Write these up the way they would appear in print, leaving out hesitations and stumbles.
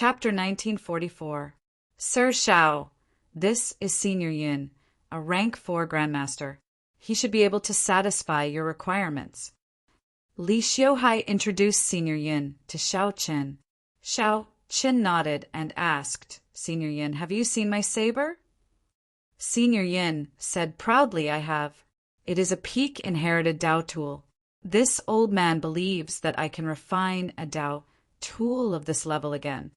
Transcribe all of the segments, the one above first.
Chapter 1944. Sir Shao, this is Senior Yin, a rank 4 Grandmaster. He should be able to satisfy your requirements. Li Xiuhai introduced Senior Yin to Shao Chen. Shao Chen nodded and asked, Senior Yin, have you seen my saber? Senior Yin said proudly, I have. It is a peak-inherited Dao tool. This old man believes that I can refine a Dao tool of this level again.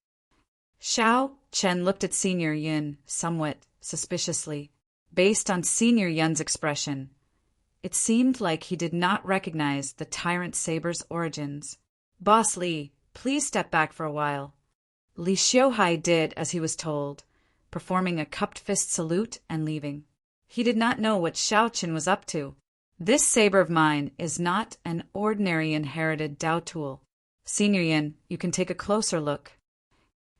Shao Chen looked at Senior Yin somewhat suspiciously. Based on Senior Yin's expression, it seemed like he did not recognize the Tyrant Saber's origins. Boss Li, please step back for a while. Li Xiuhai did as he was told, performing a cupped fist salute and leaving. He did not know what Shao Chen was up to. This saber of mine is not an ordinary inherited Dao tool. Senior Yin, you can take a closer look.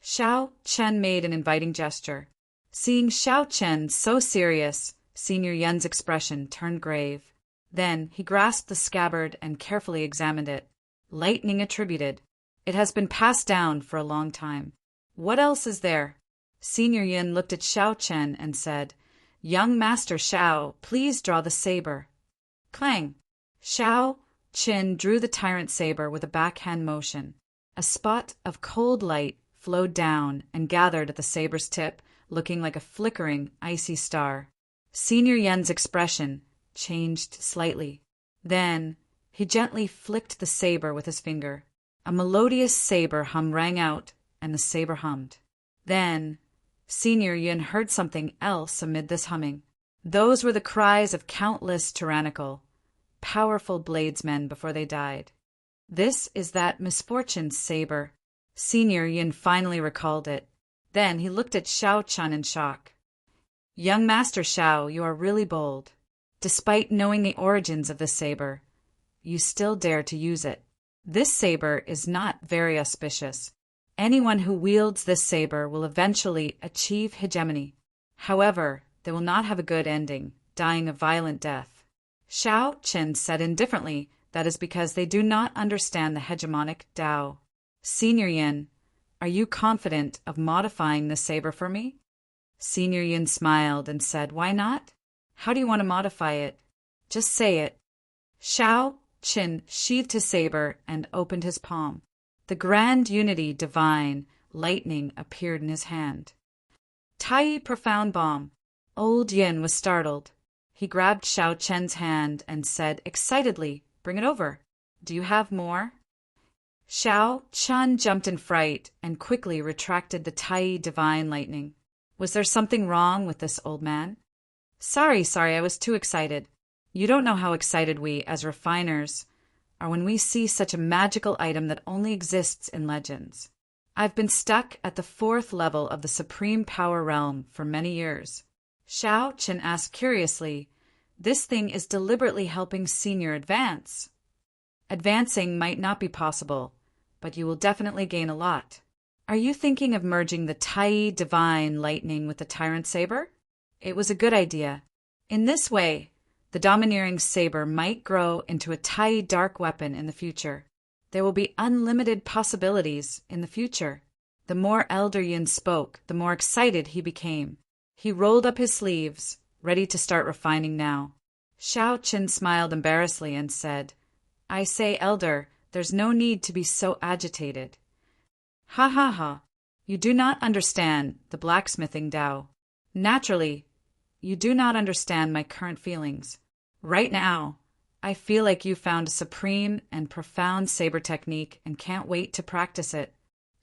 Shao Chen made an inviting gesture. Seeing Shao Chen so serious, Senior Yin's expression turned grave. Then he grasped the scabbard and carefully examined it. Lightning attributed. It has been passed down for a long time. What else is there? Senior Yin looked at Shao Chen and said, Young Master Shao, please draw the saber. Clang! Shao Chen drew the tyrant saber with a backhand motion. A spot of cold light flowed down and gathered at the saber's tip, looking like a flickering, icy star. Senior Yin's expression changed slightly. Then he gently flicked the saber with his finger. A melodious saber hum rang out, and the saber hummed. Then Senior Yin heard something else amid this humming. Those were the cries of countless tyrannical, powerful bladesmen before they died. This is that misfortune's saber. Senior Yin finally recalled it. Then he looked at Shao Chen in shock. Young Master Shao, you are really bold. Despite knowing the origins of this saber, you still dare to use it. This saber is not very auspicious. Anyone who wields this saber will eventually achieve hegemony. However, they will not have a good ending, dying a violent death. Shao Chen said indifferently that is because they do not understand the hegemonic Dao. Senior Yin, are you confident of modifying the saber for me? Senior Yin smiled and said, Why not? How do you want to modify it? Just say it. Shao Chen sheathed his saber and opened his palm. The grand unity divine lightning appeared in his hand. Tai profound bomb. Old Yin was startled. He grabbed Shao Chen's hand and said excitedly, Bring it over. Do you have more? Shao Chen jumped in fright and quickly retracted the Tai divine lightning. Was there something wrong with this old man? Sorry, I was too excited. You don't know how excited we, as refiners, are when we see such a magical item that only exists in legends. I've been stuck at the 4th level of the Supreme Power Realm for many years. Shao Chen asked curiously, This thing is deliberately helping Senior advance. Advancing might not be possible, but you will definitely gain a lot. Are you thinking of merging the Tai divine lightning with the tyrant saber? It was a good idea. In this way, the domineering saber might grow into a Tai dark weapon in the future. There will be unlimited possibilities in the future. The more Elder Yin spoke, the more excited he became. He rolled up his sleeves, ready to start refining now. Shao Chen smiled embarrassedly and said, I say, Elder, there's no need to be so agitated. Ha ha ha. You do not understand the blacksmithing Dao. Naturally, you do not understand my current feelings. Right now, I feel like you found a supreme and profound saber technique and can't wait to practice it.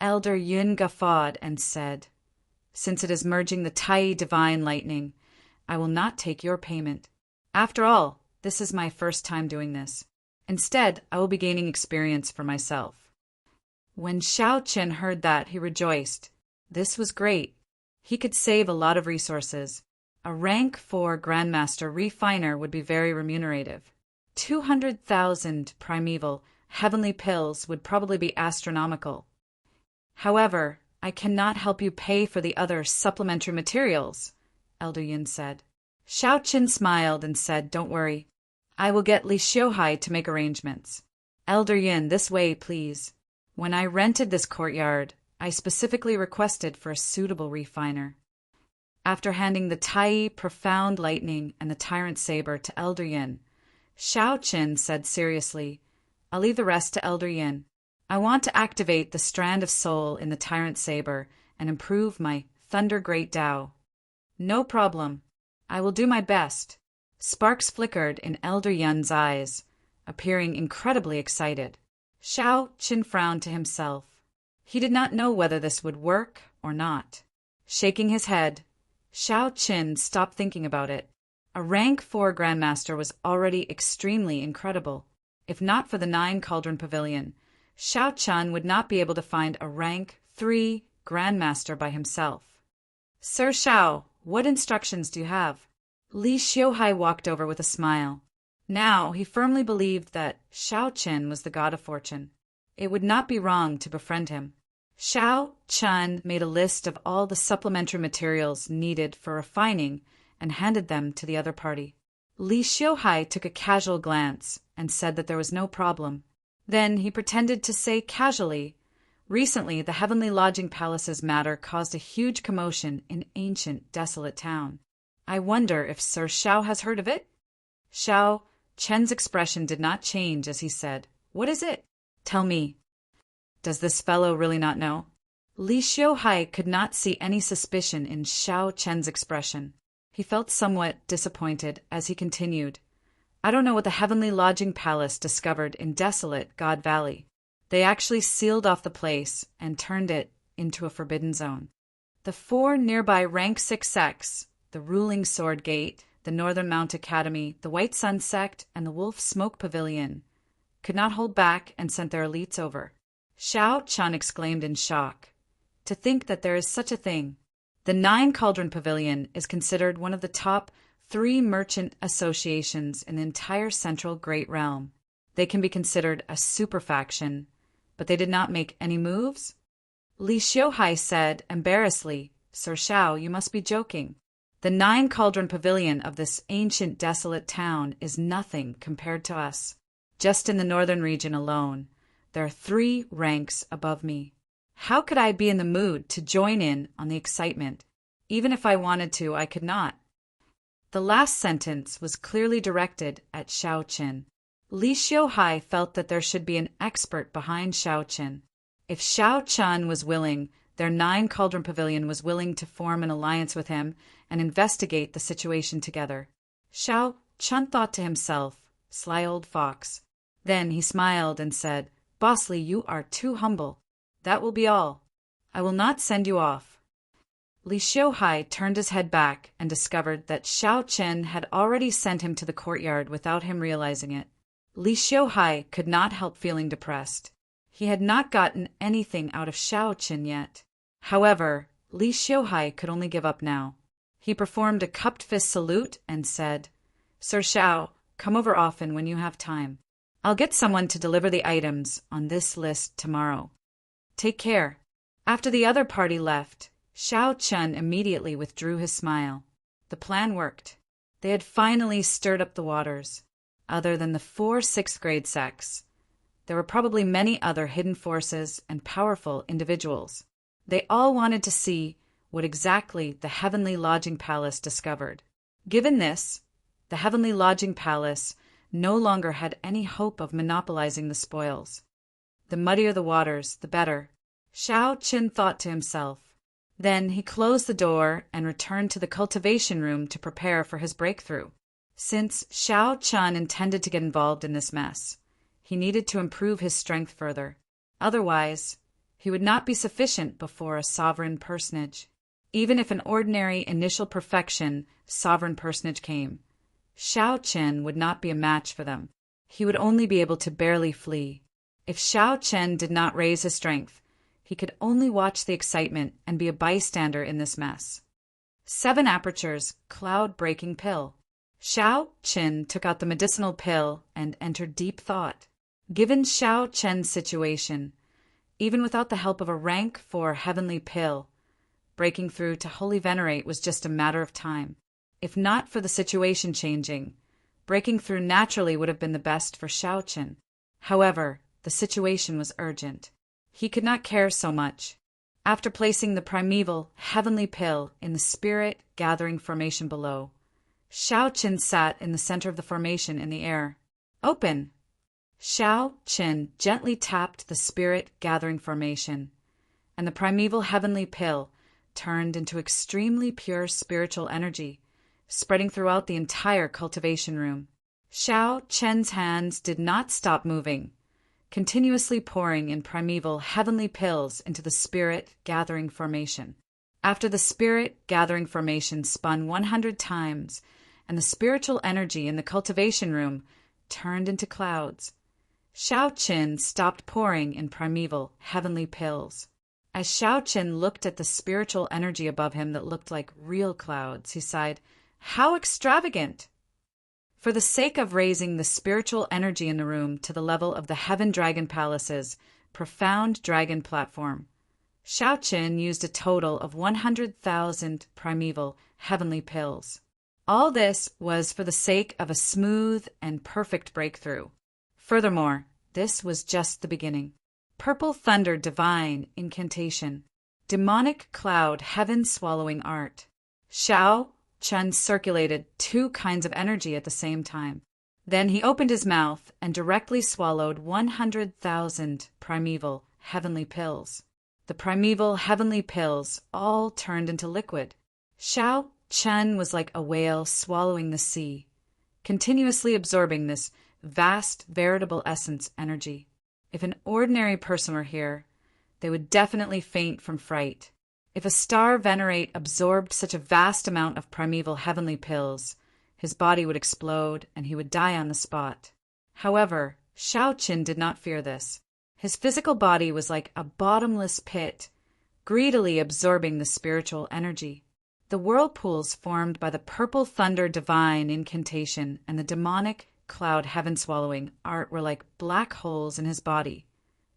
Elder Yin guffawed and said, Since it is merging the Tai divine lightning, I will not take your payment. After all, this is my first time doing this. Instead, I will be gaining experience for myself. When Shao Chen heard that, he rejoiced. This was great. He could save a lot of resources. A rank 4 Grandmaster refiner would be very remunerative. 200,000 primeval heavenly pills would probably be astronomical. However, I cannot help you pay for the other supplementary materials, Elder Yin said. Shao Chen smiled and said, Don't worry. I will get Li Xiuhai to make arrangements. Elder Yin, this way, please. When I rented this courtyard, I specifically requested for a suitable refiner. After handing the Tai Profound Lightning and the Tyrant Saber to Elder Yin, Shao Qin said seriously, I'll leave the rest to Elder Yin. I want to activate the strand of soul in the Tyrant Saber and improve my Thunder Great Tao. No problem. I will do my best. Sparks flickered in Elder Yin's eyes, appearing incredibly excited. Shao Qin frowned to himself. He did not know whether this would work or not. Shaking his head, Shao Qin stopped thinking about it. A rank 4 Grandmaster was already extremely incredible. If not for the 9 Cauldron Pavilion, Shao Qin would not be able to find a rank 3 Grandmaster by himself. Sir Shao, what instructions do you have? Li Xiuhai walked over with a smile. Now he firmly believed that Shao Qin was the god of fortune. It would not be wrong to befriend him. Shao Qin made a list of all the supplementary materials needed for refining and handed them to the other party. Li Xiuhai took a casual glance and said that there was no problem. Then he pretended to say casually, recently the Heavenly Lodging Palace's matter caused a huge commotion in ancient, desolate town. I wonder if Sir Shao has heard of it? Shao Qin's expression did not change as he said, What is it? Tell me. Does this fellow really not know? Li Xiuhai could not see any suspicion in Shao Qin's expression. He felt somewhat disappointed as he continued. I don't know what the Heavenly Lodging Palace discovered in desolate God Valley. They actually sealed off the place and turned it into a forbidden zone. The 4 nearby rank 6 sects, the Ruling Sword Gate, the Northern Mount Academy, the White Sun Sect, and the Wolf Smoke Pavilion, could not hold back and sent their elites over. Shao Qin exclaimed in shock. To think that there is such a thing. The 9 Cauldron Pavilion is considered one of the top 3 merchant associations in the entire Central Great Realm. They can be considered a super faction, but they did not make any moves? Li Xiuhai said, embarrassedly, Sir Shao, you must be joking. The 9 Cauldron Pavilion of this ancient desolate town is nothing compared to us. Just in the northern region alone, there are 3 ranks above me. How could I be in the mood to join in on the excitement? Even if I wanted to, I could not. The last sentence was clearly directed at Shao Qin. Li Xiuhai felt that there should be an expert behind Shao Qin. If Shao Qin was willing, their 9 Cauldron Pavilion was willing to form an alliance with him and investigate the situation together. Shao Qin thought to himself, sly old fox. Then he smiled and said, Bosley, you are too humble. That will be all. I will not send you off. Li Xiuhai turned his head back and discovered that Shao Qin had already sent him to the courtyard without him realizing it. Li Xiuhai could not help feeling depressed. He had not gotten anything out of Shao Qin yet. However, Li Xiuhai could only give up now. He performed a cupped fist salute and said, Sir Shao, come over often when you have time. I'll get someone to deliver the items on this list tomorrow. Take care. After the other party left, Shao Qin immediately withdrew his smile. The plan worked. They had finally stirred up the waters. Other than the 4 6th grade sects, there were probably many other hidden forces and powerful individuals. They all wanted to see what exactly the Heavenly Lodging Palace discovered. Given this, the Heavenly Lodging Palace no longer had any hope of monopolizing the spoils. The muddier the waters, the better, Shao Qin thought to himself. Then he closed the door and returned to the cultivation room to prepare for his breakthrough. Since Shao Qin intended to get involved in this mess, he needed to improve his strength further. Otherwise, he would not be sufficient before a sovereign personage. Even if an ordinary initial perfection sovereign personage came, Shao Qin would not be a match for them. He would only be able to barely flee. If Shao Qin did not raise his strength, he could only watch the excitement and be a bystander in this mess. 7 apertures, cloud-breaking pill. Shao Qin took out the medicinal pill and entered deep thought. Given Shao Qin's situation, even without the help of a rank 4 heavenly pill, breaking through to Holy Venerate was just a matter of time. If not for the situation changing, breaking through naturally would have been the best for Shao Qin. However, the situation was urgent. He could not care so much. After placing the primeval heavenly pill in the spirit-gathering formation below, Shao Qin sat in the center of the formation in the air. Open! Shao Qin gently tapped the spirit-gathering formation, and the primeval heavenly pill turned into extremely pure spiritual energy, spreading throughout the entire cultivation room. Shao Qin's hands did not stop moving, continuously pouring in primeval heavenly pills into the spirit-gathering formation. After the spirit-gathering formation spun 100 times, and the spiritual energy in the cultivation room turned into clouds, Shao Qin stopped pouring in primeval heavenly pills. As Shao Qin looked at the spiritual energy above him that looked like real clouds, he sighed, "How extravagant!" For the sake of raising the spiritual energy in the room to the level of the Heaven Dragon Palace's profound dragon platform, Shao Qin used a total of 100,000 primeval heavenly pills. All this was for the sake of a smooth and perfect breakthrough. Furthermore, this was just the beginning. Purple thunder divine incantation. Demonic cloud heaven swallowing art. Shao Qin circulated 2 kinds of energy at the same time. Then he opened his mouth and directly swallowed 100,000 primeval heavenly pills. The primeval heavenly pills all turned into liquid. Shao Qin was like a whale swallowing the sea, continuously absorbing this vast, veritable essence energy. If an ordinary person were here, they would definitely faint from fright. If a star venerate absorbed such a vast amount of primeval heavenly pills, his body would explode and he would die on the spot. However, Shao Qin did not fear this. His physical body was like a bottomless pit, greedily absorbing the spiritual energy. The whirlpools formed by the purple thunder divine incantation and the demonic cloud heaven swallowing art were like black holes in his body,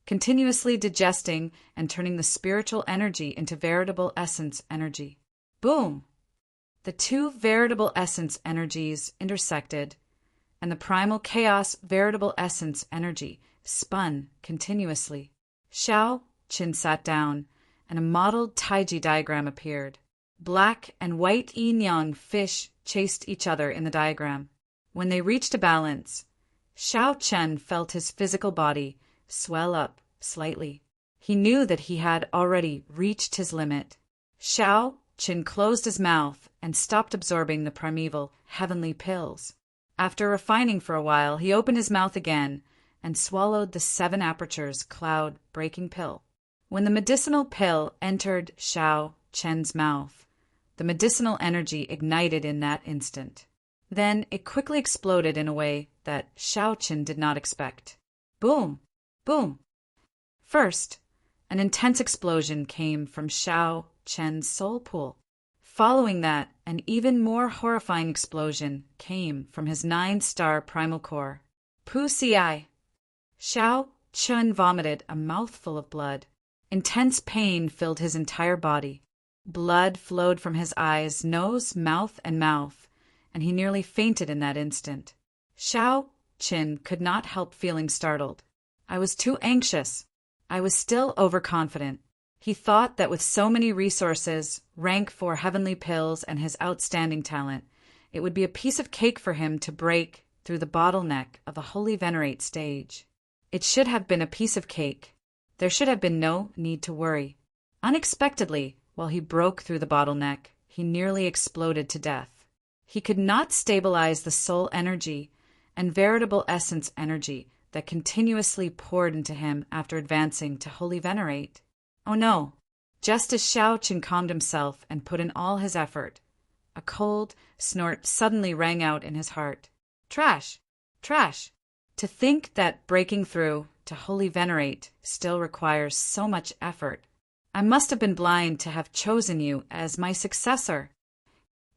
continuously digesting and turning the spiritual energy into veritable essence energy. Boom! The 2 veritable essence energies intersected, and the primal chaos veritable essence energy spun continuously. Shao Qin sat down, and a modeled Taiji diagram appeared. Black and white yin-yang fish chased each other in the diagram. When they reached a balance, Shao Qin felt his physical body swell up slightly. He knew that he had already reached his limit. Shao Qin closed his mouth and stopped absorbing the primeval heavenly pills. After refining for a while, he opened his mouth again and swallowed the 7 apertures cloud breaking pill. When the medicinal pill entered Shao Qin's mouth, the medicinal energy ignited in that instant. Then it quickly exploded in a way that Shao Qin did not expect. Boom! Boom! First, an intense explosion came from Shao Qin's soul pool. Following that, an even more horrifying explosion came from his 9-star primal core. Pu-ci! Shao Qin vomited a mouthful of blood. Intense pain filled his entire body. Blood flowed from his eyes, nose, mouth, and he nearly fainted in that instant. Shao Qin could not help feeling startled. I was too anxious. I was still overconfident. He thought that with so many resources, rank 4 heavenly pills, and his outstanding talent, it would be a piece of cake for him to break through the bottleneck of a holy venerate stage. It should have been a piece of cake. There should have been no need to worry. Unexpectedly, while he broke through the bottleneck, he nearly exploded to death. He could not stabilize the soul energy and veritable essence energy that continuously poured into him after advancing to holy venerate. Oh no! Just as Shao Qin calmed himself and put in all his effort, a cold snort suddenly rang out in his heart. Trash! Trash! To think that breaking through to holy venerate still requires so much effort. I must have been blind to have chosen you as my successor.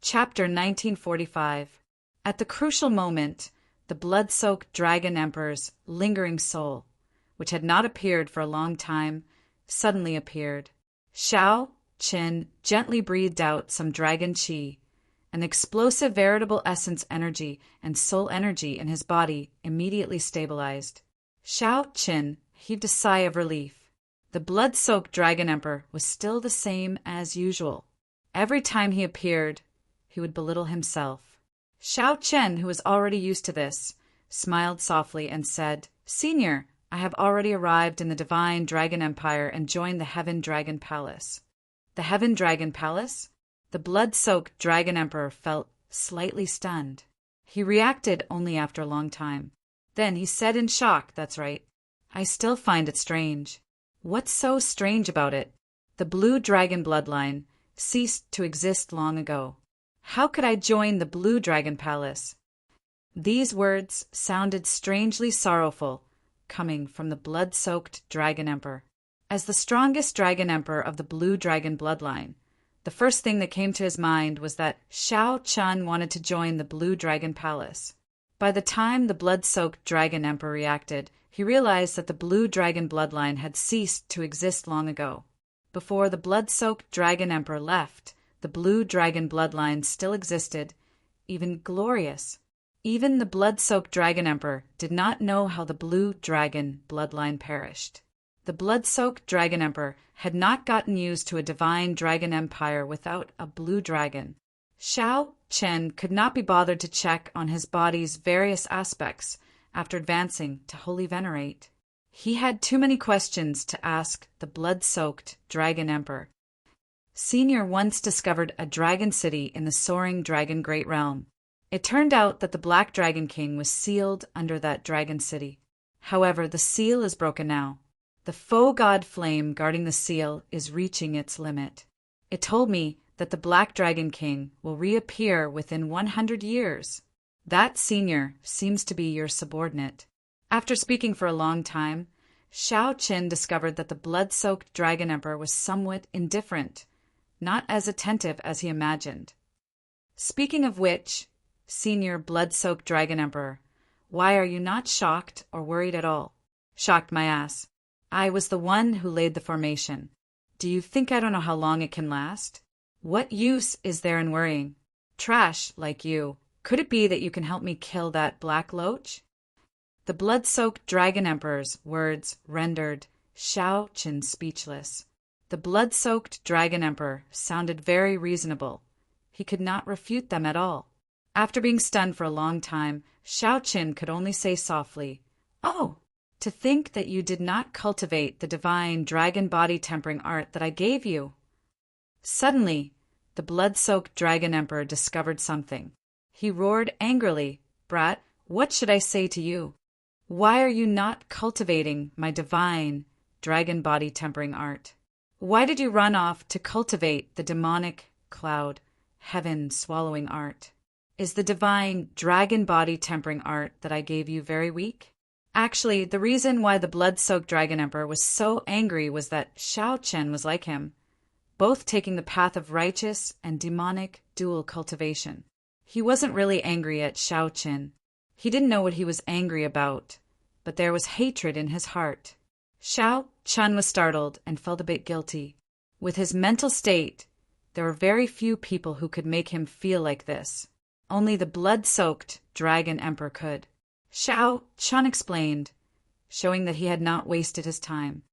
Chapter 1945. At the crucial moment, the blood-soaked Dragon Emperor's lingering soul, which had not appeared for a long time, suddenly appeared. Shao Qin gently breathed out some dragon qi, and the explosive veritable essence energy and soul energy in his body immediately stabilized. Shao Qin heaved a sigh of relief. The blood-soaked Dragon Emperor was still the same as usual. Every time he appeared, he would belittle himself. Xiao Chen, who was already used to this, smiled softly and said, "Senior, I have already arrived in the divine Dragon Empire and joined the Heaven Dragon Palace." The Heaven Dragon Palace? The blood-soaked Dragon Emperor felt slightly stunned. He reacted only after a long time. Then he said in shock, "That's right. I still find it strange." "What's so strange about it?" "The blue dragon bloodline ceased to exist long ago. How could I join the Blue Dragon Palace?" These words sounded strangely sorrowful, coming from the blood-soaked Dragon Emperor. As the strongest Dragon Emperor of the Blue Dragon bloodline, the first thing that came to his mind was that Xiao Chen wanted to join the Blue Dragon Palace. By the time the blood-soaked Dragon Emperor reacted, he realized that the Blue Dragon bloodline had ceased to exist long ago. Before the blood-soaked Dragon Emperor left, the Blue Dragon bloodline still existed, even glorious. Even the blood-soaked Dragon Emperor did not know how the Blue Dragon bloodline perished. The blood-soaked Dragon Emperor had not gotten used to a divine dragon empire without a blue dragon. Xiao Chen could not be bothered to check on his body's various aspects after advancing to Holy Venerate. He had too many questions to ask the blood-soaked Dragon Emperor. Senior once discovered a dragon city in the soaring Dragon Great Realm. It turned out that the Black Dragon King was sealed under that dragon city. However, the seal is broken now. The faux god flame guarding the seal is reaching its limit. It told me that the Black Dragon King will reappear within 100 years. That senior seems to be your subordinate. After speaking for a long time, Xiao Chen discovered that the blood-soaked Dragon Emperor was somewhat indifferent, not as attentive as he imagined. Speaking of which, Senior blood-soaked Dragon Emperor, why are you not shocked or worried at all? Shocked my ass. I was the one who laid the formation. Do you think I don't know how long it can last? What use is there in worrying? Trash like you. Could it be that you can help me kill that black loach? The blood-soaked Dragon Emperor's words rendered Xiao Chen speechless. The blood-soaked Dragon Emperor sounded very reasonable. He could not refute them at all. After being stunned for a long time, Xiao Chen could only say softly, "Oh, to think that you did not cultivate the divine dragon body tempering art that I gave you." Suddenly, the blood-soaked Dragon Emperor discovered something. He roared angrily, "Brat, what should I say to you? Why are you not cultivating my divine dragon body tempering art? Why did you run off to cultivate the demonic cloud, heaven swallowing art? Is the divine dragon body tempering art that I gave you very weak?" Actually, the reason why the blood-soaked Dragon Emperor was so angry was that Xiao Chen was like him, both taking the path of righteous and demonic dual cultivation. He wasn't really angry at Xiao Chen. He didn't know what he was angry about, but there was hatred in his heart. Xiao Chen was startled and felt a bit guilty. With his mental state, there were very few people who could make him feel like this. Only the blood-soaked Dragon Emperor could. Xiao Chen explained, showing that he had not wasted his time.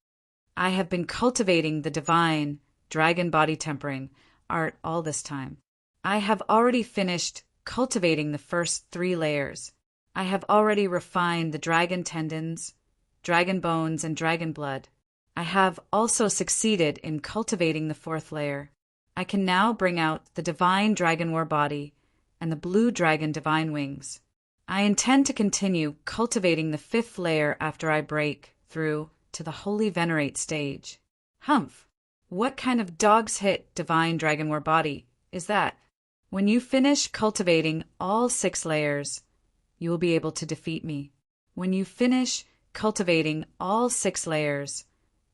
"I have been cultivating the divine dragon body tempering art all this time. I have already finished cultivating the first 3 layers. I have already refined the dragon tendons, dragon bones, and dragon blood. I have also succeeded in cultivating the 4th layer. I can now bring out the divine dragon war body and the blue dragon divine wings. I intend to continue cultivating the 5th layer after I break through to the Holy Venerate stage." Humph! What kind of dog's hit divine dragon war body is that? When you finish cultivating all 6 layers, you will be able to defeat me. When you finish cultivating all 6 layers,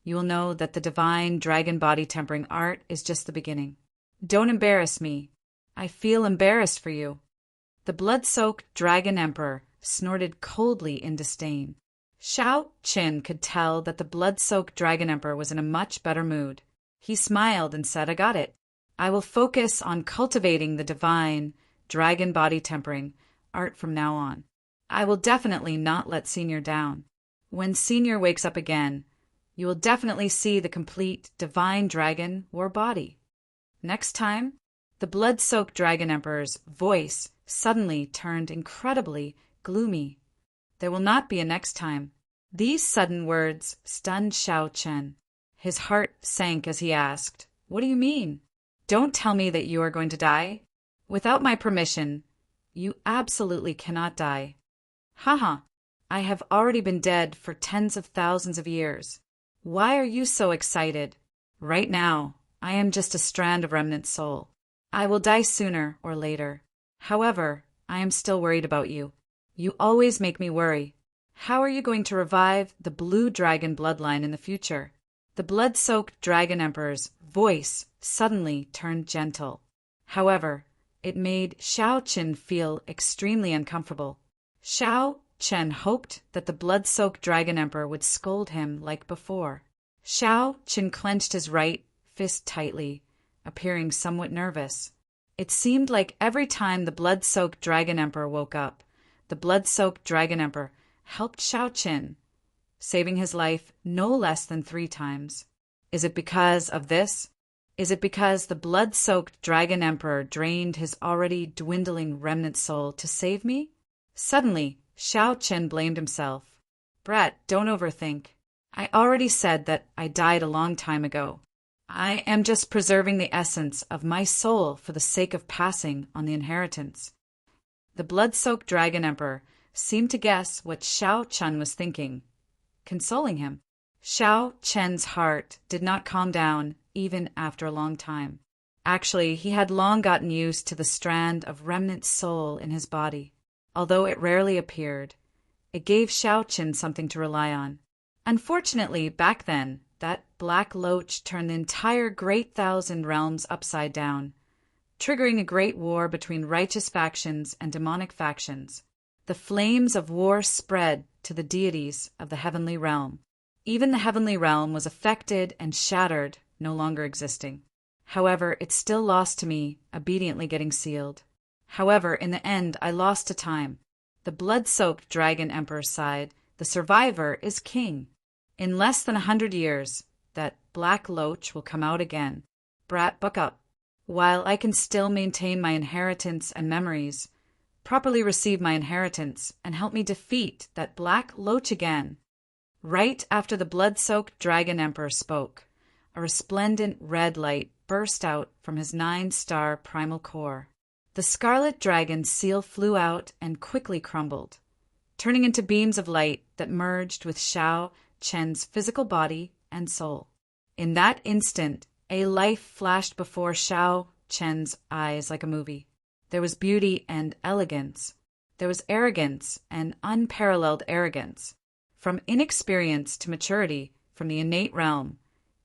you will know that the divine dragon body tempering art is just the beginning. Don't embarrass me. I feel embarrassed for you. The blood-soaked Dragon Emperor snorted coldly in disdain. Xiao Chen could tell that the blood-soaked Dragon Emperor was in a much better mood. He smiled and said, "I got it. I will focus on cultivating the divine dragon body tempering art from now on. I will definitely not let Senior down. When Senior wakes up again, You will definitely see the complete divine dragon war body. Next time, the blood-soaked Dragon Emperor's voice suddenly turned incredibly gloomy. There will not be a next time. These sudden words stunned Xiao Chen. His heart sank as he asked, "What do you mean? Don't tell me that you are going to die? Without my permission, you absolutely cannot die." "Haha, I have already been dead for tens of thousands of years. Why are you so excited? Right now, I am just a strand of remnant soul. I will die sooner or later. However, I am still worried about you. You always make me worry. How are you going to revive the blue dragon bloodline in the future?" The blood-soaked Dragon Emperor's voice suddenly turned gentle. However, it made Xiao Chen feel extremely uncomfortable. Xiao Chen hoped that the blood-soaked Dragon Emperor would scold him like before. Xiao Chen clenched his right fist tightly, appearing somewhat nervous. It seemed like every time the blood-soaked Dragon Emperor woke up, the blood-soaked Dragon Emperor helped Xiao Chen, saving his life no less than 3 times. Is it because of this? Is it because the blood-soaked Dragon Emperor drained his already dwindling remnant soul to save me? Suddenly, Xiao Chen blamed himself. "Brat, don't overthink. I already said that I died a long time ago. I am just preserving the essence of my soul for the sake of passing on the inheritance." The blood-soaked Dragon Emperor seemed to guess what Xiao Chen was thinking, consoling him. Xiao Chen's heart did not calm down even after a long time. Actually, he had long gotten used to the strand of remnant soul in his body. Although it rarely appeared, it gave Xiao Chen something to rely on. Unfortunately, back then, that black loach turned the entire great 1,000 realms upside down, triggering a great war between righteous factions and demonic factions. The flames of war spread to the deities of the heavenly realm. Even the heavenly realm was affected and shattered, no longer existing. However, it still lost to me, obediently getting sealed. However, in the end, I lost to time. The blood-soaked Dragon Emperor sighed. The survivor is king. In less than 100 years, that black loach will come out again. Brat, buck up. While I can still maintain my inheritance and memories, properly receive my inheritance, and help me defeat that black loach again. Right after the blood-soaked Dragon Emperor spoke, a resplendent red light burst out from his 9-star primal core. The scarlet dragon's seal flew out and quickly crumbled, turning into beams of light that merged with Xiao Chen's physical body and soul. In that instant, a life flashed before Xiao Chen's eyes like a movie. There was beauty and elegance. There was arrogance and unparalleled arrogance. From inexperience to maturity, from the innate realm,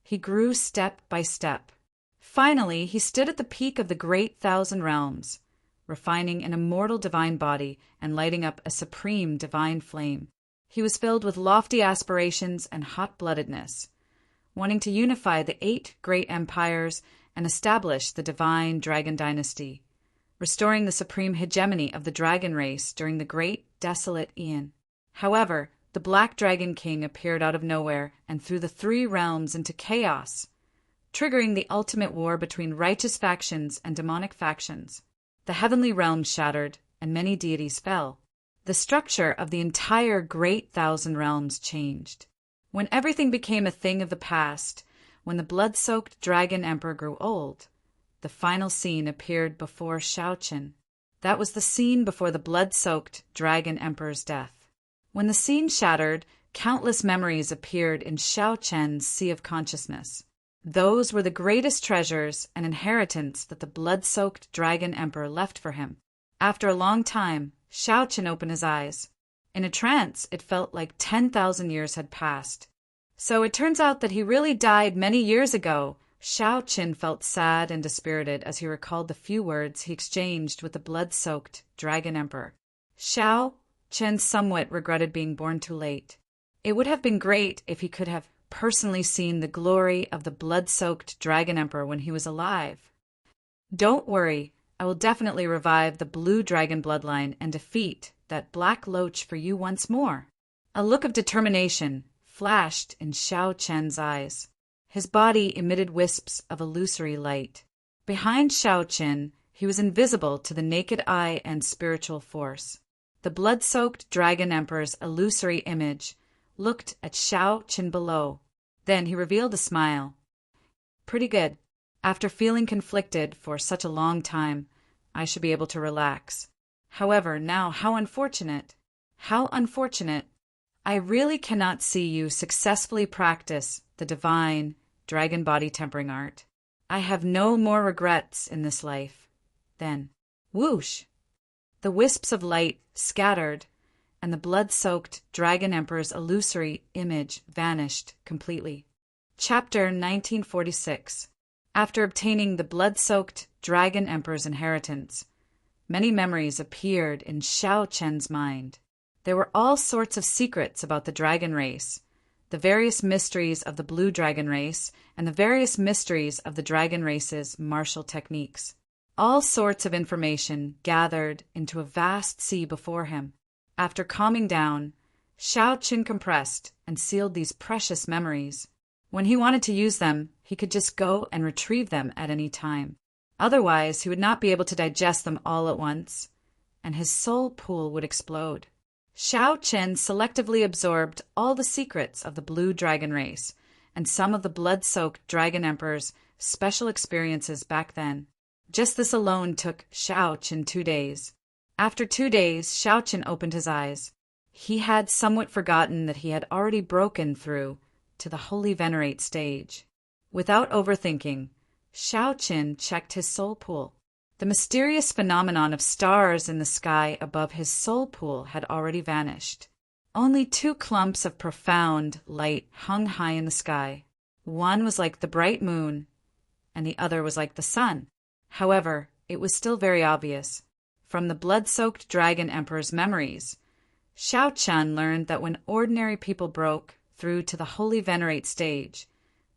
he grew step by step. Finally, he stood at the peak of the great 1,000 realms, refining an immortal divine body and lighting up a supreme divine flame. He was filled with lofty aspirations and hot-bloodedness, wanting to unify the 8 great empires and establish the divine dragon dynasty, restoring the supreme hegemony of the dragon race during the great desolate Aeon. However, the Black Dragon King appeared out of nowhere and threw the 3 realms into chaos, triggering the ultimate war between righteous factions and demonic factions. The heavenly realm shattered, and many deities fell. The structure of the entire great 1,000 realms changed. When everything became a thing of the past, when the blood-soaked Dragon Emperor grew old, the final scene appeared before Xiao Chen. That was the scene before the blood-soaked Dragon Emperor's death. When the scene shattered, countless memories appeared in Xiao Chen's sea of consciousness. Those were the greatest treasures and inheritance that the blood-soaked Dragon Emperor left for him. After a long time, Xiao Chen opened his eyes. In a trance, it felt like 10,000 years had passed. So it turns out that he really died many years ago. Xiao Chen felt sad and dispirited as he recalled the few words he exchanged with the blood-soaked Dragon Emperor. Xiao Chen somewhat regretted being born too late. It would have been great if he could have personally seen the glory of the blood-soaked Dragon Emperor when he was alive. Don't worry, I will definitely revive the blue dragon bloodline and defeat that black loach for you once more. A look of determination flashed in Xiao Chen's eyes. His body emitted wisps of illusory light. Behind Xiao Chen, he was invisible to the naked eye and spiritual force. The blood-soaked Dragon Emperor's illusory image looked at Xiao Chen below. Then he revealed a smile. Pretty good. After feeling conflicted for such a long time, I should be able to relax. However, now how unfortunate. How unfortunate. I really cannot see you successfully practice the divine dragon body tempering art. I have no more regrets in this life. Then, whoosh! The wisps of light scattered, and the blood-soaked Dragon Emperor's illusory image vanished completely. Chapter 1946. After obtaining the blood-soaked Dragon Emperor's inheritance, many memories appeared in Xiao Chen's mind. There were all sorts of secrets about the dragon race, the various mysteries of the blue dragon race, and the various mysteries of the dragon race's martial techniques. All sorts of information gathered into a vast sea before him. After calming down, Xiao Chen compressed and sealed these precious memories. When he wanted to use them, he could just go and retrieve them at any time. Otherwise, he would not be able to digest them all at once, and his soul pool would explode. Xiao Chen selectively absorbed all the secrets of the blue dragon race and some of the blood-soaked Dragon Emperor's special experiences back then. Just this alone took Xiao Chen 2 days. After 2 days, Xiao Chen opened his eyes. He had somewhat forgotten that he had already broken through to the Holy Venerate stage. Without overthinking, Xiao Chen checked his soul pool. The mysterious phenomenon of stars in the sky above his soul pool had already vanished. Only 2 clumps of profound light hung high in the sky. One was like the bright moon, and the other was like the sun. However, it was still very obvious. From the blood-soaked Dragon Emperor's memories, Xiao Chen learned that when ordinary people broke through to the Holy Venerate stage,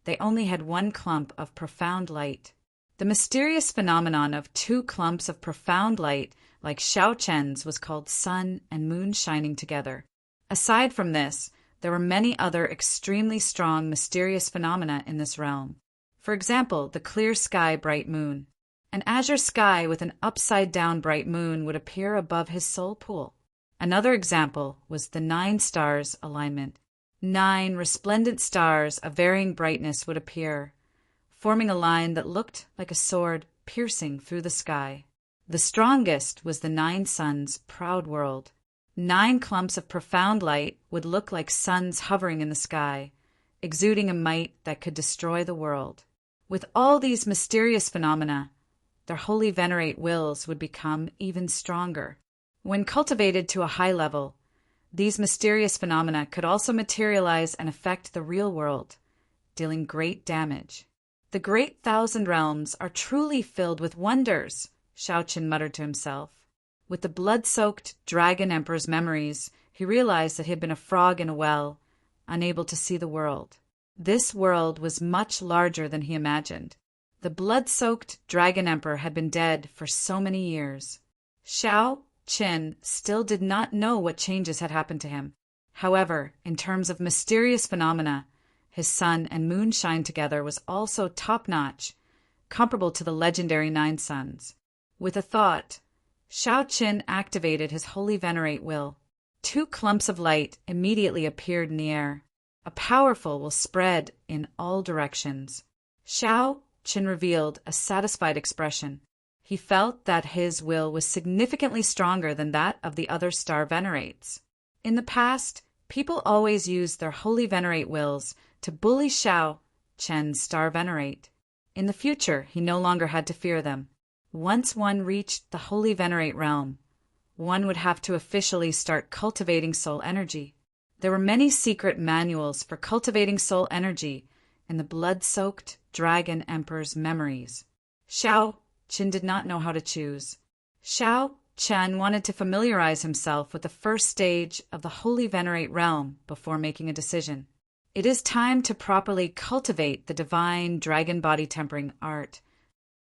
they only had 1 clump of profound light. The mysterious phenomenon of 2 clumps of profound light, like Xiao Chen's, was called sun and moon shining together. Aside from this, there were many other extremely strong mysterious phenomena in this realm. For example, the clear sky bright moon. An azure sky with an upside-down bright moon would appear above his soul pool. Another example was the 9 stars alignment. 9 resplendent stars of varying brightness would appear, forming a line that looked like a sword piercing through the sky. The strongest was the 9 suns' proud world. 9 clumps of profound light would look like suns hovering in the sky, exuding a might that could destroy the world. With all these mysterious phenomena, their holy venerate wills would become even stronger. When cultivated to a high level, these mysterious phenomena could also materialize and affect the real world, dealing great damage. The great 1,000 realms are truly filled with wonders, Xiao Chen muttered to himself. With the blood-soaked Dragon Emperor's memories, he realized that he had been a frog in a well, unable to see the world. This world was much larger than he imagined. The blood-soaked Dragon Emperor had been dead for so many years. Xiao Chen still did not know what changes had happened to him. However, in terms of mysterious phenomena, his sun and moon shine together was also top-notch, comparable to the legendary 9 suns. With a thought, Xiao Chen activated his holy venerate will. 2 clumps of light immediately appeared in the air. A powerful will spread in all directions. Xiao Chen revealed a satisfied expression. He felt that his will was significantly stronger than that of the other star venerates. In the past, people always used their holy venerate wills to bully Xiao Chen's star venerate. In the future, he no longer had to fear them. Once one reached the holy venerate realm, one would have to officially start cultivating soul energy. There were many secret manuals for cultivating soul energy in the blood-soaked Dragon Emperor's memories. Xiao Chen did not know how to choose. Xiao Chen wanted to familiarize himself with the first stage of the Holy Venerate realm before making a decision. It is time to properly cultivate the divine dragon body tempering art.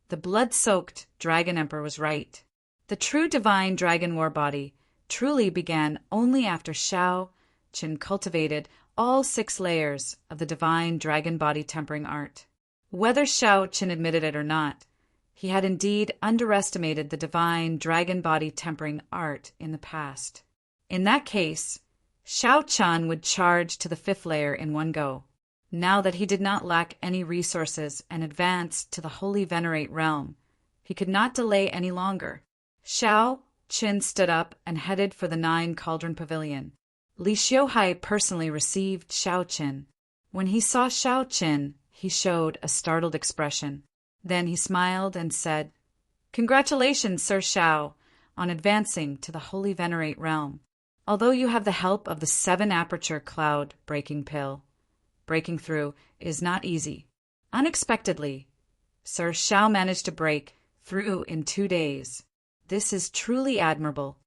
The blood-soaked Dragon Emperor was right. The true divine dragon war body truly began only after Xiao Chen cultivated all 6 layers of the divine dragon body tempering art. Whether Shao Qin admitted it or not, he had indeed underestimated the divine dragon body tempering art in the past. In that case, Shao Chun would charge to the 5th layer in one go. Now that he did not lack any resources and advanced to the Holy Venerate realm, he could not delay any longer. Shao Qin stood up and headed for the 9 Cauldron Pavilion. Li Xiuhai personally received Shao Qin. When he saw Shao Qin, he showed a startled expression. Then he smiled and said, "Congratulations, Sir Shao, on advancing to the Holy Venerate realm. Although you have the help of the 7-aperture cloud breaking pill, breaking through is not easy. Unexpectedly, Sir Shao managed to break through in 2 days. This is truly admirable."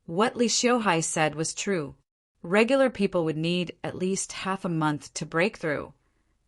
What Li Xiuhai said was true. Regular people would need at least half a month to break through,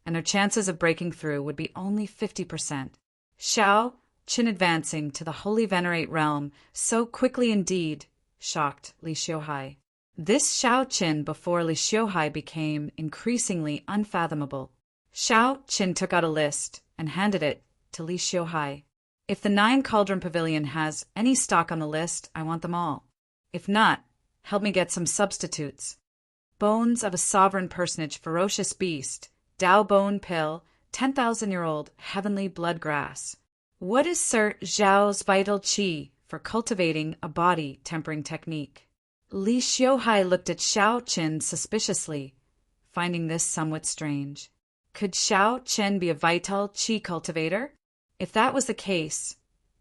and their chances of breaking through would be only 50%. Shao Qin advancing to the Holy Venerate realm so quickly indeed shocked Li Xiuhai. This Shao Qin before Li Xiuhai became increasingly unfathomable. Shao Qin took out a list and handed it to Li Xiuhai. "If the 9 Cauldron Pavilion has any stock on the list, I want them all. If not, help me get some substitutes. Bones of a sovereign personage, ferocious beast, Dao bone pill, 10,000-year-old heavenly blood grass. What is Sir Zhao's vital qi for cultivating a body tempering technique?" Li Xiuhai looked at Shao Qin suspiciously, finding this somewhat strange. Could Shao Qin be a vital qi cultivator? If that was the case,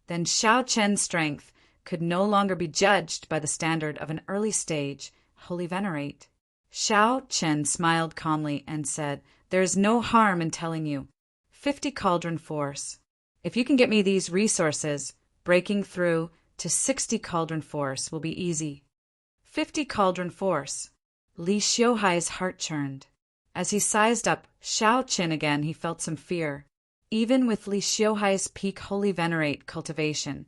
then Shao Qin's strength could no longer be judged by the standard of an early stage Holy Venerate. Shao Qin smiled calmly and said, "There is no harm in telling you. 50 cauldron force. If you can get me these resources, breaking through to 60 cauldron force will be easy." 50 cauldron force. Li Xiuhai's heart churned. As he sized up Shao Qin again, he felt some fear. Even with Li Xiuhai's peak Holy Venerate cultivation,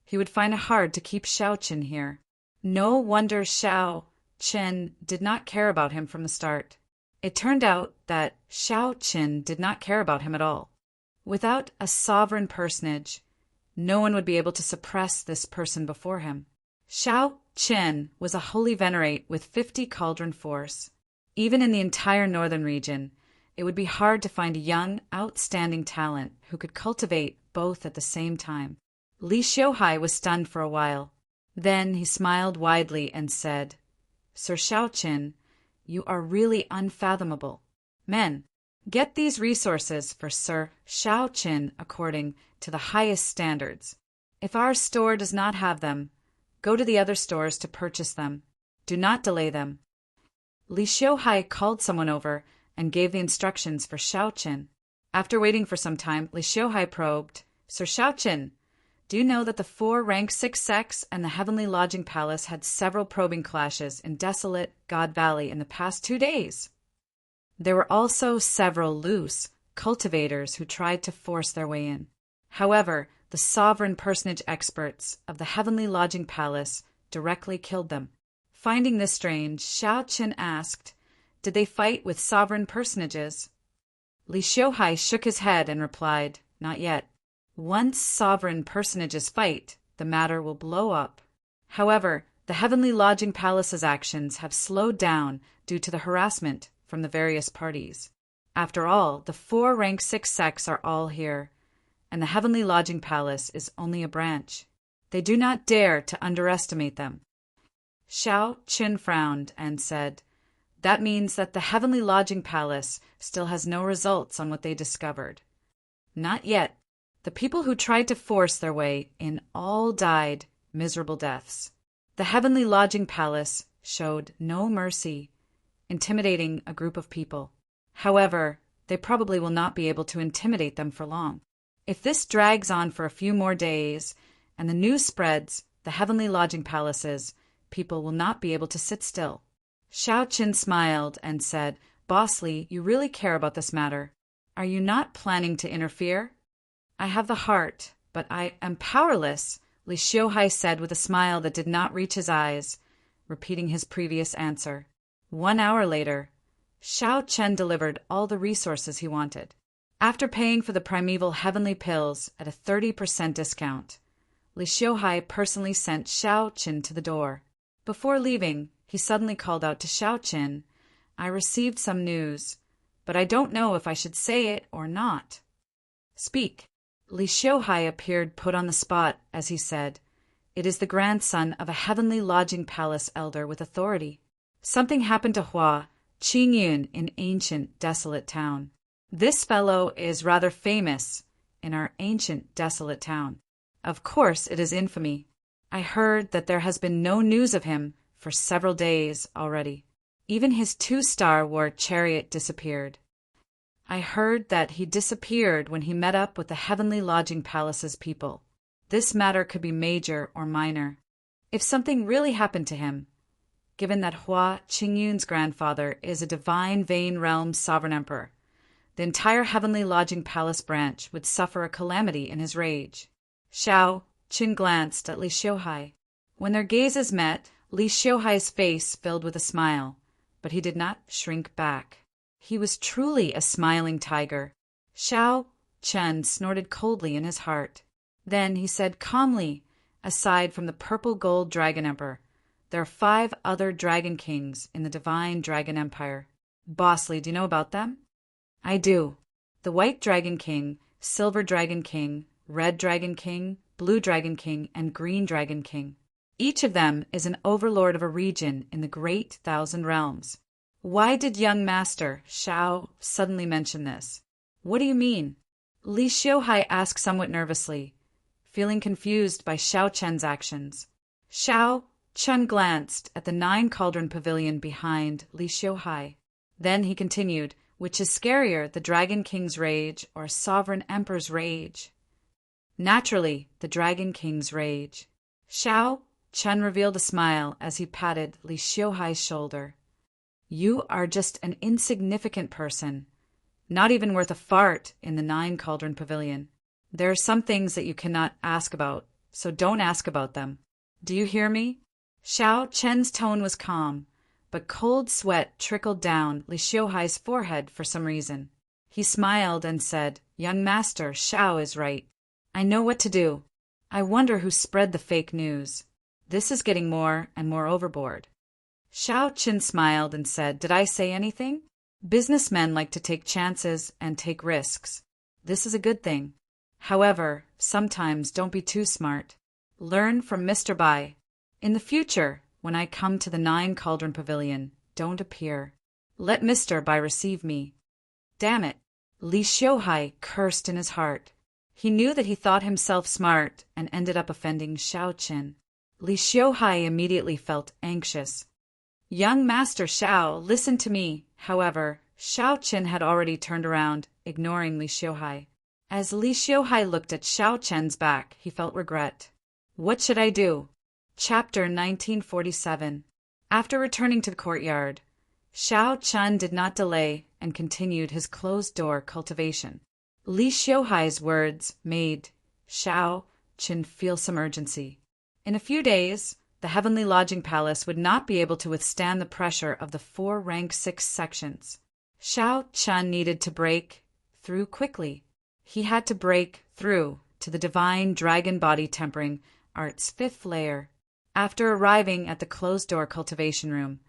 he would find it hard to keep Shao Qin here. No wonder Shao Qin did not care about him from the start. It turned out that Shao Qin did not care about him at all. Without a sovereign personage, no one would be able to suppress this person before him. Shao Qin was a Holy Venerate with 50 cauldron force. Even in the entire northern region, it would be hard to find a young, outstanding talent who could cultivate both at the same time. Li Xiuhai was stunned for a while. Then he smiled widely and said, "Sir Shao Qin, you are really unfathomable. Men, get these resources for Sir Shao Qin according to the highest standards. If our store does not have them, go to the other stores to purchase them. Do not delay them." Li Xiuhai called someone over and gave the instructions for Shao Qin. After waiting for some time, Li Xiuhai probed, "Sir Shao Qin, do you know that the 4 rank 6 sects and the Heavenly Lodging Palace had several probing clashes in desolate God Valley in the past 2 days? There were also several loose cultivators who tried to force their way in. However, the sovereign personage experts of the Heavenly Lodging Palace directly killed them." Finding this strange, Shao Qin asked, "Did they fight with sovereign personages?" Li Xiuhai shook his head and replied, "Not yet. Once sovereign personages fight, the matter will blow up. However, the Heavenly Lodging Palace's actions have slowed down due to the harassment from the various parties. After all, the 4 rank 6 sects are all here, and the Heavenly Lodging Palace is only a branch. They do not dare to underestimate them." Shao Qin frowned and said, "That means that the Heavenly Lodging Palace still has no results on what they discovered." "Not yet. The people who tried to force their way in all died miserable deaths. The Heavenly Lodging Palace showed no mercy, intimidating a group of people. However, they probably will not be able to intimidate them for long. If this drags on for a few more days and the news spreads, the Heavenly Lodging Palaces, people will not be able to sit still." Shao Qin smiled and said, "Boss Li, you really care about this matter. Are you not planning to interfere?" "I have the heart, but I am powerless," Li Xiuhai said with a smile that did not reach his eyes, repeating his previous answer. 1 hour later, Xiao Chen delivered all the resources he wanted. After paying for the primeval heavenly pills at a 30% discount, Li Xiuhai personally sent Xiao Qin to the door. Before leaving, he suddenly called out to Xiao Qin, "I received some news, but I don't know if I should say it or not." "Speak." Li Xiuhai appeared put on the spot as he said, "It is the grandson of a heavenly lodging palace elder with authority. Something happened to Hua Qingyun in ancient desolate town. This fellow is rather famous in our ancient desolate town. Of course it is infamy. I heard that there has been no news of him for several days already. Even his 2-star war chariot disappeared. I heard that he disappeared when he met up with the heavenly lodging palace's people. This matter could be major or minor. If something really happened to him, given that Hua Qingyun's grandfather is a divine Vane Realm sovereign emperor, the entire heavenly lodging palace branch would suffer a calamity in his rage." Xiao Qin glanced at Li Xiuhai. When their gazes met, Li Xiuhai's face filled with a smile, but he did not shrink back. He was truly a smiling tiger. Xiao Chen snorted coldly in his heart. Then he said calmly, "Aside from the purple gold dragon emperor, there are 5 other dragon kings in the divine dragon empire. Bosley, do you know about them?" "I do. The white dragon king, silver dragon king, red dragon king, blue dragon king, and green dragon king. Each of them is an overlord of a region in the great 1,000 realms." "Why did young master Xiao suddenly mention this? What do you mean?" Li Xiuhai asked somewhat nervously, feeling confused by Xiao Chen's actions. Xiao Chen glanced at the 9-cauldron pavilion behind Li Xiuhai. Then he continued, "Which is scarier, the Dragon King's rage or Sovereign Emperor's rage?" "Naturally, the Dragon King's rage." Xiao Chen revealed a smile as he patted Li Xiuhai's shoulder. "You are just an insignificant person, not even worth a fart in the 9-cauldron pavilion. There are some things that you cannot ask about, so don't ask about them. Do you hear me?" Xiao Chen's tone was calm, but cold sweat trickled down Li Xiuhai's forehead for some reason. He smiled and said, "Young master Xiao is right. I know what to do. I wonder who spread the fake news. This is getting more and more overboard." Xiao Qin smiled and said, "Did I say anything? Businessmen like to take chances and take risks. This is a good thing. However, sometimes don't be too smart. Learn from Mr. Bai. In the future, when I come to the 9-cauldron pavilion, don't appear. Let Mr. Bai receive me." Damn it! Li Xiuhai cursed in his heart. He knew that he thought himself smart and ended up offending Xiao Qin. Li Xiuhai immediately felt anxious. "Young Master Xiao, listen to me." However, Xiao Qin had already turned around, ignoring Li Xiuhai. As Li Xiuhai looked at Xiao Chen's back, he felt regret. What should I do? Chapter 1947. After returning to the courtyard, Xiao Chen did not delay and continued his closed-door cultivation. Li Xiuhai's words made Xiao Chen feel some urgency. In a few days, the Heavenly Lodging Palace would not be able to withstand the pressure of the 4 rank 6 sections. Xiao Chen needed to break through quickly. He had to break through to the divine dragon body tempering art's 5th layer. After arriving at the closed-door cultivation room,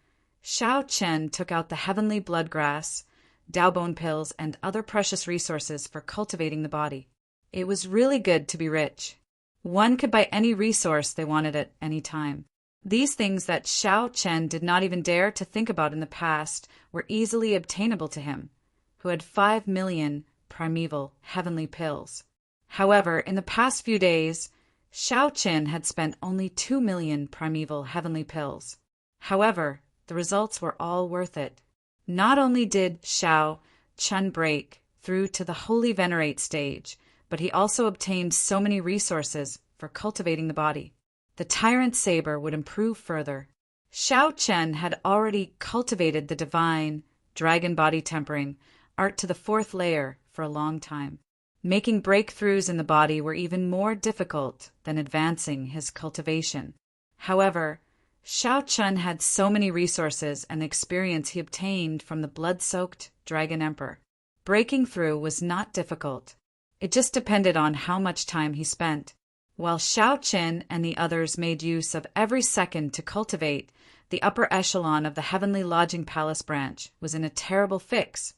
Xiao Chen took out the heavenly bloodgrass, Daobone pills, and other precious resources for cultivating the body. It was really good to be rich. One could buy any resource they wanted at any time. These things that Xiao Chen did not even dare to think about in the past were easily obtainable to him, who had 5 million primeval heavenly pills. However, in the past few days, Xiao Chen had spent only 2 million primeval heavenly pills. However, the results were all worth it. Not only did Xiao Chen break through to the Holy Venerate stage, but he also obtained so many resources for cultivating the body. The Tyrant Saber would improve further. Xiao Chen had already cultivated the divine dragon body tempering art to the 4th layer for a long time. Making breakthroughs in the body were even more difficult than advancing his cultivation. However, Xiao Chun had so many resources and experience he obtained from the blood-soaked Dragon Emperor. Breaking through was not difficult. It just depended on how much time he spent. While Xiao Qin and the others made use of every second to cultivate, the upper echelon of the Heavenly Lodging Palace branch was in a terrible fix,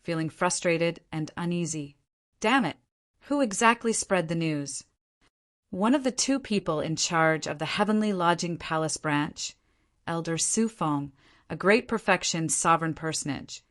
feeling frustrated and uneasy. Damn it! Who exactly spread the news? One of the two people in charge of the Heavenly Lodging Palace branch, Elder Su Feng, a great perfection sovereign personage,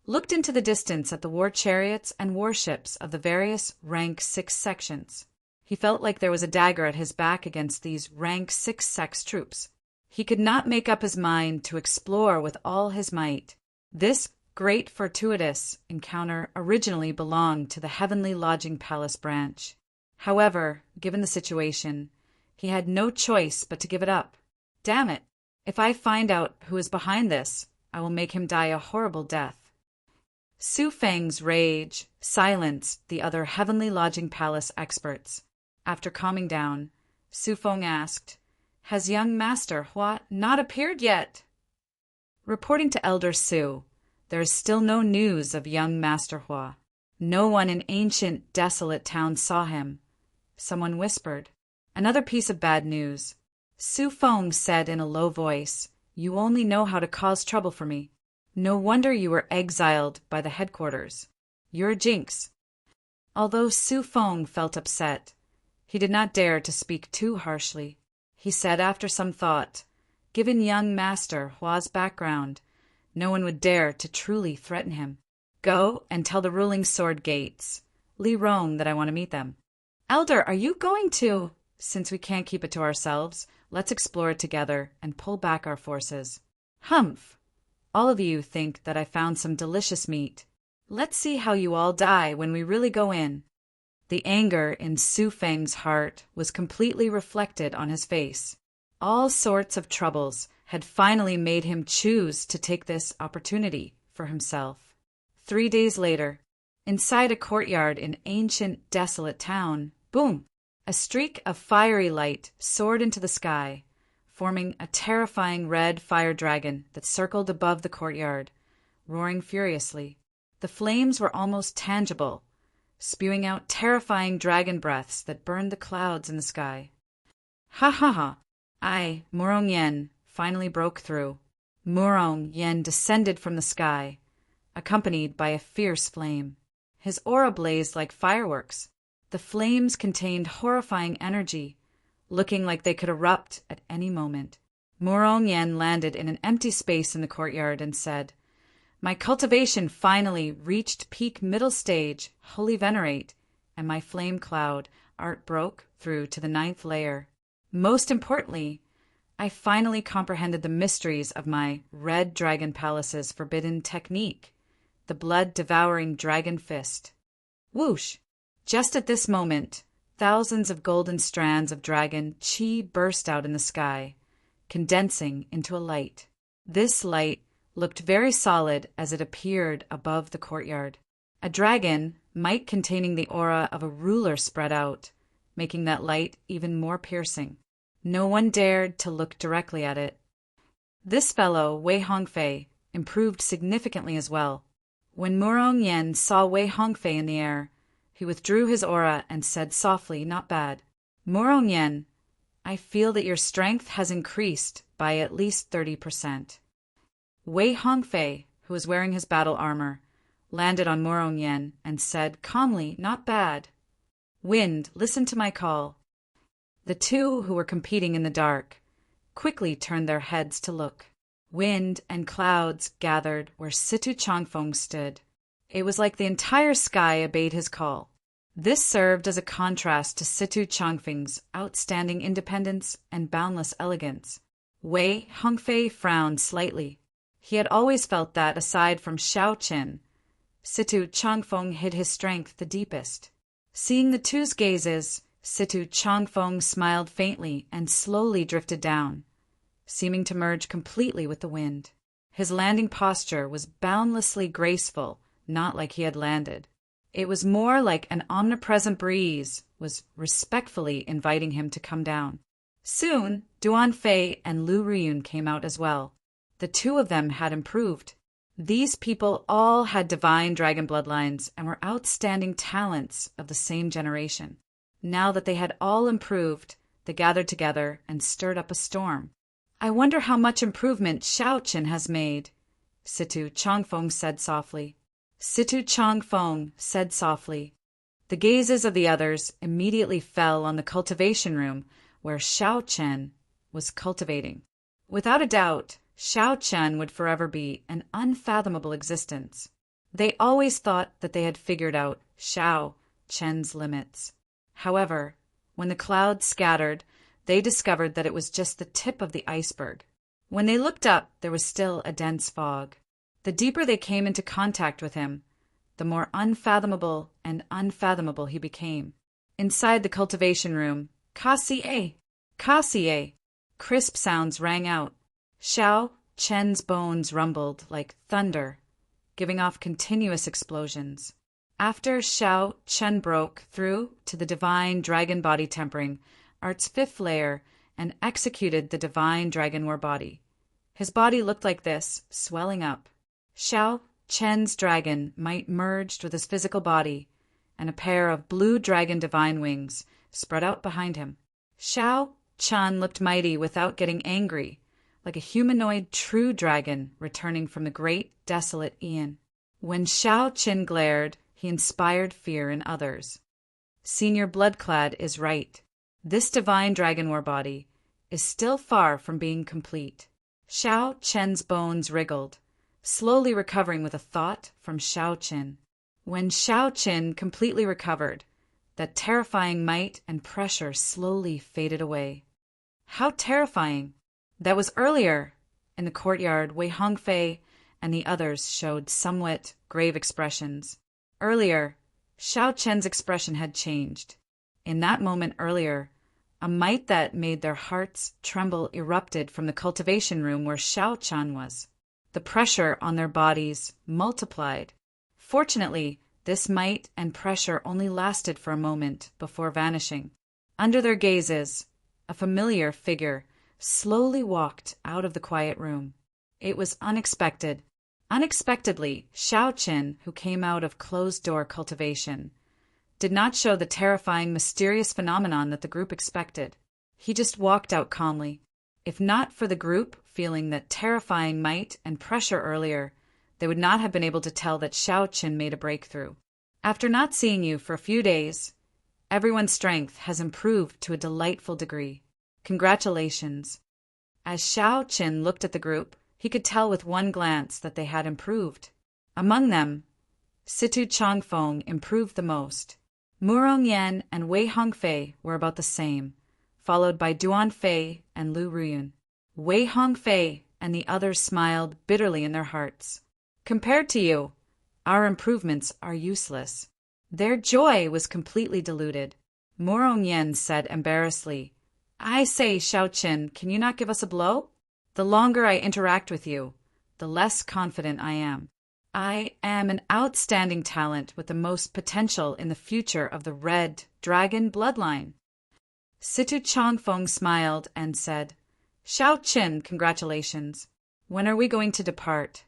looked into the distance at the war chariots and warships of the various rank 6 sections. He felt like there was a dagger at his back against these rank 6 sex troops. He could not make up his mind to explore with all his might. This great fortuitous encounter originally belonged to the Heavenly Lodging Palace branch. However, given the situation, he had no choice but to give it up. Damn it! If I find out who is behind this, I will make him die a horrible death. Su Feng's rage silenced the other Heavenly Lodging Palace experts. After calming down, Su Feng asked, "Has young Master Hua not appeared yet?" Reporting to Elder Su, there is still no news of young Master Hua. No one in ancient, desolate town saw him. Someone whispered, "Another piece of bad news." Su Feng said in a low voice, "You only know how to cause trouble for me. No wonder you were exiled by the headquarters. You're a jinx." Although Su Feng felt upset, he did not dare to speak too harshly. He said after some thought, given young Master Hua's background, no one would dare to truly threaten him. "Go and tell the ruling sword gates, Li Rong, that I want to meet them." "Elder, are you going to—" "Since we can't keep it to ourselves, let's explore it together and pull back our forces." "Humph! All of you think that I found some delicious meat. Let's see how you all die when we really go in." The anger in Su Feng's heart was completely reflected on his face. All sorts of troubles had finally made him choose to take this opportunity for himself. 3 days later, inside a courtyard in ancient, desolate town, boom! A streak of fiery light soared into the sky, forming a terrifying red fire dragon that circled above the courtyard, roaring furiously. The flames were almost tangible, spewing out terrifying dragon breaths that burned the clouds in the sky. Ha ha ha! I, Murong Yen, finally broke through. Murong Yen descended from the sky, accompanied by a fierce flame. His aura blazed like fireworks. The flames contained horrifying energy, looking like they could erupt at any moment. Murong Yen landed in an empty space in the courtyard and said, "My cultivation finally reached peak middle stage, Holy Venerate, and my flame cloud art broke through to the 9th layer. Most importantly, I finally comprehended the mysteries of my Red Dragon Palace's forbidden technique, the blood-devouring dragon fist." Whoosh! Just at this moment, thousands of golden strands of dragon chi burst out in the sky, condensing into a light. This light looked very solid as it appeared above the courtyard. A dragon, might containing the aura of a ruler, spread out, making that light even more piercing. No one dared to look directly at it. This fellow, Wei Hongfei, improved significantly as well. When Murong Yen saw Wei Hongfei in the air, he withdrew his aura and said softly, "Not bad. Murong Yen, I feel that your strength has increased by at least 30%. Wei Hongfei, who was wearing his battle armor, landed on Murong Yen and said calmly, "Not bad. Wind, listen to my call." The two who were competing in the dark quickly turned their heads to look. Wind and clouds gathered where Situ Changfeng stood. It was like the entire sky obeyed his call. This served as a contrast to Situ Changfeng's outstanding independence and boundless elegance. Wei Hongfei frowned slightly. He had always felt that, aside from Xiao Qin, Situ Changfeng hid his strength the deepest. Seeing the two's gazes, Situ Changfeng smiled faintly and slowly drifted down, seeming to merge completely with the wind. His landing posture was boundlessly graceful, not like he had landed. It was more like an omnipresent breeze was respectfully inviting him to come down. Soon, Duan Fei and Lu Riyun came out as well. The two of them had improved. These people all had divine dragon bloodlines and were outstanding talents of the same generation. Now that they had all improved, they gathered together and stirred up a storm. "I wonder how much improvement Xiaoqin has made," Situ Changfeng said softly. Situ Changfeng said softly. The gazes of the others immediately fell on the cultivation room where Xiaoqian was cultivating. Without a doubt, Xiaoqian would forever be an unfathomable existence. They always thought that they had figured out Xiaoqian's limits. However, when the clouds scattered, they discovered that it was just the tip of the iceberg. When they looked up, there was still a dense fog. The deeper they came into contact with him, the more unfathomable and unfathomable he became. Inside the cultivation room, "Ka-si-eh! Ka-si-eh!" crisp sounds rang out. Xiao Chen's bones rumbled like thunder, giving off continuous explosions. After Xiao Chen broke through to the divine dragon body tempering, Art's fifth layer, and executed the divine dragon war body. His body looked like this, swelling up. Xiao Chen's dragon might merged with his physical body, and a pair of blue dragon divine wings spread out behind him. Xiao Chen looked mighty without getting angry, like a humanoid true dragon returning from the great desolate Aeon. When Xiao Chen glared, he inspired fear in others. Senior Bloodclad is right. This divine dragon war body is still far from being complete. Xiao Chen's bones wriggled, slowly recovering with a thought from Xiao Chen. When Xiao Chen completely recovered, that terrifying might and pressure slowly faded away. How terrifying! That was earlier. In the courtyard, Wei Hongfei and the others showed somewhat grave expressions. Earlier, Xiao Chen's expression had changed. In that moment earlier, a might that made their hearts tremble erupted from the cultivation room where Xiao Chen was. The pressure on their bodies multiplied. Fortunately, this might and pressure only lasted for a moment before vanishing. Under their gazes, a familiar figure slowly walked out of the quiet room. It was unexpected. Unexpectedly, Xiao Chen, who came out of closed-door cultivation, did not show the terrifying, mysterious phenomenon that the group expected. He just walked out calmly. If not for the group feeling that terrifying might and pressure earlier, they would not have been able to tell that Xiao Chen made a breakthrough. After not seeing you for a few days, everyone's strength has improved to a delightful degree. Congratulations. As Xiao Chen looked at the group, he could tell with one glance that they had improved. Among them, Situ Changfeng improved the most. Murong Yan and Wei Hongfei were about the same, followed by Duan Fei and Lu Riyun. Wei Hongfei and the others smiled bitterly in their hearts. Compared to you, our improvements are useless. Their joy was completely diluted. Murong Yan said embarrassedly, "I say, Xiao Chen, can you not give us a blow? The longer I interact with you, the less confident I am. I am an outstanding talent with the most potential in the future of the red dragon bloodline." Situ Changfeng smiled and said, "Xiao Chen, congratulations. When are we going to depart?"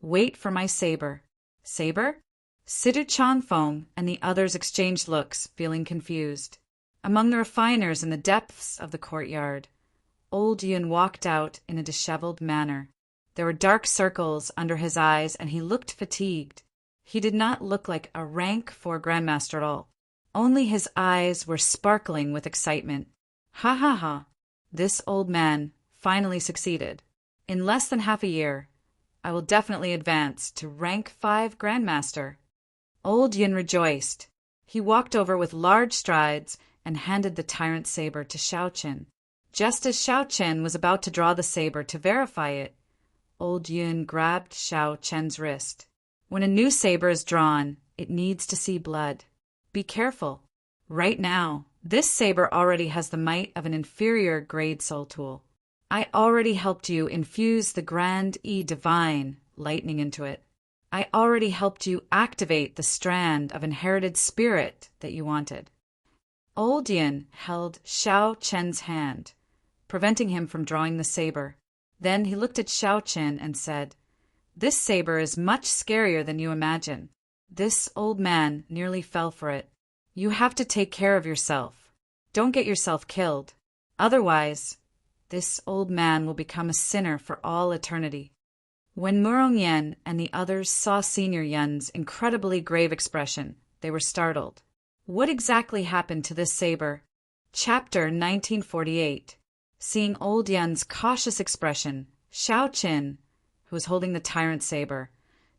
"Wait for my saber." "Saber?" Situ Changfeng and the others exchanged looks, feeling confused. Among the refiners in the depths of the courtyard, Old Yun walked out in a disheveled manner. There were dark circles under his eyes, and he looked fatigued. He did not look like a rank 4 grandmaster at all. Only his eyes were sparkling with excitement. Ha ha ha! This old man finally succeeded. In less than half a year, I will definitely advance to rank 5 grandmaster. Old Yun rejoiced. He walked over with large strides and handed the tyrant saber to Xiao Chen. Just as Xiao Chen was about to draw the saber to verify it, Old Yun grabbed Xiao Chen's wrist. When a new saber is drawn, it needs to see blood. Be careful. Right now, this saber already has the might of an inferior grade soul tool. I already helped you infuse the Grand E Divine lightning into it. I already helped you activate the strand of inherited spirit that you wanted. Old Yin held Xiao Chen's hand, preventing him from drawing the saber. Then he looked at Xiao Chen and said, "This saber is much scarier than you imagine." This old man nearly fell for it. "You have to take care of yourself. Don't get yourself killed. Otherwise, this old man will become a sinner for all eternity." When Murong Yen and the others saw Senior Yun's incredibly grave expression, they were startled. What exactly happened to this saber? Chapter 1948. Seeing old Yun's cautious expression, Xiao Qin, who was holding the tyrant saber,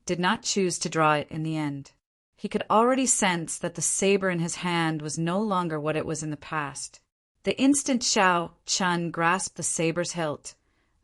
did not choose to draw it in the end. He could already sense that the saber in his hand was no longer what it was in the past. The instant Xiao Chun grasped the saber's hilt,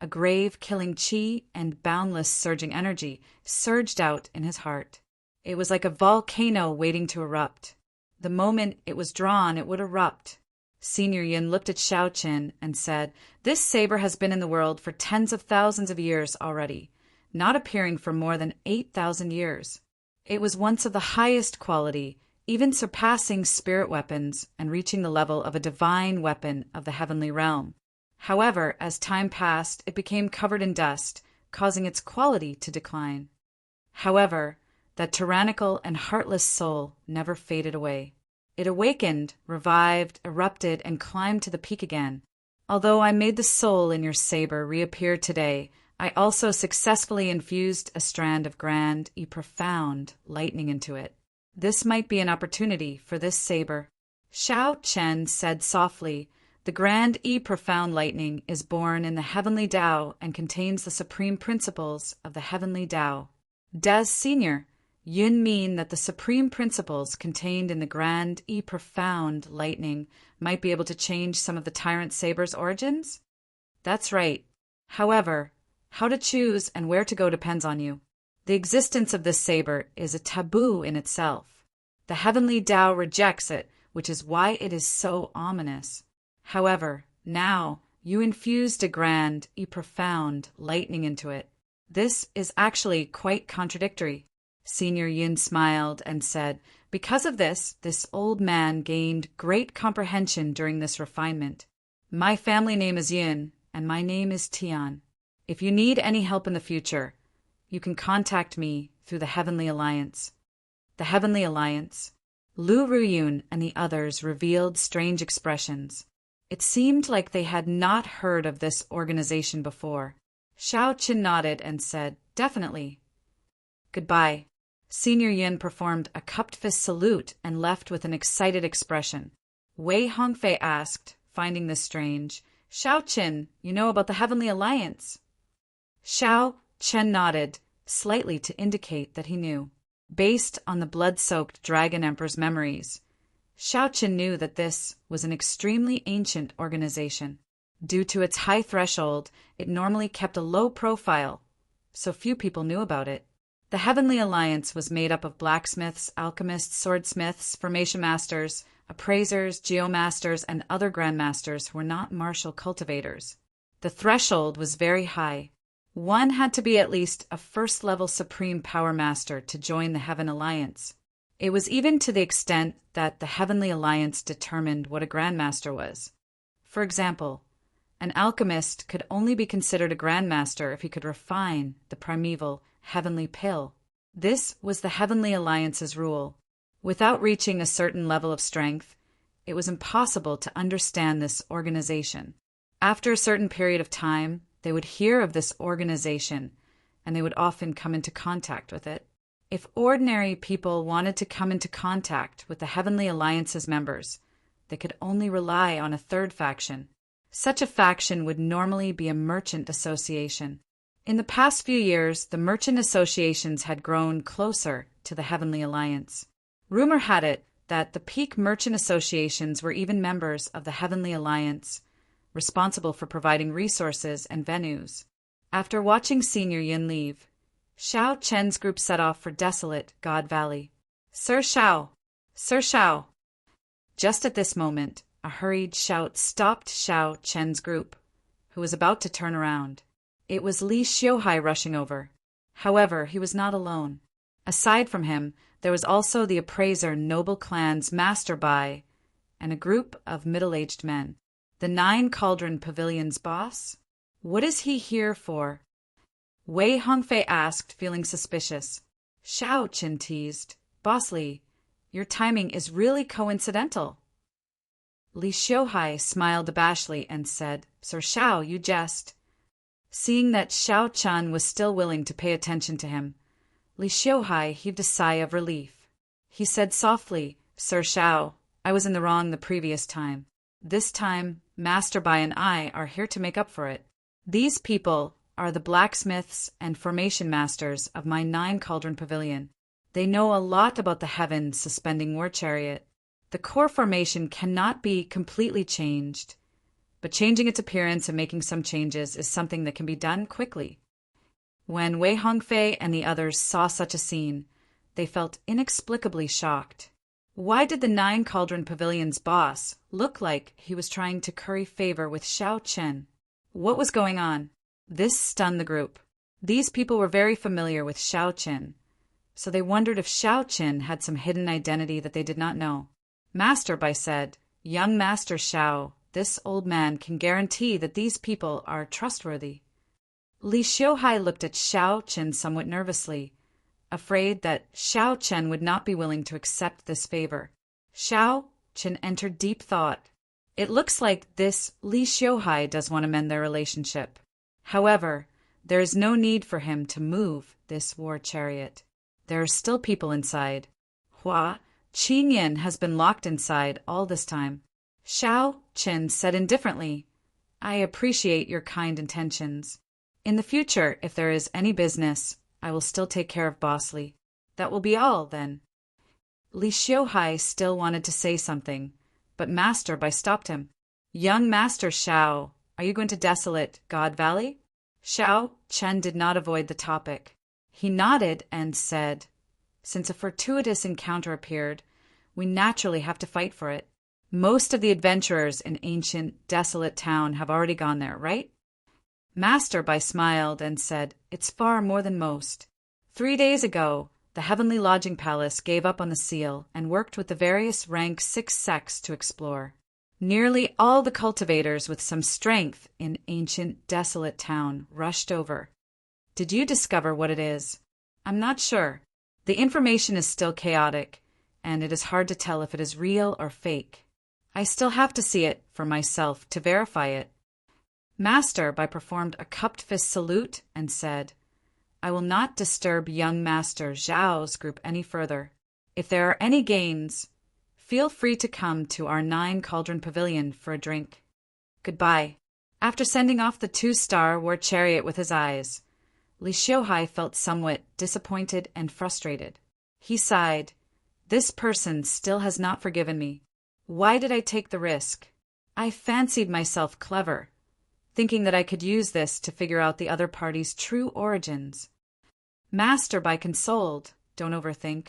a grave killing qi and boundless surging energy surged out in his heart. It was like a volcano waiting to erupt. The moment it was drawn, it would erupt. Senior Yun looked at Xiao Qin and said, "This saber has been in the world for tens of thousands of years already, not appearing for more than 8,000 years. It was once of the highest quality, even surpassing spirit weapons and reaching the level of a divine weapon of the heavenly realm. However, as time passed, it became covered in dust, causing its quality to decline. However, that tyrannical and heartless soul never faded away. It awakened, revived, erupted, and climbed to the peak again. Although I made the soul in your saber reappear today, I also successfully infused a strand of grand, profound lightning into it. This might be an opportunity for this saber." Xiao Chen said softly, "The grand, profound lightning is born in the heavenly Tao and contains the supreme principles of the heavenly Tao." "Does Senior Yun mean that the supreme principles contained in the grand, profound lightning might be able to change some of the tyrant saber's origins?" "That's right. However, how to choose and where to go depends on you. The existence of this saber is a taboo in itself. The heavenly Tao rejects it, which is why it is so ominous. However, now you infused a grand, profound lightning into it. This is actually quite contradictory." Senior Yun smiled and said, "Because of this old man gained great comprehension during this refinement. My family name is Yun, and my name is Tian. If you need any help in the future, you can contact me through the Heavenly Alliance." The Heavenly Alliance. Lu Ruyun and the others revealed strange expressions. It seemed like they had not heard of this organization before. Xiao Qin nodded and said, "Definitely. Goodbye." Senior Yin performed a cupped fist salute and left with an excited expression. Wei Hongfei asked, finding this strange, "Xiao Qin, you know about the Heavenly Alliance?" Xiao Chen nodded, slightly to indicate that he knew. Based on the blood-soaked Dragon Emperor's memories, Xiao Qin knew that this was an extremely ancient organization. Due to its high threshold, it normally kept a low profile, so few people knew about it. The Heavenly Alliance was made up of blacksmiths, alchemists, swordsmiths, formation masters, appraisers, geomasters, and other grandmasters who were not martial cultivators. The threshold was very high. One had to be at least a first-level supreme power master to join the Heaven Alliance. It was even to the extent that the Heavenly Alliance determined what a grandmaster was. For example, an alchemist could only be considered a grandmaster if he could refine the primeval heavenly pill. This was the Heavenly Alliance's rule. Without reaching a certain level of strength, it was impossible to understand this organization. After a certain period of time, they would hear of this organization, and they would often come into contact with it. If ordinary people wanted to come into contact with the Heavenly Alliance's members, they could only rely on a third faction. Such a faction would normally be a merchant association. In the past few years, the merchant associations had grown closer to the Heavenly Alliance. Rumor had it that the peak merchant associations were even members of the Heavenly Alliance, responsible for providing resources and venues. After watching Senior Yin leave, Xiao Chen's group set off for desolate God Valley. "Sir Xiao! Sir Xiao!" Just at this moment, a hurried shout stopped Xiao Chen's group, who was about to turn around. It was Li Xiuhai rushing over. However, he was not alone. Aside from him, there was also the appraiser Noble Clan's Master Bai and a group of middle-aged men. The Nine Cauldron Pavilion's boss? What is he here for? Wei Hongfei asked, feeling suspicious. Shao Qin teased. Boss Li, your timing is really coincidental. Li Xiuhai smiled abashedly and said, Sir Shao, you jest. Seeing that Shao Chun was still willing to pay attention to him, Li Xiuhai heaved a sigh of relief. He said softly, Sir Shao, I was in the wrong the previous time. This time, Master Bai and I are here to make up for it. These people are the blacksmiths and formation masters of my Nine Cauldron Pavilion. They know a lot about the heavens suspending war chariot. The core formation cannot be completely changed, but changing its appearance and making some changes is something that can be done quickly. When Wei Hongfei and the others saw such a scene, they felt inexplicably shocked. Why did the Nine Cauldron Pavilion's boss look like he was trying to curry favor with Shao Chen? What was going on? This stunned the group. These people were very familiar with Shao Chen, so they wondered if Shao Chen had some hidden identity that they did not know. Master Bai said, Young Master Shao, this old man can guarantee that these people are trustworthy. Li Xiuhai looked at Shao Chen somewhat nervously, afraid that Shao Chen would not be willing to accept this favor. Shao Chen entered deep thought. It looks like this Li Xiuhai does want to mend their relationship. However, there is no need for him to move this war chariot. There are still people inside. Hua Qinyan has been locked inside all this time. Shao Chen said indifferently, I appreciate your kind intentions. In the future, if there is any business, I will still take care of Boss Li. That will be all, then. Li Xiuhai still wanted to say something, but Master Bai stopped him. Young Master Shao, are you going to desolate God Valley? Shao Chen did not avoid the topic. He nodded and said, Since a fortuitous encounter appeared, we naturally have to fight for it. Most of the adventurers in ancient, desolate town have already gone there, right? Master Bai smiled and said, It's far more than most. 3 days ago, the Heavenly Lodging Palace gave up on the seal and worked with the various rank 6 sects to explore. Nearly all the cultivators with some strength in ancient, desolate town rushed over. Did you discover what it is? I'm not sure. The information is still chaotic, and it is hard to tell if it is real or fake. I still have to see it for myself to verify it. Master Bai performed a cupped fist salute and said, I will not disturb young Master Zhao's group any further. If there are any gains, feel free to come to our Nine Cauldron Pavilion for a drink. Goodbye. After sending off the 2-star war chariot with his eyes, Li Xiuhai felt somewhat disappointed and frustrated. He sighed. This person still has not forgiven me. Why did I take the risk? I fancied myself clever, thinking that I could use this to figure out the other party's true origins. Master Bai consoled, don't overthink.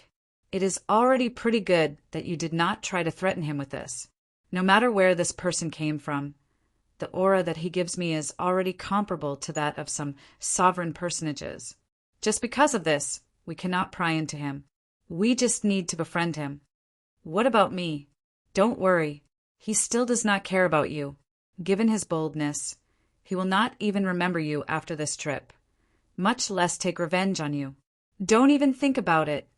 It is already pretty good that you did not try to threaten him with this. No matter where this person came from, the aura that he gives me is already comparable to that of some sovereign personages. Just because of this, we cannot pry into him. We just need to befriend him. What about me? Don't worry. He still does not care about you. Given his boldness, he will not even remember you after this trip, much less take revenge on you. Don't even think about it,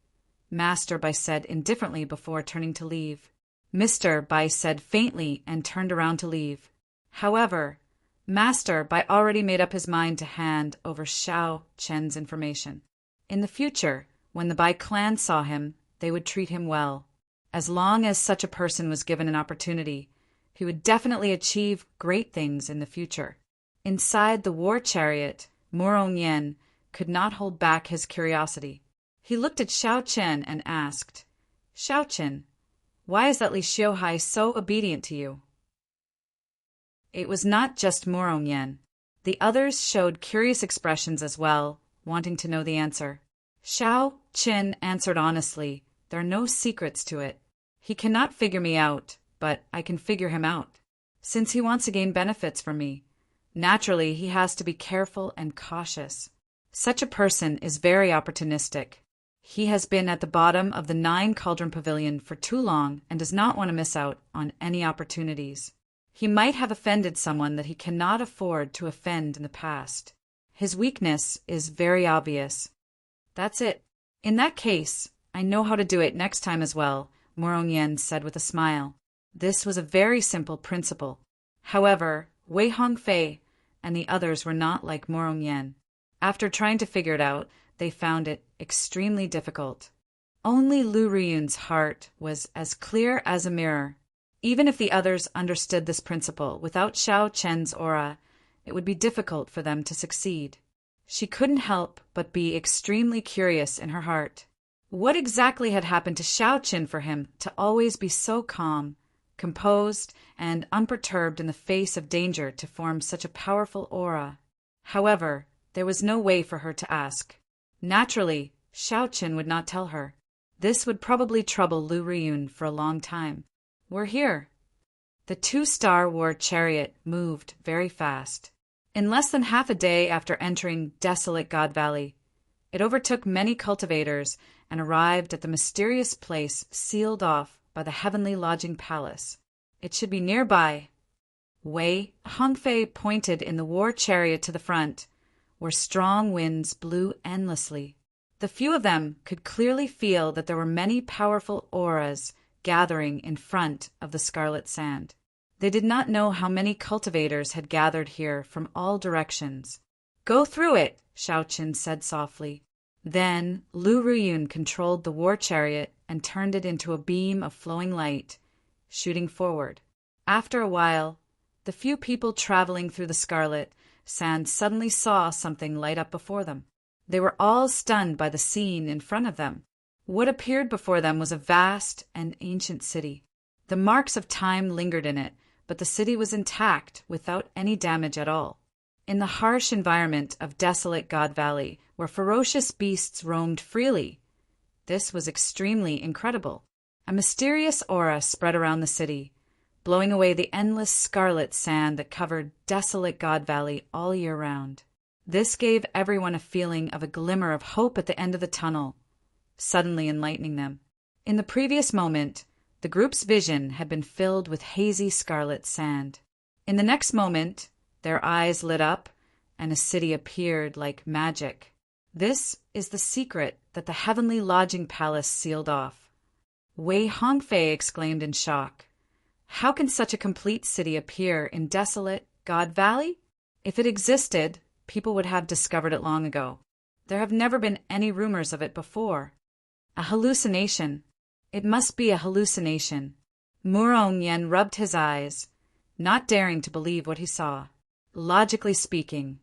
Master Bai said indifferently before turning to leave. Mr. Bai said faintly and turned around to leave. However, Master Bai already made up his mind to hand over Shao Chen's information. In the future, when the Bai clan saw him, they would treat him well. As long as such a person was given an opportunity, he would definitely achieve great things in the future. Inside the war chariot, Morong Yen could not hold back his curiosity. He looked at Shao Chen and asked, Shao Chen, why is that Li Xiuhai so obedient to you? It was not just Morong Yen. The others showed curious expressions as well, wanting to know the answer. Shao Chen answered honestly, there are no secrets to it. He cannot figure me out, but I can figure him out. Since he wants to gain benefits from me, naturally he has to be careful and cautious. Such a person is very opportunistic. He has been at the bottom of the Nine Cauldron Pavilion for too long and does not want to miss out on any opportunities. He might have offended someone that he cannot afford to offend in the past. His weakness is very obvious. That's it. In that case, I know how to do it next time as well, Morongyen said with a smile. This was a very simple principle. However, Wei Hongfei and the others were not like Morongyen. After trying to figure it out, they found it extremely difficult. Only Lu Riyun's heart was as clear as a mirror. Even if the others understood this principle, without Xiao Chen's aura, it would be difficult for them to succeed. She couldn't help but be extremely curious in her heart. What exactly had happened to Xiao Chen for him to always be so calm, composed, and unperturbed in the face of danger to form such a powerful aura? However, there was no way for her to ask. Naturally, Xiao Chen would not tell her. This would probably trouble Lu Riyun for a long time. We're here. The 2-star war chariot moved very fast. In less than half a day after entering desolate God Valley, it overtook many cultivators and arrived at the mysterious place sealed off by the heavenly lodging palace. It should be nearby. Wei Hongfei pointed in the war chariot to the front, where strong winds blew endlessly. The few of them could clearly feel that there were many powerful auras gathering in front of the scarlet sand. They did not know how many cultivators had gathered here from all directions. Go through it, Xiao Chen said softly. Then Lu Riyun controlled the war chariot and turned it into a beam of flowing light, shooting forward. After a while, the few people traveling through the scarlet sand suddenly saw something light up before them. They were all stunned by the scene in front of them. What appeared before them was a vast and ancient city. The marks of time lingered in it, but the city was intact without any damage at all. In the harsh environment of desolate God Valley, where ferocious beasts roamed freely, this was extremely incredible. A mysterious aura spread around the city, blowing away the endless scarlet sand that covered desolate God Valley all year round. This gave everyone a feeling of a glimmer of hope at the end of the tunnel, suddenly enlightening them. In the previous moment, the group's vision had been filled with hazy scarlet sand. In the next moment, their eyes lit up, and a city appeared like magic. This is the secret that the heavenly lodging palace sealed off. Wei Hongfei exclaimed in shock. How can such a complete city appear in desolate God Valley? If it existed, people would have discovered it long ago. There have never been any rumors of it before. A hallucination. It must be a hallucination. Morongyen rubbed his eyes, not daring to believe what he saw. Logically speaking,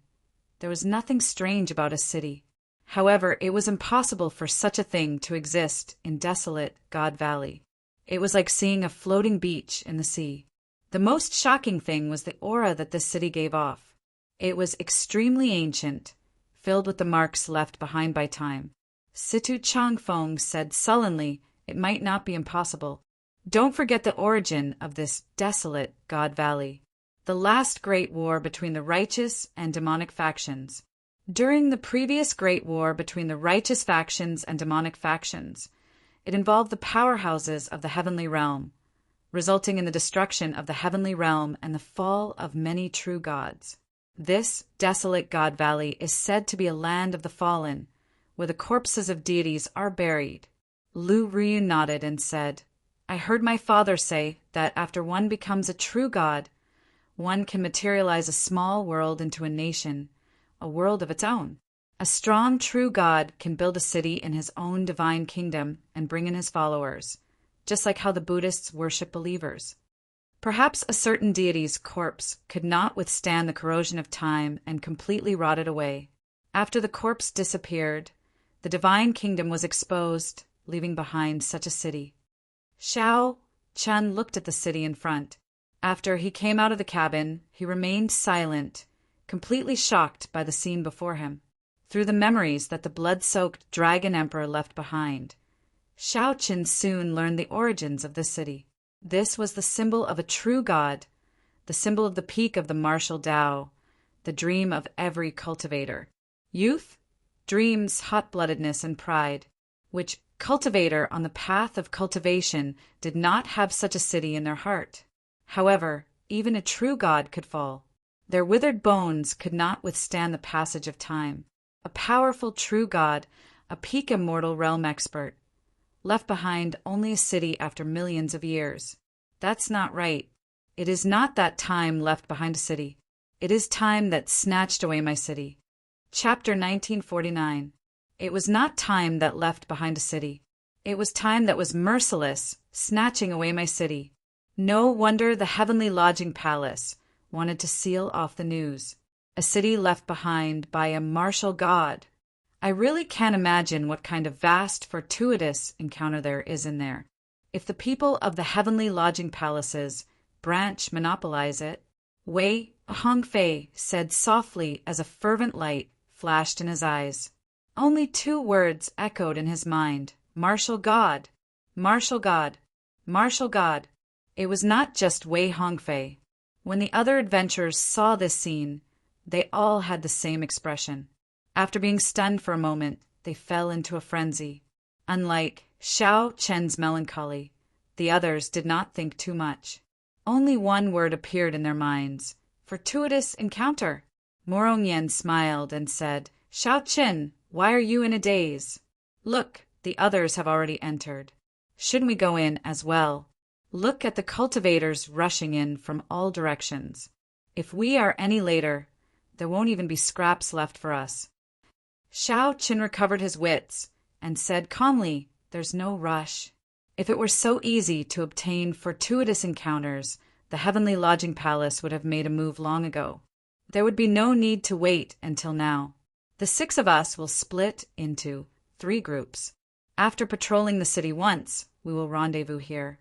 there was nothing strange about a city. However, it was impossible for such a thing to exist in desolate God Valley. It was like seeing a floating beach in the sea. The most shocking thing was the aura that this city gave off. It was extremely ancient, filled with the marks left behind by time. Situ Changfeng said sullenly it might not be impossible. Don't forget the origin of this desolate God Valley. The last great war between the righteous and demonic factions. During the previous great war between the righteous factions and demonic factions, it involved the powerhouses of the heavenly realm, resulting in the destruction of the heavenly realm and the fall of many true gods. This desolate God Valley is said to be a land of the fallen, where the corpses of deities are buried. Lu Riyun nodded and said, I heard my father say that after one becomes a true god, one can materialize a small world into a nation, a world of its own. A strong, true god can build a city in his own divine kingdom and bring in his followers, just like how the Buddhists worship believers. Perhaps a certain deity's corpse could not withstand the corrosion of time and completely rotted away. After the corpse disappeared, the divine kingdom was exposed, leaving behind such a city. Xiao Chen looked at the city in front. After he came out of the cabin, he remained silent, completely shocked by the scene before him. Through the memories that the blood-soaked Dragon Emperor left behind, Xiao Chen soon learned the origins of this city. This was the symbol of a true god, the symbol of the peak of the martial Tao, the dream of every cultivator. Youth, dreams, hot-bloodedness, and pride, which cultivator on the path of cultivation did not have such a city in their heart. However, even a true god could fall. Their withered bones could not withstand the passage of time. A powerful true god, a peak immortal realm expert, left behind only a city after millions of years. That's not right. It is not that time left behind a city. It is time that snatched away my city. Chapter 1949. It was not time that left behind a city. It was time that was merciless, snatching away my city. No wonder the heavenly lodging palace wanted to seal off the news. A city left behind by a martial god. I really can't imagine what kind of vast, fortuitous encounter there is in there. If the people of the heavenly lodging palaces branch monopolize it, Wei Hongfei said softly as a fervent light flashed in his eyes. Only 2 words echoed in his mind: martial god, martial god, martial god. It was not just Wei Hongfei. When the other adventurers saw this scene, they all had the same expression. After being stunned for a moment, they fell into a frenzy. Unlike Xiao Chen's melancholy, the others did not think too much. Only one word appeared in their minds: fortuitous encounter. Morongyan smiled and said, "Xiao Chen, why are you in a daze? Look, the others have already entered. Shouldn't we go in as well? Look at the cultivators rushing in from all directions. If we are any later, there won't even be scraps left for us." Xiao Chen recovered his wits and said calmly, "There's no rush. If it were so easy to obtain fortuitous encounters, the heavenly lodging palace would have made a move long ago. There would be no need to wait until now. The 6 of us will split into 3 groups. After patrolling the city once, we will rendezvous here."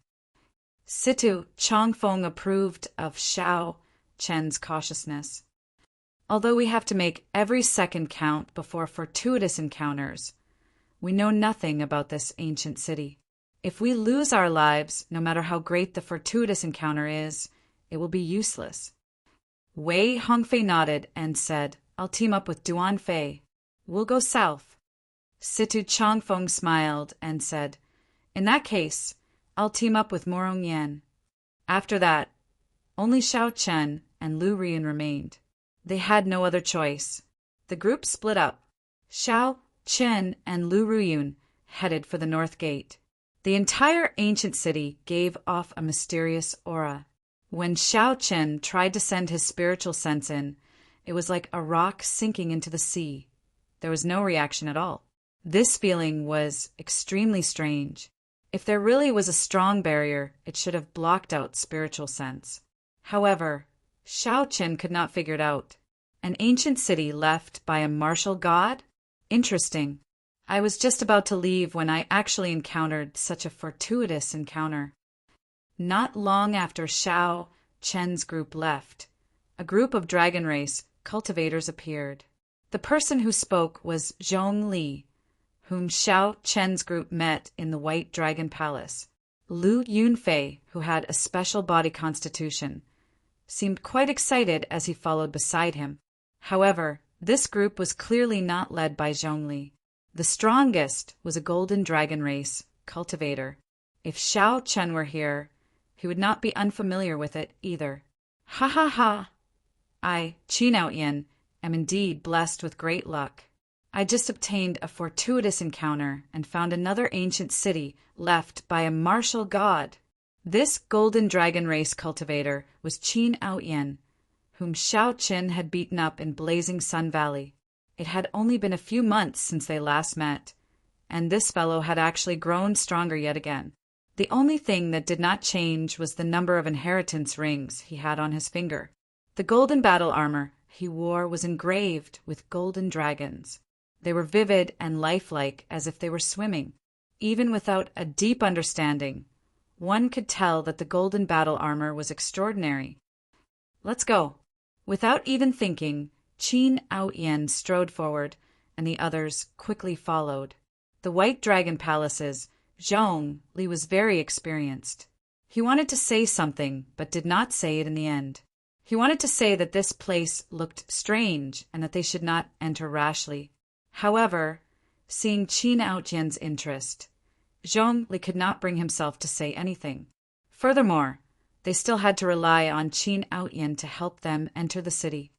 Situ Chongfeng approved of Xiao Chen's cautiousness. Although we have to make every second count before fortuitous encounters, we know nothing about this ancient city. If we lose our lives, no matter how great the fortuitous encounter is, it will be useless. Wei Hongfei nodded and said, "I'll team up with Duan Fei. We'll go south." Situ Chongfeng smiled and said, "In that case, I'll team up with Morong Yan." After that, only Xiao Chen and Lu Rian remained. They had no other choice. The group split up. Xiao Chen and Lu Ruyun headed for the north gate. The entire ancient city gave off a mysterious aura. When Xiao Chen tried to send his spiritual sense in, it was like a rock sinking into the sea. There was no reaction at all. This feeling was extremely strange. If there really was a strong barrier, it should have blocked out spiritual sense. However, Xiao Chen could not figure it out. An ancient city left by a martial god? Interesting. I was just about to leave when I actually encountered such a fortuitous encounter. Not long after Xiao Chen's group left, a group of dragon race cultivators appeared. The person who spoke was Zhong Li, whom Xiao Chen's group met in the White Dragon Palace. Lu Yunfei, who had a special body constitution, seemed quite excited as he followed beside him. However, this group was clearly not led by Zhongli. The strongest was a golden dragon race cultivator. If Xiao Chen were here, he would not be unfamiliar with it either. Ha ha ha! I, Qin Outyin, am indeed blessed with great luck. I just obtained a fortuitous encounter and found another ancient city left by a martial god. This golden dragon race cultivator was Qin Outyin, whom Xiao Chen had beaten up in Blazing Sun Valley. It had only been a few months since they last met, and this fellow had actually grown stronger yet again. The only thing that did not change was the number of inheritance rings he had on his finger. The golden battle armor he wore was engraved with golden dragons. They were vivid and lifelike as if they were swimming. Even without a deep understanding, one could tell that the golden battle armor was extraordinary. Let's go. Without even thinking, Qin Outyin strode forward, and the others quickly followed. The White Dragon Palace's Zhong Li was very experienced. He wanted to say something, but did not say it in the end. He wanted to say that this place looked strange and that they should not enter rashly. However, seeing Qin Outyan's interest, Zhong Li could not bring himself to say anything. Furthermore, They still had to rely on Qin Outyin to help them enter the city.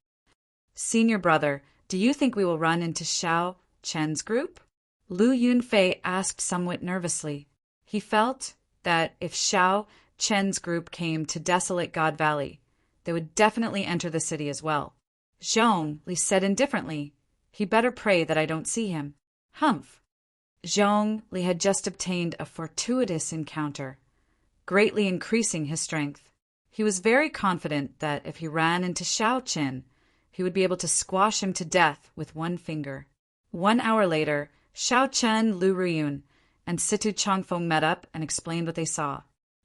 Senior brother, do you think we will run into Xiao Chen's group? Lu Yunfei asked somewhat nervously. He felt that if Xiao Chen's group came to desolate God Valley, they would definitely enter the city as well. Zhongli said indifferently, he better pray that I don't see him. Humph. Zhongli had just obtained a fortuitous encounter, greatly increasing his strength. He was very confident that if he ran into Xiao Chen, he would be able to squash him to death with one finger. 1 hour later, Xiao Chen, Lu Riyun, and Situ Changfeng met up and explained what they saw.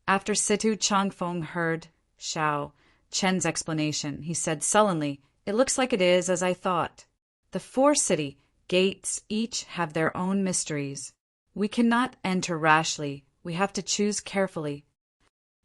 After Situ Changfeng heard Xiao Chen's explanation, he said sullenly, "It looks like it is as I thought. The 4 city gates each have their own mysteries. We cannot enter rashly. We have to choose carefully."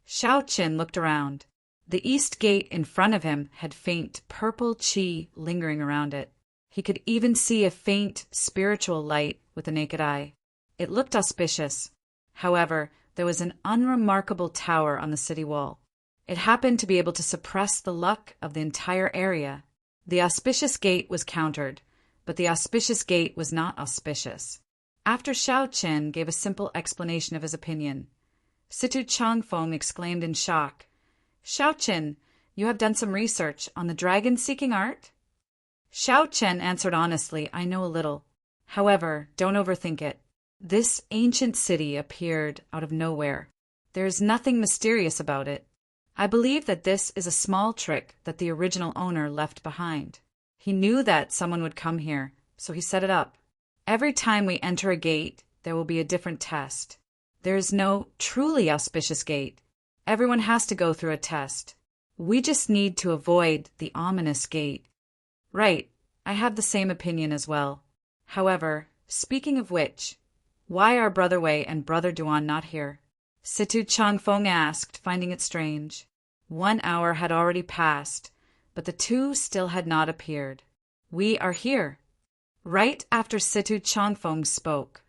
Xiao Chen looked around. The east gate in front of him had faint purple qi lingering around it. He could even see a faint spiritual light with the naked eye. It looked auspicious. However, there was an unremarkable tower on the city wall. It happened to be able to suppress the luck of the entire area. The auspicious gate was countered, but the auspicious gate was not auspicious. After Xiao Chen gave a simple explanation of his opinion, Situ Changfeng exclaimed in shock, "Xiao Chen, you have done some research on the dragon-seeking art?" Xiao Chen answered honestly, "I know a little. However, don't overthink it. This ancient city appeared out of nowhere. There is nothing mysterious about it. I believe that this is a small trick that the original owner left behind. He knew that someone would come here, so he set it up. Every time we enter a gate, there will be a different test. There is no truly auspicious gate. Everyone has to go through a test. We just need to avoid the ominous gate." "Right, I have the same opinion as well. However, speaking of which, why are Brother Wei and Brother Duan not here?" Situ Changfeng asked, finding it strange. 1 hour had already passed, but the 2 still had not appeared. "We are here." Right after Situ Changfeng spoke,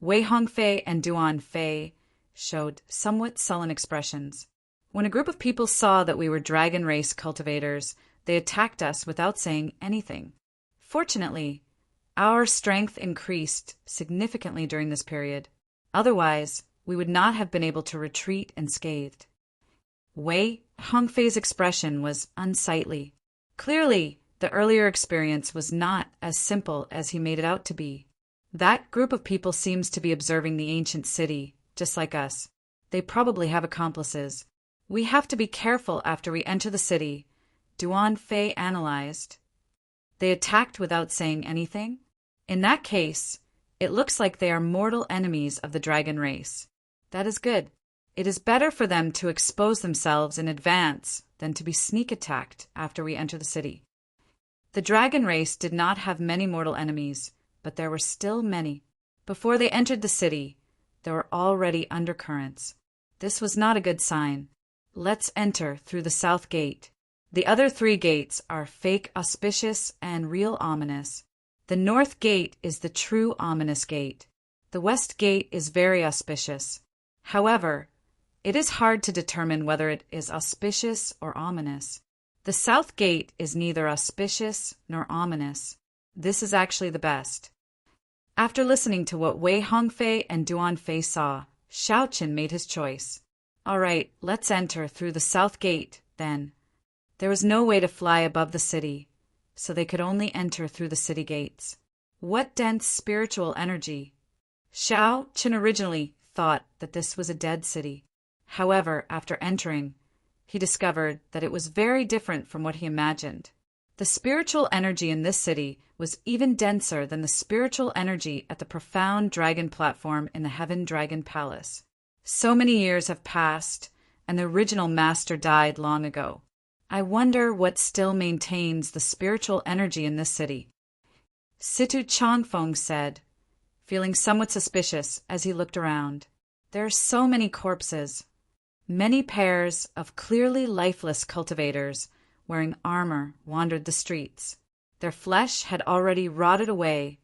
Wei Hongfei and Duan Fei showed somewhat sullen expressions. When a group of people saw that we were dragon race cultivators, they attacked us without saying anything. Fortunately, our strength increased significantly during this period. Otherwise, we would not have been able to retreat unscathed. Wei Hongfei's expression was unsightly. Clearly, the earlier experience was not as simple as he made it out to be. That group of people seems to be observing the ancient city, just like us. They probably have accomplices. We have to be careful after we enter the city, Duan Fei analyzed. They attacked without saying anything? In that case, it looks like they are mortal enemies of the dragon race. That is good. It is better for them to expose themselves in advance than to be sneak attacked after we enter the city. The dragon race did not have many mortal enemies, but there were still many. Before they entered the city, there were already undercurrents. This was not a good sign. Let's enter through the south gate. The other 3 gates are fake auspicious and real ominous. The north gate is the true ominous gate. The west gate is very auspicious. However, it is hard to determine whether it is auspicious or ominous. The south gate is neither auspicious nor ominous. This is actually the best. After listening to what Wei Hongfei and Duan Fei saw, Xiao Chen made his choice. "All right, let's enter through the south gate, then." There was no way to fly above the city, so they could only enter through the city gates. What dense spiritual energy! Xiao Chen originally thought that this was a dead city. However, after entering, he discovered that it was very different from what he imagined. The spiritual energy in this city was even denser than the spiritual energy at the profound dragon platform in the Heaven Dragon Palace. So many years have passed, and the original master died long ago. I wonder what still maintains the spiritual energy in this city. Situ Changfeng said, feeling somewhat suspicious as he looked around. There are so many corpses. Many pairs of clearly lifeless cultivators wearing armor wandered the streets. Their flesh had already rotted away,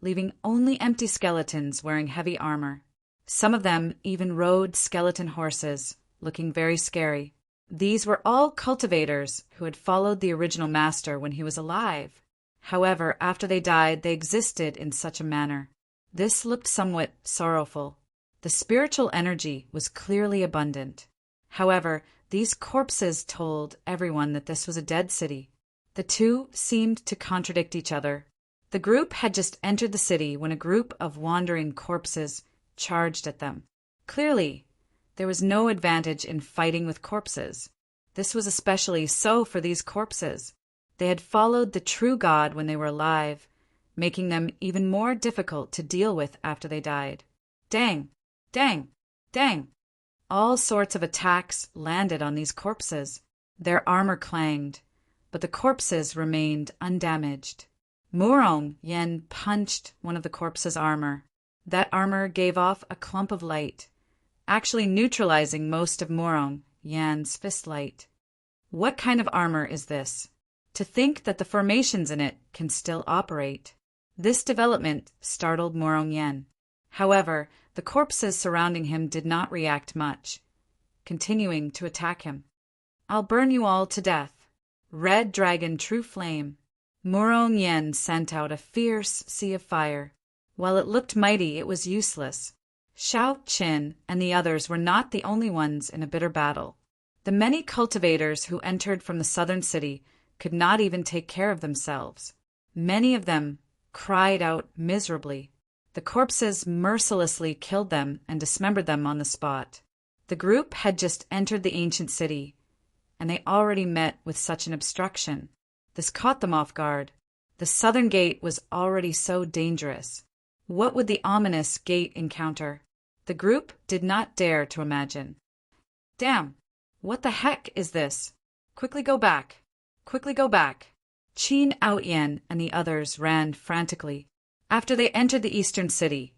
leaving only empty skeletons wearing heavy armor. Some of them even rode skeleton horses, looking very scary. These were all cultivators who had followed the original master when he was alive. However, after they died, they existed in such a manner. This looked somewhat sorrowful. The spiritual energy was clearly abundant. However, these corpses told everyone that this was a dead city. The two seemed to contradict each other. The group had just entered the city when a group of wandering corpses charged at them. Clearly, there was no advantage in fighting with corpses. This was especially so for these corpses. They had followed the true God when they were alive, making them even more difficult to deal with after they died. Dang! Dang! Dang! All sorts of attacks landed on these corpses. Their armor clanged, but the corpses remained undamaged. Murong Yen punched one of the corpses' armor. That armor gave off a clump of light, actually neutralizing most of Murong Yan's fist light. What kind of armor is this? To think that the formations in it can still operate. This development startled Murong Yen. However, the corpses surrounding him did not react much, continuing to attack him. I'll burn you all to death. Red Dragon True Flame. Murong Yen sent out a fierce sea of fire. While it looked mighty, it was useless. Xiao Qin and the others were not the only ones in a bitter battle. The many cultivators who entered from the southern city could not even take care of themselves. Many of them cried out miserably. The corpses mercilessly killed them and dismembered them on the spot. The group had just entered the ancient city, and they already met with such an obstruction. This caught them off guard. The southern gate was already so dangerous. What would the ominous gate encounter? The group did not dare to imagine. Damn! What the heck is this? Quickly go back! Quickly go back! Qin Outyen and the others ran frantically. After they entered the eastern city,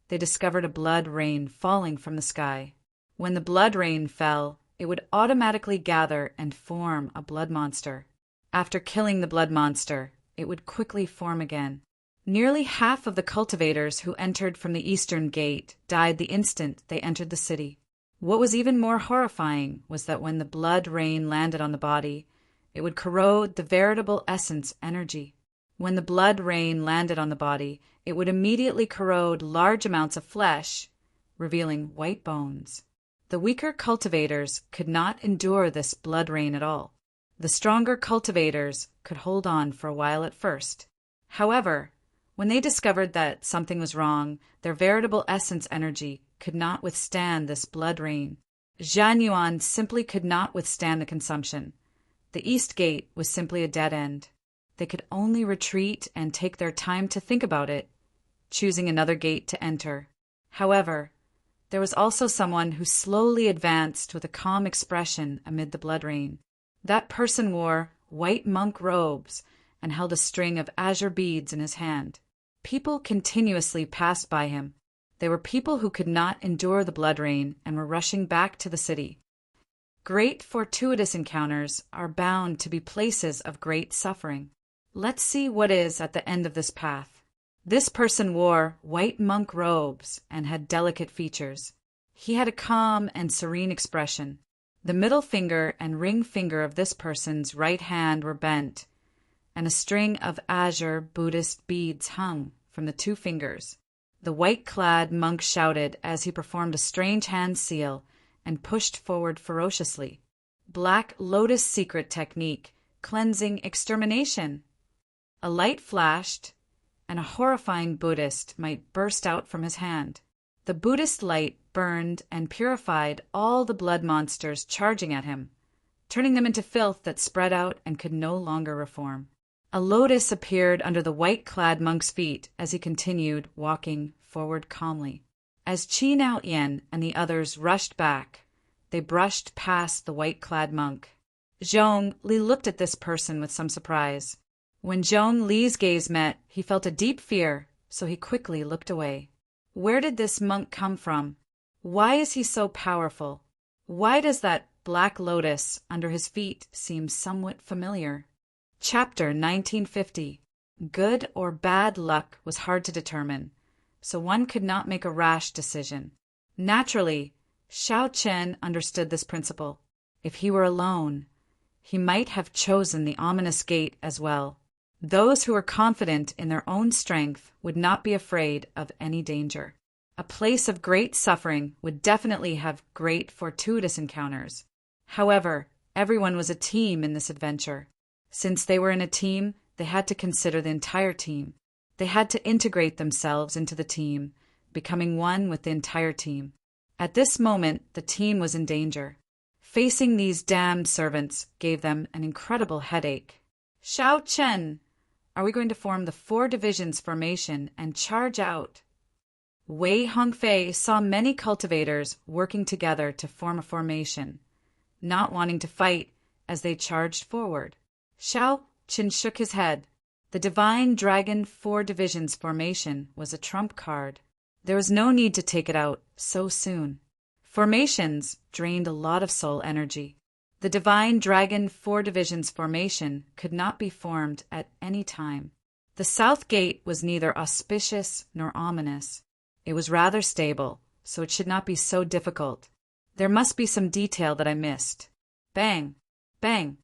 they discovered a blood rain falling from the sky. When the blood rain fell, it would automatically gather and form a blood monster. After killing the blood monster, it would quickly form again. Nearly half of the cultivators who entered from the eastern gate died the instant they entered the city. What was even more horrifying was that when the blood rain landed on the body, it would corrode the veritable essence energy. When the blood rain landed on the body, it would immediately corrode large amounts of flesh, revealing white bones. The weaker cultivators could not endure this blood rain at all. The stronger cultivators could hold on for a while at first. However, when they discovered that something was wrong, their veritable essence energy could not withstand this blood rain. Zhan Yuan simply could not withstand the consumption. The east gate was simply a dead end. They could only retreat and take their time to think about it, choosing another gate to enter. However, there was also someone who slowly advanced with a calm expression amid the blood rain. That person wore white monk robes and held a string of azure beads in his hand. People continuously passed by him. They were people who could not endure the blood rain and were rushing back to the city. Great fortuitous encounters are bound to be places of great suffering. Let's see what is at the end of this path. This person wore white monk robes and had delicate features. He had a calm and serene expression. The middle finger and ring finger of this person's right hand were bent, and a string of azure Buddhist beads hung from the two fingers. The white-clad monk shouted as he performed a strange hand seal and pushed forward ferociously. Black Lotus secret technique, cleansing extermination. A light flashed, and a horrifying Buddhist might burst out from his hand. The Buddhist light burned and purified all the blood monsters charging at him, turning them into filth that spread out and could no longer reform. A lotus appeared under the white-clad monk's feet as he continued walking forward calmly. As Qin Outyen and the others rushed back, they brushed past the white-clad monk. Zhong Li looked at this person with some surprise. When Zhong Li's gaze met, he felt a deep fear, so he quickly looked away. Where did this monk come from? Why is he so powerful? Why does that black lotus under his feet seem somewhat familiar? Chapter 1950. Good or bad luck was hard to determine, so one could not make a rash decision. Naturally, Xiao Chen understood this principle. If he were alone, he might have chosen the ominous gate as well. Those who were confident in their own strength would not be afraid of any danger. A place of great suffering would definitely have great fortuitous encounters. However, everyone was a team in this adventure. Since they were in a team, they had to consider the entire team. They had to integrate themselves into the team, becoming one with the entire team. At this moment, the team was in danger. Facing these damned servants gave them an incredible headache. Xiao Chen, are we going to form the 4 divisions formation and charge out? Wei Hongfei saw many cultivators working together to form a formation, not wanting to fight as they charged forward. Xiao Chen shook his head. The Divine Dragon 4 divisions formation was a trump card. There was no need to take it out so soon. Formations drained a lot of soul energy. The Divine Dragon 4 divisions formation could not be formed at any time. The South Gate was neither auspicious nor ominous. It was rather stable, so it should not be so difficult. There must be some detail that I missed. Bang! Bang!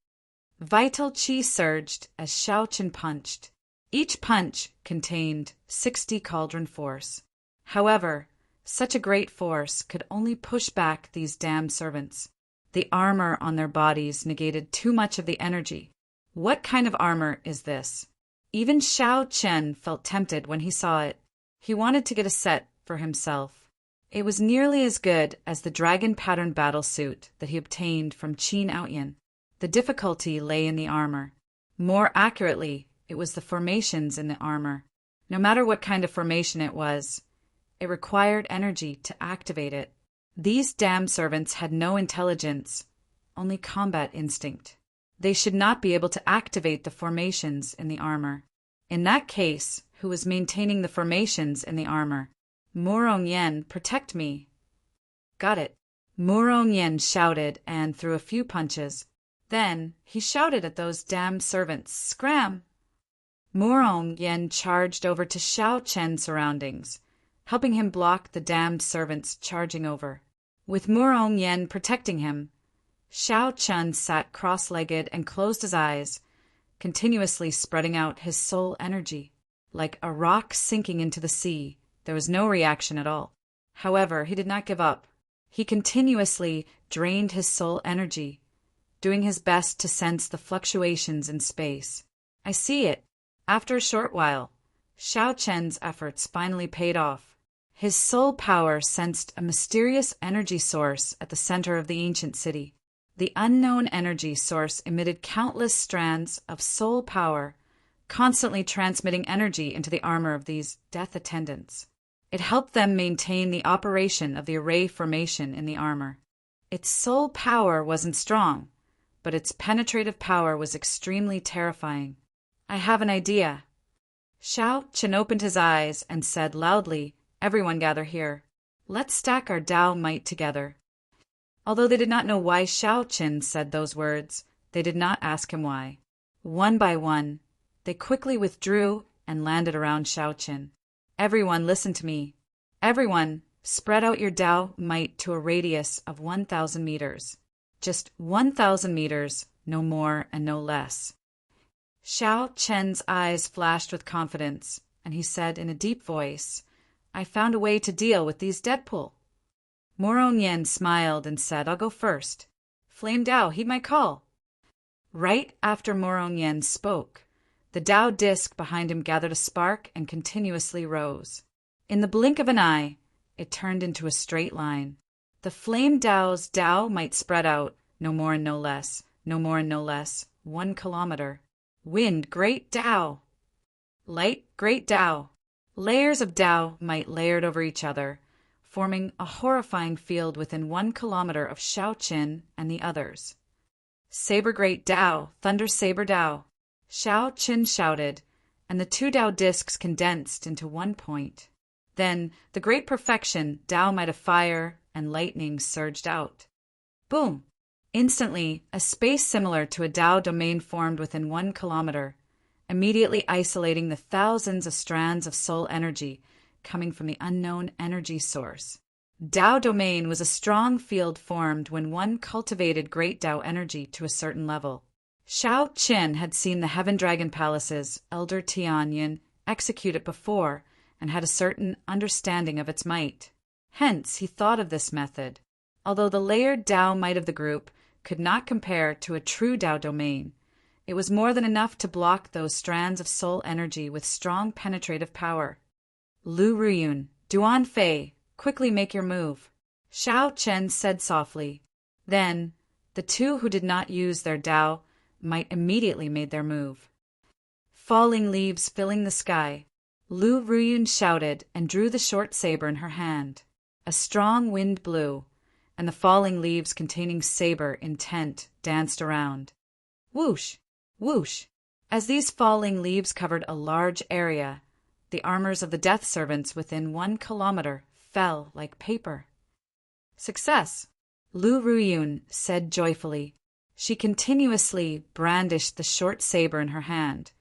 Vital chi surged as Xiao Chen punched. Each punch contained 60 cauldron force. However, such a great force could only push back these damned servants. The armor on their bodies negated too much of the energy. What kind of armor is this? Even Xiao Chen felt tempted when he saw it. He wanted to get a set for himself. It was nearly as good as the dragon pattern battle suit that he obtained from Qin Outyin. The difficulty lay in the armor. More accurately, it was the formations in the armor. No matter what kind of formation it was, it required energy to activate it. These damned servants had no intelligence, only combat instinct. They should not be able to activate the formations in the armor. In that case, who was maintaining the formations in the armor? Murong Yen, protect me. Got it. Murong Yen shouted and threw a few punches. Then he shouted at those damned servants, "Scram!" Murong Yen charged over to Xiao Chen's surroundings, helping him block the damned servants charging over. With Murong Yen protecting him, Xiao Chen sat cross-legged and closed his eyes, continuously spreading out his soul energy. Like a rock sinking into the sea, there was no reaction at all. However, he did not give up. He continuously drained his soul energy, doing his best to sense the fluctuations in space. I see it. After a short while, Xiao Chen's efforts finally paid off. His soul power sensed a mysterious energy source at the center of the ancient city. The unknown energy source emitted countless strands of soul power, constantly transmitting energy into the armor of these death attendants. It helped them maintain the operation of the array formation in the armor. Its soul power wasn't strong, but its penetrative power was extremely terrifying. I have an idea. Xiao Chen opened his eyes and said loudly, "Everyone gather here. Let's stack our Tao might together." Although they did not know why Xiao Chen said those words, they did not ask him why. One by one, they quickly withdrew and landed around Xiao Chen. "Everyone, listen to me. Everyone, spread out your Tao might to a radius of 1,000 meters. Just 1,000 meters, no more and no less." Xiao Chen's eyes flashed with confidence, and he said in a deep voice, "I found a way to deal with these Deadpool." Murong Yen smiled and said, "I'll go first. Flame Dao, heed my call." Right after Murong Yen spoke, the Tao disc behind him gathered a spark and continuously rose. In the blink of an eye, it turned into a straight line. The Flame Dao's Tao might spread out, no more and no less, no more and no less, 1 kilometer. Wind, great Tao. Light, great Tao. Layers of Tao might layered over each other, forming a horrifying field within 1 kilometer of Xiao Chen and the others. "Saber great Tao, thunder saber Tao." Xiao Chen shouted, and the 2 Tao discs condensed into 1 point. Then the great perfection Tao might of fire and lightning surged out. Boom! Instantly, a space similar to a Tao domain formed within 1 kilometer, immediately isolating the thousands of strands of soul energy coming from the unknown energy source. Tao domain was a strong field formed when one cultivated great Tao energy to a certain level. Shao Qin had seen the Heaven Dragon Palace's Elder Tianyin execute it before and had a certain understanding of its might. Hence, he thought of this method. Although the layered Tao might of the group could not compare to a true Tao domain, it was more than enough to block those strands of soul energy with strong penetrative power. Lu Ruyun, Duan Fei, quickly make your move, Shao Chen said softly. Then, the two who did not use their Tao might immediately made their move. Falling leaves filling the sky, Lu Ruyun shouted and drew the short saber in her hand. A strong wind blew, and the falling leaves containing saber intent danced around. Whoosh! Whoosh! As these falling leaves covered a large area, the armors of the death servants within 1 kilometer fell like paper. Success! Lu Ruyun said joyfully. She continuously brandished the short saber in her hand,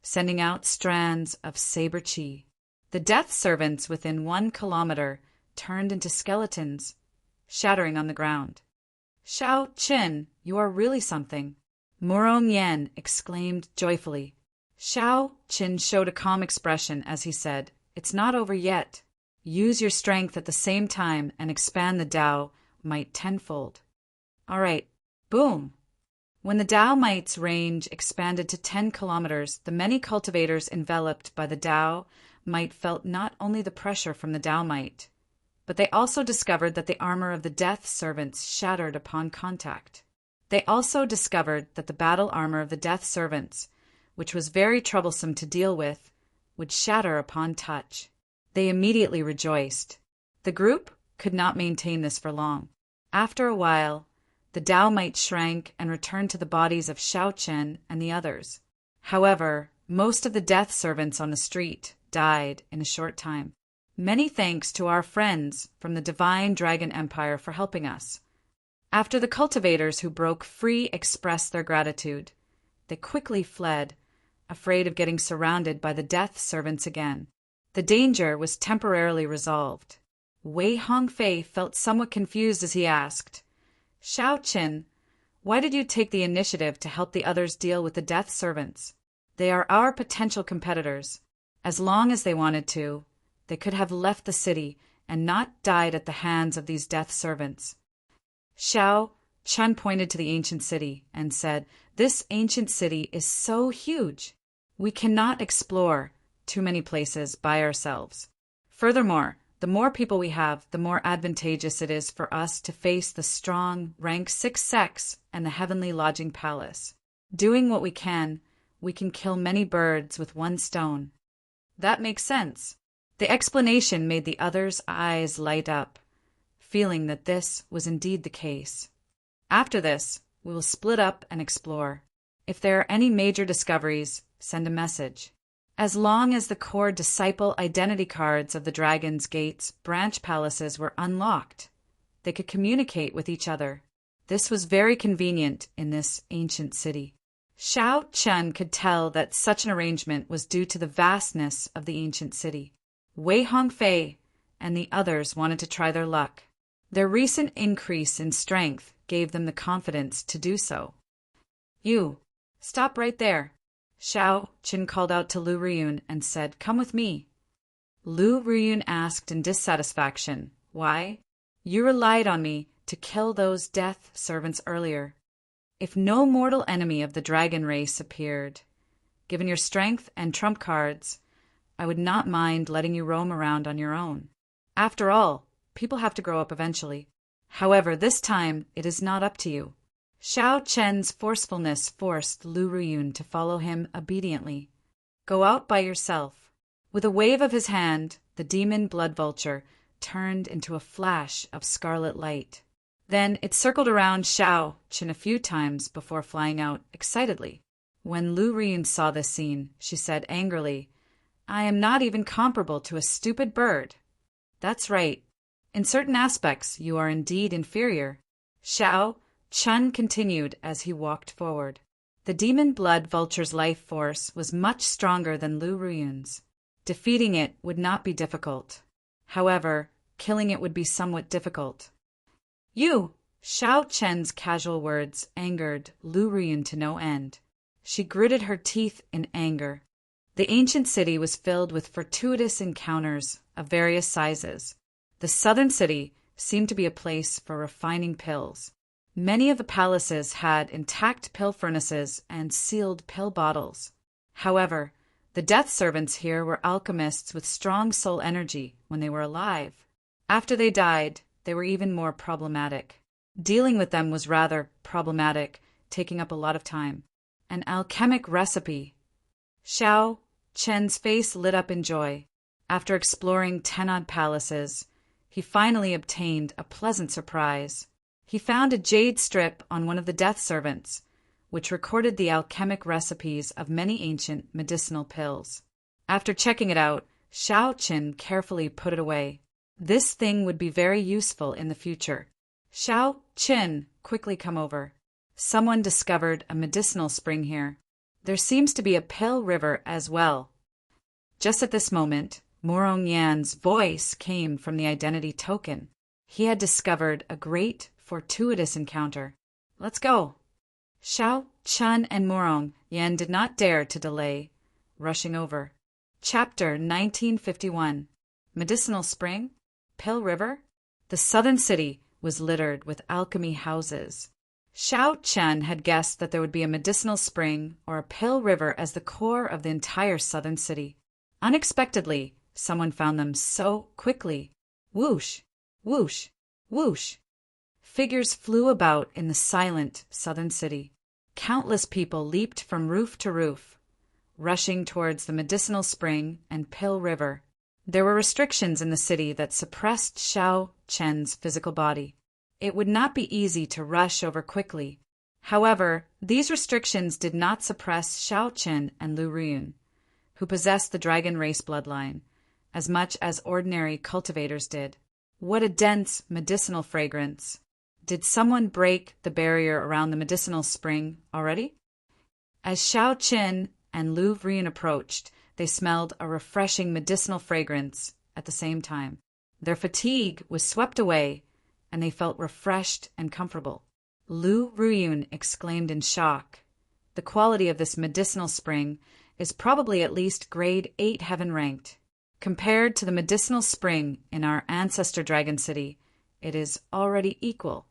sending out strands of saber chi. The death servants within 1 kilometer turned into skeletons, shattering on the ground. Shao Qin, you are really something, Murong Yan exclaimed joyfully. Shao Qin showed a calm expression as he said, It's not over yet. Use your strength at the same time and expand the Tao might tenfold. All right, boom! When the Tao might's range expanded to 10 kilometers, the many cultivators enveloped by the Tao might felt not only the pressure from the Tao might, but they also discovered that the armor of the death servants shattered upon contact. They also discovered that the battle armor of the death servants, which was very troublesome to deal with, would shatter upon touch. They immediately rejoiced. The group could not maintain this for long. After a while, the Tao might shrank and returned to the bodies of Shao Chen and the others. However, most of the death servants on the street died in a short time. Many thanks to our friends from the Divine Dragon Empire for helping us. After the cultivators who broke free expressed their gratitude, they quickly fled, afraid of getting surrounded by the death servants again. The danger was temporarily resolved. Wei Hongfei felt somewhat confused as he asked, Shao Qin, why did you take the initiative to help the others deal with the death servants? They are our potential competitors. As long as they wanted to, they could have left the city and not died at the hands of these death servants. Shao Chen pointed to the ancient city and said, This ancient city is so huge. We cannot explore too many places by ourselves. Furthermore, the more people we have, the more advantageous it is for us to face the strong rank 6 sects and the heavenly lodging palace. Doing what we can kill many birds with one stone. That makes sense. The explanation made the others' eyes light up, feeling that this was indeed the case. After this, we will split up and explore. If there are any major discoveries, send a message. As long as the core disciple identity cards of the Dragon's Gate's branch palaces were unlocked, they could communicate with each other. This was very convenient in this ancient city. Shao Chen could tell that such an arrangement was due to the vastness of the ancient city. Wei Hongfei and the others wanted to try their luck. Their recent increase in strength gave them the confidence to do so. You, stop right there. Shao Chen called out to Lu Ruyun and said, Come with me. Lu Ruyun asked in dissatisfaction, Why? You relied on me to kill those death servants earlier. If no mortal enemy of the dragon race appeared, given your strength and trump cards, I would not mind letting you roam around on your own. After all, people have to grow up eventually. However, this time it is not up to you. Shao Chen's forcefulness forced Lu Ruyun to follow him obediently. Go out by yourself. With a wave of his hand, the demon blood vulture turned into a flash of scarlet light. Then it circled around Shao Chen a few times before flying out excitedly. When Lu Ruyun saw this scene, she said angrily, I am not even comparable to a stupid bird. That's right. In certain aspects, you are indeed inferior. Shao Chen continued as he walked forward. The demon blood vulture's life force was much stronger than Lu Ruyun's. Defeating it would not be difficult. However, killing it would be somewhat difficult. You! Xiao Chen's casual words angered Lu Ruyun to no end. She gritted her teeth in anger. The ancient city was filled with fortuitous encounters of various sizes. The southern city seemed to be a place for refining pills. Many of the palaces had intact pill furnaces and sealed pill bottles. However, the death servants here were alchemists with strong soul energy when they were alive. After they died, they were even more problematic. Dealing with them was rather problematic, taking up a lot of time. An alchemic recipe. Xiao Chen's face lit up in joy. After exploring 10-odd palaces, he finally obtained a pleasant surprise. He found a jade strip on one of the death servants, which recorded the alchemic recipes of many ancient medicinal pills. After checking it out, Xiao Chen carefully put it away. This thing would be very useful in the future. Xiao Chen, quickly come over. Someone discovered a medicinal spring here. There seems to be a pill river as well. Just at this moment, Morong Yan's voice came from the identity token. He had discovered a great, fortuitous encounter. Let's go. Xiao Chen and Morong Yan did not dare to delay, rushing over. Chapter 1951. Medicinal Spring? Pill River? The southern city was littered with alchemy houses. Xiao Chen had guessed that there would be a medicinal spring or a pill river as the core of the entire southern city. Unexpectedly, someone found them so quickly. Whoosh, whoosh, whoosh. Figures flew about in the silent southern city. Countless people leaped from roof to roof, rushing towards the medicinal spring and pill river. There were restrictions in the city that suppressed Xiao Chen's physical body. It would not be easy to rush over quickly. However, these restrictions did not suppress Xiao Chen and Lu Ruyun, who possessed the dragon race bloodline, as much as ordinary cultivators did. What a dense medicinal fragrance! Did someone break the barrier around the medicinal spring already? As Xiao Chen and Lu Ruyun approached, they smelled a refreshing medicinal fragrance at the same time. Their fatigue was swept away, and they felt refreshed and comfortable. Lu Ruyun exclaimed in shock. The quality of this medicinal spring is probably at least grade 8 heaven ranked. Compared to the medicinal spring in our ancestor dragon city, it is already equal.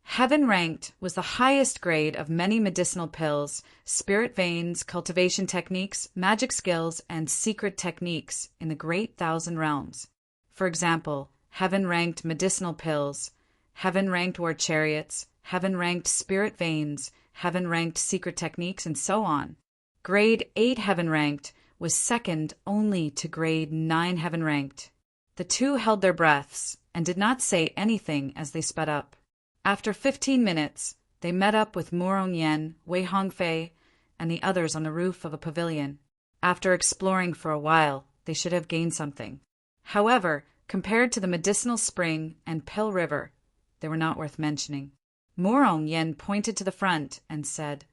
Heaven ranked was the highest grade of many medicinal pills, spirit veins, cultivation techniques, magic skills, and secret techniques in the Great Thousand Realms. For example, heaven-ranked medicinal pills, heaven-ranked war chariots, heaven-ranked spirit veins, heaven-ranked secret techniques, and so on. Grade 8 heaven-ranked was second only to grade 9 heaven-ranked. The two held their breaths and did not say anything as they sped up. After 15 minutes, they met up with Morong Yan, Wei Hongfei, and the others on the roof of a pavilion. After exploring for a while, they should have gained something. However, compared to the medicinal spring and pill river, they were not worth mentioning. Morong Yan pointed to the front and said,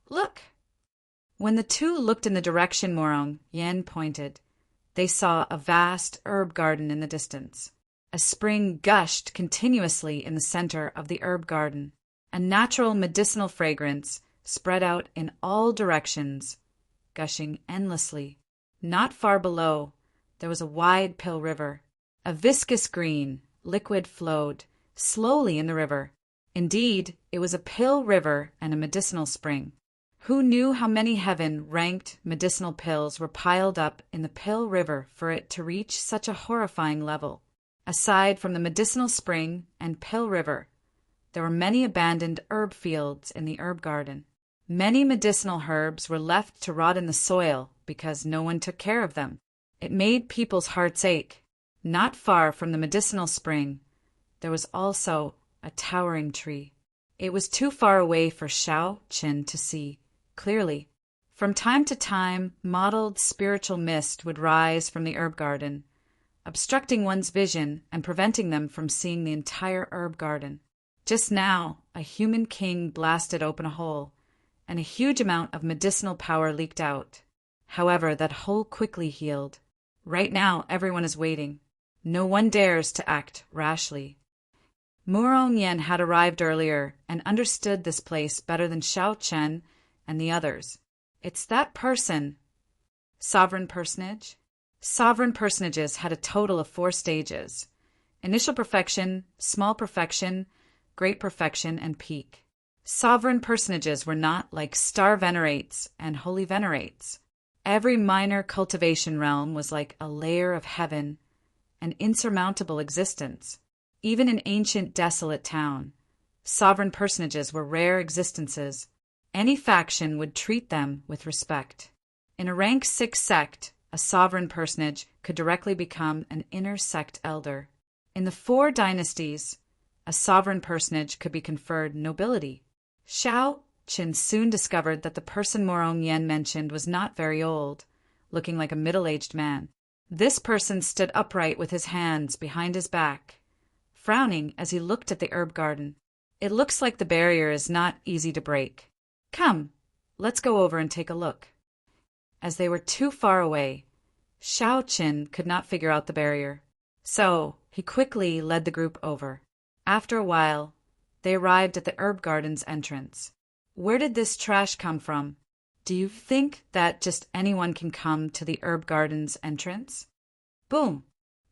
"Look!" When the two looked in the direction Morong Yan pointed, they saw a vast herb garden in the distance. A spring gushed continuously in the center of the herb garden. A natural medicinal fragrance spread out in all directions, gushing endlessly. Not far below, there was a wide pill river. A viscous green liquid flowed slowly in the river. Indeed, it was a pill river and a medicinal spring. Who knew how many heaven-ranked medicinal pills were piled up in the pill river for it to reach such a horrifying level? Aside from the medicinal spring and pill river, there were many abandoned herb fields in the herb garden. Many medicinal herbs were left to rot in the soil because no one took care of them. It made people's hearts ache. Not far from the medicinal spring, there was also a towering tree. It was too far away for Xiao Chen to see clearly. From time to time, mottled spiritual mist would rise from the herb garden, obstructing one's vision and preventing them from seeing the entire herb garden. Just now, a human king blasted open a hole, and a huge amount of medicinal power leaked out. However, that hole quickly healed. Right now, everyone is waiting. No one dares to act rashly. Murong Yen had arrived earlier and understood this place better than Xiao Chen and the others. It's that person. Sovereign personage? Sovereign personages had a total of 4 stages: initial perfection, small perfection, great perfection, and peak. Sovereign personages were not like star venerates and holy venerates. Every minor cultivation realm was like a layer of heaven, an insurmountable existence. Even in ancient desolate town, sovereign personages were rare existences. Any faction would treat them with respect. In a rank 6 sect, a sovereign personage could directly become an inner sect elder. In the 4 dynasties, a sovereign personage could be conferred nobility. Xiao Qin soon discovered that the person Murong Yen mentioned was not very old, looking like a middle-aged man. This person stood upright with his hands behind his back, frowning as he looked at the herb garden. It looks like the barrier is not easy to break. Come, let's go over and take a look. As they were too far away, Xiao Qin could not figure out the barrier. So he quickly led the group over. After a while, they arrived at the herb garden's entrance. Where did this trash come from? Do you think that just anyone can come to the herb garden's entrance? Boom!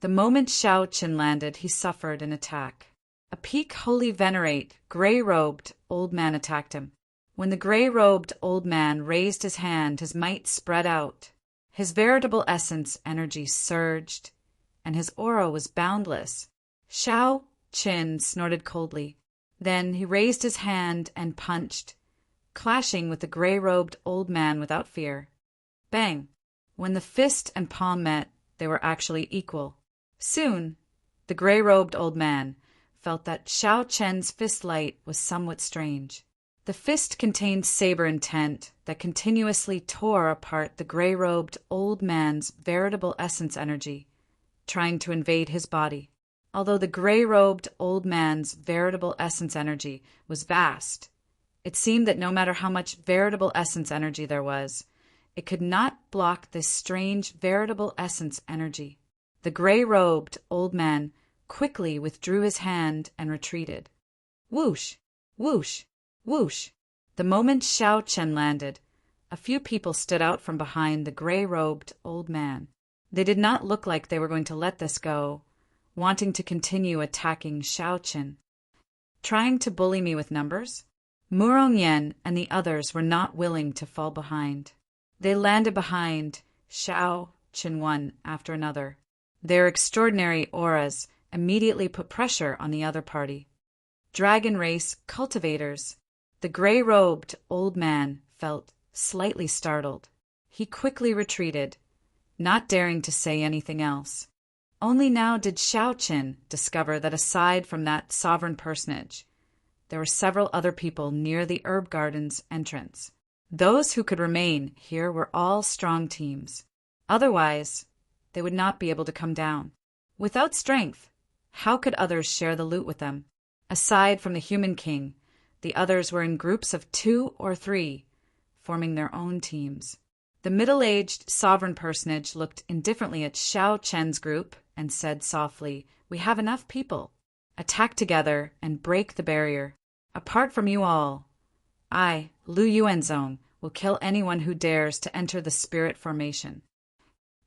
The moment Xiao Qin landed, he suffered an attack. A peak holy venerate, gray-robed old man attacked him. When the gray-robed old man raised his hand, his might spread out. His veritable essence energy surged, and his aura was boundless. Xiao Qin snorted coldly. Then he raised his hand and punched, clashing with the gray-robed old man without fear. Bang! When the fist and palm met, they were actually equal. Soon, the gray-robed old man felt that Xiao Chen's fist light was somewhat strange. The fist contained saber intent that continuously tore apart the gray-robed old man's veritable essence energy, trying to invade his body. Although the gray-robed old man's veritable essence energy was vast, it seemed that no matter how much veritable essence energy there was, it could not block this strange veritable essence energy. The gray-robed old man quickly withdrew his hand and retreated. Whoosh! Whoosh! Whoosh! The moment Xiao Chen landed, a few people stood out from behind the gray-robed old man. They did not look like they were going to let this go, wanting to continue attacking Xiao Chen. Trying to bully me with numbers? Murong Yen and the others were not willing to fall behind. They landed behind Xiao Chen one after another. Their extraordinary auras immediately put pressure on the other party. Dragon race cultivators. The gray-robed old man felt slightly startled. He quickly retreated, not daring to say anything else. Only now did Xiao Qin discover that aside from that sovereign personage, there were several other people near the herb garden's entrance. Those who could remain here were all strong teams. Otherwise, they would not be able to come down. Without strength, how could others share the loot with them? Aside from the human king, the others were in groups of 2 or 3, forming their own teams. The middle-aged sovereign personage looked indifferently at Xiao Chen's group and said softly, "We have enough people. Attack together and break the barrier. Apart from you all, I, Lu Yuanzong, will kill anyone who dares to enter the spirit formation."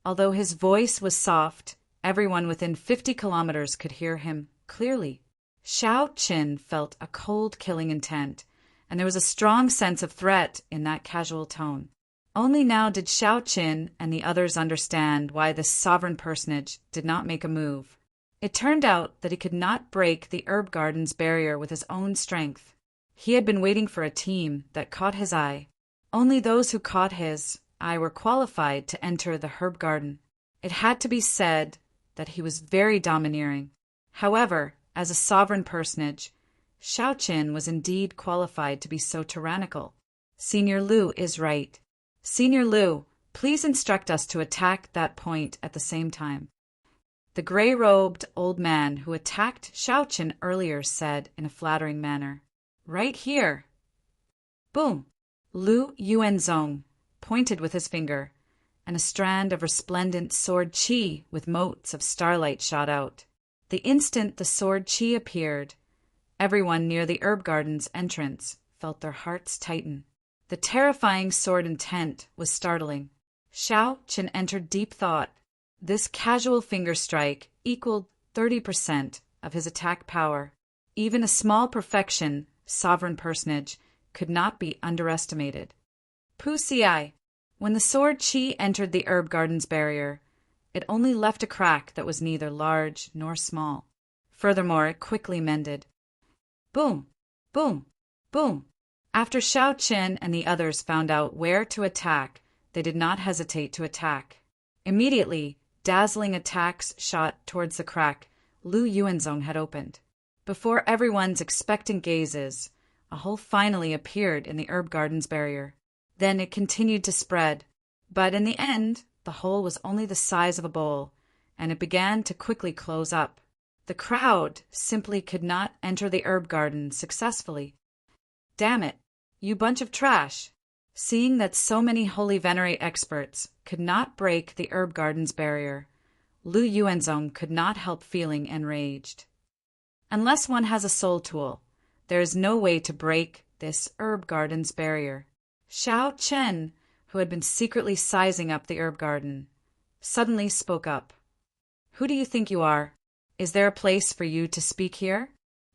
Although his voice was soft, everyone within 50 kilometers could hear him clearly. Xiao Qin felt a cold killing intent, and there was a strong sense of threat in that casual tone. Only now did Xiao Qin and the others understand why this sovereign personage did not make a move. It turned out that he could not break the herb garden's barrier with his own strength. He had been waiting for a team that caught his eye. Only those who caught his eye were qualified to enter the herb garden. It had to be said that he was very domineering. However, as a sovereign personage, Xiao Qin was indeed qualified to be so tyrannical. Senior Lu is right. Senior Lu, please instruct us to attack that point at the same time. The gray-robed old man who attacked Xiao Qin earlier said in a flattering manner, "Right here." Boom! Lu Yuanzong pointed with his finger, and a strand of resplendent sword chi with motes of starlight shot out. The instant the sword chi appeared, everyone near the herb garden's entrance felt their hearts tighten. The terrifying sword intent was startling. Xiao Qin entered deep thought. This casual finger strike equaled 30% of his attack power. Even a small perfection, sovereign personage, could not be underestimated. Pu Xi. When the sword chi entered the herb garden's barrier, it only left a crack that was neither large nor small. Furthermore, it quickly mended. Boom! Boom! Boom! After Xiao Qin and the others found out where to attack, they did not hesitate to attack. Immediately, dazzling attacks shot towards the crack Lu Yuanzong had opened. Before everyone's expectant gazes, a hole finally appeared in the herb garden's barrier. Then it continued to spread, but in the end, the hole was only the size of a bowl, and it began to quickly close up. The crowd simply could not enter the herb garden successfully. Damn it, you bunch of trash! Seeing that so many holy venerate experts could not break the herb garden's barrier, Lu Yuanzong could not help feeling enraged. Unless one has a soul tool, there is no way to break this herb garden's barrier. Xiao Chen, who had been secretly sizing up the herb garden, suddenly spoke up. Who do you think you are? Is there a place for you to speak here?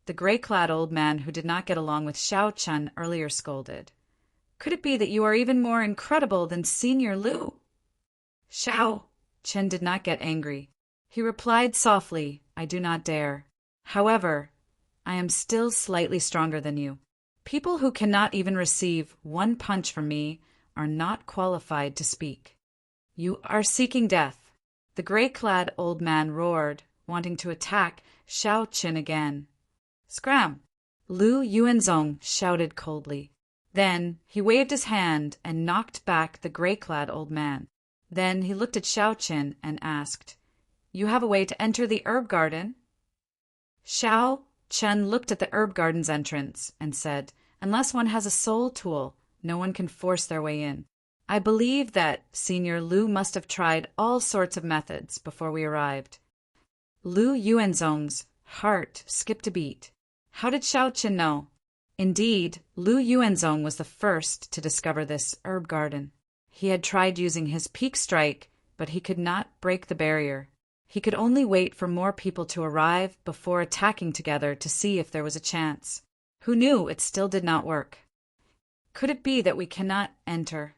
The gray-clad old man who did not get along with Xiao Chen earlier scolded. Could it be that you are even more incredible than Senior Lu? Xiao Chen did not get angry. He replied softly, I do not dare. However, I am still slightly stronger than you. People who cannot even receive one punch from me are not qualified to speak. You are seeking death. The gray-clad old man roared, wanting to attack Xiao Chen again. Scram! Lu Yuanzong shouted coldly. Then he waved his hand and knocked back the gray-clad old man. Then he looked at Xiao Chen and asked, You have a way to enter the herb garden? Xiao Chen looked at the herb garden's entrance and said, Unless one has a soul tool, no one can force their way in. I believe that Senior Lu must have tried all sorts of methods before we arrived. Lu Yuanzong's heart skipped a beat. How did Xiao Chen know? Indeed, Lu Yuanzong was the first to discover this herb garden. He had tried using his peak strike, but he could not break the barrier. He could only wait for more people to arrive before attacking together to see if there was a chance. Who knew it still did not work? Could it be that we cannot enter?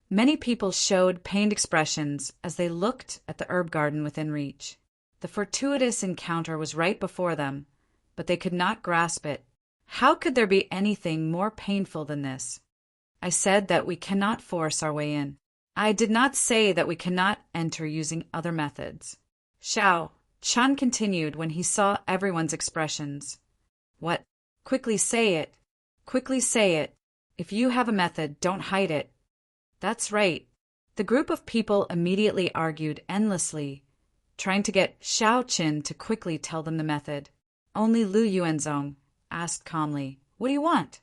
Many people showed pained expressions as they looked at the herb garden within reach. The fortuitous encounter was right before them, but they could not grasp it. How could there be anything more painful than this? I said that we cannot force our way in. I did not say that we cannot enter using other methods. Xiao Chen continued when he saw everyone's expressions. What? Quickly say it. Quickly say it. If you have a method, don't hide it. That's right. The group of people immediately argued endlessly, trying to get Xiao Chen to quickly tell them the method. Only Lu Yuanzong asked calmly, What do you want?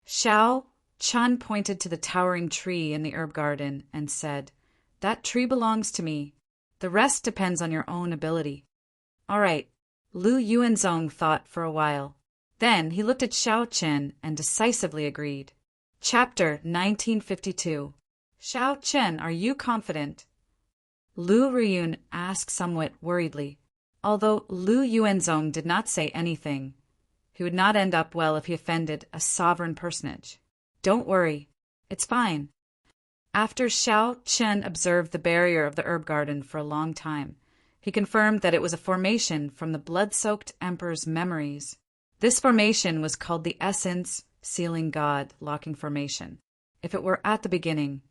Xiao Chen pointed to the towering tree in the herb garden and said, That tree belongs to me. The rest depends on your own ability. All right. Lu Yuanzong thought for a while. Then he looked at Xiao Chen and decisively agreed. Chapter 1952. Xiao Chen, are you confident? Lu Riyun asked somewhat worriedly. Although Lu Yuanzong did not say anything, he would not end up well if he offended a sovereign personage. Don't worry. It's fine. After Xiao Chen observed the barrier of the herb garden for a long time, he confirmed that it was a formation from the blood-soaked emperor's memories. This formation was called the Essence Sealing God Locking Formation. If it were at the beginning,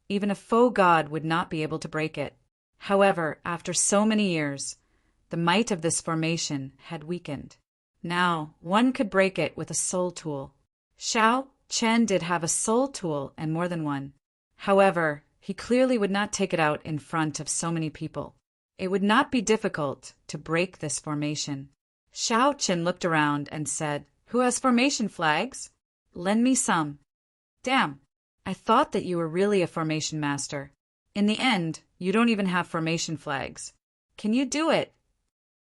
even a faux god would not be able to break it. However, after so many years, the might of this formation had weakened. Now, one could break it with a soul tool. Xiao Chen did have a soul tool and more than one. However, he clearly would not take it out in front of so many people. It would not be difficult to break this formation. Xiao Chen looked around and said, Who has formation flags? Lend me some. Damn, I thought that you were really a formation master. In the end, you don't even have formation flags. Can you do it?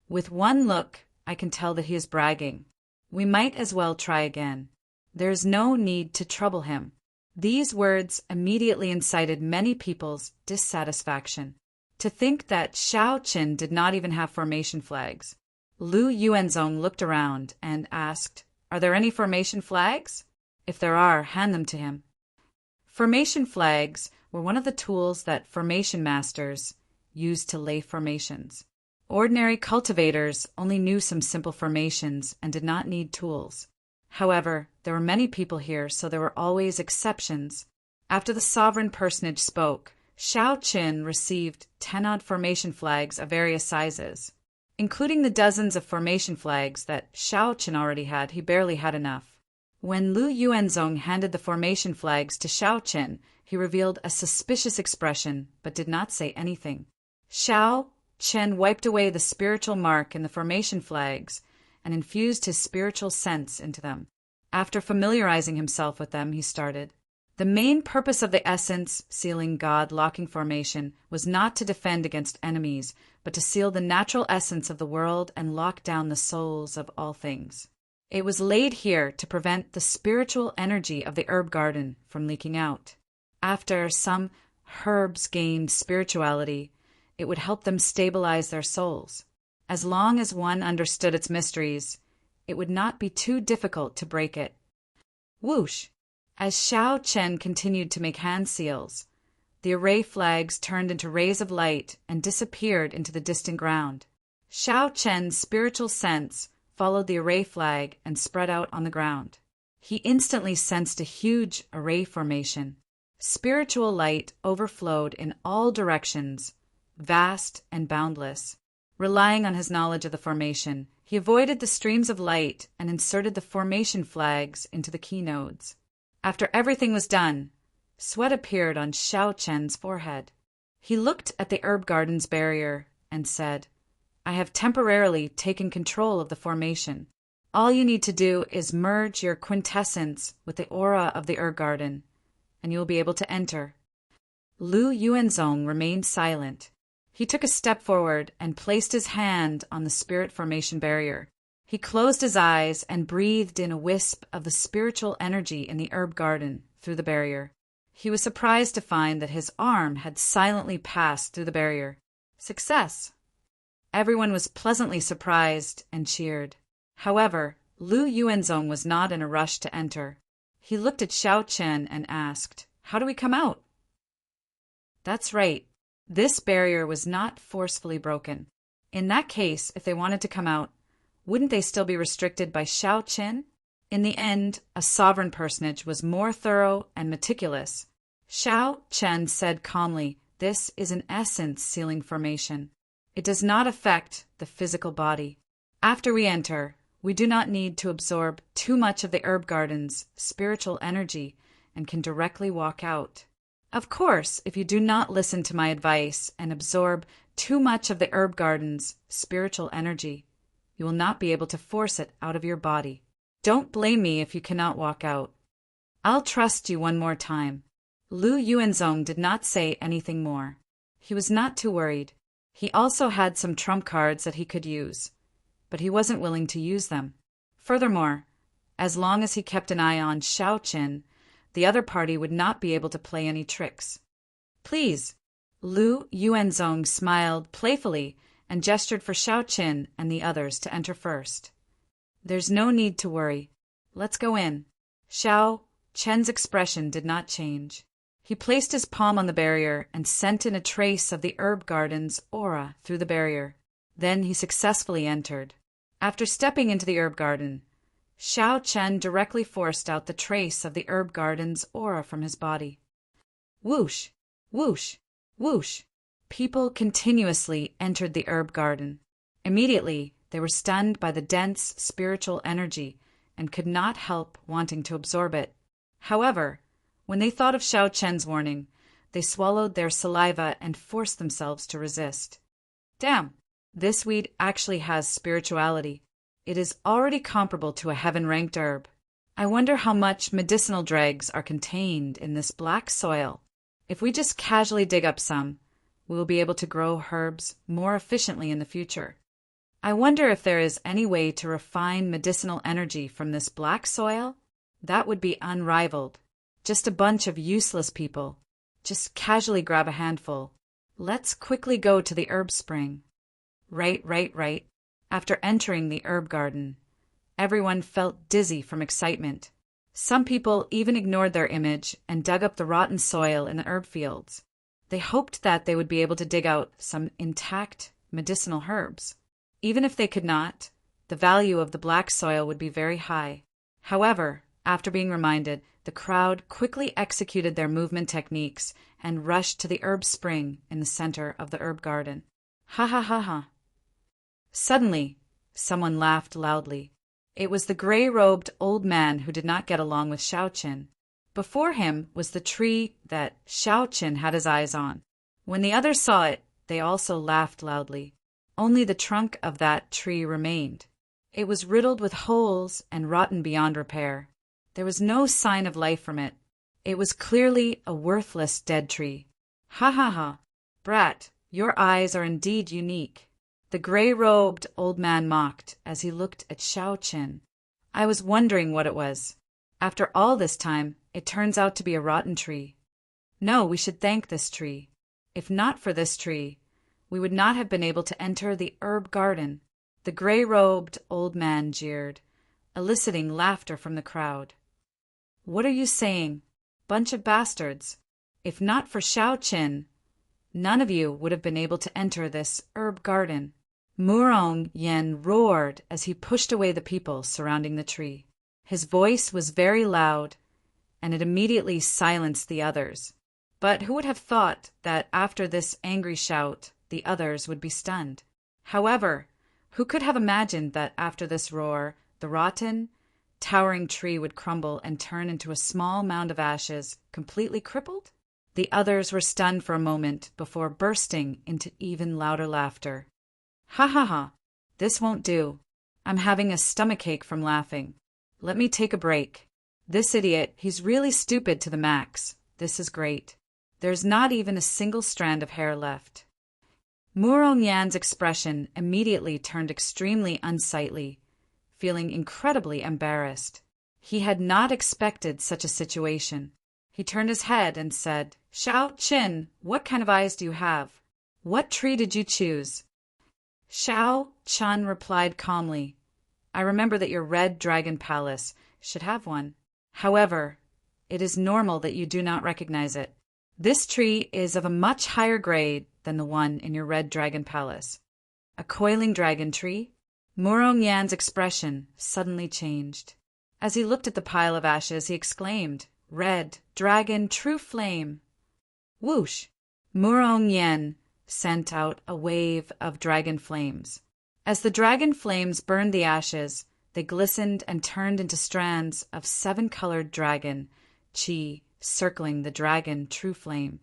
With one look, I can tell that he is bragging. We might as well try again. There is no need to trouble him. These words immediately incited many people's dissatisfaction. To think that Xiao Qin did not even have formation flags. Lu Yuanzong looked around and asked, "Are there any formation flags? If there are, hand them to him." Formation flags were one of the tools that formation masters used to lay formations. Ordinary cultivators only knew some simple formations and did not need tools. However, there were many people here, so there were always exceptions. After the sovereign personage spoke, Xiao Qin received 10-odd formation flags of various sizes. Including the dozens of formation flags that Xiao Qin already had, he barely had enough. When Lu Yuanzong handed the formation flags to Xiao Qin, he revealed a suspicious expression, but did not say anything. Xiao Qin wiped away the spiritual mark in the formation flags and infused his spiritual sense into them. After familiarizing himself with them, he started. The main purpose of the essence sealing God locking formation was not to defend against enemies, but to seal the natural essence of the world and lock down the souls of all things. It was laid here to prevent the spiritual energy of the herb garden from leaking out. After some herbs gained spirituality, it would help them stabilize their souls. As long as one understood its mysteries, it would not be too difficult to break it. Whoosh! As Xiao Qin continued to make hand seals, the array flags turned into rays of light and disappeared into the distant ground. Xiao Qin's spiritual sense followed the array flag and spread out on the ground. He instantly sensed a huge array formation. Spiritual light overflowed in all directions, vast and boundless. Relying on his knowledge of the formation, he avoided the streams of light and inserted the formation flags into the key nodes. After everything was done, sweat appeared on Xiao Qin's forehead. He looked at the herb garden's barrier and said, "I have temporarily taken control of the formation. All you need to do is merge your quintessence with the aura of the herb garden, and you will be able to enter." Lu Yuanzong remained silent. He took a step forward and placed his hand on the spirit formation barrier. He closed his eyes and breathed in a wisp of the spiritual energy in the herb garden through the barrier. He was surprised to find that his arm had silently passed through the barrier. Success! Everyone was pleasantly surprised and cheered. However, Lu Yuanzong was not in a rush to enter. He looked at Xiao Qin and asked, "How do we come out?" That's right. This barrier was not forcefully broken. In that case, if they wanted to come out, wouldn't they still be restricted by Xiao Qin? In the end, a sovereign personage was more thorough and meticulous. Xiao Qin said calmly, "This is an essence sealing formation. It does not affect the physical body. After we enter, we do not need to absorb too much of the herb garden's spiritual energy and can directly walk out. Of course, if you do not listen to my advice and absorb too much of the herb garden's spiritual energy, you will not be able to force it out of your body. Don't blame me if you cannot walk out. I'll trust you one more time." Lu Yuanzong did not say anything more. He was not too worried. He also had some trump cards that he could use, but he wasn't willing to use them. Furthermore, as long as he kept an eye on Xiao Qin, the other party would not be able to play any tricks. "Please." Lu Yuanzong smiled playfully and gestured for Xiao Qin and the others to enter first. "There's no need to worry. Let's go in." Xiao Qin's expression did not change. He placed his palm on the barrier and sent in a trace of the herb garden's aura through the barrier. Then he successfully entered. After stepping into the herb garden, Xiao Qin directly forced out the trace of the herb garden's aura from his body. Whoosh! Whoosh! Whoosh! People continuously entered the herb garden. Immediately, they were stunned by the dense spiritual energy and could not help wanting to absorb it. However, when they thought of Xiao Qin's warning, they swallowed their saliva and forced themselves to resist. Damn! This weed actually has spirituality. It is already comparable to a heaven-ranked herb. I wonder how much medicinal dregs are contained in this black soil. If we just casually dig up some, we will be able to grow herbs more efficiently in the future. I wonder if there is any way to refine medicinal energy from this black soil? That would be unrivaled. Just a bunch of useless people. Just casually grab a handful. Let's quickly go to the herb spring. Right. After entering the herb garden, everyone felt dizzy from excitement. Some people even ignored their image and dug up the rotten soil in the herb fields. They hoped that they would be able to dig out some intact medicinal herbs. Even if they could not, the value of the black soil would be very high. However, after being reminded, the crowd quickly executed their movement techniques and rushed to the herb spring in the center of the herb garden. Ha ha ha ha. Suddenly, someone laughed loudly. It was the gray-robed old man who did not get along with Xiaoqin. Before him was the tree that Xiaoqin had his eyes on. When the others saw it, they also laughed loudly. Only the trunk of that tree remained. It was riddled with holes and rotten beyond repair. There was no sign of life from it. It was clearly a worthless dead tree. Ha ha ha. Brat, your eyes are indeed unique. The gray-robed old man mocked as he looked at Xiaoqin. I was wondering what it was. After all this time, it turns out to be a rotten tree. No, we should thank this tree. If not for this tree, we would not have been able to enter the herb garden. The gray-robed old man jeered, eliciting laughter from the crowd. What are you saying? Bunch of bastards. If not for Xiaoqin, none of you would have been able to enter this herb garden. Murong Yen roared as he pushed away the people surrounding the tree. His voice was very loud, and it immediately silenced the others. But who would have thought that after this angry shout, the others would be stunned? However, who could have imagined that after this roar, the rotten, towering tree would crumble and turn into a small mound of ashes, completely crippled? The others were stunned for a moment before bursting into even louder laughter. Ha ha ha, this won't do. I'm having a stomachache from laughing. Let me take a break. This idiot, he's really stupid to the max. This is great. There's not even a single strand of hair left. Murong Yan's expression immediately turned extremely unsightly, feeling incredibly embarrassed. He had not expected such a situation. He turned his head and said, Xiaoqin, what kind of eyes do you have? What tree did you choose? Xiaoqin replied calmly, I remember that your red dragon palace should have one. However, it is normal that you do not recognize it. This tree is of a much higher grade than the one in your red dragon palace. A coiling dragon tree? Murong Yan's expression suddenly changed. As he looked at the pile of ashes, he exclaimed, Red dragon, true flame. Whoosh! Murong Yan sent out a wave of dragon flames. As the dragon flames burned the ashes, they glistened and turned into strands of 7-colored dragon chi circling the dragon true flame.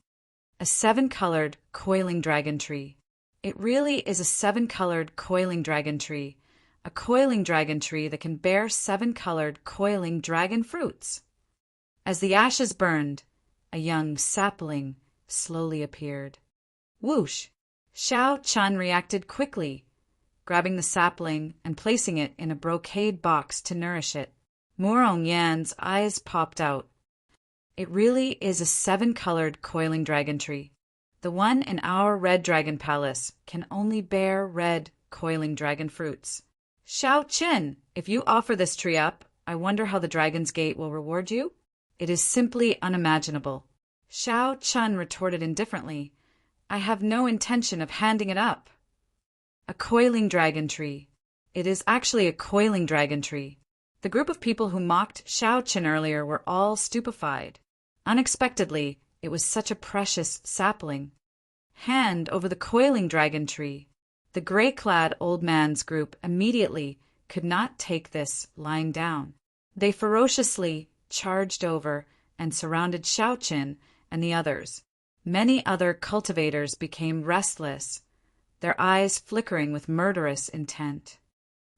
A 7-colored coiling dragon tree. It really is a 7-colored coiling dragon tree. A coiling dragon tree that can bear 7-colored coiling dragon fruits. As the ashes burned, a young sapling slowly appeared. Whoosh! Xiaoqin reacted quickly, grabbing the sapling and placing it in a brocade box to nourish it. Murong Yan's eyes popped out. It really is a 7-colored coiling dragon tree. The one in our red dragon palace can only bear red coiling dragon fruits. Xiaoqin, if you offer this tree up, I wonder how the Dragon's Gate will reward you? It is simply unimaginable. Xiaoqin retorted indifferently, I have no intention of handing it up. A coiling dragon tree. It is actually a coiling dragon tree. The group of people who mocked Xiaoqin earlier were all stupefied. Unexpectedly, it was such a precious sapling. Hand over the coiling dragon tree. The gray-clad old man's group immediately could not take this lying down. They ferociously charged over and surrounded Xiaoqin and the others. Many other cultivators became restless, their eyes flickering with murderous intent.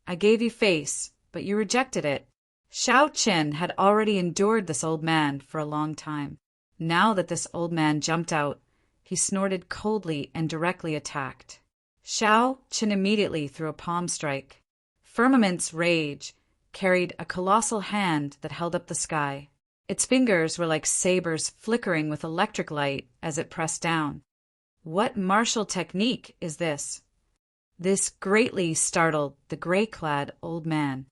I gave you face, but you rejected it. Xiao Qin had already endured this old man for a long time. Now that this old man jumped out, he snorted coldly and directly attacked. Xiao Qin immediately threw a palm strike. Firmament's rage carried a colossal hand that held up the sky. Its fingers were like sabers flickering with electric light as it pressed down. What martial technique is this? This greatly startled the gray-clad old man.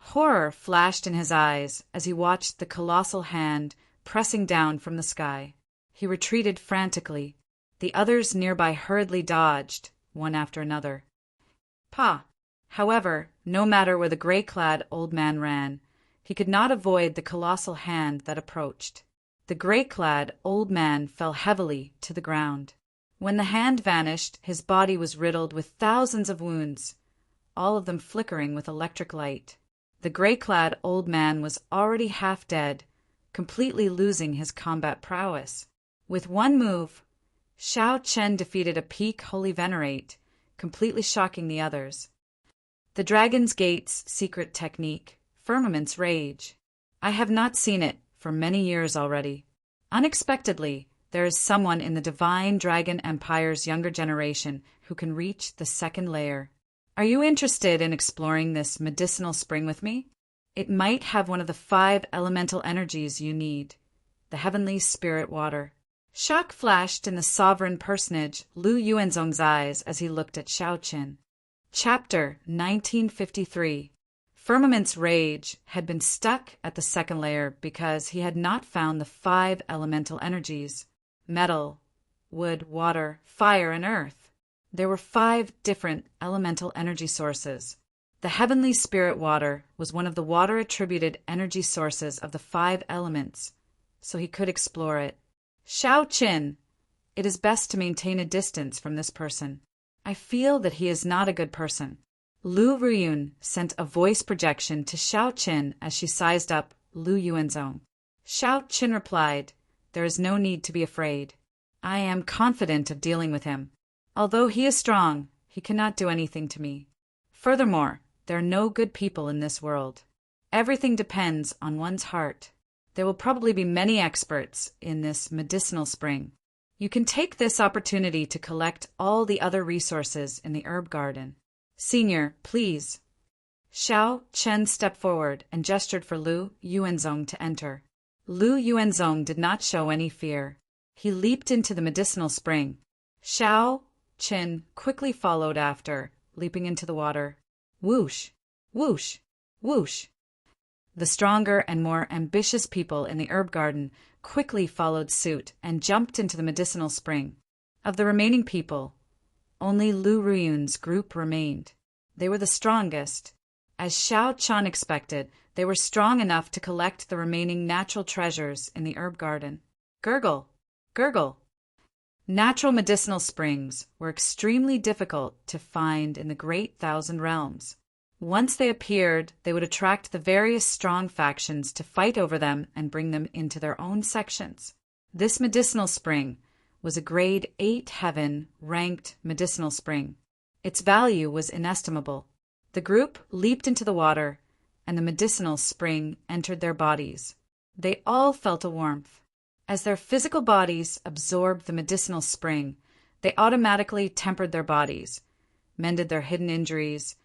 Horror flashed in his eyes as he watched the colossal hand pressing down from the sky. He retreated frantically. The others nearby hurriedly dodged, one after another. However, no matter where the gray-clad old man ran, he could not avoid the colossal hand that approached. The gray-clad old man fell heavily to the ground. When the hand vanished, his body was riddled with thousands of wounds, all of them flickering with electric light. The gray-clad old man was already half dead, completely losing his combat prowess. With one move, Xiao Chen defeated a peak holy venerate, completely shocking the others. The Dragon's Gate's secret technique, Firmament's Rage. I have not seen it for many years already. Unexpectedly, there is someone in the Divine Dragon Empire's younger generation who can reach the second layer. Are you interested in exploring this medicinal spring with me? It might have one of the 5 elemental energies you need, the heavenly spirit water. Shock flashed in the sovereign personage Lu Yuanzong's eyes as he looked at Xiao Qin. Chapter 1953. Firmament's Rage had been stuck at the second layer because he had not found the 5 elemental energies: metal, wood, water, fire, and earth. There were 5 different elemental energy sources. The heavenly spirit water was one of the water-attributed energy sources of the 5 elements, so he could explore it. Xiao Qin, it is best to maintain a distance from this person. I feel that he is not a good person. Lu Ruyun sent a voice projection to Xiao Qin as she sized up Lu Yuanzong. Xiao Qin replied, "There is no need to be afraid. I am confident of dealing with him. Although he is strong, he cannot do anything to me. Furthermore, there are no good people in this world. Everything depends on one's heart. There will probably be many experts in this medicinal spring. You can take this opportunity to collect all the other resources in the herb garden. Senior, please." Xiao Chen stepped forward and gestured for Lu Yuanzong to enter. Lu Yuanzong did not show any fear. He leaped into the medicinal spring. Xiao Chen quickly followed after, leaping into the water. Whoosh! Whoosh! Whoosh! The stronger and more ambitious people in the herb garden quickly followed suit and jumped into the medicinal spring. Of the remaining people, only Lu Ruyun's group remained. They were the strongest. As Xiao Chan expected, they were strong enough to collect the remaining natural treasures in the herb garden. Gurgle! Gurgle! Natural medicinal springs were extremely difficult to find in the Great Thousand Realms. Once they appeared, they would attract the various strong factions to fight over them and bring them into their own sections. This medicinal spring was a grade 8 heaven ranked medicinal spring. Its value was inestimable. The group leaped into the water, and the medicinal spring entered their bodies. They all felt a warmth. As their physical bodies absorbed the medicinal spring, they automatically tempered their bodies, mended their hidden injuries,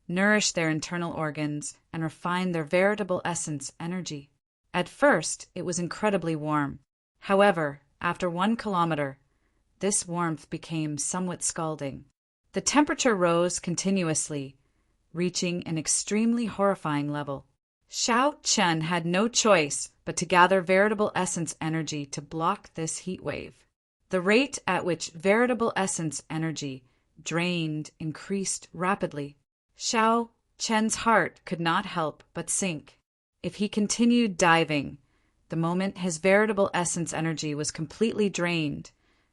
nourished their internal organs, and refined their veritable essence energy. At first, it was incredibly warm. However, after 1 kilometer, this warmth became somewhat scalding. The temperature rose continuously, reaching an extremely horrifying level. Xiao Chen had no choice but to gather veritable essence energy to block this heat wave. The rate at which veritable essence energy drained increased rapidly. Xiao Chen's heart could not help but sink. If he continued diving, the moment his veritable essence energy was completely drained,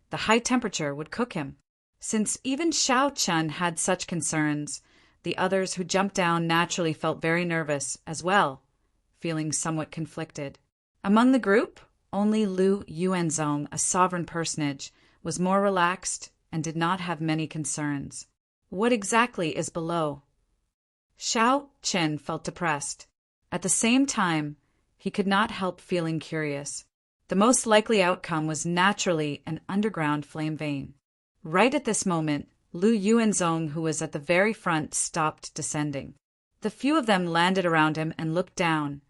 the high temperature would cook him. Since even Xiao Chen had such concerns, the others who jumped down naturally felt very nervous as well, feeling somewhat conflicted. Among the group, only Lu Yuanzong, a sovereign personage, was more relaxed and did not have many concerns. What exactly is below? Xiao Chen felt depressed. At the same time, he could not help feeling curious. The most likely outcome was naturally an underground flame vein. Right at this moment, Lu Yuanzong, who was at the very front, stopped descending. The few of them landed around him and looked down,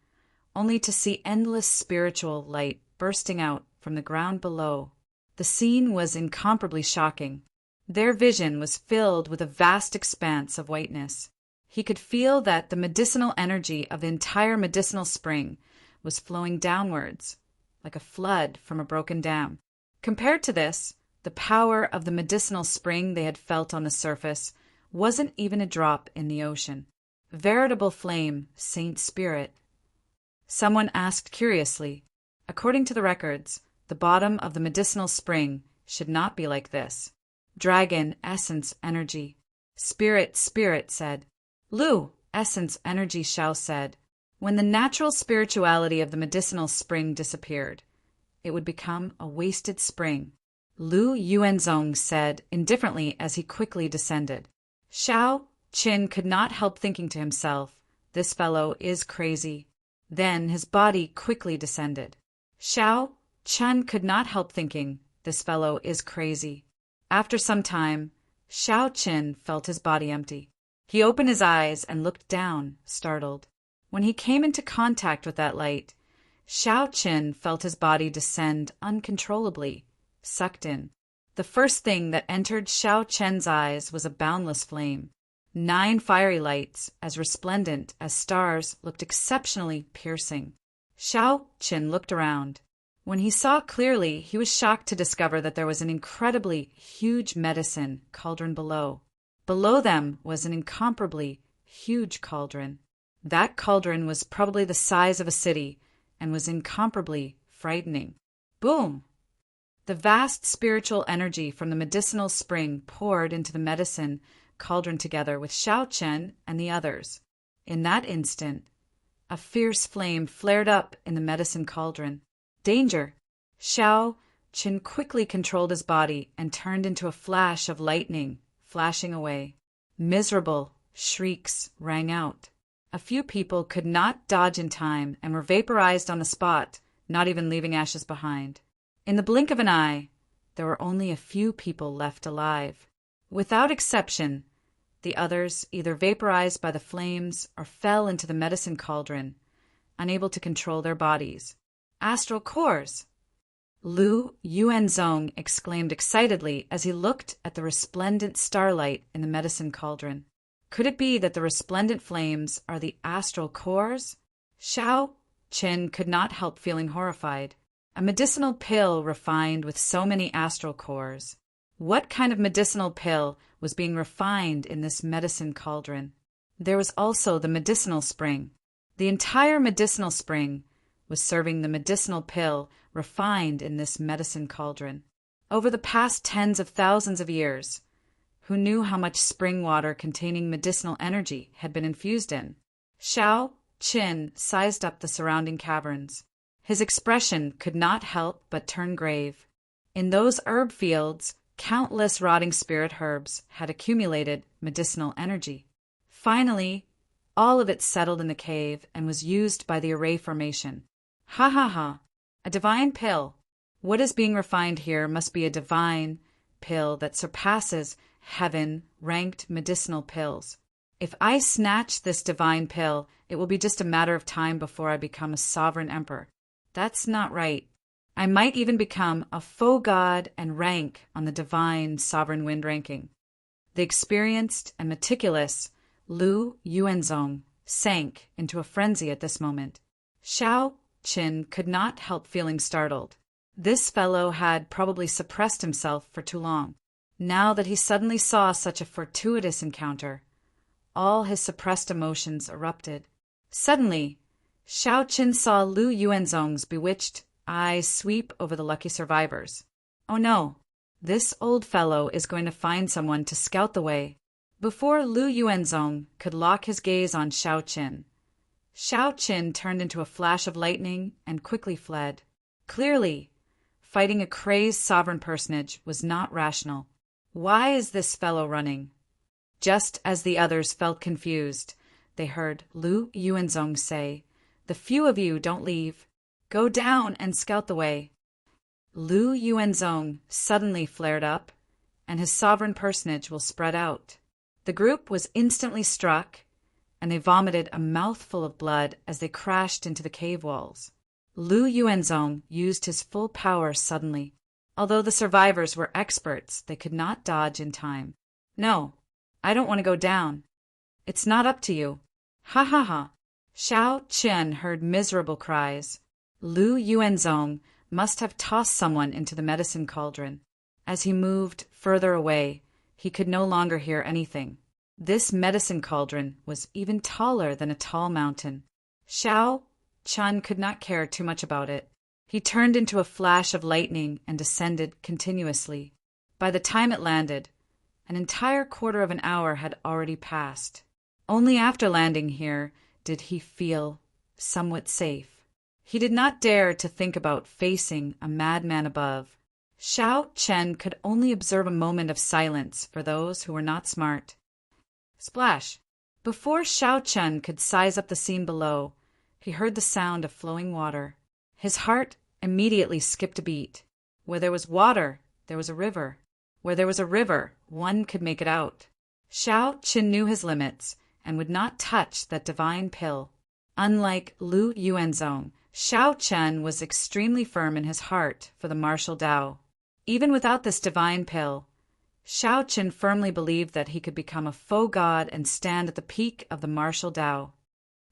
only to see endless spiritual light bursting out from the ground below. The scene was incomparably shocking. Their vision was filled with a vast expanse of whiteness. He could feel that the medicinal energy of the entire medicinal spring was flowing downwards, like a flood from a broken dam. Compared to this, the power of the medicinal spring they had felt on the surface wasn't even a drop in the ocean. Veritable flame, saint spirit. Someone asked curiously, according to the records, the bottom of the medicinal spring should not be like this. Dragon, essence, energy. Spirit, spirit, said. Lu, essence, energy, Xiao said. When the natural spirituality of the medicinal spring disappeared, it would become a wasted spring. Lu Yuanzong said indifferently as he quickly descended. Xiao Qin could not help thinking to himself, this fellow is crazy. Then his body quickly descended. Xiao Chen could not help thinking, this fellow is crazy. After some time, Xiao Qin felt his body empty. He opened his eyes and looked down, startled. When he came into contact with that light, Xiao Qin felt his body descend uncontrollably, sucked in. The first thing that entered Xiao Chen's eyes was a boundless flame. 9 fiery lights, as resplendent as stars, looked exceptionally piercing. Xiao Qin looked around. When he saw clearly, he was shocked to discover that there was an incredibly huge medicine cauldron below. Below them was an incomparably huge cauldron. That cauldron was probably the size of a city and was incomparably frightening. Boom! The vast spiritual energy from the medicinal spring poured into the medicine cauldron together with Xiao Chen and the others. In that instant, a fierce flame flared up in the medicine cauldron. Danger! Xiao Chen quickly controlled his body and turned into a flash of lightning, flashing away. Miserable shrieks rang out. A few people could not dodge in time and were vaporized on the spot, not even leaving ashes behind. In the blink of an eye, there were only a few people left alive. Without exception, the others either vaporized by the flames or fell into the medicine cauldron, unable to control their bodies. Astral cores! Lu Yuanzong exclaimed excitedly as he looked at the resplendent starlight in the medicine cauldron. Could it be that the resplendent flames are the astral cores? Xiao Qin could not help feeling horrified. A medicinal pill refined with so many astral cores. What kind of medicinal pill was being refined in this medicine cauldron? There was also the medicinal spring. The entire medicinal spring was serving the medicinal pill refined in this medicine cauldron. Over the past tens of thousands of years, who knew how much spring water containing medicinal energy had been infused in? Xiao Qin sized up the surrounding caverns. His expression could not help but turn grave. In those herb fields, countless rotting spirit herbs had accumulated medicinal energy. Finally, all of it settled in the cave and was used by the array formation. Ha ha ha! A divine pill. What is being refined here must be a divine pill that surpasses heaven-ranked medicinal pills. If I snatch this divine pill, it will be just a matter of time before I become a sovereign emperor. That's not right. I might even become a faux god and rank on the divine sovereign wind ranking. The experienced and meticulous Lu Yuanzong sank into a frenzy at this moment. Xiao Qin could not help feeling startled. This fellow had probably suppressed himself for too long. Now that he suddenly saw such a fortuitous encounter, all his suppressed emotions erupted. Suddenly, Xiao Qin saw Lu Yuanzong's bewitched eyes sweep over the lucky survivors. Oh no, this old fellow is going to find someone to scout the way. Before Lu Yuanzong could lock his gaze on Xiao Qin turned into a flash of lightning and quickly fled. Clearly, fighting a crazed sovereign personage was not rational. Why is this fellow running? Just as the others felt confused, they heard Lu Yuanzong say, The few of you don't leave. Go down and scout the way. Lu Yuanzong suddenly flared up, and his sovereign personage will spread out. The group was instantly struck, and they vomited a mouthful of blood as they crashed into the cave walls. Lu Yuanzong used his full power suddenly. Although the survivors were experts, they could not dodge in time. No, I don't want to go down. It's not up to you. Ha ha ha. Xiao Qian heard miserable cries. Lu Yuanzong must have tossed someone into the medicine cauldron. As he moved further away, he could no longer hear anything. This medicine cauldron was even taller than a tall mountain. Xiao Qian could not care too much about it. He turned into a flash of lightning and descended continuously. By the time it landed, an entire quarter of an hour had already passed. Only after landing here did he feel somewhat safe. He did not dare to think about facing a madman above. Xiao Qian could only observe a moment of silence for those who were not smart. Splash! Before Xiao Qian could size up the scene below, he heard the sound of flowing water. His heart immediately skipped a beat. Where there was water, there was a river. Where there was a river, one could make it out. Xiao Qian knew his limits and would not touch that divine pill. Unlike Lu Yuanzong, Xiao Qian was extremely firm in his heart for the martial Tao. Even without this divine pill, Xiao Qian firmly believed that he could become a faux god and stand at the peak of the martial Tao.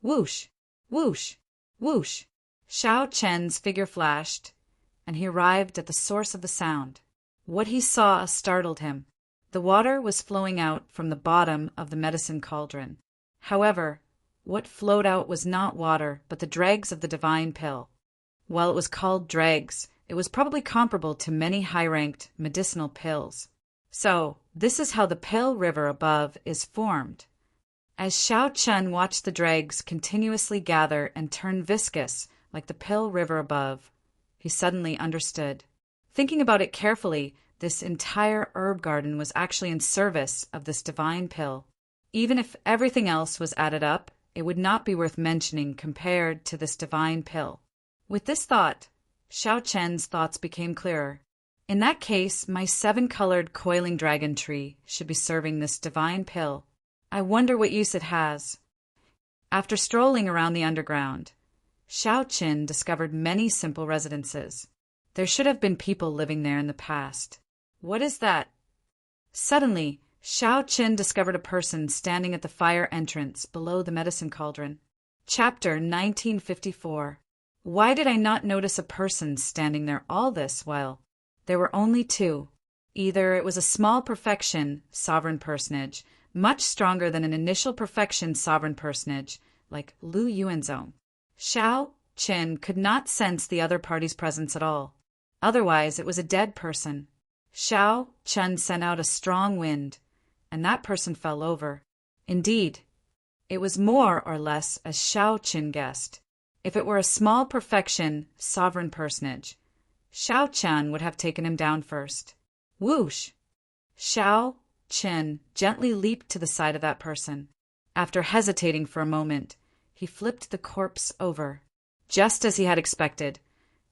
Whoosh! Whoosh! Whoosh! Xiao Qian's figure flashed, and he arrived at the source of the sound. What he saw startled him. The water was flowing out from the bottom of the medicine cauldron. However, what flowed out was not water, but the dregs of the divine pill. While it was called dregs, it was probably comparable to many high-ranked medicinal pills. So, this is how the pill river above is formed. As Xiao Qian watched the dregs continuously gather and turn viscous like the pill river above, he suddenly understood. Thinking about it carefully, this entire herb garden was actually in service of this divine pill. Even if everything else was added up, it would not be worth mentioning compared to this divine pill. With this thought, Xiao Qian's thoughts became clearer. In that case, my 7-colored coiling dragon tree should be serving this divine pill. I wonder what use it has. After strolling around the underground, Xiao Qian discovered many simple residences. There should have been people living there in the past. What is that? Suddenly, Xiao Qian discovered a person standing at the fire entrance below the medicine cauldron. Chapter 1954. Why did I not notice a person standing there all this while? There were only two. Either it was a small perfection sovereign personage, much stronger than an initial perfection sovereign personage, like Lu Yuanzong. Xiao Qian could not sense the other party's presence at all. Otherwise, it was a dead person. Xiao Qian sent out a strong wind, and that person fell over. Indeed, it was more or less as Xiao Qian guessed. If it were a small perfection sovereign personage, Xiao Qian would have taken him down first. Whoosh! Xiao Qian gently leaped to the side of that person. After hesitating for a moment, he flipped the corpse over. Just as he had expected,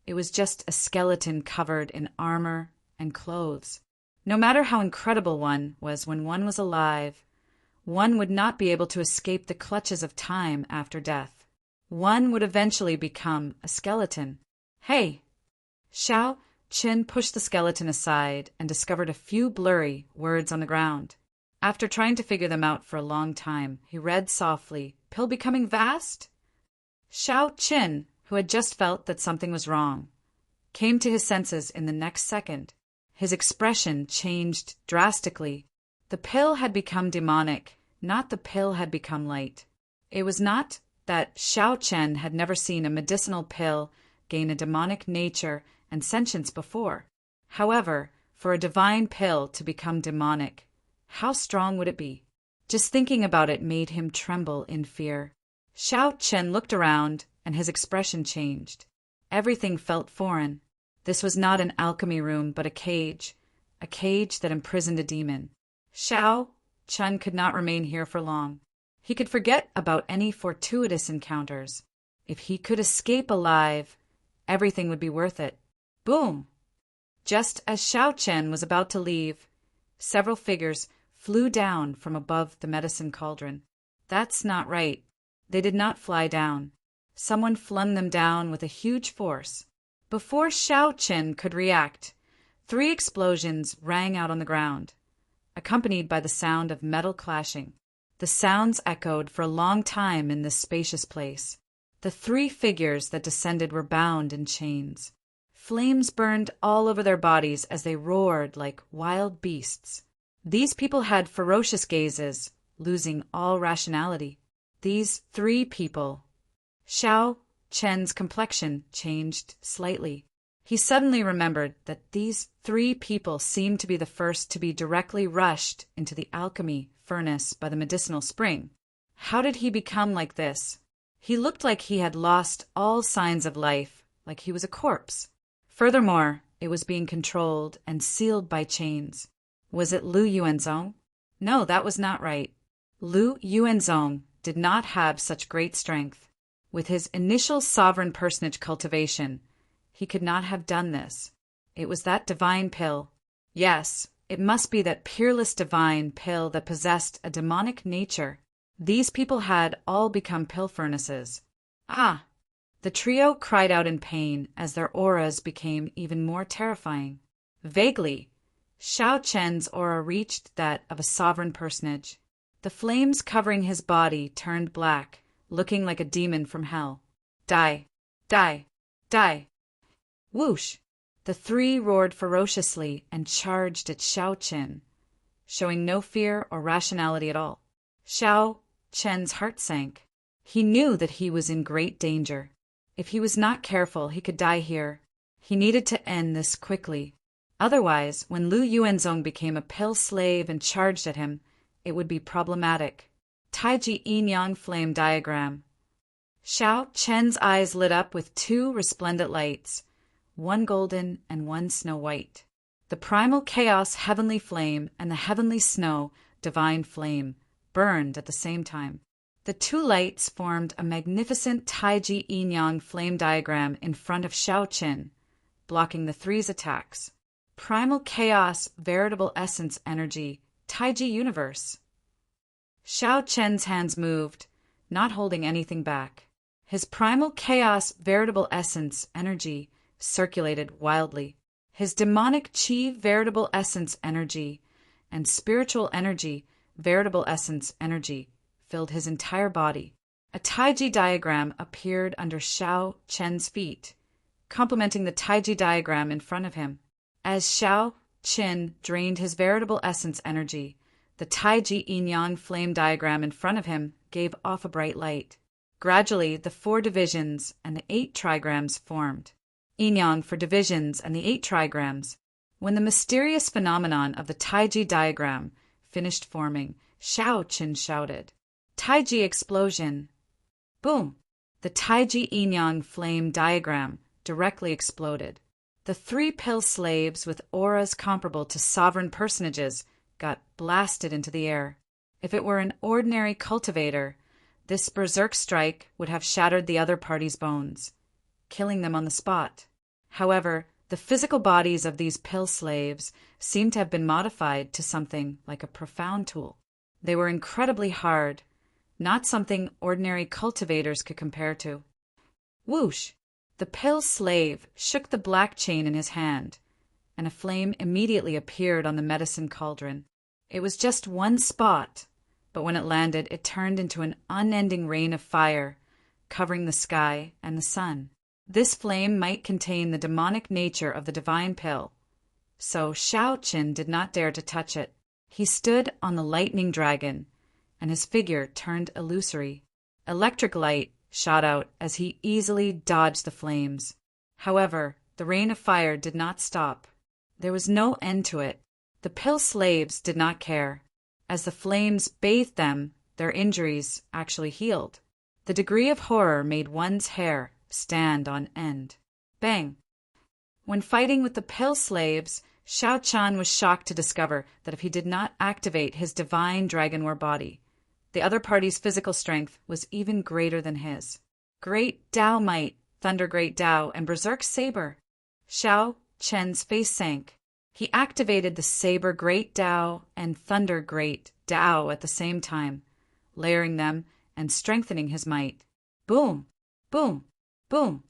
it was just a skeleton covered in armor and clothes. No matter how incredible one was when one was alive, one would not be able to escape the clutches of time after death. One would eventually become a skeleton. Hey! Xiao Qian pushed the skeleton aside and discovered a few blurry words on the ground. After trying to figure them out for a long time, he read softly, "Pill becoming vast?" Xiao Qian, who had just felt that something was wrong, came to his senses in the next second. His expression changed drastically. The pill had become demonic, not the pill had become light. It was not that Xiao Qian had never seen a medicinal pill gain a demonic nature and sentience before. However, for a divine pill to become demonic, how strong would it be? Just thinking about it made him tremble in fear. Xiao Qian looked around, and his expression changed. Everything felt foreign. This was not an alchemy room, but a cage that imprisoned a demon. Xiao Qian could not remain here for long. He could forget about any fortuitous encounters. If he could escape alive, everything would be worth it. Boom! Just as Xiao Chen was about to leave, several figures flew down from above the medicine cauldron. That's not right. They did not fly down. Someone flung them down with a huge force. Before Xiao Chen could react, 3 explosions rang out on the ground, accompanied by the sound of metal clashing. The sounds echoed for a long time in this spacious place. The 3 figures that descended were bound in chains. Flames burned all over their bodies as they roared like wild beasts. These people had ferocious gazes, losing all rationality. These 3 people. Xiao Chen's complexion changed slightly. He suddenly remembered that these 3 people seemed to be the first to be directly rushed into the alchemy furnace by the medicinal spring. How did he become like this? He looked like he had lost all signs of life, like he was a corpse. Furthermore, it was being controlled and sealed by chains. Was it Lu Yuanzong? No, that was not right. Lu Yuanzong did not have such great strength. With his initial sovereign personage cultivation, he could not have done this. It was that divine pill. Yes, it must be that peerless divine pill that possessed a demonic nature. These people had all become pill furnaces. Ah! The trio cried out in pain as their auras became even more terrifying. Vaguely, Xiao Chen's aura reached that of a sovereign personage. The flames covering his body turned black, looking like a demon from hell. Die! Die! Die! Whoosh! The 3 roared ferociously and charged at Xiao Chen, showing no fear or rationality at all. Xiao Chen's heart sank. He knew that he was in great danger. If he was not careful, he could die here. He needed to end this quickly. Otherwise, when Lu Yuanzong became a pill slave and charged at him, it would be problematic. Taiji Yin-Yang flame diagram. Xiao Chen's eyes lit up with 2 resplendent lights, one golden and one snow white. The primal chaos heavenly flame and the heavenly snow divine flame burned at the same time. The 2 lights formed a magnificent Taiji Yin-Yang flame diagram in front of Xiao Chen, blocking the 3's attacks. Primal chaos, veritable essence energy, Taiji universe. Xiao Chen's hands moved, not holding anything back. His primal chaos, veritable essence energy circulated wildly. His demonic chi, veritable essence energy, and spiritual energy, veritable essence energy, filled his entire body. A Taiji diagram appeared under Xiao Chen's feet, complementing the Taiji diagram in front of him. As Xiao Chen drained his veritable essence energy, the Taiji Yin-Yang flame diagram in front of him gave off a bright light. Gradually, the 4 divisions and the 8 trigrams formed. Yin-Yang for divisions and the 8 trigrams. When the mysterious phenomenon of the Taiji diagram finished forming, Xiao Chen shouted, "Taiji explosion!" Boom! The Taiji Yin-Yang flame diagram directly exploded. The 3 pill slaves with auras comparable to sovereign personages got blasted into the air. If it were an ordinary cultivator, this berserk strike would have shattered the other party's bones, killing them on the spot. However, the physical bodies of these pill slaves seemed to have been modified to something like a profound tool. They were incredibly hard, not something ordinary cultivators could compare to. Whoosh! The pill slave shook the black chain in his hand, and a flame immediately appeared on the medicine cauldron. It was just one spot, but when it landed, it turned into an unending rain of fire, covering the sky and the sun. This flame might contain the demonic nature of the divine pill, so Xiao Chen did not dare to touch it. He stood on the lightning dragon, and his figure turned illusory. Electric light shot out as he easily dodged the flames. However, the rain of fire did not stop. There was no end to it. The pill slaves did not care. As the flames bathed them, their injuries actually healed. The degree of horror made one's hair stand on end. Bang! When fighting with the pill slaves, Xiao Chan was shocked to discover that if he did not activate his divine dragon war body, the other party's physical strength was even greater than his. Great Tao Might, Thunder Great Tao, and Berserk Saber. Xiao Chen's face sank. He activated the Saber Great Tao and Thunder Great Tao at the same time, layering them and strengthening his might. Boom! Boom! Boom!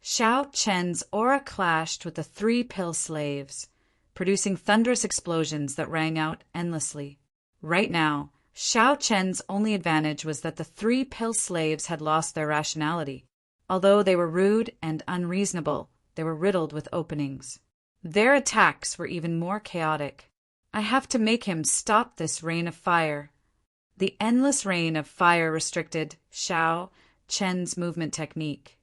Xiao Chen's aura clashed with the three pill slaves, producing thunderous explosions that rang out endlessly. Right now, Xiao Chen's only advantage was that the three pill slaves had lost their rationality. Although they were rude and unreasonable, they were riddled with openings. Their attacks were even more chaotic. I have to make him stop this rain of fire. The endless rain of fire restricted Xiao Chen's movement technique,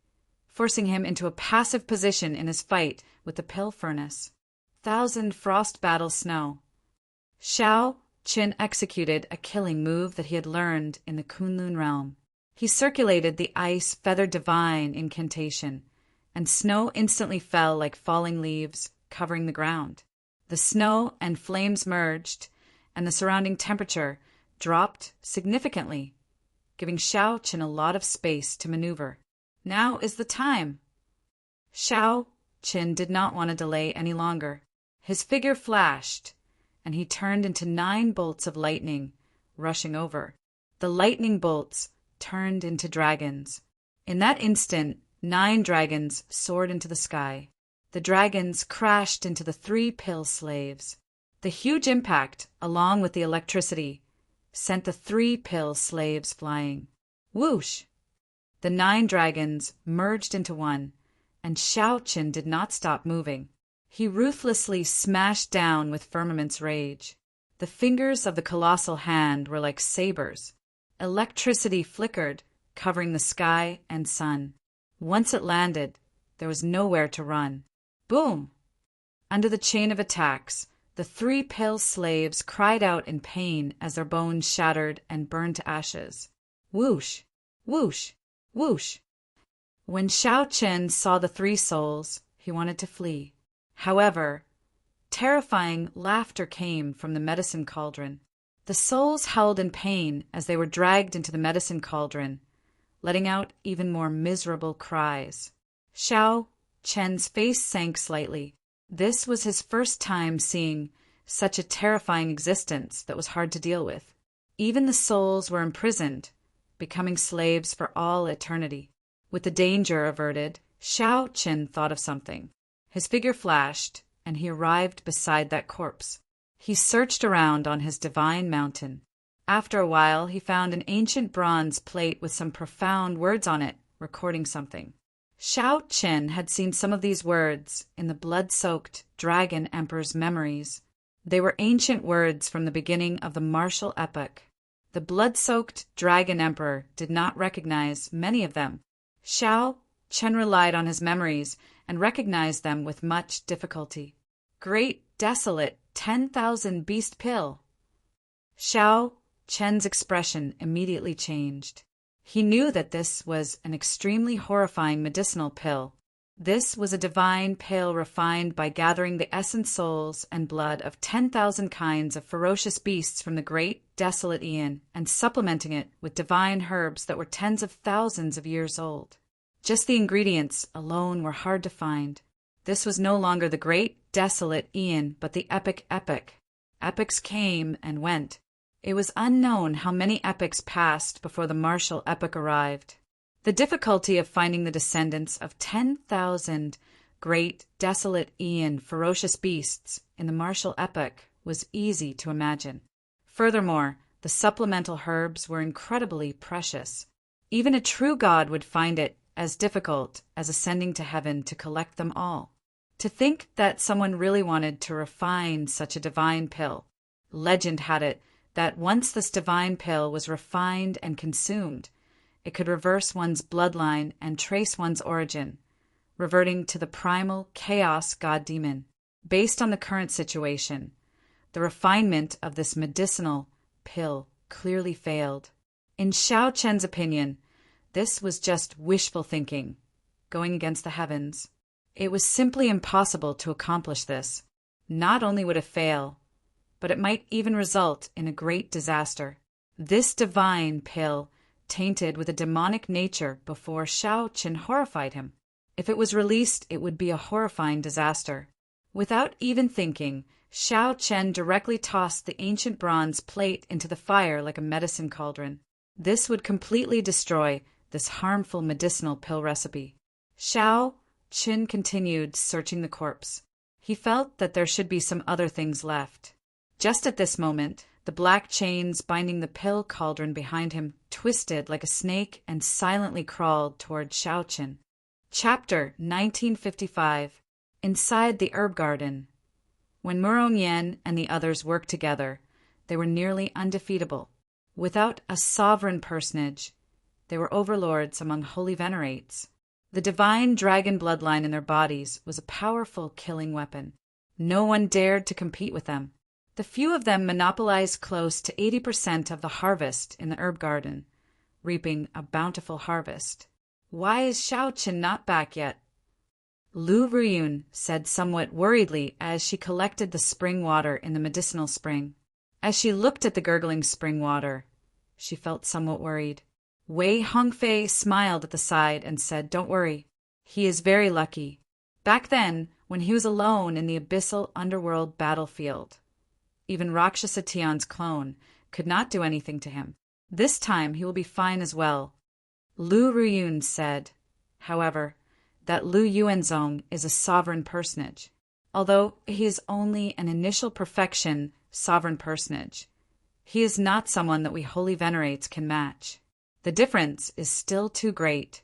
forcing him into a passive position in his fight with the pill furnace. Thousand frost battle snow. Xiao Chen executed a killing move that he had learned in the Kunlun realm. He circulated the ice feather divine incantation, and snow instantly fell like falling leaves, covering the ground. The snow and flames merged, and the surrounding temperature dropped significantly, giving Xiao Chen a lot of space to maneuver. Now is the time. Xiao Chen did not want to delay any longer. His figure flashed, and he turned into 9 bolts of lightning, rushing over. The lightning bolts turned into dragons. In that instant, 9 dragons soared into the sky. The dragons crashed into the 3 pill slaves. The huge impact, along with the electricity, sent the 3 pill slaves flying. Whoosh! The 9 dragons merged into one, and Xiao Chen did not stop moving. He ruthlessly smashed down with Firmament's rage. The fingers of the colossal hand were like sabers. Electricity flickered, covering the sky and sun. Once it landed, there was nowhere to run. Boom! Under the chain of attacks, the 3 pill slaves cried out in pain as their bones shattered and burned to ashes. Whoosh! Whoosh! Whoosh! When Xiao Chen saw the 3 souls, he wanted to flee. However, terrifying laughter came from the medicine cauldron. The souls howled in pain as they were dragged into the medicine cauldron, letting out even more miserable cries. Xiao Chen's face sank slightly. This was his first time seeing such a terrifying existence that was hard to deal with. Even the souls were imprisoned, becoming slaves for all eternity. With the danger averted, Xiao Chen thought of something. His figure flashed, and he arrived beside that corpse. He searched around on his divine mountain. After a while, he found an ancient bronze plate with some profound words on it, recording something. Xiao Chen had seen some of these words in the blood-soaked Dragon Emperor's memories. They were ancient words from the beginning of the martial epoch. The blood-soaked Dragon Emperor did not recognize many of them. Xiao Chen relied on his memories and recognized them with much difficulty. Great desolate 10,000 beast pill. Xiao Chen's expression immediately changed. He knew that this was an extremely horrifying medicinal pill. This was a divine pill refined by gathering the essence souls and blood of 10,000 kinds of ferocious beasts from the great desolate Aeon and supplementing it with divine herbs that were tens of thousands of years old. Just the ingredients alone were hard to find. This was no longer the great desolate Aeon, but the epic epoch. Epochs came and went. It was unknown how many epochs passed before the martial epoch arrived. The difficulty of finding the descendants of 10,000 great desolate Aeon ferocious beasts in the martial epoch was easy to imagine. Furthermore, the supplemental herbs were incredibly precious. Even a true god would find it as difficult as ascending to heaven to collect them all. To think that someone really wanted to refine such a divine pill. Legend had it that once this divine pill was refined and consumed, it could reverse one's bloodline and trace one's origin, reverting to the primal chaos god-demon. Based on the current situation, the refinement of this medicinal pill clearly failed. In Xiao Chen's opinion, this was just wishful thinking, going against the heavens. It was simply impossible to accomplish this. Not only would it fail, but it might even result in a great disaster. This divine pill tainted with a demonic nature before Shao Qin horrified him. If it was released, it would be a horrifying disaster. Without even thinking, Shao Chen directly tossed the ancient bronze plate into the fire like a medicine cauldron. This would completely destroy this harmful medicinal pill recipe. Shao Qin continued searching the corpse. He felt that there should be some other things left. Just at this moment, the black chains binding the pill cauldron behind him twisted like a snake and silently crawled toward Shao Qin. Chapter 1955. Inside the Herb Garden. When Murong Yan and the others worked together, they were nearly undefeatable. Without a sovereign personage, they were overlords among holy venerates. The divine dragon bloodline in their bodies was a powerful killing weapon. No one dared to compete with them. The few of them monopolized close to 80% of the harvest in the herb garden, reaping a bountiful harvest. Why is Shao Qin not back yet? Lu Ruyun said somewhat worriedly as she collected the spring water in the medicinal spring. As she looked at the gurgling spring water, she felt somewhat worried. Wei Hongfei smiled at the side and said, "Don't worry. He is very lucky. Back then, when he was alone in the abyssal underworld battlefield, even Rakshasa Tian's clone could not do anything to him. This time he will be fine as well." Lu Ruyun said, however, that Lu Yuanzong is a sovereign personage. Although he is only an initial perfection sovereign personage, he is not someone that we holy venerates can match. The difference is still too great.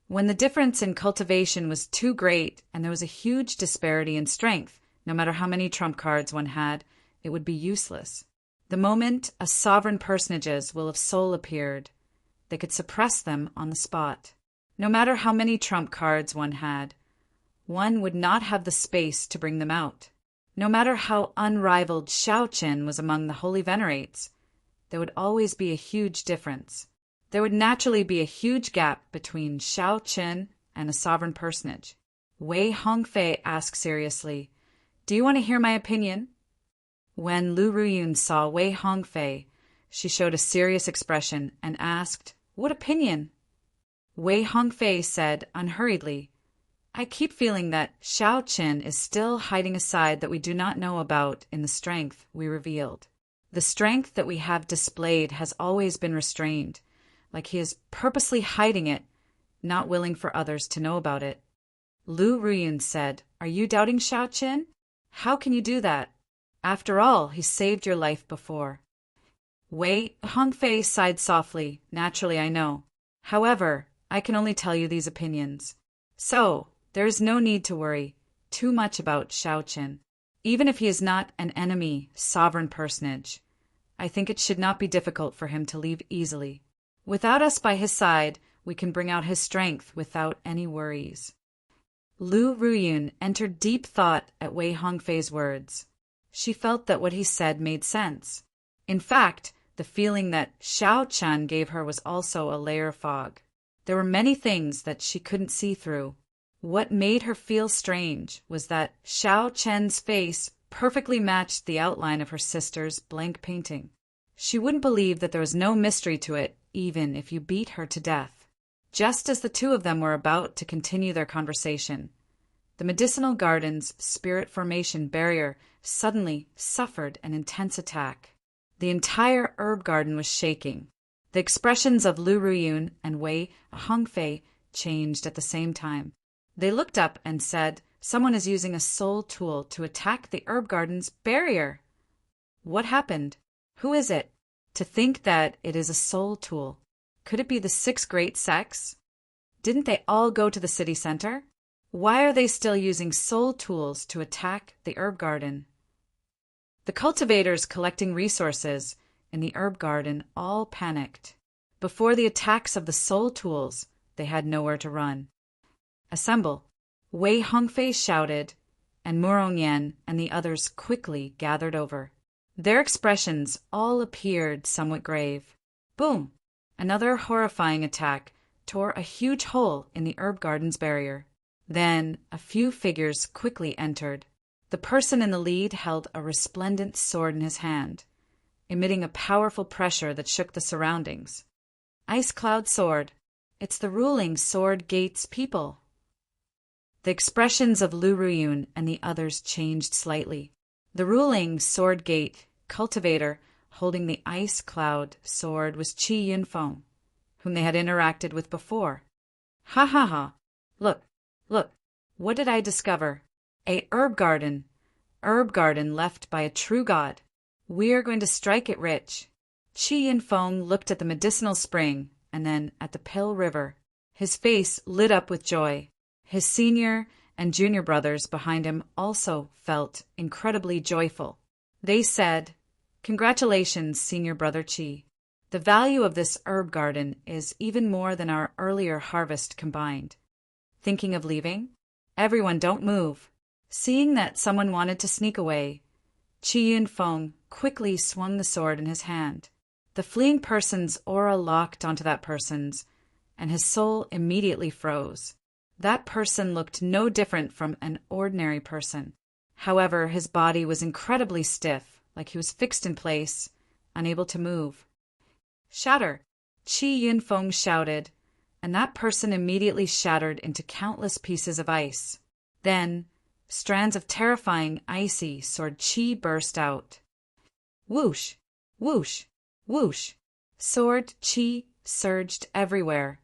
When the difference in cultivation was too great and there was a huge disparity in strength, no matter how many trump cards one had, it would be useless. The moment a sovereign personages will of soul appeared, they could suppress them on the spot. No matter how many trump cards one had, one would not have the space to bring them out. No matter how unrivaled Shao Qin was among the holy venerates, there would always be a huge difference. There would naturally be a huge gap between Shao Qin and a sovereign personage. Wei Hongfei asked seriously, "Do you want to hear my opinion?" When Lu Ruyun saw Wei Hongfei, she showed a serious expression and asked, "What opinion?" Wei Hongfei said unhurriedly, "I keep feeling that Shao Qin is still hiding a side that we do not know about in the strength we revealed. The strength that we have displayed has always been restrained, like he is purposely hiding it, not willing for others to know about it." Lu Ruyun said, "Are you doubting Shao Qin? How can you do that? After all, he saved your life before." Wei Hongfei sighed softly. "Naturally, I know. However, I can only tell you these opinions. So, there is no need to worry too much about Shao Qin. Even if he is not an enemy, sovereign personage, I think it should not be difficult for him to leave easily. Without us by his side, we can bring out his strength without any worries." Lu Ruyun entered deep thought at Wei Hongfei's words. She felt that what he said made sense. In fact, the feeling that Shao Chen gave her was also a layer of fog. There were many things that she couldn't see through. What made her feel strange was that Shao Chen's face perfectly matched the outline of her sister's blank painting. She wouldn't believe that there was no mystery to it, even if you beat her to death. Just as the two of them were about to continue their conversation, the medicinal garden's spirit formation barrier suddenly suffered an intense attack. The entire herb garden was shaking. The expressions of Lu Ruyun and Wei Hongfei changed at the same time. They looked up and said, "Someone is using a soul tool to attack the herb garden's barrier." What happened? Who is it? To think that it is a soul tool. Could it be the 6 great sects? Didn't they all go to the city center? Why are they still using soul tools to attack the herb garden? The cultivators collecting resources in the herb garden all panicked. Before the attacks of the soul tools, they had nowhere to run. "Assemble!" Wei Hongfei shouted, and Murong Yan and the others quickly gathered over. Their expressions all appeared somewhat grave. Boom! Another horrifying attack tore a huge hole in the herb garden's barrier. Then a few figures quickly entered. The person in the lead held a resplendent sword in his hand, emitting a powerful pressure that shook the surroundings. Ice Cloud Sword. It's the ruling Sword Gate's people. The expressions of Lu Ruyun and the others changed slightly. The ruling Sword Gate cultivator holding the Ice Cloud sword was Qi Yunfeng, whom they had interacted with before. Ha ha ha! Look, look, what did I discover? A herb garden left by a true god. We're going to strike it rich. Qi Yunfeng looked at the medicinal spring and then at the pale river. His face lit up with joy. His senior and junior brothers behind him also felt incredibly joyful. They said, "Congratulations, senior brother Qi. The value of this herb garden is even more than our earlier harvest combined." Thinking of leaving? Everyone don't move. Seeing that someone wanted to sneak away, Qi Yunfeng quickly swung the sword in his hand. The fleeing person's aura locked onto that person's, and his soul immediately froze. That person looked no different from an ordinary person. However, his body was incredibly stiff, like he was fixed in place, unable to move. "Shatter!" Qi Yunfeng shouted, and that person immediately shattered into countless pieces of ice. Then, strands of terrifying, icy sword chi burst out. Whoosh! Whoosh! Whoosh! Sword chi surged everywhere,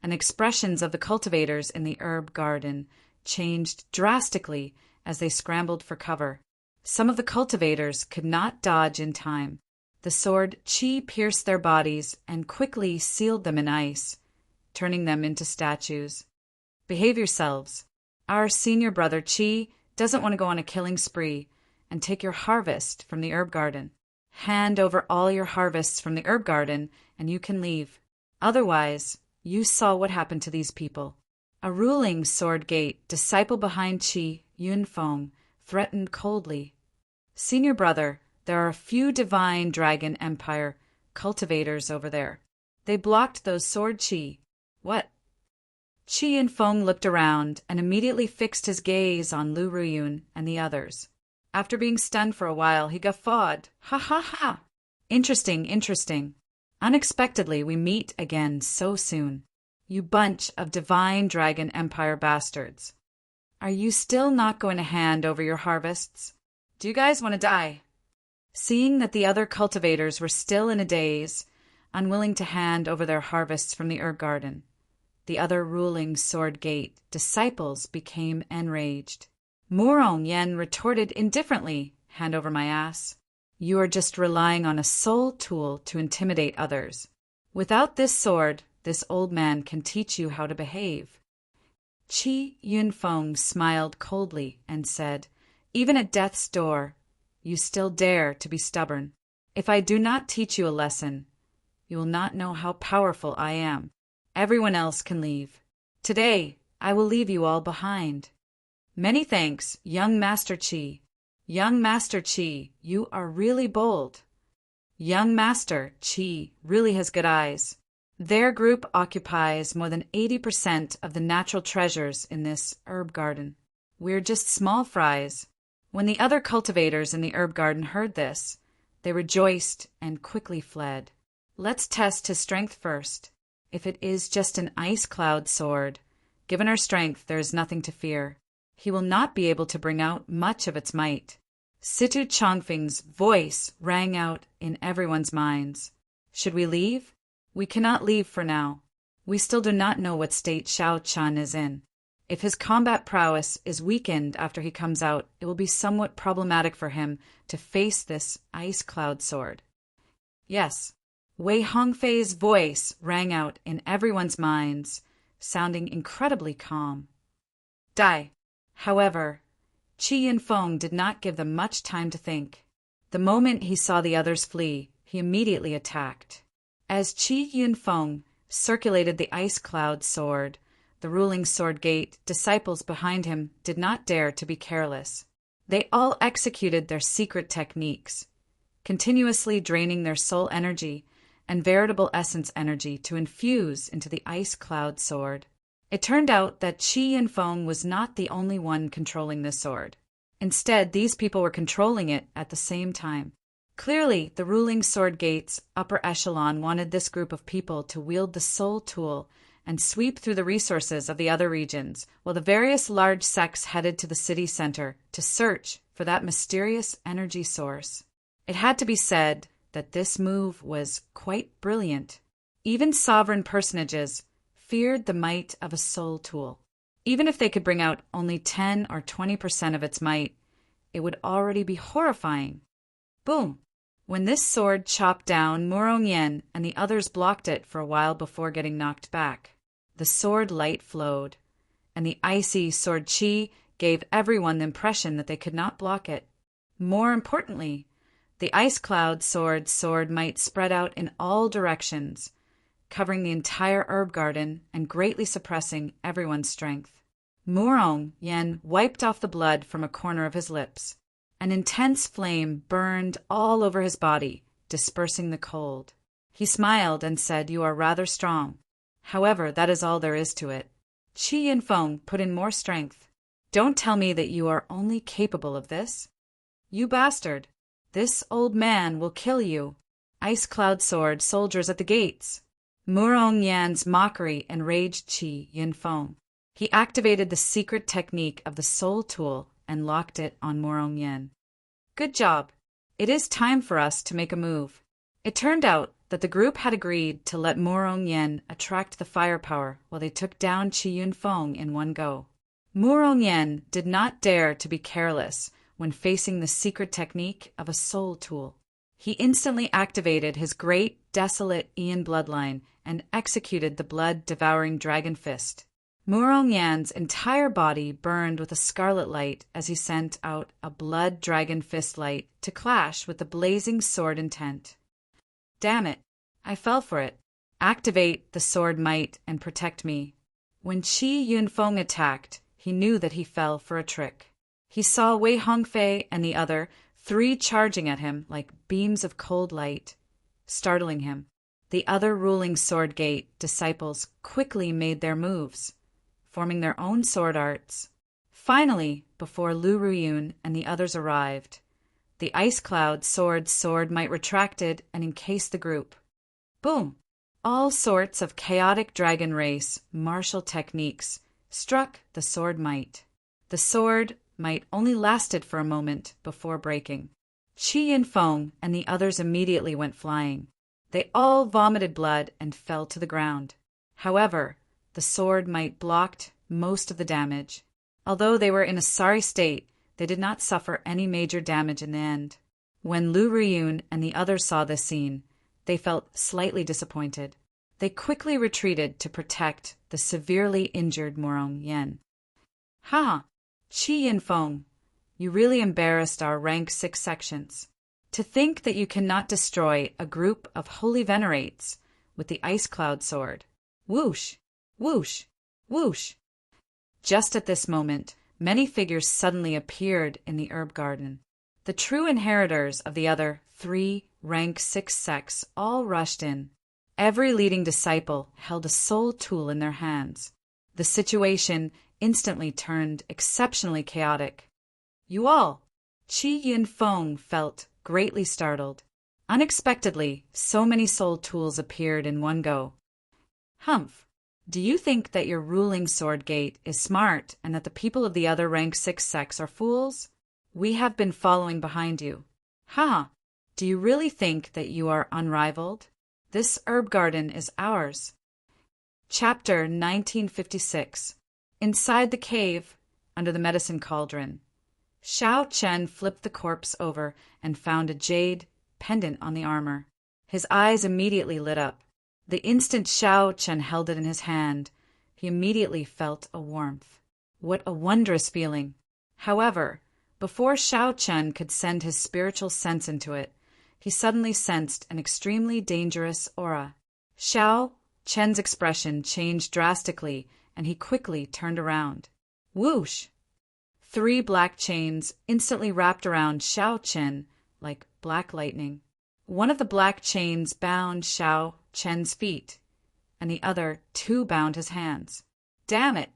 and expressions of the cultivators in the herb garden changed drastically as they scrambled for cover. Some of the cultivators could not dodge in time. The sword chi pierced their bodies and quickly sealed them in ice, turning them into statues. Behave yourselves. Our senior brother Qi doesn't want to go on a killing spree and take your harvest from the herb garden. Hand over all your harvests from the herb garden and you can leave. Otherwise, you saw what happened to these people. A ruling Sword Gate disciple behind Qi Yunfeng threatened coldly. Senior brother, there are a few divine Dragon Empire cultivators over there. They blocked those sword chi. What? Qi Yunfeng looked around and immediately fixed his gaze on Lu Ruyun and the others. After being stunned for a while, he guffawed. Ha ha ha! Interesting, interesting. Unexpectedly, we meet again so soon. You bunch of divine Dragon Empire bastards. Are you still not going to hand over your harvests? Do you guys want to die? Seeing that the other cultivators were still in a daze, unwilling to hand over their harvests from the herb garden, the other ruling Sword Gate disciples became enraged. Murong Yen retorted indifferently, "Hand over my ass. You are just relying on a soul tool to intimidate others. Without this sword, this old man can teach you how to behave." Qi Yunfeng smiled coldly and said, "Even at death's door, you still dare to be stubborn. If I do not teach you a lesson, you will not know how powerful I am. Everyone else can leave. Today, I will leave you all behind." "Many thanks, young Master Qi. Young Master Qi, you are really bold. Young Master Qi really has good eyes. Their group occupies more than 80% of the natural treasures in this herb garden. We're just small fries." When the other cultivators in the herb garden heard this, they rejoiced and quickly fled. "Let's test his strength first. If it is just an ice cloud sword, given our strength, there is nothing to fear. He will not be able to bring out much of its might." Situ Chongfeng's voice rang out in everyone's minds. "Should we leave? We cannot leave for now. We still do not know what state Xiao Chun is in. If his combat prowess is weakened after he comes out, it will be somewhat problematic for him to face this ice cloud sword." Yes, Wei Hongfei's voice rang out in everyone's minds, sounding incredibly calm. "Die." However, Qi Yunfeng did not give them much time to think. The moment he saw the others flee, he immediately attacked. As Qi Yunfeng circulated the ice cloud sword, the ruling Sword Gate disciples behind him did not dare to be careless. They all executed their secret techniques, continuously draining their soul energy and veritable essence energy to infuse into the ice cloud sword. It turned out that Qi Yunfeng was not the only one controlling this sword. Instead, these people were controlling it at the same time. Clearly, the ruling Sword Gate's upper echelon wanted this group of people to wield the soul tool and sweep through the resources of the other regions, while the various large sects headed to the city center to search for that mysterious energy source. It had to be said that this move was quite brilliant. Even sovereign personages feared the might of a soul tool. Even if they could bring out only 10 or 20% of its might, it would already be horrifying. Boom! When this sword chopped down Murong Yen and the others blocked it for a while before getting knocked back. The sword light flowed, and the icy sword chi gave everyone the impression that they could not block it. More importantly, the ice cloud sword might spread out in all directions, covering the entire herb garden and greatly suppressing everyone's strength. Murong Yen wiped off the blood from a corner of his lips. An intense flame burned all over his body, dispersing the cold. He smiled and said, "You are rather strong. However, that is all there is to it." Qi Yinfeng put in more strength. "Don't tell me that you are only capable of this. You bastard! This old man will kill you. Ice Cloud Sword, soldiers at the gates!" Murong Yan's mockery enraged Qi Yinfeng. He activated the secret technique of the soul tool and locked it on Murong Yen. "Good job. It is time for us to make a move." It turned out that the group had agreed to let Murong Yen attract the firepower while they took down Qi Yunfeng in one go. Murong Yen did not dare to be careless when facing the secret technique of a soul tool. He instantly activated his great, desolate Ian bloodline and executed the blood-devouring dragon fist. Murong Yan's entire body burned with a scarlet light as he sent out a blood dragon fist light to clash with the blazing sword intent. Damn it, I fell for it. Activate the sword might and protect me. When Qi Yunfeng attacked, he knew that he fell for a trick. He saw Wei Hongfei and the other three charging at him like beams of cold light, startling him. The other ruling Sword Gate disciples quickly made their moves, forming their own sword arts. Finally, before Lu Ruyun and the others arrived, the Ice Cloud sword might retracted and encased the group. Boom! All sorts of chaotic dragon race martial techniques struck the sword might. The sword might only lasted for a moment before breaking. Qi Yinfeng and the others immediately went flying. They all vomited blood and fell to the ground. However, the sword might blocked most of the damage. Although they were in a sorry state, they did not suffer any major damage in the end. When Lu Ruyun and the others saw this scene, they felt slightly disappointed. They quickly retreated to protect the severely injured Murong Yen. "Ha! Qi Yinfeng, you really embarrassed our rank 6 sections. To think that you cannot destroy a group of holy venerates with the Ice Cloud sword. Whoosh! Whoosh! Whoosh!" Just at this moment, many figures suddenly appeared in the herb garden. The true inheritors of the other 3 rank 6 sects all rushed in. Every leading disciple held a soul tool in their hands. The situation instantly turned exceptionally chaotic. "You all!" Qi Yunfeng felt greatly startled. Unexpectedly, so many soul tools appeared in one go. "Humph! Do you think that your ruling Sword Gate is smart and that the people of the other rank 6 sects are fools? We have been following behind you. Ha! Do you really think that you are unrivaled? This herb garden is ours." Chapter 1956. Inside the cave, under the medicine cauldron, Shao Chen flipped the corpse over and found a jade pendant on the armor. His eyes immediately lit up. The instant Shao Chen held it in his hand, he immediately felt a warmth. What a wondrous feeling! However, before Shao Chen could send his spiritual sense into it, he suddenly sensed an extremely dangerous aura. Shao Chen's expression changed drastically, and he quickly turned around. Whoosh! 3 black chains instantly wrapped around Shao Chen like black lightning. One of the black chains bound Shao Chen's feet, and the other 2 bound his hands. Damn it!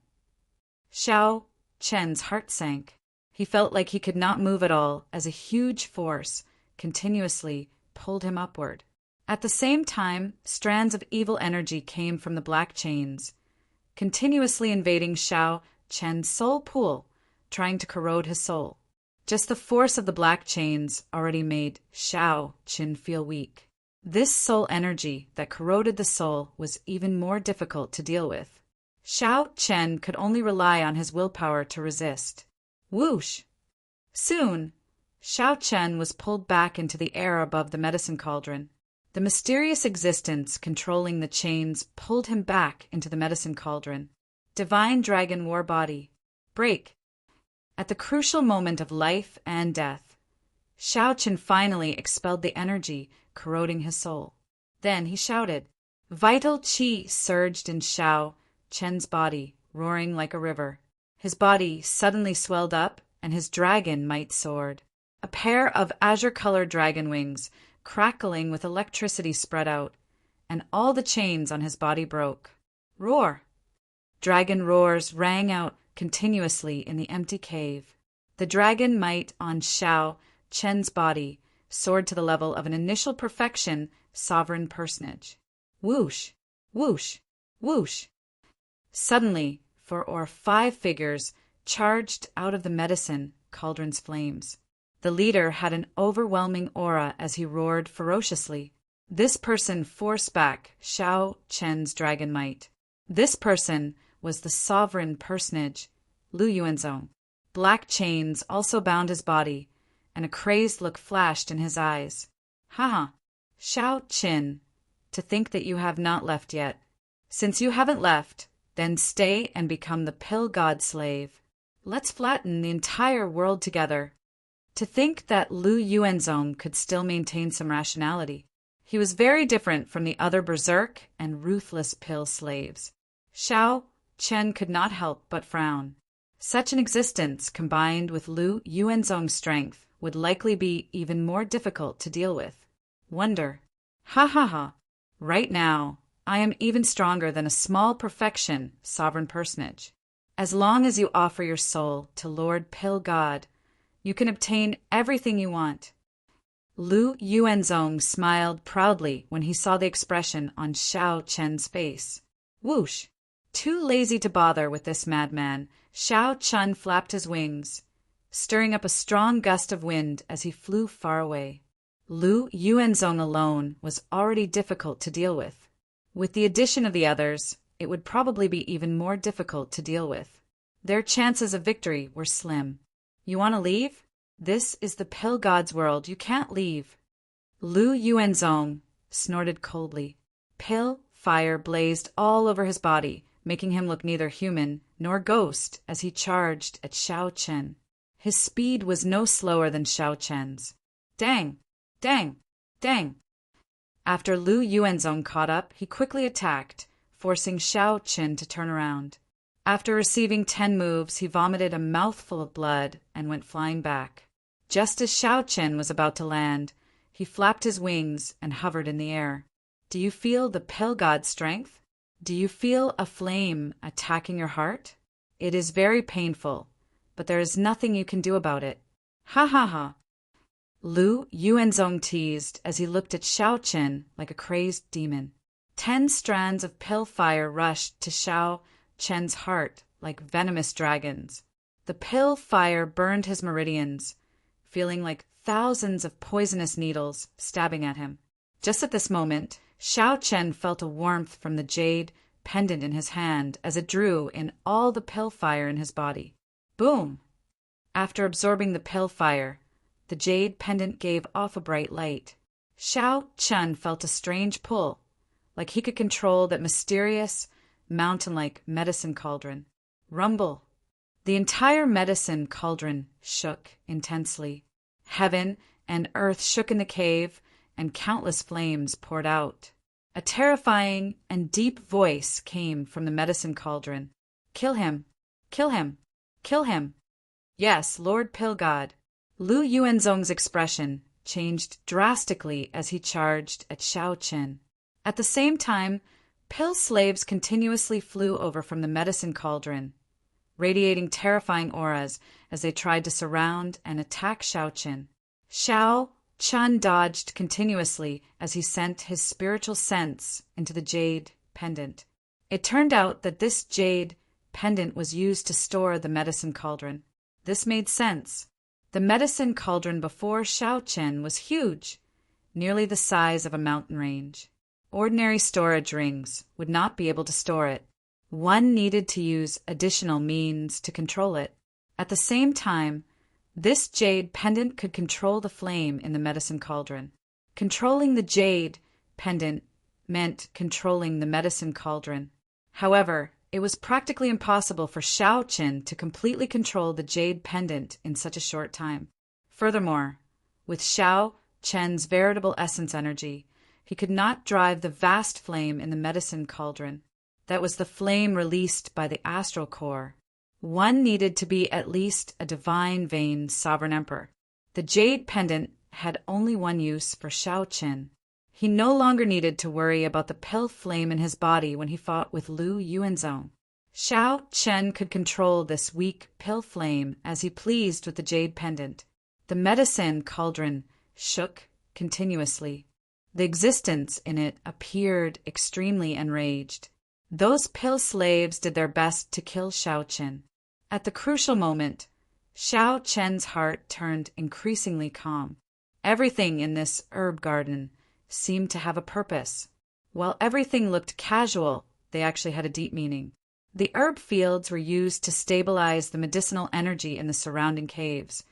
Shao Chen's heart sank. He felt like he could not move at all as a huge force continuously pulled him upward. At the same time, strands of evil energy came from the black chains, continuously invading Xiao Chen's soul pool, trying to corrode his soul. Just the force of the black chains already made Xiao Chen feel weak. This soul energy that corroded the soul was even more difficult to deal with. Xiao Chen could only rely on his willpower to resist. Whoosh! Soon, Xiao Chen was pulled back into the air above the medicine cauldron. The mysterious existence controlling the chains pulled him back into the medicine cauldron. Divine Dragon War Body. Break! At the crucial moment of life and death, Xiao Chen finally expelled the energy corroding his soul. Then he shouted. Vital qi surged in Xiao Chen's body, roaring like a river. His body suddenly swelled up, and his dragon might soared. A pair of azure-colored dragon wings, crackling with electricity, spread out, and all the chains on his body broke. Roar! Dragon roars rang out continuously in the empty cave. The dragon might on Xiao Chen's body soared to the level of an initial perfection sovereign personage. Whoosh! Whoosh! Whoosh! Suddenly, 4 or 5 figures charged out of the medicine cauldron's flames. The leader had an overwhelming aura as he roared ferociously. This person forced back Xiao Chen's dragon might. This person was the sovereign personage, Lu Yuanzong. Black chains also bound his body, and a crazed look flashed in his eyes. Ha! Xiao Chen, to think that you have not left yet. Since you haven't left, then stay and become the pill god slave. Let's flatten the entire world together. To think that Lu Yuanzong could still maintain some rationality. He was very different from the other berserk and ruthless pill slaves. Xiao Chen could not help but frown. Such an existence, combined with Lu Yuanzong's strength, would likely be even more difficult to deal with. Wonder. Ha ha ha. Right now, I am even stronger than a small perfection sovereign personage. As long as you offer your soul to Lord Pill God, you can obtain everything you want. Lu Yuanzong smiled proudly when he saw the expression on Xiao Chen's face. Whoosh! Too lazy to bother with this madman, Xiao Chen flapped his wings, stirring up a strong gust of wind as he flew far away. Lu Yuanzong alone was already difficult to deal with. With the addition of the others, it would probably be even more difficult to deal with. Their chances of victory were slim. You want to leave? This is the pill god's world. You can't leave. Lu Yuanzong snorted coldly. Pill fire blazed all over his body, making him look neither human nor ghost as he charged at Xiao Chen. His speed was no slower than Xiao Chen's. Dang! Dang! Dang! After Lu Yuanzong caught up, he quickly attacked, forcing Xiao Chen to turn around. After receiving 10 moves, he vomited a mouthful of blood and went flying back. Just as Xiao Chen was about to land, he flapped his wings and hovered in the air. Do you feel the pill god's strength? Do you feel a flame attacking your heart? It is very painful, but there is nothing you can do about it. Ha ha ha! Lu Yuanzong teased as he looked at Xiao Chen like a crazed demon. 10 strands of pill fire rushed to Xiao Chen's heart like venomous dragons. The pill fire burned his meridians, feeling like thousands of poisonous needles stabbing at him. Just at this moment, Xiao Chen felt a warmth from the jade pendant in his hand as it drew in all the pill fire in his body. Boom! After absorbing the pill fire, the jade pendant gave off a bright light. Xiao Chen felt a strange pull, like he could control that mysterious, mountain-like medicine cauldron. Rumble! The entire medicine cauldron shook intensely. Heaven and earth shook in the cave, and countless flames poured out. A terrifying and deep voice came from the medicine cauldron. Kill him! Kill him! Kill him! Yes, Lord Pill God. Lu Yuanzong's expression changed drastically as he charged at Xiao Chen. At the same time, pill slaves continuously flew over from the medicine cauldron, radiating terrifying auras as they tried to surround and attack Xiao Chen. Xiao Chun dodged continuously as he sent his spiritual sense into the jade pendant. It turned out that this jade pendant was used to store the medicine cauldron. This made sense. The medicine cauldron before Shao Chen was huge, nearly the size of a mountain range. Ordinary storage rings would not be able to store it. One needed to use additional means to control it. At the same time, this jade pendant could control the flame in the medicine cauldron. Controlling the jade pendant meant controlling the medicine cauldron. However, it was practically impossible for Shao Chen to completely control the jade pendant in such a short time. Furthermore, with Shao Chen's veritable essence energy, he could not drive the vast flame in the medicine cauldron. That was the flame released by the astral core. One needed to be at least a divine vein sovereign emperor. The jade pendant had only one use for Shao Chen. He no longer needed to worry about the pill flame in his body when he fought with Lu Yuanzong. Shao Chen could control this weak pill flame as he pleased with the jade pendant. The medicine cauldron shook continuously. The existence in it appeared extremely enraged. Those pill slaves did their best to kill Shao Chen. At the crucial moment, Shao Chen's heart turned increasingly calm. Everything in this herb garden seemed to have a purpose. While everything looked casual, they actually had a deep meaning. The herb fields were used to stabilize the medicinal energy in the surrounding caves,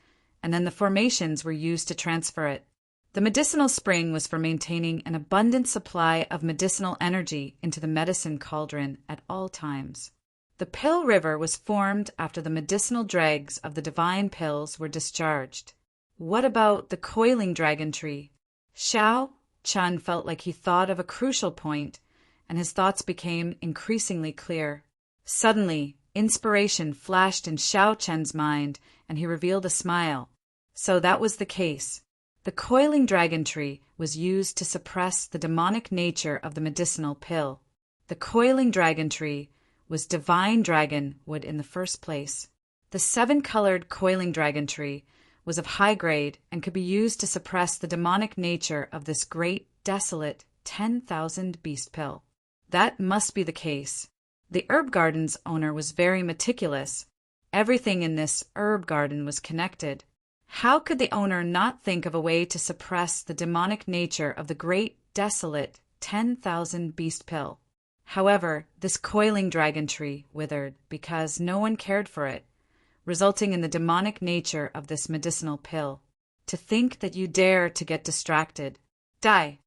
and then the formations were used to transfer it. The medicinal spring was for maintaining an abundant supply of medicinal energy into the medicine cauldron at all times. The pill river was formed after the medicinal dregs of the divine pills were discharged. What about the coiling dragon tree? Shao Chun felt like he thought of a crucial point, and his thoughts became increasingly clear. Suddenly, inspiration flashed in Shao Chen's mind, and he revealed a smile. So that was the case. The coiling dragon tree was used to suppress the demonic nature of the medicinal pill. The coiling dragon tree was divine dragon wood in the first place. The 7-colored coiling dragon tree was of high grade and could be used to suppress the demonic nature of this great, desolate 10,000 beast pill. That must be the case. The herb garden's owner was very meticulous. Everything in this herb garden was connected. How could the owner not think of a way to suppress the demonic nature of the great, desolate 10,000 beast pill? However, this coiling dragon tree withered because no one cared for it, resulting in the demonic nature of this medicinal pill. To think that you dare to get distracted. Die.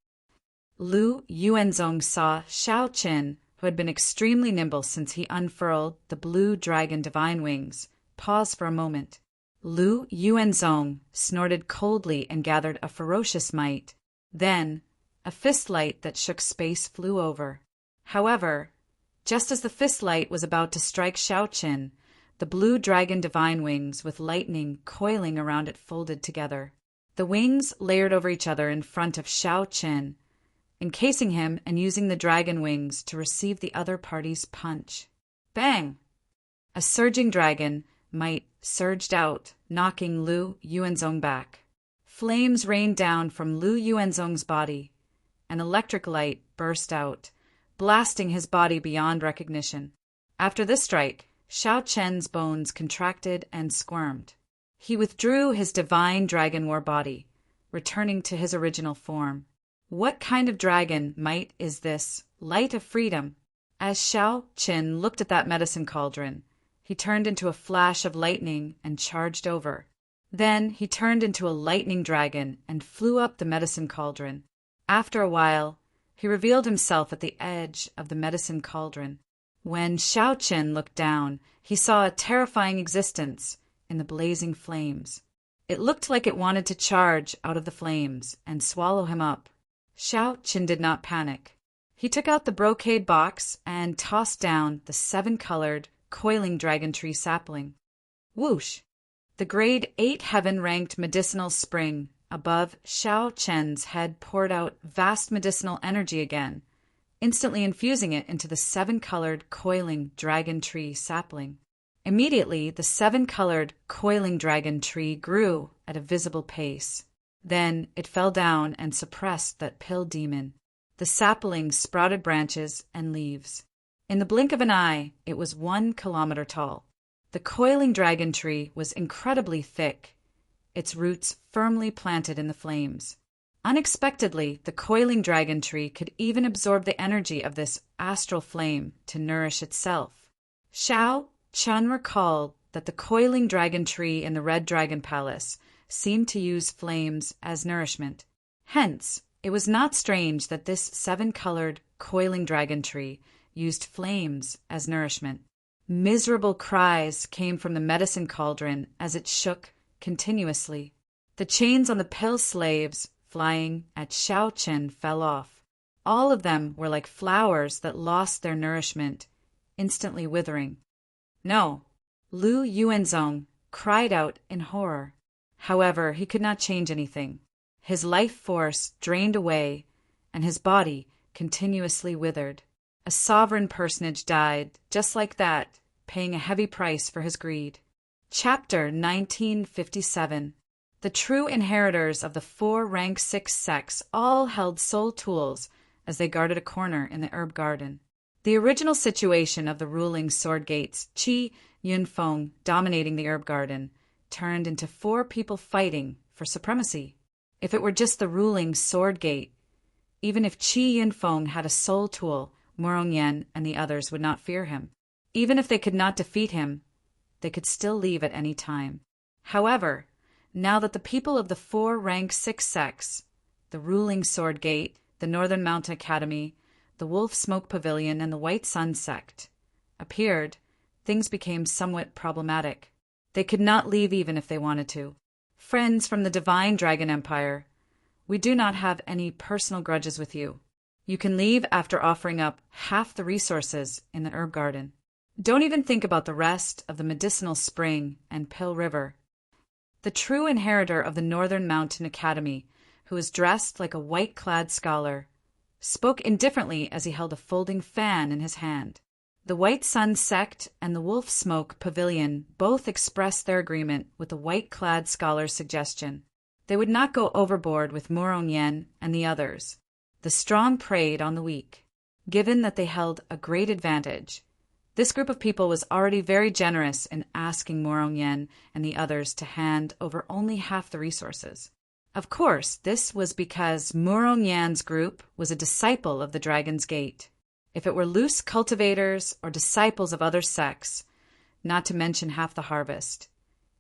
Lu Yuanzong saw Shao Chen, who had been extremely nimble since he unfurled the blue dragon divine wings, pause for a moment. Lu Yuanzong snorted coldly and gathered a ferocious might. Then, a fistlight that shook space flew over. However, just as the fistlight was about to strike Shao Chen, the blue dragon divine wings with lightning coiling around it folded together. The wings layered over each other in front of Shao Chen, encasing him and using the dragon wings to receive the other party's punch. Bang! A surging dragon might surged out, knocking Lu Yuanzong back. Flames rained down from Lu Yuanzong's body. An electric light burst out, blasting his body beyond recognition. After this strike, Shao Chen's bones contracted and squirmed. He withdrew his divine dragon war body, returning to his original form. What kind of dragon might is this? Light of freedom. As Shao Chen looked at that medicine cauldron, he turned into a flash of lightning and charged over. Then he turned into a lightning dragon and flew up the medicine cauldron. After a while, he revealed himself at the edge of the medicine cauldron. When Shao Chen looked down, he saw a terrifying existence in the blazing flames. It looked like it wanted to charge out of the flames and swallow him up. Shao Chen did not panic. He took out the brocade box and tossed down the 7-colored coiling dragon tree sapling. Whoosh! The grade 8 heaven-ranked medicinal spring above Shao Chen's head poured out vast medicinal energy again, instantly infusing it into the 7-colored coiling dragon tree sapling. Immediately, the 7-colored coiling dragon tree grew at a visible pace. Then it fell down and suppressed that pill demon. The saplings sprouted branches and leaves. In the blink of an eye, it was 1 kilometer tall. The coiling dragon tree was incredibly thick, its roots firmly planted in the flames. Unexpectedly, the coiling dragon tree could even absorb the energy of this astral flame to nourish itself. Xiao Chun recalled that the coiling dragon tree in the Red Dragon Palace seemed to use flames as nourishment. Hence, it was not strange that this 7-colored coiling dragon tree used flames as nourishment. Miserable cries came from the medicine cauldron as it shook continuously. The chains on the pill slaves flying at Xiao Chen fell off. All of them were like flowers that lost their nourishment, instantly withering. No, Lu Yuanzong cried out in horror. However, he could not change anything. His life force drained away, and his body continuously withered. A sovereign personage died, just like that, paying a heavy price for his greed. Chapter 1957. The true inheritors of the 4 rank 6 sects all held soul tools as they guarded a corner in the herb garden. The original situation of the ruling sword gates, Qi Yunfeng dominating the herb garden, turned into 4 people fighting for supremacy. If it were just the ruling sword gate, even if Qi Yunfeng had a soul tool, Morongyan and the others would not fear him. Even if they could not defeat him, they could still leave at any time. However, now that the people of the 4 rank 6 sects, the ruling sword gate, the Northern Mountain Academy, the Wolf Smoke Pavilion, and the White Sun sect appeared, things became somewhat problematic. They could not leave even if they wanted to. Friends from the Divine Dragon Empire, we do not have any personal grudges with you. You can leave after offering up half the resources in the herb garden. Don't even think about the rest of the medicinal spring and Pill River. The true inheritor of the Northern Mountain Academy, who was dressed like a white-clad scholar, spoke indifferently as he held a folding fan in his hand. The White Sun sect and the Wolf Smoke Pavilion both expressed their agreement with the white-clad scholar's suggestion. They would not go overboard with Morongyan and the others. The strong preyed on the weak. Given that they held a great advantage, this group of people was already very generous in asking Morongyan and the others to hand over only half the resources. Of course, this was because Morongyan's group was a disciple of the Dragon's Gate. If it were loose cultivators or disciples of other sects, not to mention half the harvest,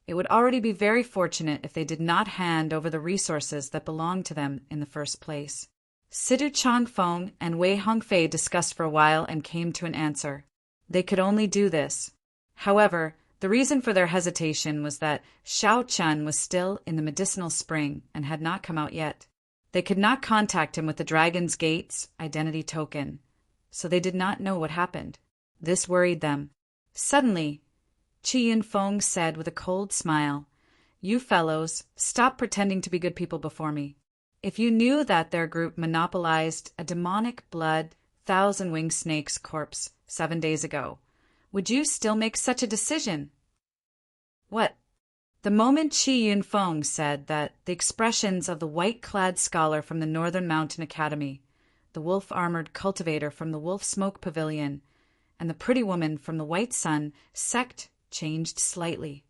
it would already be very fortunate if they did not hand over the resources that belonged to them in the first place. Sidu Changfeng and Wei Hongfei discussed for a while and came to an answer. They could only do this. However, the reason for their hesitation was that Xiao Chun was still in the medicinal spring and had not come out yet. They could not contact him with the Dragon's Gate's identity token, so they did not know what happened. This worried them. Suddenly, Qi Yunfeng said with a cold smile, "You fellows, stop pretending to be good people before me. If you knew that their group monopolized a demonic blood, 1,000-winged snake's corpse 7 days ago, would you still make such a decision?" What? The moment Qi Yunfeng said that, the expressions of the white-clad scholar from the Northern Mountain Academy, the wolf-armored cultivator from the Wolf Smoke Pavilion, and the pretty woman from the White Sun sect changed slightly.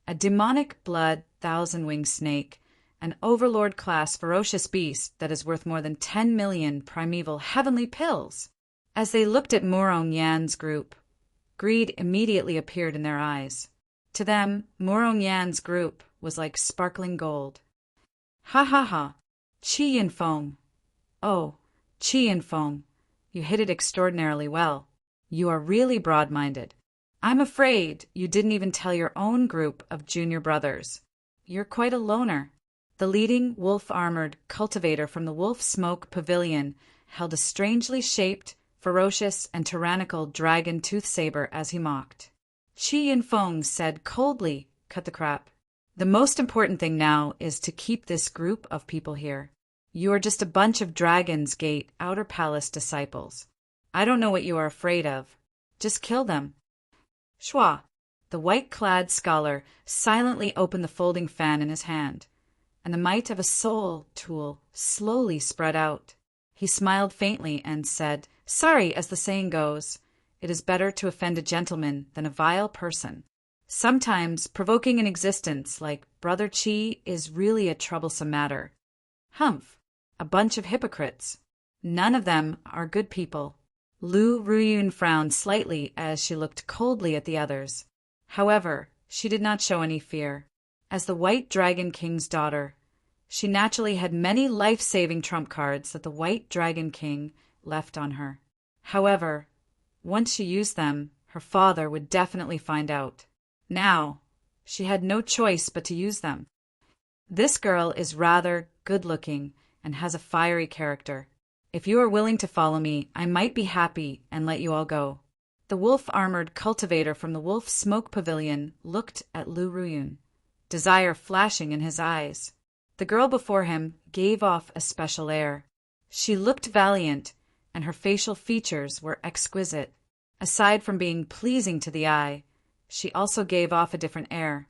A demonic blood, 1,000-winged snake, an overlord-class ferocious beast that is worth more than 10 million primeval heavenly pills. As they looked at Morongyan's group, greed immediately appeared in their eyes. To them, Morongyan's group was like sparkling gold. Ha ha ha! Qi Yunfeng! Oh, Qi Yunfeng, you hit it extraordinarily well. You are really broad-minded. I'm afraid you didn't even tell your own group of junior brothers. You're quite a loner. The leading wolf-armored cultivator from the Wolf Smoke Pavilion held a strangely shaped, ferocious, and tyrannical dragon tooth saber as he mocked. Qi Yunfeng said coldly, "Cut the crap. The most important thing now is to keep this group of people here. You are just a bunch of Dragon's Gate Outer Palace disciples. I don't know what you are afraid of. Just kill them." Shua, the white-clad scholar, silently opened the folding fan in his hand. and the might of a soul tool slowly spread out. He smiled faintly and said, "Sorry, as the saying goes, it is better to offend a gentleman than a vile person. Sometimes provoking an existence like Brother Chi is really a troublesome matter. Humph, a bunch of hypocrites. None of them are good people." Lu Ruyun frowned slightly as she looked coldly at the others. However, she did not show any fear. As the White Dragon King's daughter, she naturally had many life-saving trump cards that the White Dragon King left on her. However, once she used them, her father would definitely find out. Now, she had no choice but to use them. This girl is rather good-looking and has a fiery character. If you are willing to follow me, I might be happy and let you all go. The wolf-armored cultivator from the Wolf Smoke Pavilion looked at Lu Ruyun, desire flashing in his eyes. The girl before him gave off a special air. She looked valiant, and her facial features were exquisite. Aside from being pleasing to the eye, she also gave off a different air.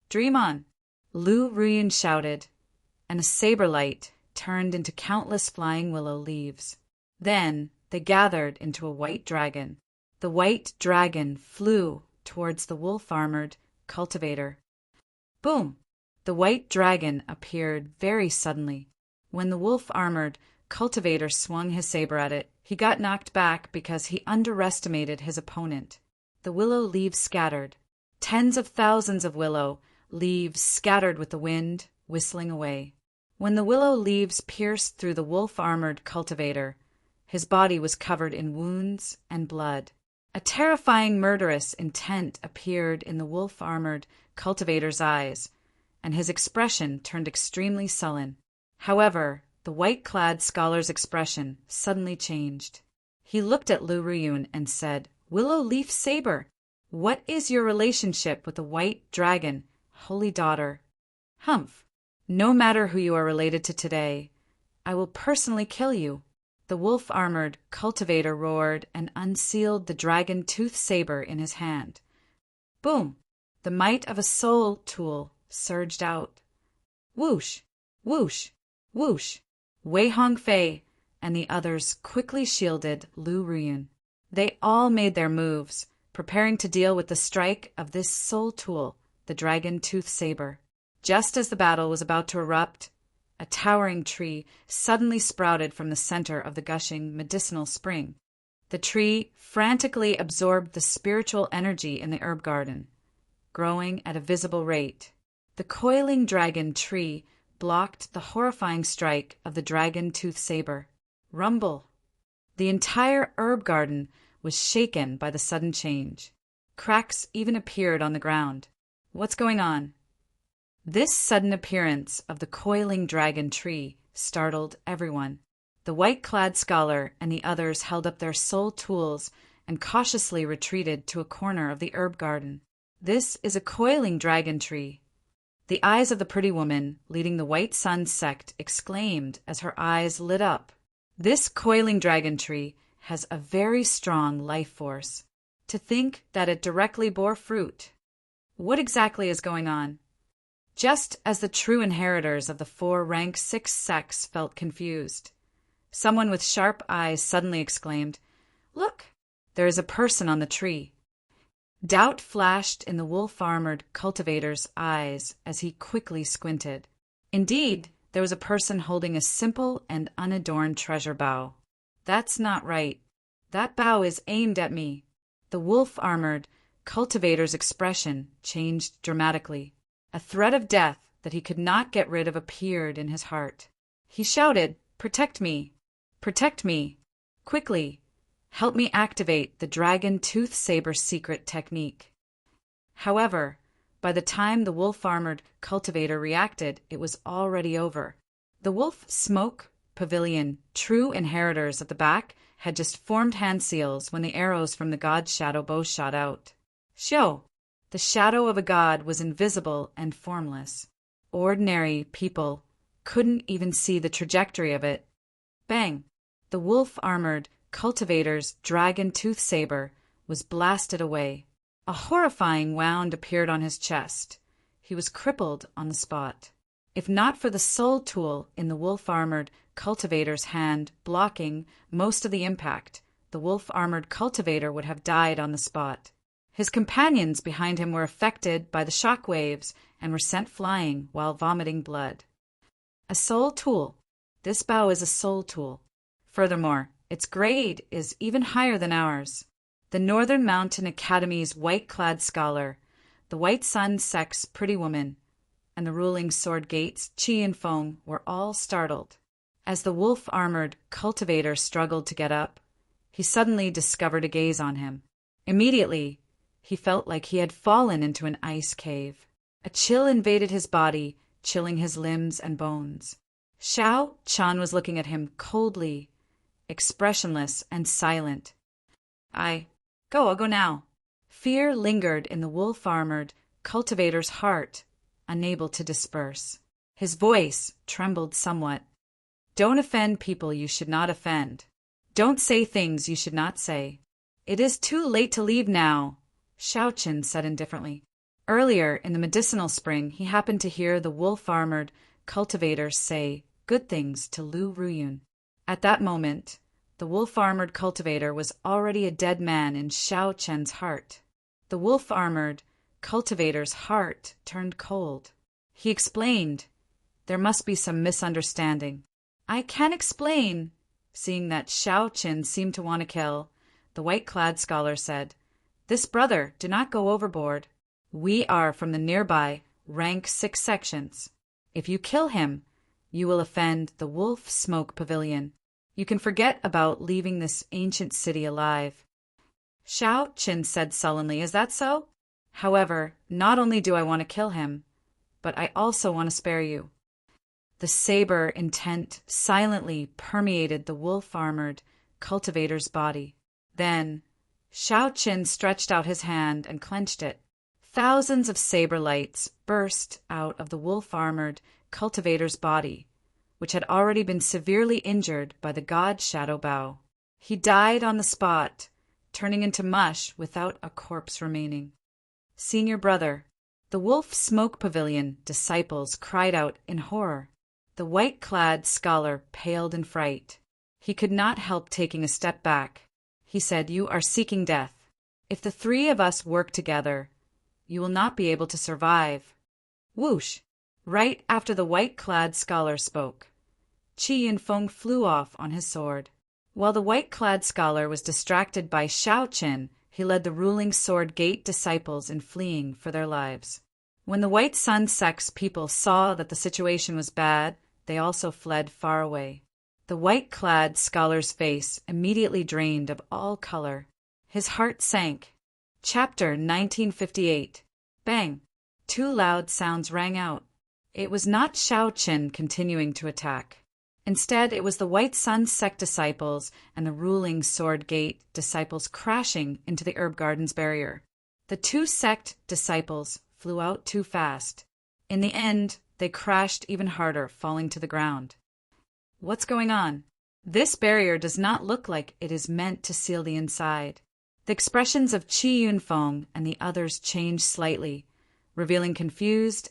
"Dream on!" Lu Ruyun shouted, and a saber light turned into countless flying willow leaves. Then they gathered into a white dragon. The white dragon flew towards the wolf-armored cultivator. Boom! The white dragon appeared very suddenly. When the wolf-armored cultivator swung his saber at it, he got knocked back because he underestimated his opponent. The willow leaves scattered. Tens of thousands of willow leaves scattered with the wind, whistling away. When the willow leaves pierced through the wolf-armored cultivator, his body was covered in wounds and blood. A terrifying murderous intent appeared in the wolf-armored cultivator's eyes, and his expression turned extremely sullen. However, the white-clad scholar's expression suddenly changed. He looked at Lu Ruyun and said, "Willow Leaf Saber, what is your relationship with the white dragon, holy daughter?" "Humph! No matter who you are related to today, I will personally kill you." The wolf-armored cultivator roared and unsealed the dragon-tooth saber in his hand. Boom! The might of a soul tool surged out. Whoosh! Whoosh! Whoosh! Wei Hongfei and the others quickly shielded Lu Ruyun. They all made their moves, preparing to deal with the strike of this soul tool, the dragon-tooth saber. Just as the battle was about to erupt, a towering tree suddenly sprouted from the center of the gushing medicinal spring. The tree frantically absorbed the spiritual energy in the herb garden, growing at a visible rate. The coiling dragon tree blocked the horrifying strike of the dragon-tooth saber. Rumble! The entire herb garden was shaken by the sudden change. Cracks even appeared on the ground. What's going on? This sudden appearance of the coiling dragon tree startled everyone. The white-clad scholar and the others held up their soul tools and cautiously retreated to a corner of the herb garden. "This is a coiling dragon tree." The eyes of the pretty woman leading the White Sun sect exclaimed as her eyes lit up. "This coiling dragon tree has a very strong life force. To think that it directly bore fruit. What exactly is going on?" Just as the true inheritors of the 4 rank 6 sects felt confused, someone with sharp eyes suddenly exclaimed, "Look, there is a person on the tree." Doubt flashed in the wolf-armored cultivator's eyes as he quickly squinted. Indeed, there was a person holding a simple and unadorned treasure bow. "That's not right. That bow is aimed at me." The wolf-armored cultivator's expression changed dramatically. A threat of death that he could not get rid of appeared in his heart. He shouted, "Protect me! Protect me! Quickly! Help me activate the dragon-tooth saber secret technique." However, by the time the wolf-armored cultivator reacted, it was already over. The Wolf Smoke Pavilion true inheritors at the back had just formed hand seals when the arrows from the god's shadow bow shot out. Show! The shadow of a god was invisible and formless. Ordinary people couldn't even see the trajectory of it. Bang! The wolf-armored cultivator's dragon-tooth saber was blasted away. A horrifying wound appeared on his chest. He was crippled on the spot. If not for the soul tool in the wolf-armored cultivator's hand blocking most of the impact, the wolf-armored cultivator would have died on the spot. His companions behind him were affected by the shock waves and were sent flying while vomiting blood. A soul tool. This bow is a soul tool. Furthermore, its grade is even higher than ours. The Northern Mountain Academy's white-clad scholar, the White Sun Sect's pretty woman, and the ruling Sword Gate's Qi and Feng were all startled. As the wolf-armored cultivator struggled to get up, he suddenly discovered a gaze on him. Immediately, he felt like he had fallen into an ice cave. A chill invaded his body, chilling his limbs and bones. Xiao Chan was looking at him coldly, expressionless and silent. I'll go now. Fear lingered in the wolf-armored cultivator's heart, unable to disperse. His voice trembled somewhat. Don't offend people you should not offend. Don't say things you should not say. It is too late to leave now, Xiaoqin said indifferently. Earlier, in the medicinal spring, he happened to hear the wolf-armored cultivator say good things to Lu Ruyun. At that moment, the wolf-armored cultivator was already a dead man in Xiao Chen's heart. The wolf-armored cultivator's heart turned cold. He explained, "There must be some misunderstanding." "I can explain." Seeing that Xiao Chen seemed to want to kill, the white-clad scholar said, "This brother, do not go overboard. We are from the nearby rank 6 sections. If you kill him, you will offend the Wolf Smoke Pavilion. You can forget about leaving this ancient city alive." Xiao Qin said sullenly, "Is that so? However, not only do I want to kill him, but I also want to spare you." The saber intent silently permeated the wolf-armored cultivator's body. Then, Xiao Qin stretched out his hand and clenched it. Thousands of saber lights burst out of the wolf-armored cultivator's body, which had already been severely injured by the god shadow bow. He died on the spot, turning into mush without a corpse remaining. "Senior brother," the Wolf Smoke Pavilion disciples cried out in horror. The white-clad scholar paled in fright. He could not help taking a step back. He said, "You are seeking death. If the 3 of us work together, you will not be able to survive." Whoosh! Right after the white-clad scholar spoke, Qi Yinfeng flew off on his sword. While the white-clad scholar was distracted by Xiao Qin, he led the ruling Sword Gate disciples in fleeing for their lives. When the White Sun Sect's people saw that the situation was bad, they also fled far away. The white-clad scholar's face immediately drained of all color. His heart sank. Chapter 1958. Bang! 2 loud sounds rang out. It was not Xiao Qin continuing to attack. Instead, it was the White Sun Sect disciples and the ruling Sword Gate disciples crashing into the herb garden's barrier. The 2 sect disciples flew out too fast. In the end, they crashed even harder, falling to the ground. What's going on? This barrier does not look like it is meant to seal the inside. The expressions of Qi Yunfeng and the others changed slightly, revealing confused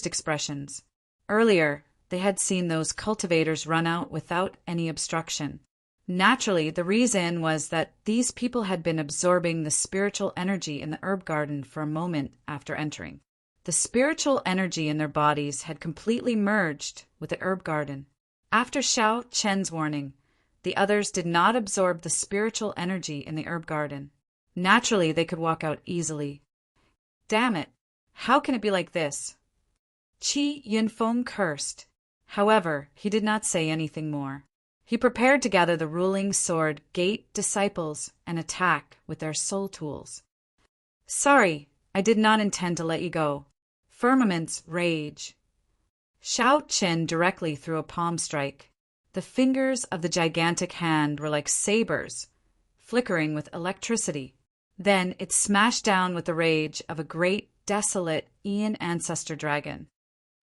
expressions. Earlier, they had seen those cultivators run out without any obstruction. Naturally, the reason was that these people had been absorbing the spiritual energy in the herb garden for a moment after entering. The spiritual energy in their bodies had completely merged with the herb garden. After Xiao Chen's warning, the others did not absorb the spiritual energy in the herb garden. Naturally, they could walk out easily. Damn it! How can it be like this? Qi Yunfeng cursed. However, he did not say anything more. He prepared to gather the ruling Sword Gate disciples and attack with their soul tools. "Sorry, I did not intend to let you go." Firmament's rage. Xiao Qin directly threw a palm strike. The fingers of the gigantic hand were like sabers, flickering with electricity. Then it smashed down with the rage of a great, desolate Ian ancestor dragon.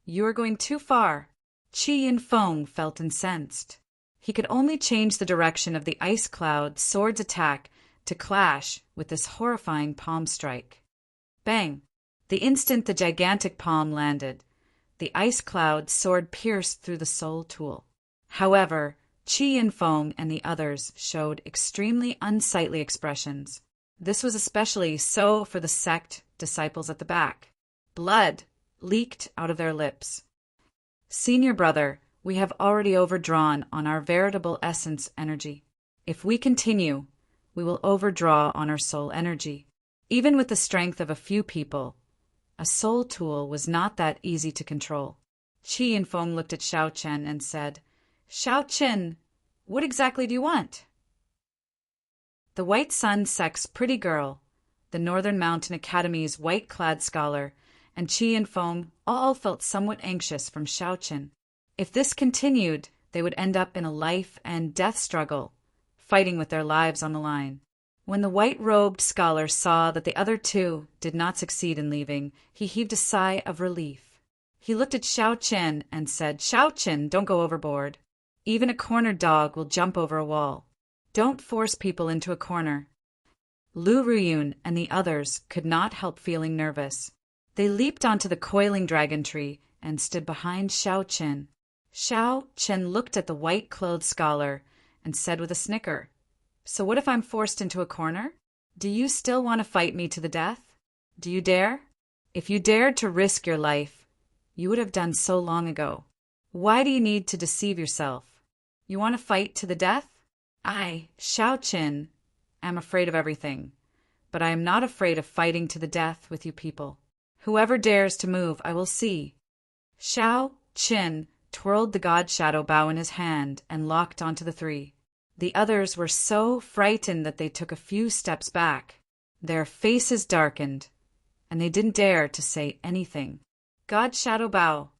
"You are going too far." Qi Yinfeng felt incensed. He could only change the direction of the ice cloud sword's attack to clash with this horrifying palm strike. Bang! The instant the gigantic palm landed, the ice cloud sword pierced through the soul tool. However, Qi Yinfeng and the others showed extremely unsightly expressions. This was especially so for the sect disciples at the back. Blood leaked out of their lips. Senior brother, we have already overdrawn on our veritable essence energy. If we continue, we will overdraw on our soul energy. Even with the strength of a few people, a soul tool was not that easy to control. Qi Yinfeng looked at Xiao Chen and said, Xiao Chen, what exactly do you want? The White Sun sect's pretty girl, the Northern Mountain Academy's white-clad scholar, and Qi Yinfeng all felt somewhat anxious from Xiao Chen. If this continued, they would end up in a life and death struggle, fighting with their lives on the line. When the white-robed scholar saw that the other two did not succeed in leaving, he heaved a sigh of relief. He looked at Xiao Chen and said, Xiao Chen, don't go overboard. Even a cornered dog will jump over a wall. Don't force people into a corner. Lu Ruyun and the others could not help feeling nervous. They leaped onto the coiling dragon tree and stood behind Xiao Chen. Xiao Chen looked at the white-clothed scholar and said with a snicker, So what if I'm forced into a corner? Do you still want to fight me to the death? Do you dare? If you dared to risk your life, you would have done so long ago. Why do you need to deceive yourself? You want to fight to the death? I, Xiao Chen, am afraid of everything, but I am not afraid of fighting to the death with you people. Whoever dares to move, I will see. Xiao Chen twirled the god shadow bow in his hand and locked onto the three. The others were so frightened that they took a few steps back. Their faces darkened, and they didn't dare to say anything. God shadow bow.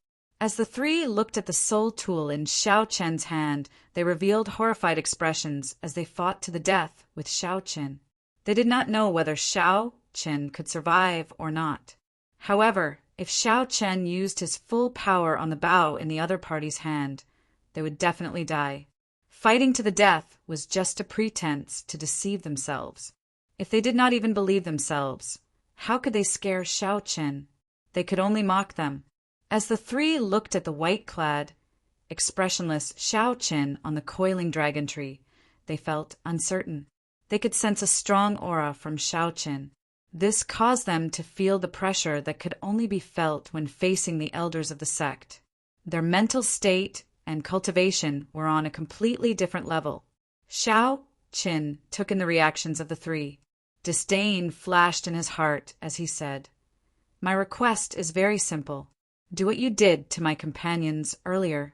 As the three looked at the soul tool in Xiao Chen's hand, they revealed horrified expressions as they fought to the death with Xiao Chen. They did not know whether Xiao Chen could survive or not. However, if Xiao Chen used his full power on the bow in the other party's hand, they would definitely die. Fighting to the death was just a pretense to deceive themselves. If they did not even believe themselves, how could they scare Xiao Chen? They could only mock them. As the three looked at the white-clad, expressionless Xiao Chen on the coiling dragon tree, they felt uncertain. They could sense a strong aura from Xiao Chen. This caused them to feel the pressure that could only be felt when facing the elders of the sect. Their mental state and cultivation were on a completely different level. Xiao Chen took in the reactions of the three. Disdain flashed in his heart as he said, My request is very simple. Do what you did to my companions earlier.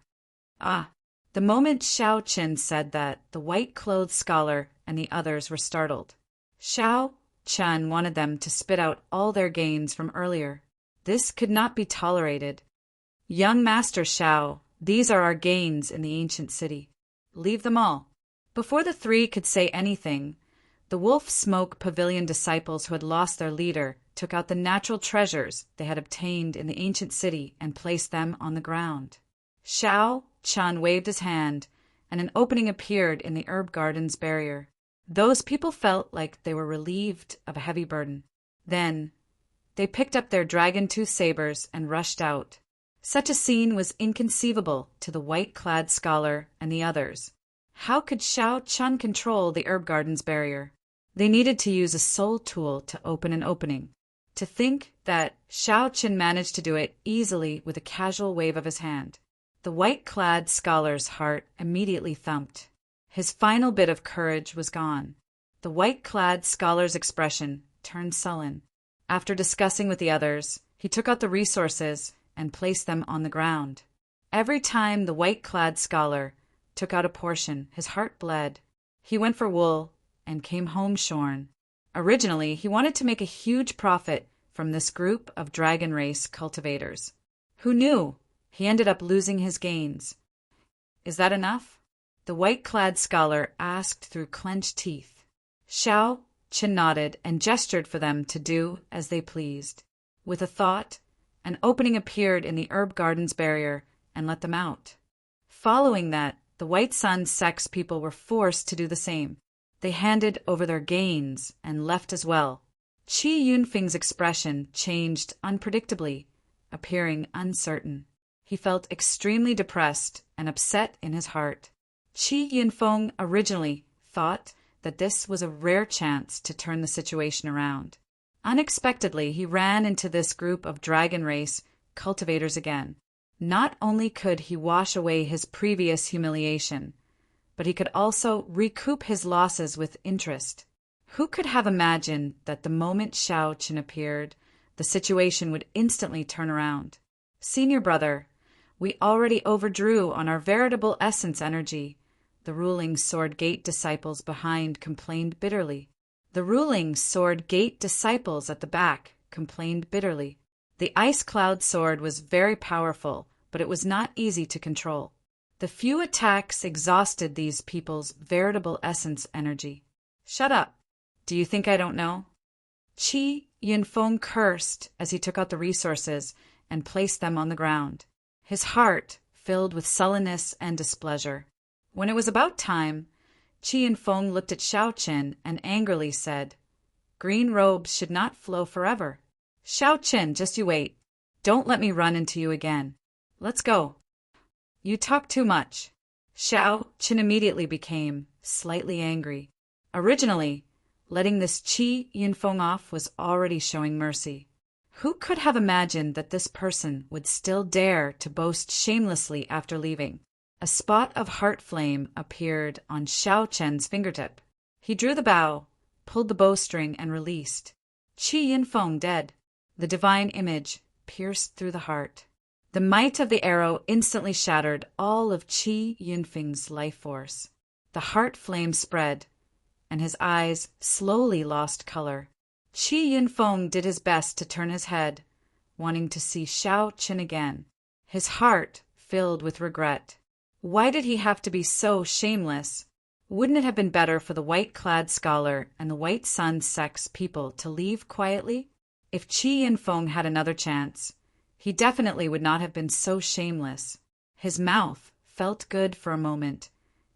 The moment Xiao Chen said that, the white-clothed scholar and the others were startled. Xiao Chen wanted them to spit out all their gains from earlier. This could not be tolerated. Young Master Xiao, these are our gains in the ancient city. Leave them all. Before the three could say anything, the Wolf Smoke Pavilion disciples who had lost their leader took out the natural treasures they had obtained in the ancient city and placed them on the ground. Xiao Chen waved his hand, and an opening appeared in the herb garden's barrier. Those people felt like they were relieved of a heavy burden. Then, they picked up their dragon-tooth sabers and rushed out. Such a scene was inconceivable to the white-clad scholar and the others. How could Xiao Chen control the herb garden's barrier? They needed to use a soul tool to open an opening. To think that Xiao Chen managed to do it easily with a casual wave of his hand. The white-clad scholar's heart immediately thumped. His final bit of courage was gone. The white-clad scholar's expression turned sullen. After discussing with the others, he took out the resources and placed them on the ground. Every time the white-clad scholar took out a portion, his heart bled. He went for wool and came home shorn. Originally, he wanted to make a huge profit from this group of dragon race cultivators. Who knew? He ended up losing his gains. Is that enough? The white-clad scholar asked through clenched teeth. Xiao Chen nodded and gestured for them to do as they pleased. With a thought, an opening appeared in the herb garden's barrier and let them out. Following that, the White Sun sect's people were forced to do the same. They handed over their gains and left as well. Qi Yunfeng's expression changed unpredictably, appearing uncertain. He felt extremely depressed and upset in his heart. Qi Yinfeng originally thought that this was a rare chance to turn the situation around. Unexpectedly, he ran into this group of dragon race cultivators again. Not only could he wash away his previous humiliation, but he could also recoup his losses with interest. Who could have imagined that the moment Xiao Qin appeared, the situation would instantly turn around? Senior brother, we already overdrew on our veritable essence energy, the ruling Sword Gate disciples behind complained bitterly. The ruling Sword Gate disciples at the back complained bitterly. The Ice Cloud sword was very powerful, but it was not easy to control. The few attacks exhausted these people's veritable essence energy. Shut up. Do you think I don't know? Qi Yinfeng cursed as he took out the resources and placed them on the ground, his heart filled with sullenness and displeasure. When it was about time, Qi Yinfeng looked at Xiao Qin and angrily said, "Green robes should not flow forever. Xiao Qin, just you wait. Don't let me run into you again. Let's go." "You talk too much." Xiao Qin immediately became slightly angry. Originally, letting this Qi Yinfeng off was already showing mercy. Who could have imagined that this person would still dare to boast shamelessly after leaving? A spot of heart flame appeared on Xiao Chen's fingertip. He drew the bow, pulled the bowstring, and released. Qi Yinfeng dead. The divine image pierced through the heart. The might of the arrow instantly shattered all of Qi Yinfeng's life force. The heart flame spread, and his eyes slowly lost color. Qi Yinfeng did his best to turn his head, wanting to see Xiao Qin again. His heart filled with regret. Why did he have to be so shameless? Wouldn't it have been better for the white-clad scholar and the White Sun sex people to leave quietly? If Qi Yinfeng had another chance, he definitely would not have been so shameless. His mouth felt good for a moment,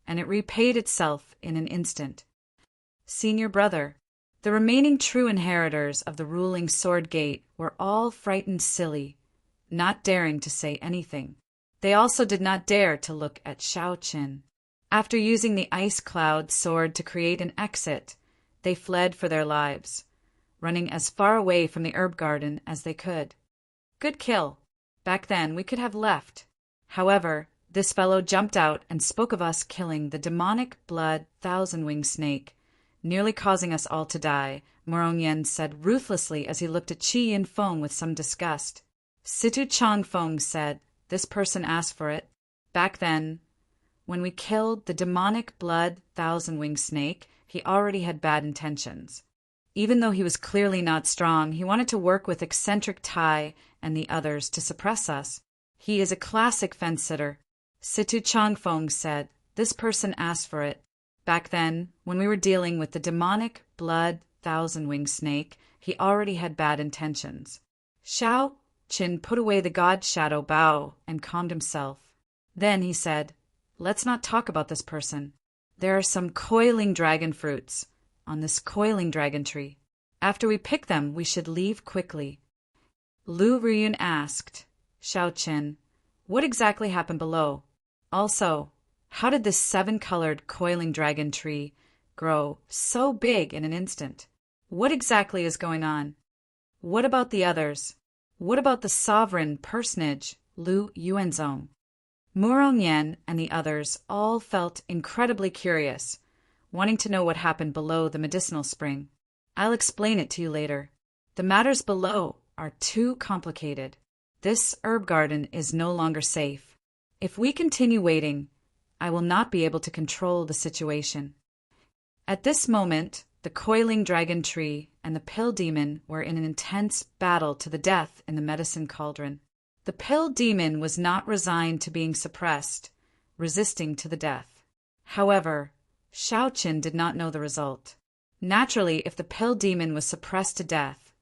and it repaid itself in an instant. Senior brother, the remaining true inheritors of the ruling Sword Gate were all frightened silly, not daring to say anything. They also did not dare to look at Xiao Qin. After using the Ice Cloud sword to create an exit, they fled for their lives, running as far away from the herb garden as they could. Good kill. Back then, we could have left. However, this fellow jumped out and spoke of us killing the demonic blood thousand-winged snake, nearly causing us all to die, Morongyan said ruthlessly as he looked at Qi Yinfeng with some disgust. Situ Changfeng said, "This person asked for it. Back then, when we killed the demonic blood thousand-winged snake, he already had bad intentions. Even though he was clearly not strong, he wanted to work with eccentric Tai and the others to suppress us. He is a classic fence-sitter." Situ Changfeng said, "This person asked for it. Back then, when we were dealing with the demonic blood thousand-winged snake, he already had bad intentions." Xiao Qin put away the god shadow bow and calmed himself. Then he said, "Let's not talk about this person. There are some coiling dragon fruits on this coiling dragon tree. After we pick them, we should leave quickly." Lu Riyun asked Xiao Qin, "What exactly happened below? Also, how did this 7-colored coiling dragon tree grow so big in an instant? What exactly is going on? What about the others? What about the sovereign personage, Lu Yuanzong?" Morongyan and the others all felt incredibly curious, wanting to know what happened below the medicinal spring. "I'll explain it to you later. The matters below are too complicated. This herb garden is no longer safe. If we continue waiting, I will not be able to control the situation." At this moment, the coiling dragon tree and the pill demon were in an intense battle to the death in the medicine cauldron. The pill demon was not resigned to being suppressed, resisting to the death. However, Xiao Qin did not know the result. Naturally, if the pill demon was suppressed to death,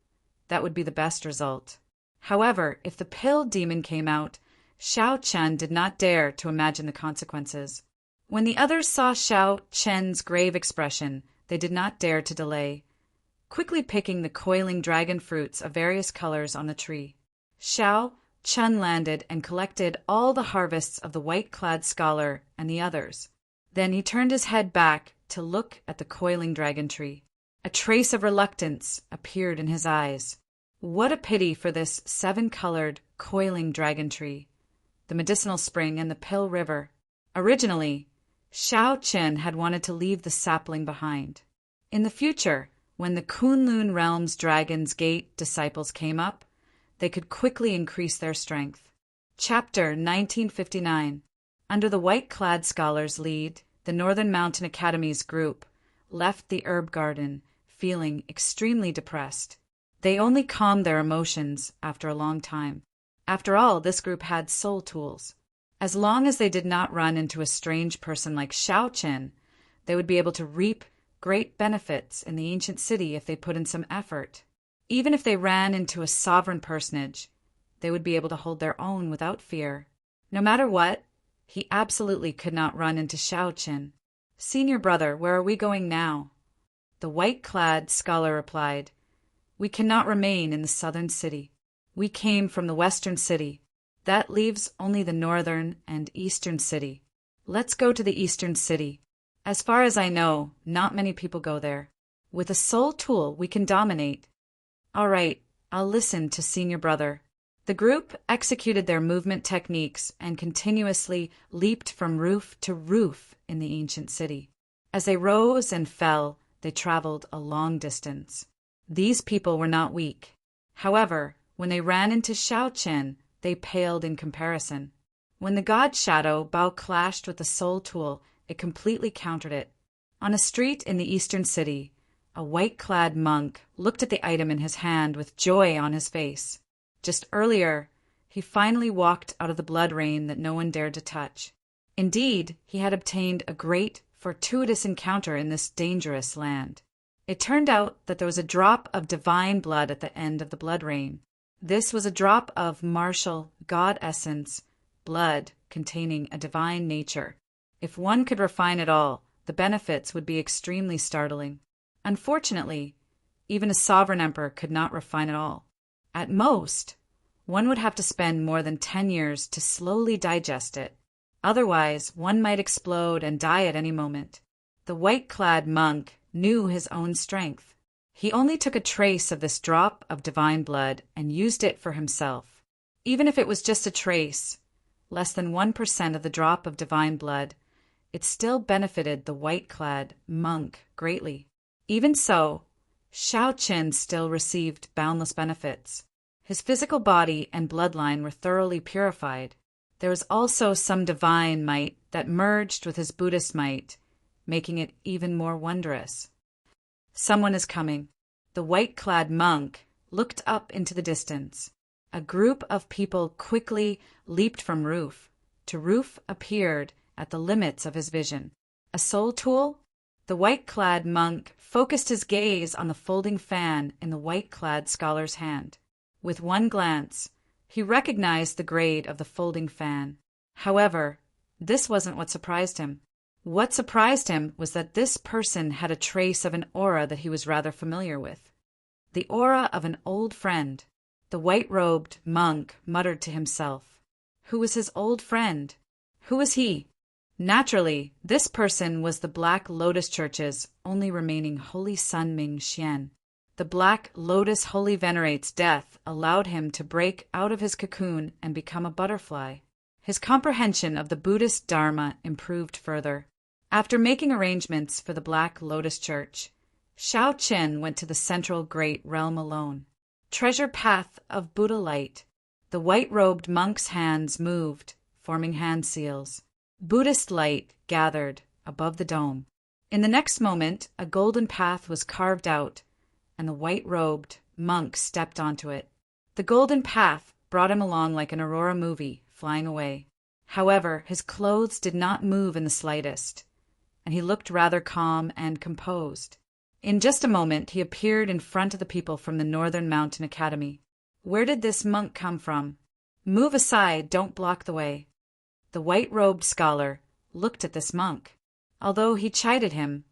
that would be the best result. However, if the pill demon came out, Xiao Chen did not dare to imagine the consequences. When the others saw Xiao Chen's grave expression, they did not dare to delay, quickly picking the coiling dragon fruits of various colors on the tree. Xiao Chun landed and collected all the harvests of the white-clad scholar and the others. Then he turned his head back to look at the coiling dragon tree. A trace of reluctance appeared in his eyes. What a pity for this 7-colored, coiling dragon tree, the medicinal spring and the Pill River. Originally, Shao Chen had wanted to leave the sapling behind. In the future, when the Kunlun Realm's Dragon's Gate disciples came up, they could quickly increase their strength. Chapter 1959. Under the white-clad scholar's lead, the Northern Mountain Academy's group left the herb garden feeling extremely depressed. They only calmed their emotions after a long time. After all, this group had soul tools. As long as they did not run into a strange person like Shao Chen, they would be able to reap great benefits in the ancient city if they put in some effort. Even if they ran into a sovereign personage, they would be able to hold their own without fear. No matter what, he absolutely could not run into Shao Chen. "Senior brother, where are we going now?" The white-clad scholar replied, "We cannot remain in the southern city. We came from the western city. That leaves only the northern and eastern city. Let's go to the eastern city. As far as I know, not many people go there. With a soul tool, we can dominate." "All right, I'll listen to senior brother." The group executed their movement techniques and continuously leaped from roof to roof in the ancient city. As they rose and fell, they traveled a long distance. These people were not weak. However, when they ran into Shao Chen, they paled in comparison. When the god shadow Bao clashed with the soul tool, it completely countered it. On a street in the eastern city, a white-clad monk looked at the item in his hand with joy on his face. Just earlier, he finally walked out of the blood rain that no one dared to touch. Indeed, he had obtained a great, fortuitous encounter in this dangerous land. It turned out that there was a drop of divine blood at the end of the blood rain. This was a drop of martial, God essence, blood containing a divine nature. If one could refine it all, the benefits would be extremely startling. Unfortunately, even a sovereign emperor could not refine it all. At most, one would have to spend more than 10 years to slowly digest it. Otherwise, one might explode and die at any moment. The white-clad monk knew his own strength. He only took a trace of this drop of divine blood and used it for himself. Even if it was just a trace, less than 1% of the drop of divine blood, it still benefited the white-clad monk greatly. Even so, Shao Chen still received boundless benefits. His physical body and bloodline were thoroughly purified. There was also some divine might that merged with his Buddhist might, making it even more wondrous. Someone is coming. The white-clad monk looked up into the distance. A group of people quickly leaped from roof to roof appeared at the limits of his vision. A soul tool? The white-clad monk focused his gaze on the folding fan in the white-clad scholar's hand. With one glance, he recognized the grade of the folding fan. However, this wasn't what surprised him. What surprised him was that this person had a trace of an aura that he was rather familiar with. The aura of an old friend. The white-robed monk muttered to himself. Who was his old friend? Who was he? Naturally, this person was the Black Lotus Church's only remaining Holy Sun Ming Xian. The Black Lotus Holy Venerate's death allowed him to break out of his cocoon and become a butterfly. His comprehension of the Buddhist Dharma improved further. After making arrangements for the Black Lotus Church, Shao Chen went to the central great realm alone. Treasure path of Buddha light. The white-robed monk's hands moved, forming hand seals. Buddhist light gathered above the dome. In the next moment, a golden path was carved out, and the white-robed monk stepped onto it. The golden path brought him along like an Aurora movie, flying away. However, his clothes did not move in the slightest, and he looked rather calm and composed. In just a moment, he appeared in front of the people from the Northern Mountain Academy. Where did this monk come from? Move aside, don't block the way. The white-robed scholar looked at this monk. Although he chided him,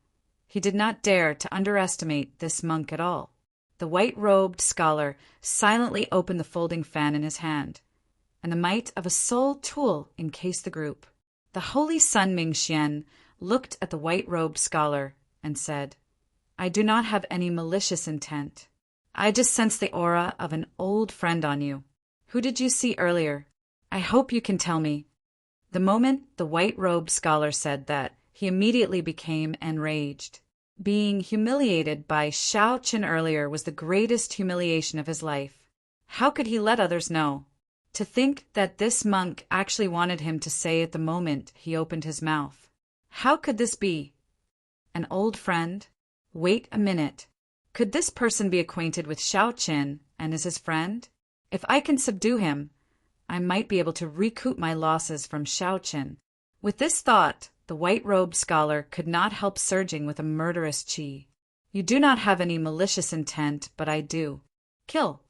he did not dare to underestimate this monk at all. The white-robed scholar silently opened the folding fan in his hand. and the might of a sole tool encased the group. The holy Sun Ming-Xian looked at the white-robed scholar and said, "I do not have any malicious intent. I just sense the aura of an old friend on you. Who did you see earlier? I hope you can tell me." The moment the white-robed scholar said that, he immediately became enraged. Being humiliated by Shao Qin earlier was the greatest humiliation of his life. How could he let others know? To think that this monk actually wanted him to say it the moment he opened his mouth. How could this be? An old friend? Wait a minute. Could this person be acquainted with Shao Qin and is his friend? If I can subdue him, I might be able to recoup my losses from Shao Qin. With this thought, the white-robed scholar could not help surging with a murderous chi. "You do not have any malicious intent, but I do. Kill."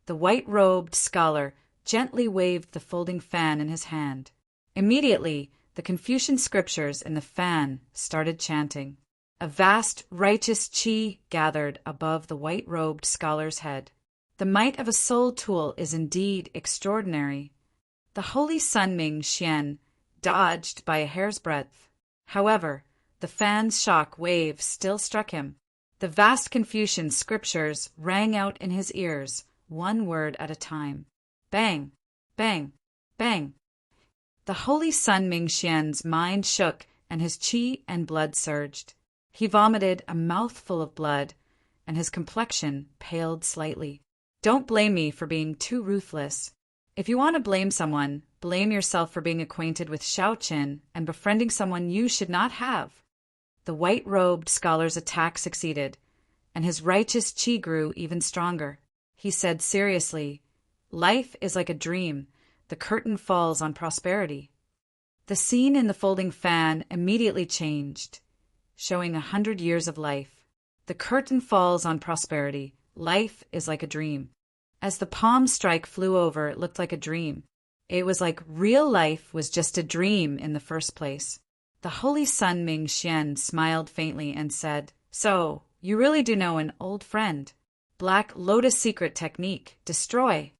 The white-robed scholar gently waved the folding fan in his hand. Immediately, the Confucian scriptures in the fan started chanting. A vast, righteous chi gathered above the white-robed scholar's head. The might of a soul tool is indeed extraordinary. The holy Sun Ming-Xian dodged by a hair's breadth. However, the fan's shock wave still struck him. The vast Confucian scriptures rang out in his ears, one word at a time. Bang! Bang! Bang! The holy Sun Ming-Xian's mind shook and his chi and blood surged. He vomited a mouthful of blood, and his complexion paled slightly. Don't blame me for being too ruthless. If you want to blame someone, blame yourself for being acquainted with Shao Qin and befriending someone you should not have. The white-robed scholar's attack succeeded, and his righteous chi grew even stronger. He said seriously, "Life is like a dream. The curtain falls on prosperity." The scene in the folding fan immediately changed, showing 100 years of life. The curtain falls on prosperity. Life is like a dream. As the palm strike flew over, it looked like a dream. It was like real life was just a dream in the first place. The holy Sun Ming-Xian smiled faintly and said, "So, you really do know an old friend. Black Lotus secret technique, destroy."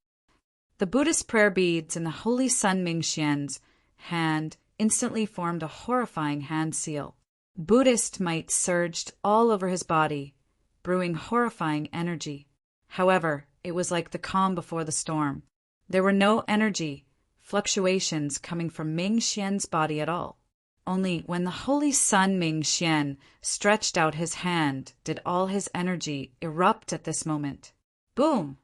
The Buddhist prayer beads in the holy Sun Ming-Xian's hand instantly formed a horrifying hand seal. Buddhist might surged all over his body, brewing horrifying energy. However, it was like the calm before the storm. There were no energy fluctuations coming from Ming-Xian's body at all. Only when the holy Sun Ming-Xian stretched out his hand did all his energy erupt at this moment. Boom!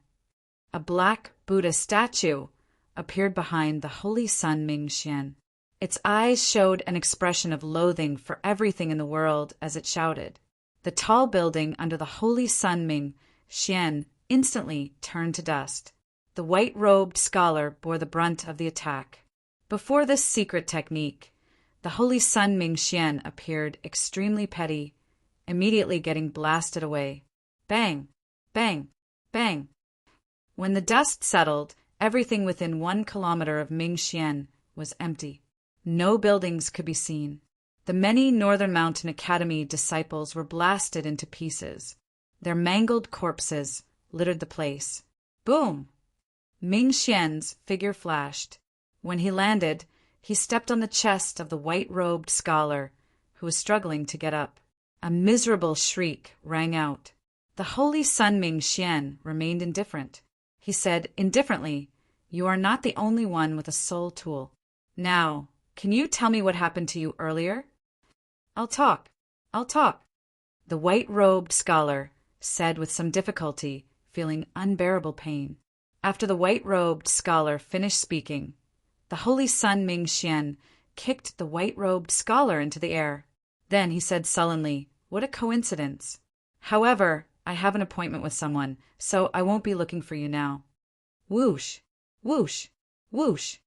A black Buddha statue appeared behind the holy Sun Ming-Xian. Its eyes showed an expression of loathing for everything in the world as it shouted. The tall building under the holy Sun Ming-Xian instantly turned to dust. The white-robed scholar bore the brunt of the attack. Before this secret technique, the holy Sun Ming-Xian appeared extremely petty, immediately getting blasted away. Bang! Bang! Bang! When the dust settled, everything within 1 kilometer of Ming-Xian was empty. No buildings could be seen. The many Northern Mountain Academy disciples were blasted into pieces. Their mangled corpses littered the place. Boom! Ming-Xian's figure flashed. When he landed, he stepped on the chest of the white-robed scholar, who was struggling to get up. A miserable shriek rang out. The holy Sun Ming-Xian remained indifferent. He said indifferently, "You are not the only one with a soul tool. Now, can you tell me what happened to you earlier?" I'll talk. The white-robed scholar said with some difficulty, feeling unbearable pain. After the white-robed scholar finished speaking, the holy Sun Ming-Xian kicked the white-robed scholar into the air. Then he said sullenly, "What a coincidence. However, I have an appointment with someone, so I won't be looking for you now." Whoosh, whoosh, whoosh.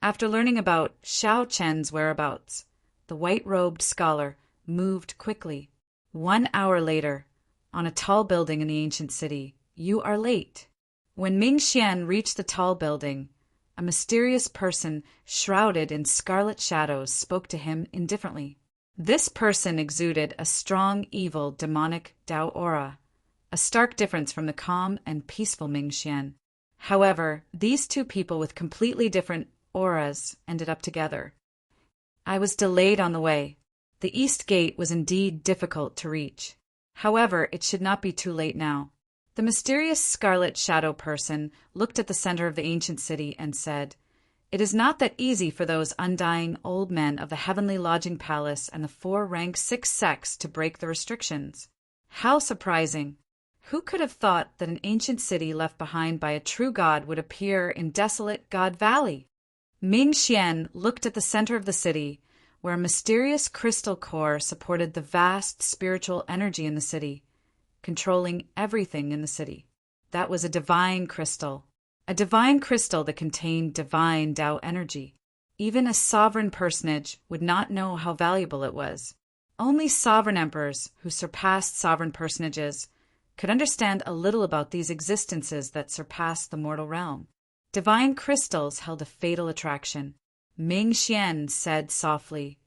After learning about Shao Chen's whereabouts, the white-robed scholar moved quickly. 1 hour later, on a tall building in the ancient city, "You are late." When Ming-Xian reached the tall building, a mysterious person shrouded in scarlet shadows spoke to him indifferently. This person exuded a strong, evil, demonic Dao aura, a stark difference from the calm and peaceful Ming-Xian. However, these two people with completely different auras ended up together. I was delayed on the way. The east gate was indeed difficult to reach. However, it should not be too late now. The mysterious scarlet shadow person looked at the center of the ancient city and said, "It is not that easy for those undying old men of the heavenly lodging palace and the 4-rank 6 sects to break the restrictions." How surprising! Who could have thought that an ancient city left behind by a true god would appear in desolate God Valley? Ming Xian looked at the center of the city, where a mysterious crystal core supported the vast spiritual energy in the city, controlling everything in the city. That was a divine crystal that contained divine Tao energy. Even a sovereign personage would not know how valuable it was. Only sovereign emperors who surpassed sovereign personages could understand a little about these existences that surpassed the mortal realm. Divine crystals held a fatal attraction. Ming Xian said softly,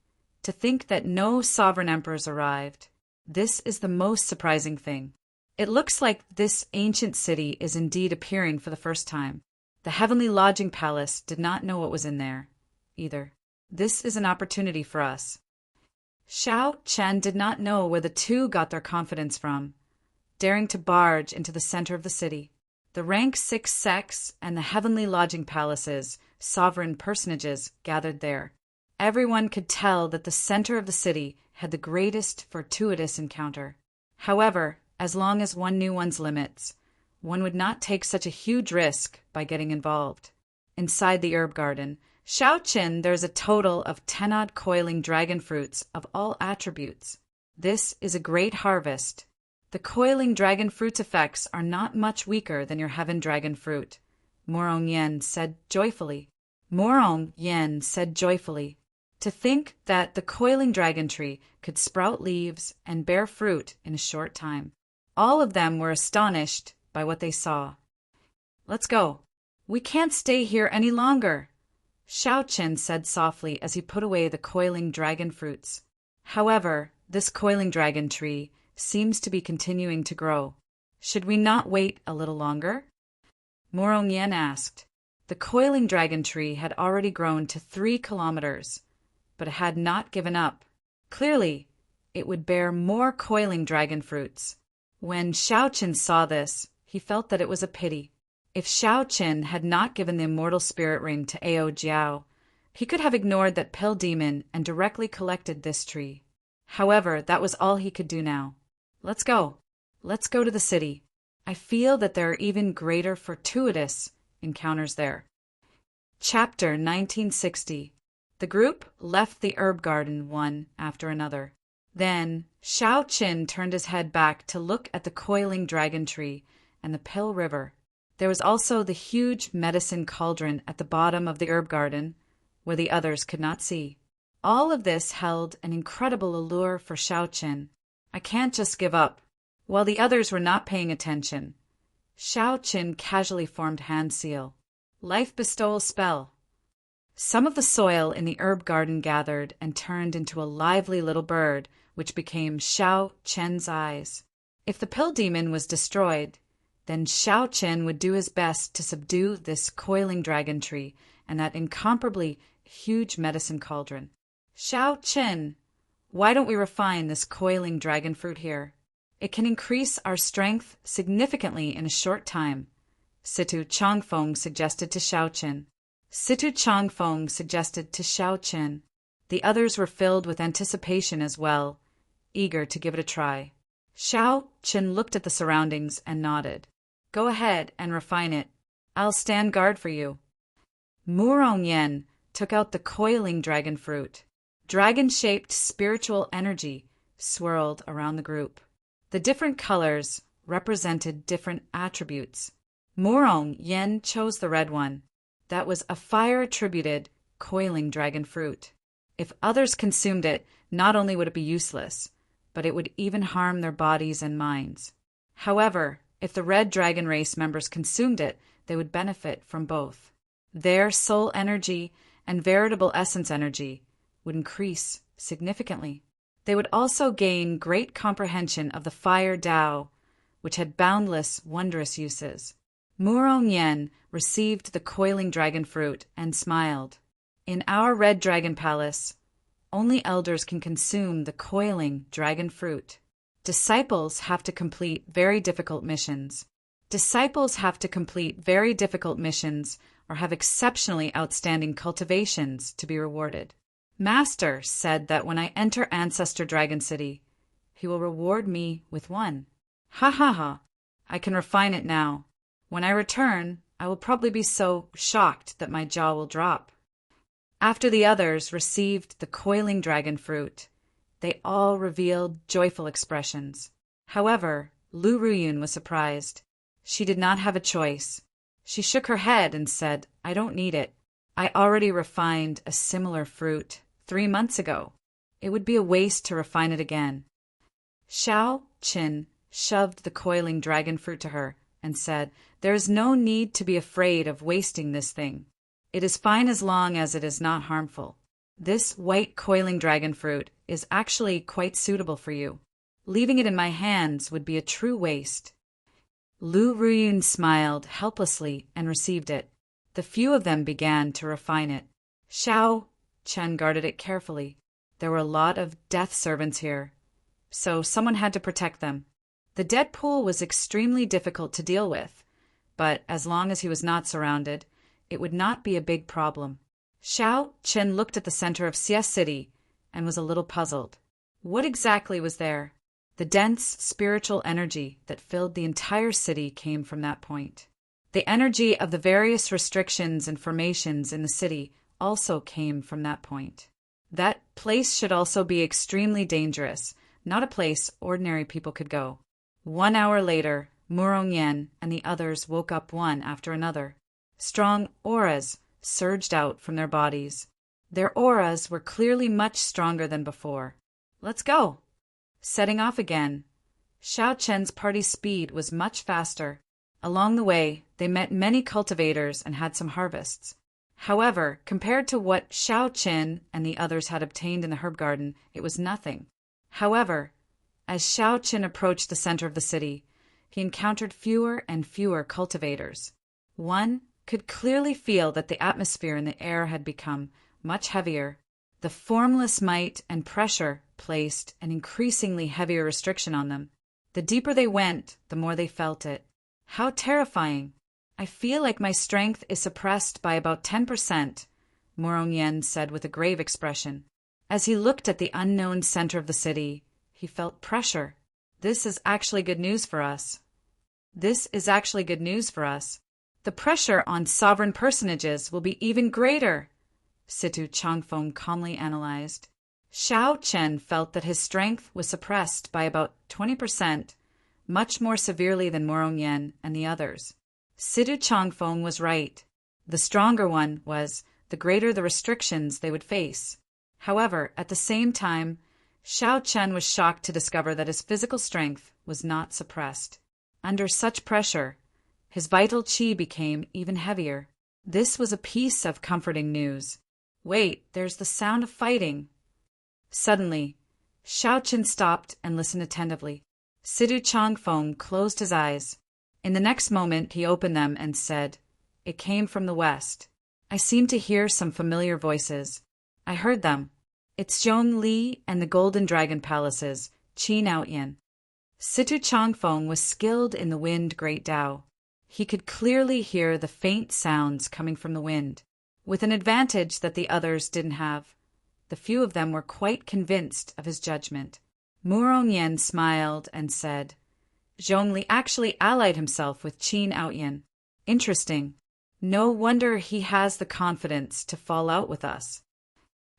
"To think that no sovereign emperors arrived. This is the most surprising thing. It looks like this ancient city is indeed appearing for the first time. The heavenly lodging palace did not know what was in there, either. This is an opportunity for us." Xiao Chen did not know where the two got their confidence from, daring to barge into the center of the city. The rank 6 sects and the heavenly lodging palaces, sovereign personages, gathered there. Everyone could tell that the center of the city had the greatest fortuitous encounter. However, as long as one knew one's limits, one would not take such a huge risk by getting involved. Inside the herb garden, Shaoqin, there's a total of 10-odd coiling dragon fruits of all attributes. This is a great harvest. The coiling dragon fruit's effects are not much weaker than your heaven dragon fruit, Morong Yen said joyfully. To think that the coiling dragon tree could sprout leaves and bear fruit in a short time. All of them were astonished by what they saw. "Let's go. We can't stay here any longer," Shaoqin said softly as he put away the coiling dragon fruits. However, this coiling dragon tree seems to be continuing to grow. Should we not wait a little longer? Morong Yen asked. The coiling dragon tree had already grown to 3 kilometers, but it had not given up. Clearly, it would bear more coiling dragon fruits. When Shaoqin saw this, he felt that it was a pity. If Shaoqin had not given the immortal spirit ring to Ao Jiao, he could have ignored that pill demon and directly collected this tree. However, that was all he could do now. Let's go. Let's go to the city. I feel that there are even greater fortuitous encounters there. Chapter 1960. The group left the herb garden one after another. Then Shaoqin turned his head back to look at the coiling dragon tree and the pill river. There was also the huge medicine cauldron at the bottom of the herb garden, where the others could not see. All of this held an incredible allure for Shaoqin. I can't just give up. While the others were not paying attention, Shaoqin casually formed hand seal. Life bestowal spell. Some of the soil in the herb garden gathered and turned into a lively little bird, which became Shaoqin's eyes. If the pill demon was destroyed, then Shaoqin would do his best to subdue this coiling dragon tree and that incomparably huge medicine cauldron. Shaoqin, why don't we refine this coiling dragon fruit here? It can increase our strength significantly in a short time, Situ Changfeng suggested to Shaoqin. The others were filled with anticipation as well, eager to give it a try. Shaoqin looked at the surroundings and nodded. Go ahead and refine it. I'll stand guard for you. Murong Yen took out the coiling dragon fruit. Dragon-shaped spiritual energy swirled around the group. The different colors represented different attributes. Murong Yen chose the red one. That was a fire-attributed coiling dragon fruit. If others consumed it, not only would it be useless, but it would even harm their bodies and minds. However, if the red dragon race members consumed it, they would benefit from both. Their soul energy and veritable essence energy would increase significantly. They would also gain great comprehension of the fire Tao, which had boundless, wondrous uses. Murong Yen received the coiling dragon fruit and smiled. In our red dragon palace, only elders can consume the coiling dragon fruit. Disciples have to complete very difficult missions. Disciples have to complete very difficult missions or have exceptionally outstanding cultivations to be rewarded. Master said that when I enter Ancestor Dragon City, he will reward me with one. Ha ha ha. I can refine it now. When I return, I will probably be so shocked that my jaw will drop. After the others received the coiling dragon fruit, they all revealed joyful expressions. However, Lu Ruyun was surprised. She did not have a choice. She shook her head and said, I don't need it. I already refined a similar fruit 3 months ago. It would be a waste to refine it again. Xiao Qin shoved the coiling dragon fruit to her and said, There is no need to be afraid of wasting this thing. It is fine as long as it is not harmful. This white coiling dragon fruit is actually quite suitable for you. Leaving it in my hands would be a true waste. Lu Ruyun smiled helplessly and received it. The few of them began to refine it. Xiao Chen guarded it carefully. There were a lot of death servants here, so someone had to protect them. The dead pool was extremely difficult to deal with, but as long as he was not surrounded, it would not be a big problem. Xiao Chen looked at the center of Xie City and was a little puzzled. What exactly was there? The dense spiritual energy that filled the entire city came from that point. The energy of the various restrictions and formations in the city also came from that point. That place should also be extremely dangerous, not a place ordinary people could go. 1 hour later, Murong Yen and the others woke up one after another. Strong auras surged out from their bodies. Their auras were clearly much stronger than before. Let's go! Setting off again. Xiao Chen's party speed was much faster. Along the way, they met many cultivators and had some harvests. However, compared to what Xiao Chen and the others had obtained in the herb garden, it was nothing. However, as Xiao Chen approached the center of the city, he encountered fewer and fewer cultivators. One could clearly feel that the atmosphere in the air had become much heavier. The formless might and pressure placed an increasingly heavier restriction on them. The deeper they went, the more they felt it. How terrifying! I feel like my strength is suppressed by about 10%, Murong Yen said with a grave expression. As he looked at the unknown center of the city, he felt pressure. This is actually good news for us. This is actually good news for us. The pressure on sovereign personages will be even greater, Situ Changfeng calmly analyzed. Xiao Chen felt that his strength was suppressed by about 20%, much more severely than Murong Yen and the others. Situ Changfeng was right. The stronger one was, the greater the restrictions they would face. However, at the same time, Xiao Chen was shocked to discover that his physical strength was not suppressed. Under such pressure, his vital qi became even heavier. This was a piece of comforting news. Wait, there's the sound of fighting. Suddenly, Xiao Chen stopped and listened attentively. Situ Changfeng closed his eyes. In the next moment, he opened them and said, It came from the west. I seemed to hear some familiar voices. I heard them. It's Zhong Li and the Golden Dragon Palaces, Qin Outyin. Situ Changfeng was skilled in the wind Great Tao. He could clearly hear the faint sounds coming from the wind, with an advantage that the others didn't have. The few of them were quite convinced of his judgment. Murong Yen smiled and said, Zhongli actually allied himself with Qin Outyin. Interesting. No wonder he has the confidence to fall out with us.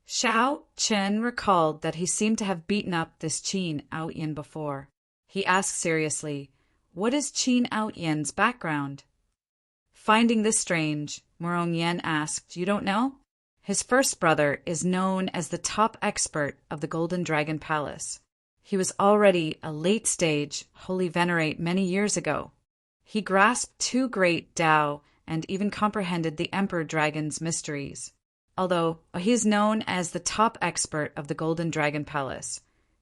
Xiao Chen recalled that he seemed to have beaten up this Qin Outyin before. He asked seriously, What is Qin Outyin's background? Finding this strange, Murong Yen asked, You don't know? His first brother is known as the top expert of the Golden Dragon Palace. He was already a late-stage holy venerate many years ago. He grasped 2 great Tao and even comprehended the Emperor Dragon's mysteries. Although he is known as the top expert of the Golden Dragon Palace,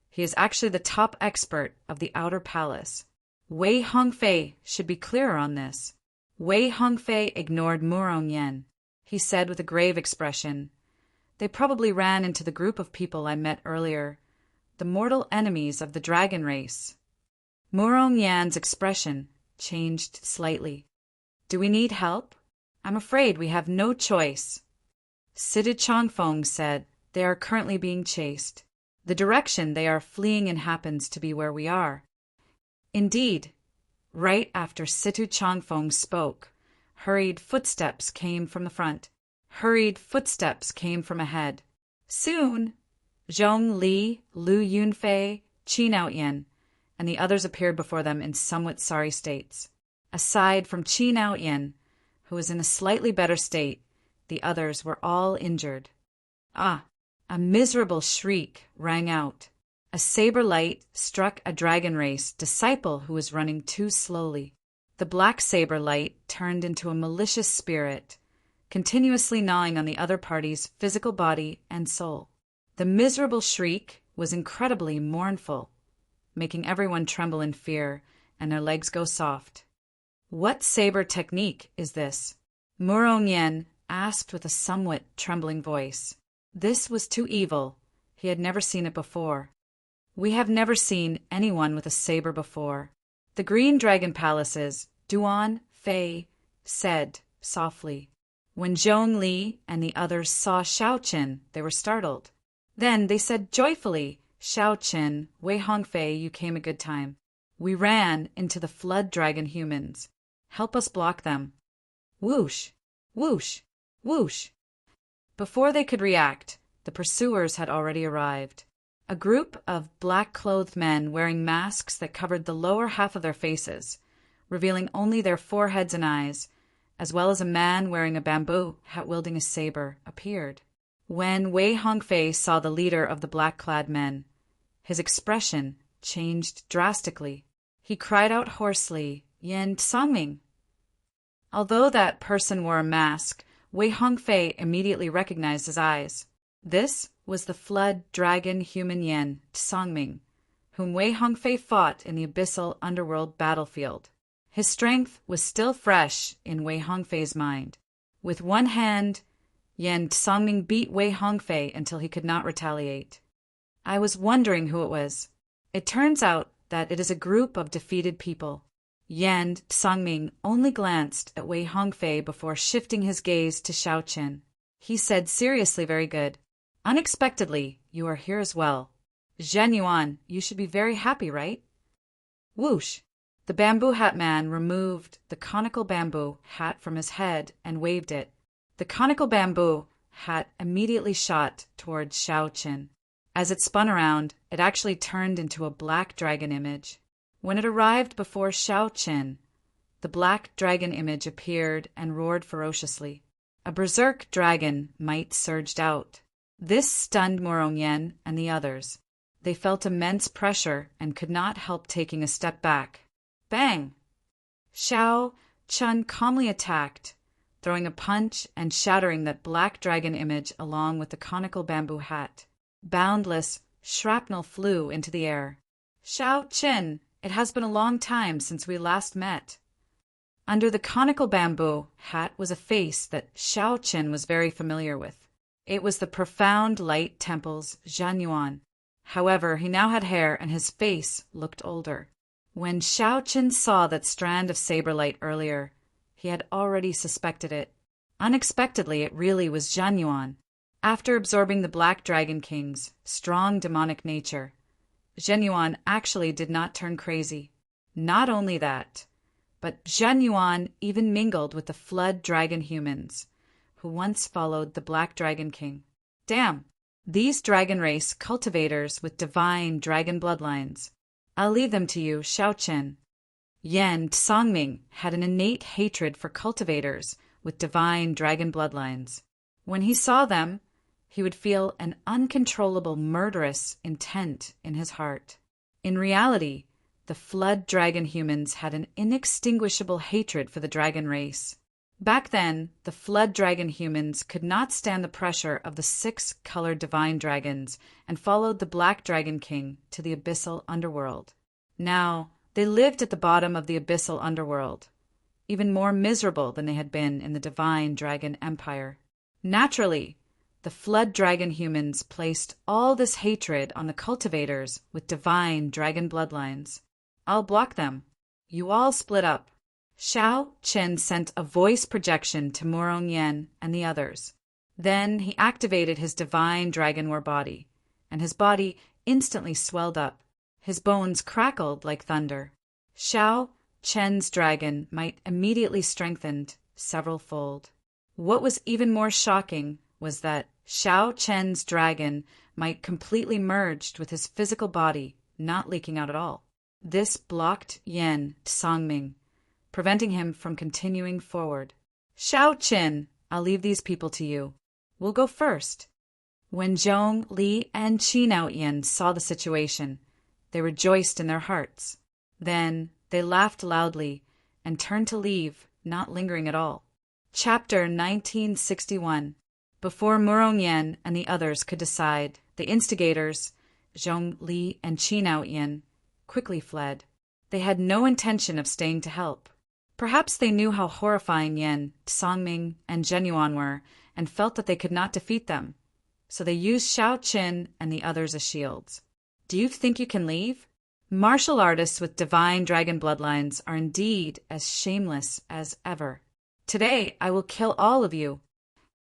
he is actually the top expert of the Outer Palace. Wei Hongfei should be clearer on this. Wei Hongfei ignored Murong Yen. He said with a grave expression, "They probably ran into the group of people I met earlier, the mortal enemies of the dragon race." Murong Yan's expression changed slightly. "Do we need help? I'm afraid we have no choice." Sidu Chongfeng said, "They are currently being chased. The direction they are fleeing in happens to be where we are." Indeed, right after Situ Chongfeng spoke, hurried footsteps came from the front. Hurried footsteps came from ahead. Soon, Zhong Li, Lu Yunfei, Qin Outyin, and the others appeared before them in somewhat sorry states. Aside from Qin Outyin, who was in a slightly better state, the others were all injured. Ah! A miserable shriek rang out. A saber light struck a dragon race disciple who was running too slowly. The black saber light turned into a malicious spirit, continuously gnawing on the other party's physical body and soul. The miserable shriek was incredibly mournful, making everyone tremble in fear and their legs go soft. "What saber technique is this?" Murong Yen asked with a somewhat trembling voice. This was too evil. He had never seen it before. "We have never seen anyone with a saber before." The Green Dragon Palace's Duan Fei said softly. When Zhong Li and the others saw Xiaoqin, they were startled. Then they said joyfully, "Xiaoqin, Wei Hongfei, you came a good time. We ran into the flood dragon humans. Help us block them." Whoosh! Whoosh! Whoosh! Before they could react, the pursuers had already arrived. A group of black-clothed men wearing masks that covered the lower half of their faces, revealing only their foreheads and eyes, as well as a man wearing a bamboo hat wielding a saber, appeared. When Wei Hongfei saw the leader of the black-clad men, his expression changed drastically. He cried out hoarsely, "Yan Sangming!" Although that person wore a mask, Wei Hongfei immediately recognized his eyes. This was the flood dragon human Yan Sangming, whom Wei Hongfei fought in the abyssal underworld battlefield. His strength was still fresh in Wei Hongfei's mind. With one hand, Yan Sangming beat Wei Hongfei until he could not retaliate. I was wondering who it was. It turns out that it is a group of defeated people. Yan Sangming only glanced at Wei Hongfei before shifting his gaze to Xiaoqin. He said seriously, "Very good. Unexpectedly, you are here as well. Zhen Yuan, you should be very happy, right?" Whoosh! The bamboo hat man removed the conical bamboo hat from his head and waved it. The conical bamboo hat immediately shot towards Xiaoqin. As it spun around, it actually turned into a black dragon image. When it arrived before Xiaoqin, the black dragon image appeared and roared ferociously. A berserk dragon might surged out. This stunned Murong Yen and the others. They felt immense pressure and could not help taking a step back. Bang! Xiao Chun calmly attacked, throwing a punch and shattering that black dragon image along with the conical bamboo hat. Boundless shrapnel flew into the air. "Xiaoqin, it has been a long time since we last met." Under the conical bamboo hat was a face that Xiaoqin was very familiar with. It was the profound light temple's Zhen Yuan. However, he now had hair and his face looked older. When Xiaoqin saw that strand of saber light earlier, he had already suspected it. Unexpectedly, it really was Zhen Yuan. After absorbing the Black Dragon King's strong demonic nature, Zhen Yuan actually did not turn crazy. Not only that, but Zhen Yuan even mingled with the flood dragon humans, who once followed the Black Dragon King. Damn! These dragon race cultivators with divine dragon bloodlines. I'll leave them to you, Xiaoqin. Yan Sangming had an innate hatred for cultivators with divine dragon bloodlines. When he saw them, he would feel an uncontrollable murderous intent in his heart. In reality, the flood dragon humans had an inextinguishable hatred for the dragon race. Back then, the flood dragon humans could not stand the pressure of the 6-colored divine dragons and followed the Black Dragon King to the abyssal underworld. Now, they lived at the bottom of the abyssal underworld. even more miserable than they had been in the divine dragon empire. Naturally, the flood dragon humans placed all this hatred on the cultivators with divine dragon bloodlines. I'll block them. You all split up. Xiao Chen sent a voice projection to Morong Yen and the others. Then he activated his divine dragon war body, and his body instantly swelled up. His bones crackled like thunder. Xiao Chen's dragon might immediately strengthened several-fold. What was even more shocking was that Xiao Chen's dragon might completely merged with his physical body, not leaking out at all. This blocked Yen Tsangming, preventing him from continuing forward. Xiao Chen, I'll leave these people to you. We'll go first. When Zhong, Li, and Qinao Yin saw the situation, they rejoiced in their hearts. Then they laughed loudly and turned to leave, not lingering at all. Chapter 1961. Before Morong Yen and the others could decide, the instigators, Zhong, Li, and Qinao Yin, quickly fled. They had no intention of staying to help. Perhaps they knew how horrifying Yen, Tsangming, and Zhenyuan were, and felt that they could not defeat them. So they used Xiao Qin and the others as shields. Do you think you can leave? Martial artists with divine dragon bloodlines are indeed as shameless as ever. Today I will kill all of you.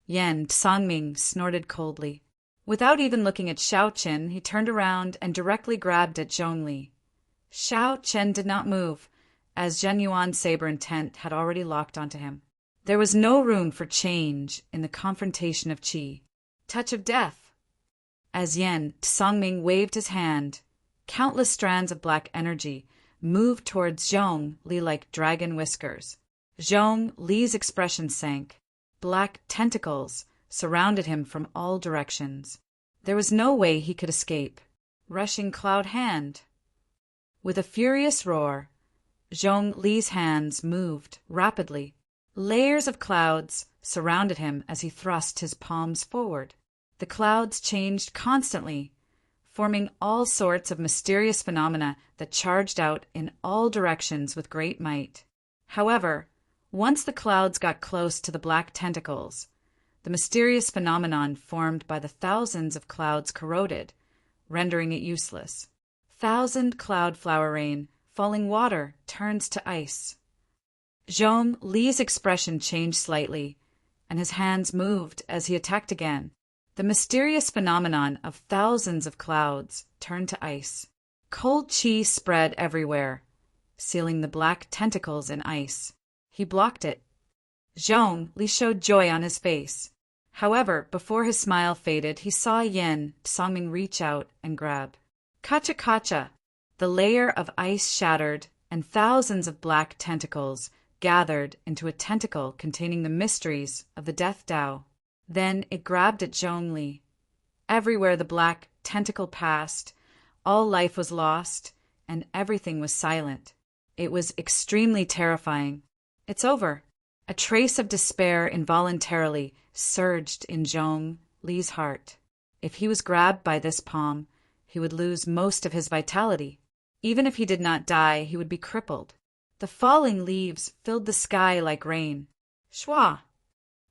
Yen Tsangming snorted coldly. Without even looking at Xiao Qin, he turned around and directly grabbed at Zhongli. Xiao Chen did not move, as Zhenyuan's saber intent had already locked onto him. There was no room for change in the confrontation of qi. Touch of death. As Yen Tsangming waved his hand, countless strands of black energy moved towards Zhong Li like dragon whiskers. Zhong Li's expression sank. Black tentacles surrounded him from all directions. There was no way he could escape. Rushing cloud hand. With a furious roar, Zhong Li's hands moved rapidly. Layers of clouds surrounded him as he thrust his palms forward. The clouds changed constantly, forming all sorts of mysterious phenomena that charged out in all directions with great might. However, once the clouds got close to the black tentacles, the mysterious phenomenon formed by the thousands of clouds corroded, rendering it useless. Thousand cloud flower rain, falling water turns to ice. Zhong Li's expression changed slightly, and his hands moved as he attacked again. The mysterious phenomenon of thousands of clouds turned to ice. Cold qi spread everywhere, sealing the black tentacles in ice. He blocked it. Zhong Li showed joy on his face. However, before his smile faded, he saw Yen Tsangming reach out and grab. Kacha kacha! The layer of ice shattered, and thousands of black tentacles gathered into a tentacle containing the mysteries of the Death Tao. Then it grabbed at Zhong Li. Everywhere the black tentacle passed, all life was lost, and everything was silent. It was extremely terrifying. It's over. A trace of despair involuntarily surged in Zhong Li's heart. If he was grabbed by this palm, he would lose most of his vitality. Even if he did not die, he would be crippled. The falling leaves filled the sky like rain. Shwa!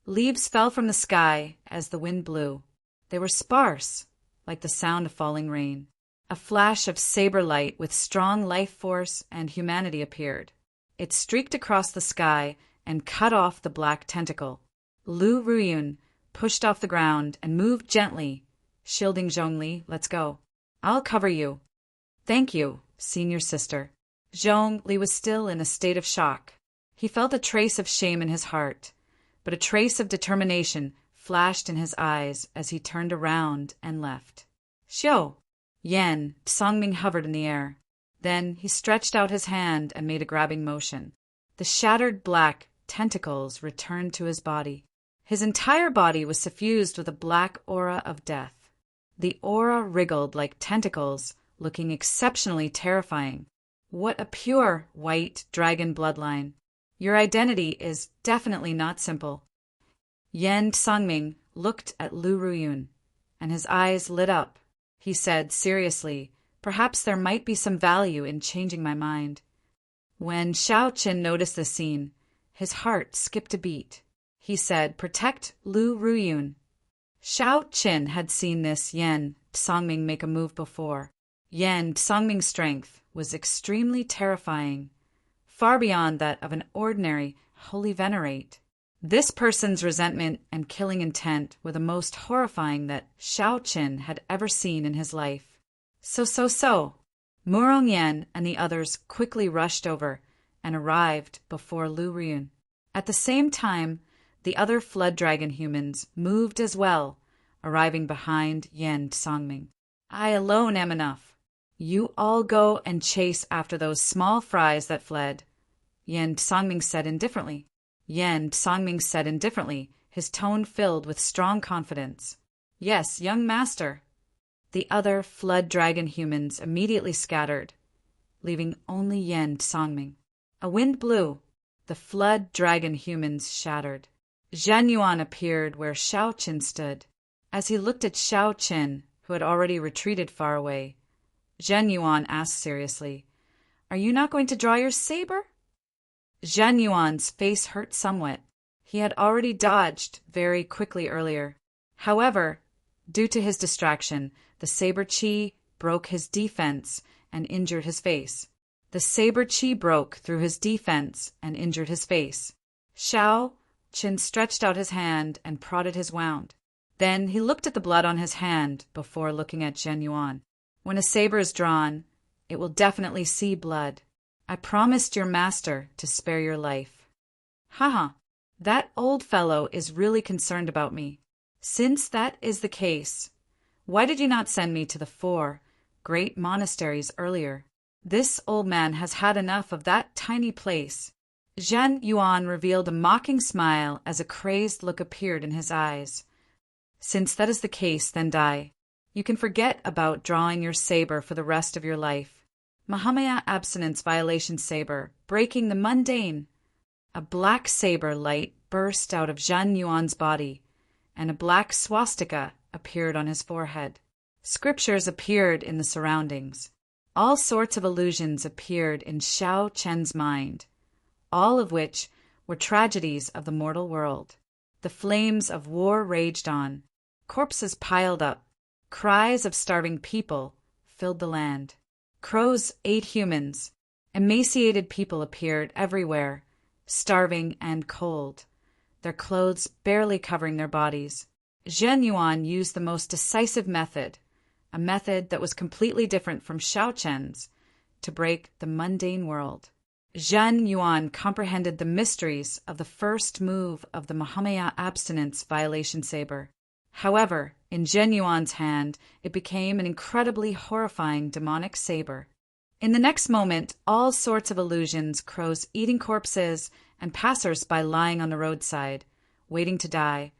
Leaves fell from the sky as the wind blew. They were sparse, like the sound of falling rain. A flash of saber light with strong life force and humanity appeared. It streaked across the sky and cut off the black tentacle. Lu Ruyun pushed off the ground and moved gently, shielding Zhongli. Let's go. I'll cover you. Thank you, senior sister. Zhongli was still in a state of shock. He felt a trace of shame in his heart, but a trace of determination flashed in his eyes as he turned around and left. Xiao! Yen Tsangming hovered in the air. Then he stretched out his hand and made a grabbing motion. The shattered black tentacles returned to his body. His entire body was suffused with a black aura of death. The aura wriggled like tentacles, looking exceptionally terrifying. What a pure white dragon bloodline. Your identity is definitely not simple. Yen Tsangming looked at Lu Ruyun, and his eyes lit up. He said seriously, perhaps there might be some value in changing my mind. When Xiao Qin noticed this scene, His heart skipped a beat. He said, "Protect Lu Ruyun." Shao Qin had seen this Yan Songming make a move before. Yan Songming's strength was extremely terrifying, far beyond that of an ordinary holy venerate. This person's resentment and killing intent were the most horrifying that Shao Qin had ever seen in his life. So. Murong Yan and the others quickly rushed over and arrived before Lu Ruyun. At the same time, the other flood dragon humans moved as well, arriving behind Yan Songming. "I alone am enough. You all go and chase after those small fries that fled," Yan Songming said indifferently. His tone filled with strong confidence. "Yes, young master." The other flood dragon humans immediately scattered, leaving only Yan Songming. A wind blew. The flood dragon humans shattered. Zhen Yuan appeared where Shao Qin stood. As he looked at Shao Qin, who had already retreated far away, Zhen Yuan asked seriously, "Are you not going to draw your saber?" Zhen Yuan's face hurt somewhat. He had already dodged very quickly earlier. However, due to his distraction, the saber chi broke his defense and injured his face. Shao Qin stretched out his hand and prodded his wound. Then he looked at the blood on his hand before looking at Zhen Yuan. "When a saber is drawn, it will definitely see blood. I promised your master to spare your life." "Haha, that old fellow is really concerned about me. Since that is the case, why did you not send me to the 4 great monasteries earlier? This old man has had enough of that tiny place." Zhen Yuan revealed a mocking smile as a crazed look appeared in his eyes. "Since that is the case, then die. You can forget about drawing your saber for the rest of your life. Mahamaya Abstinence Violation Saber, breaking the mundane." A black saber light burst out of Zhen Yuan's body, and a black swastika appeared on his forehead. Scriptures appeared in the surroundings. All sorts of illusions appeared in Shao Chen's mind, all of which were tragedies of the mortal world. The flames of war raged on. Corpses piled up. Cries of starving people filled the land. Crows ate humans. Emaciated people appeared everywhere, starving and cold, their clothes barely covering their bodies. Zhen Yuan used the most decisive method, a method that was completely different from Shao Chen's, to break the mundane world. Zhen Yuan comprehended the mysteries of the first move of the Mahamaya Abstinence Violation Saber. However, in Zhen Yuan's hand, it became an incredibly horrifying demonic saber. In the next moment, all sorts of illusions, crows eating corpses, and passers-by lying on the roadside, waiting to die,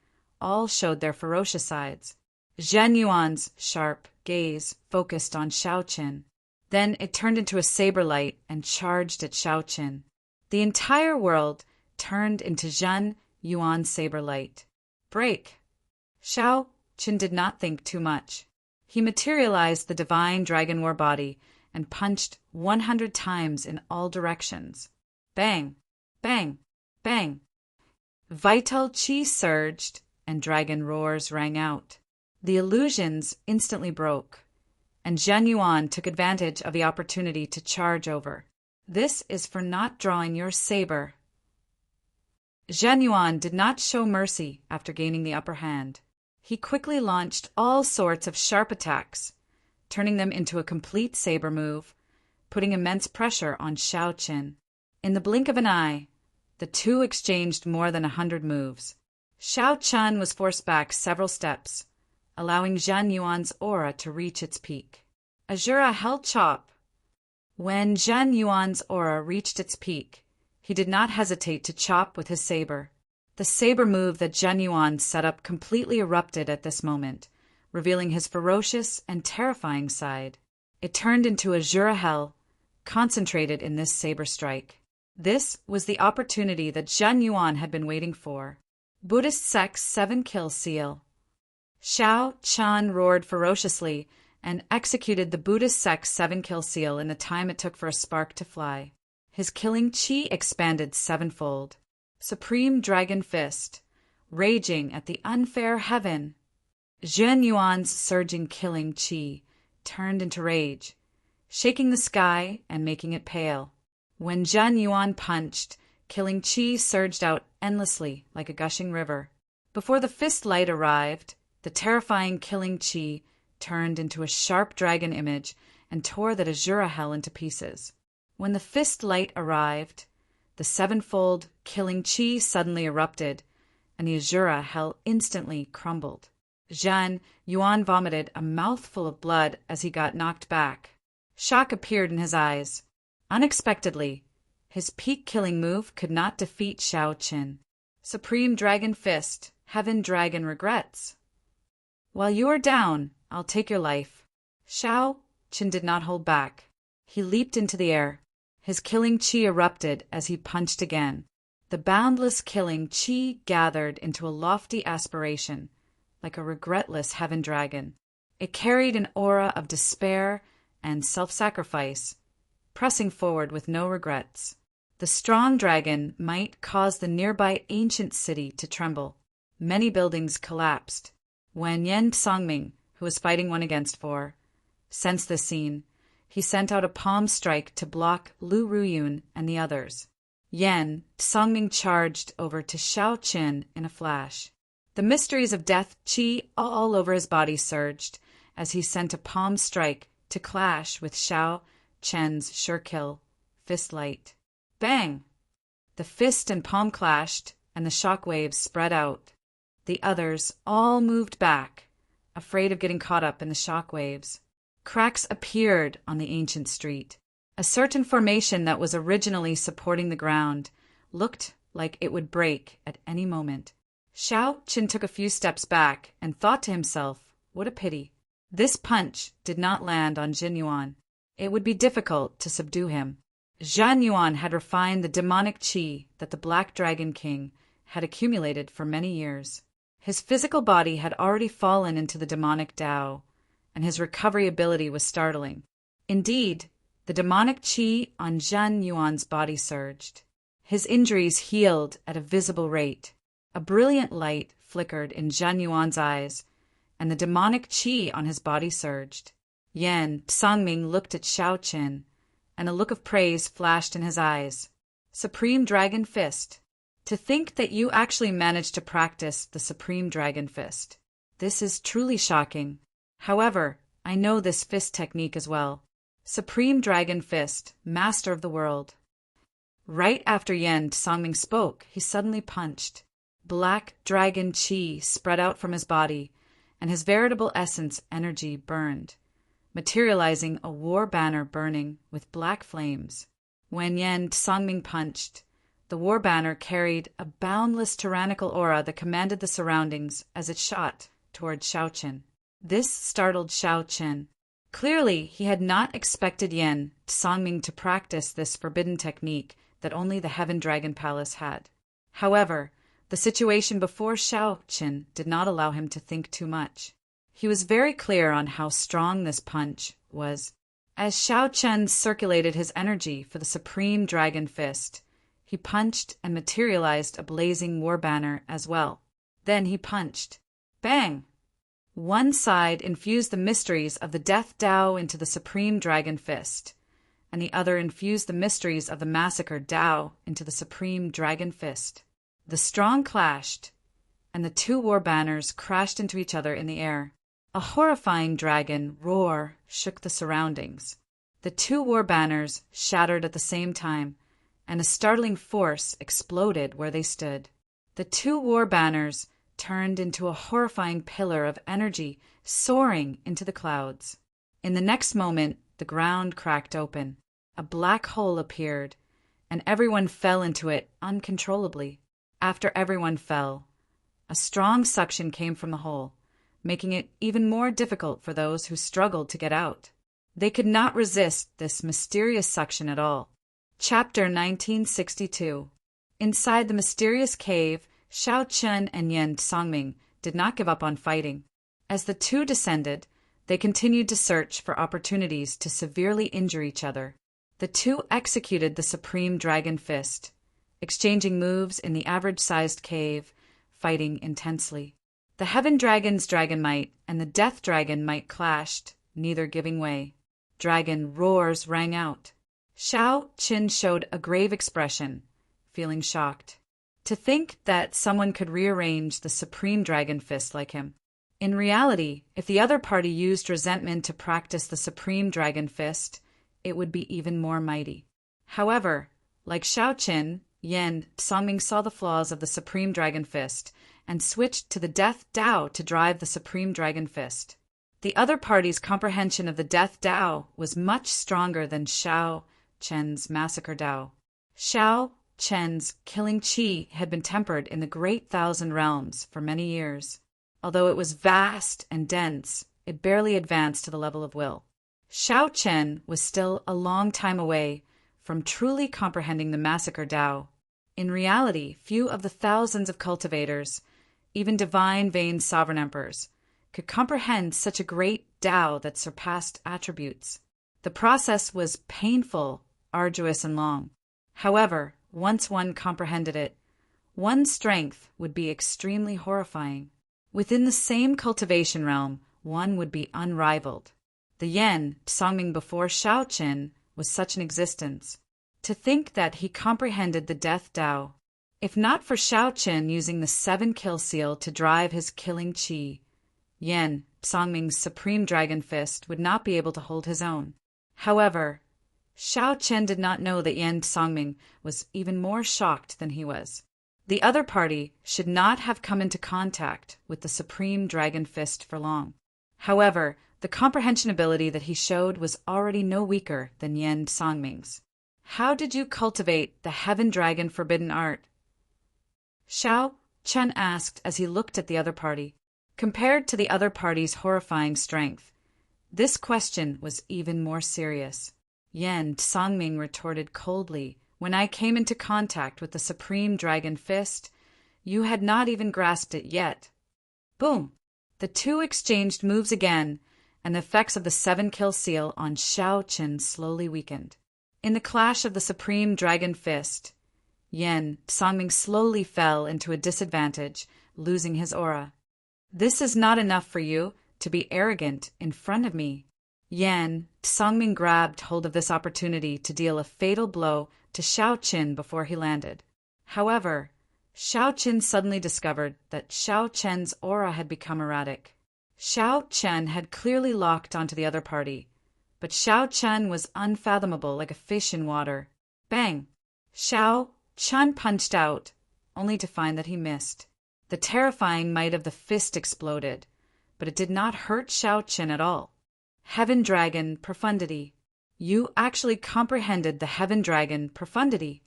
all showed their ferocious sides. Zhen Yuan's sharp gaze focused on Shao Qin. Then it turned into a saber light and charged at Shao Qin. The entire world turned into Zhen Yuan's saber light. "Break!" Shao Qin did not think too much. He materialized the divine dragon war body and punched 100 times in all directions. Bang! Bang! Bang! Vital chi surged and dragon roars rang out. The illusions instantly broke, and Zhen Yuan took advantage of the opportunity to charge over. "This is for not drawing your saber." Zhen Yuan did not show mercy after gaining the upper hand. He quickly launched all sorts of sharp attacks, turning them into a complete saber move, putting immense pressure on Shao Qin. In the blink of an eye, the two exchanged more than 100 moves. Shao Qin was forced back several steps, allowing Zhen Yuan's aura to reach its peak. Azura Hell Chop. When Zhen Yuan's aura reached its peak, he did not hesitate to chop with his saber. The saber move that Zhen Yuan set up completely erupted at this moment, revealing his ferocious and terrifying side. It turned into Azura Hell, concentrated in this saber strike. This was the opportunity that Zhen Yuan had been waiting for. Buddhist sect's 7-kill seal. Shao Qin roared ferociously and executed the Buddhist sect's 7-kill seal in the time it took for a spark to fly. His killing chi expanded 7-fold. Supreme Dragon Fist, raging at the unfair heaven. Zhen Yuan's surging killing chi turned into rage, shaking the sky and making it pale. When Zhen Yuan punched, killing chi surged out endlessly like a gushing river. Before the fist light arrived, the terrifying killing chi turned into a sharp dragon image and tore that Azura hell into pieces. When the fist light arrived, the sevenfold killing chi suddenly erupted, and the Azura hell instantly crumbled. Zhen Yuan vomited a mouthful of blood as he got knocked back. Shock appeared in his eyes. Unexpectedly, his peak-killing move could not defeat Shao Qin. Supreme Dragon Fist, Heaven Dragon regrets. While you are down, I'll take your life. Shao Qin did not hold back. He leaped into the air. His killing chi erupted as he punched again. The boundless killing chi gathered into a lofty aspiration, like a regretless heaven dragon. It carried an aura of despair and self-sacrifice, pressing forward with no regrets. The strong dragon might cause the nearby ancient city to tremble. Many buildings collapsed. When Yen Songming, who was fighting 1-4, sensed this scene, he sent out a palm strike to block Lu Ruyun and the others. Yen Songming charged over to Shao Qin in a flash. The mysteries of death chi all over his body surged as he sent a palm strike to clash with Shao Qin's sure kill, fist light. Bang! The fist and palm clashed, and the shock waves spread out. The others all moved back, afraid of getting caught up in the shock waves. Cracks appeared on the ancient street. A certain formation that was originally supporting the ground looked like it would break at any moment. Shao Qin took a few steps back and thought to himself, what a pity. This punch did not land on Jin Yuan. It would be difficult to subdue him. Zhen Yuan had refined the demonic qi that the Black Dragon King had accumulated for many years. His physical body had already fallen into the demonic Tao, and his recovery ability was startling. Indeed, the demonic qi on Zhen Yuan's body surged. His injuries healed at a visible rate. A brilliant light flickered in Zhen Yuan's eyes, and the demonic qi on his body surged. Yen Songming looked at Shao Qin, and a look of praise flashed in his eyes. Supreme Dragon Fist. To think that you actually managed to practice the Supreme Dragon Fist. This is truly shocking. However, I know this fist technique as well. Supreme Dragon Fist, Master of the World. Right after Yen Songming spoke, he suddenly punched. Black dragon qi spread out from his body, and his veritable essence energy burned, materializing a war banner burning with black flames. When Yen Songming punched, the war banner carried a boundless tyrannical aura that commanded the surroundings as it shot toward Shao Qin. This startled Shao Qin. Clearly, he had not expected Yen Songming to practice this forbidden technique that only the Heaven Dragon Palace had. However, the situation before Shao Qin did not allow him to think too much. He was very clear on how strong this punch was. As Shao Qin circulated his energy for the Supreme Dragon Fist, he punched and materialized a blazing war banner as well. Then he punched. Bang! One side infused the mysteries of the Death Tao into the Supreme Dragon Fist, and the other infused the mysteries of the massacred Tao into the Supreme Dragon Fist. The strong clashed, and the two war banners crashed into each other in the air. A horrifying dragon roar shook the surroundings. The two war banners shattered at the same time, and a startling force exploded where they stood. The two war banners turned into a horrifying pillar of energy soaring into the clouds. In the next moment, the ground cracked open. A black hole appeared, and everyone fell into it uncontrollably. After everyone fell, a strong suction came from the hole, making it even more difficult for those who struggled to get out. They could not resist this mysterious suction at all. Chapter 1962. Inside the mysterious cave, Shao Qin and Yen Songming did not give up on fighting. As the two descended, they continued to search for opportunities to severely injure each other. The two executed the Supreme Dragon Fist. exchanging moves in the average-sized cave, fighting intensely. The Heaven Dragon's dragon might and the Death Dragon might clashed, neither giving way. Dragon roars rang out. Shao Qin showed a grave expression, feeling shocked. To think that someone could rearrange the Supreme Dragon Fist like him. In reality, if the other party used resentment to practice the Supreme Dragon Fist, it would be even more mighty. However, like Shao Qin, Yan Songming saw the flaws of the Supreme Dragon Fist and switched to the Death Dao to drive the Supreme Dragon Fist. The other party's comprehension of the Death Dao was much stronger than Shao Chen's Massacre Dao. Shao Chen's killing qi had been tempered in the Great Thousand Realms for many years. Although it was vast and dense, it barely advanced to the level of will. Shao Chen was still a long time away from truly comprehending the Massacre Dao. In reality, few of the thousands of cultivators, even divine vein sovereign emperors, could comprehend such a great Dao that surpassed attributes. The process was painful, arduous, and long. However, once one comprehended it, one's strength would be extremely horrifying. Within the same cultivation realm, one would be unrivaled. The Yan, Songming before Shao Qin, was such an existence. To think that he comprehended the Death Dao. If not for Shao Qin using the 7-kill seal to drive his killing qi, Yan, Songming's Supreme Dragon Fist would not be able to hold his own. However, Shao Chen did not know that Yan Songming was even more shocked than he was. The other party should not have come into contact with the Supreme Dragon Fist for long. However, the comprehension ability that he showed was already no weaker than Yan Songming's. How did you cultivate the Heaven Dragon Forbidden Art? Shao Chen asked as he looked at the other party. Compared to the other party's horrifying strength, this question was even more serious. Yan Songming retorted coldly, "When I came into contact with the Supreme Dragon Fist, you had not even grasped it yet." Boom! The two exchanged moves again, and the effects of the 7-kill seal on Shao Qin slowly weakened. In the clash of the Supreme Dragon Fist, Yan Songming slowly fell into a disadvantage, losing his aura. "This is not enough for you to be arrogant in front of me." Yan Songming grabbed hold of this opportunity to deal a fatal blow to Shao Qin before he landed. However, Shao Qin suddenly discovered that Shao Chen's aura had become erratic. Shao Chen had clearly locked onto the other party, but Shao Chen was unfathomable like a fish in water. Bang! Shao Chen punched out, only to find that he missed. The terrifying might of the fist exploded, but it did not hurt Shao Chen at all. Heaven Dragon Profundity. You actually comprehended the Heaven Dragon Profundity.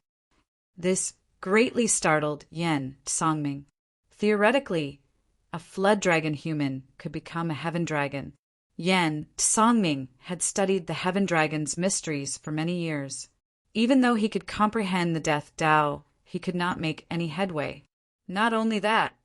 This greatly startled Yan Songming. Theoretically, a Flood Dragon human could become a Heaven Dragon. Yan Songming had studied the Heaven Dragon's mysteries for many years. Even though he could comprehend the Death Dao, he could not make any headway. Not only that,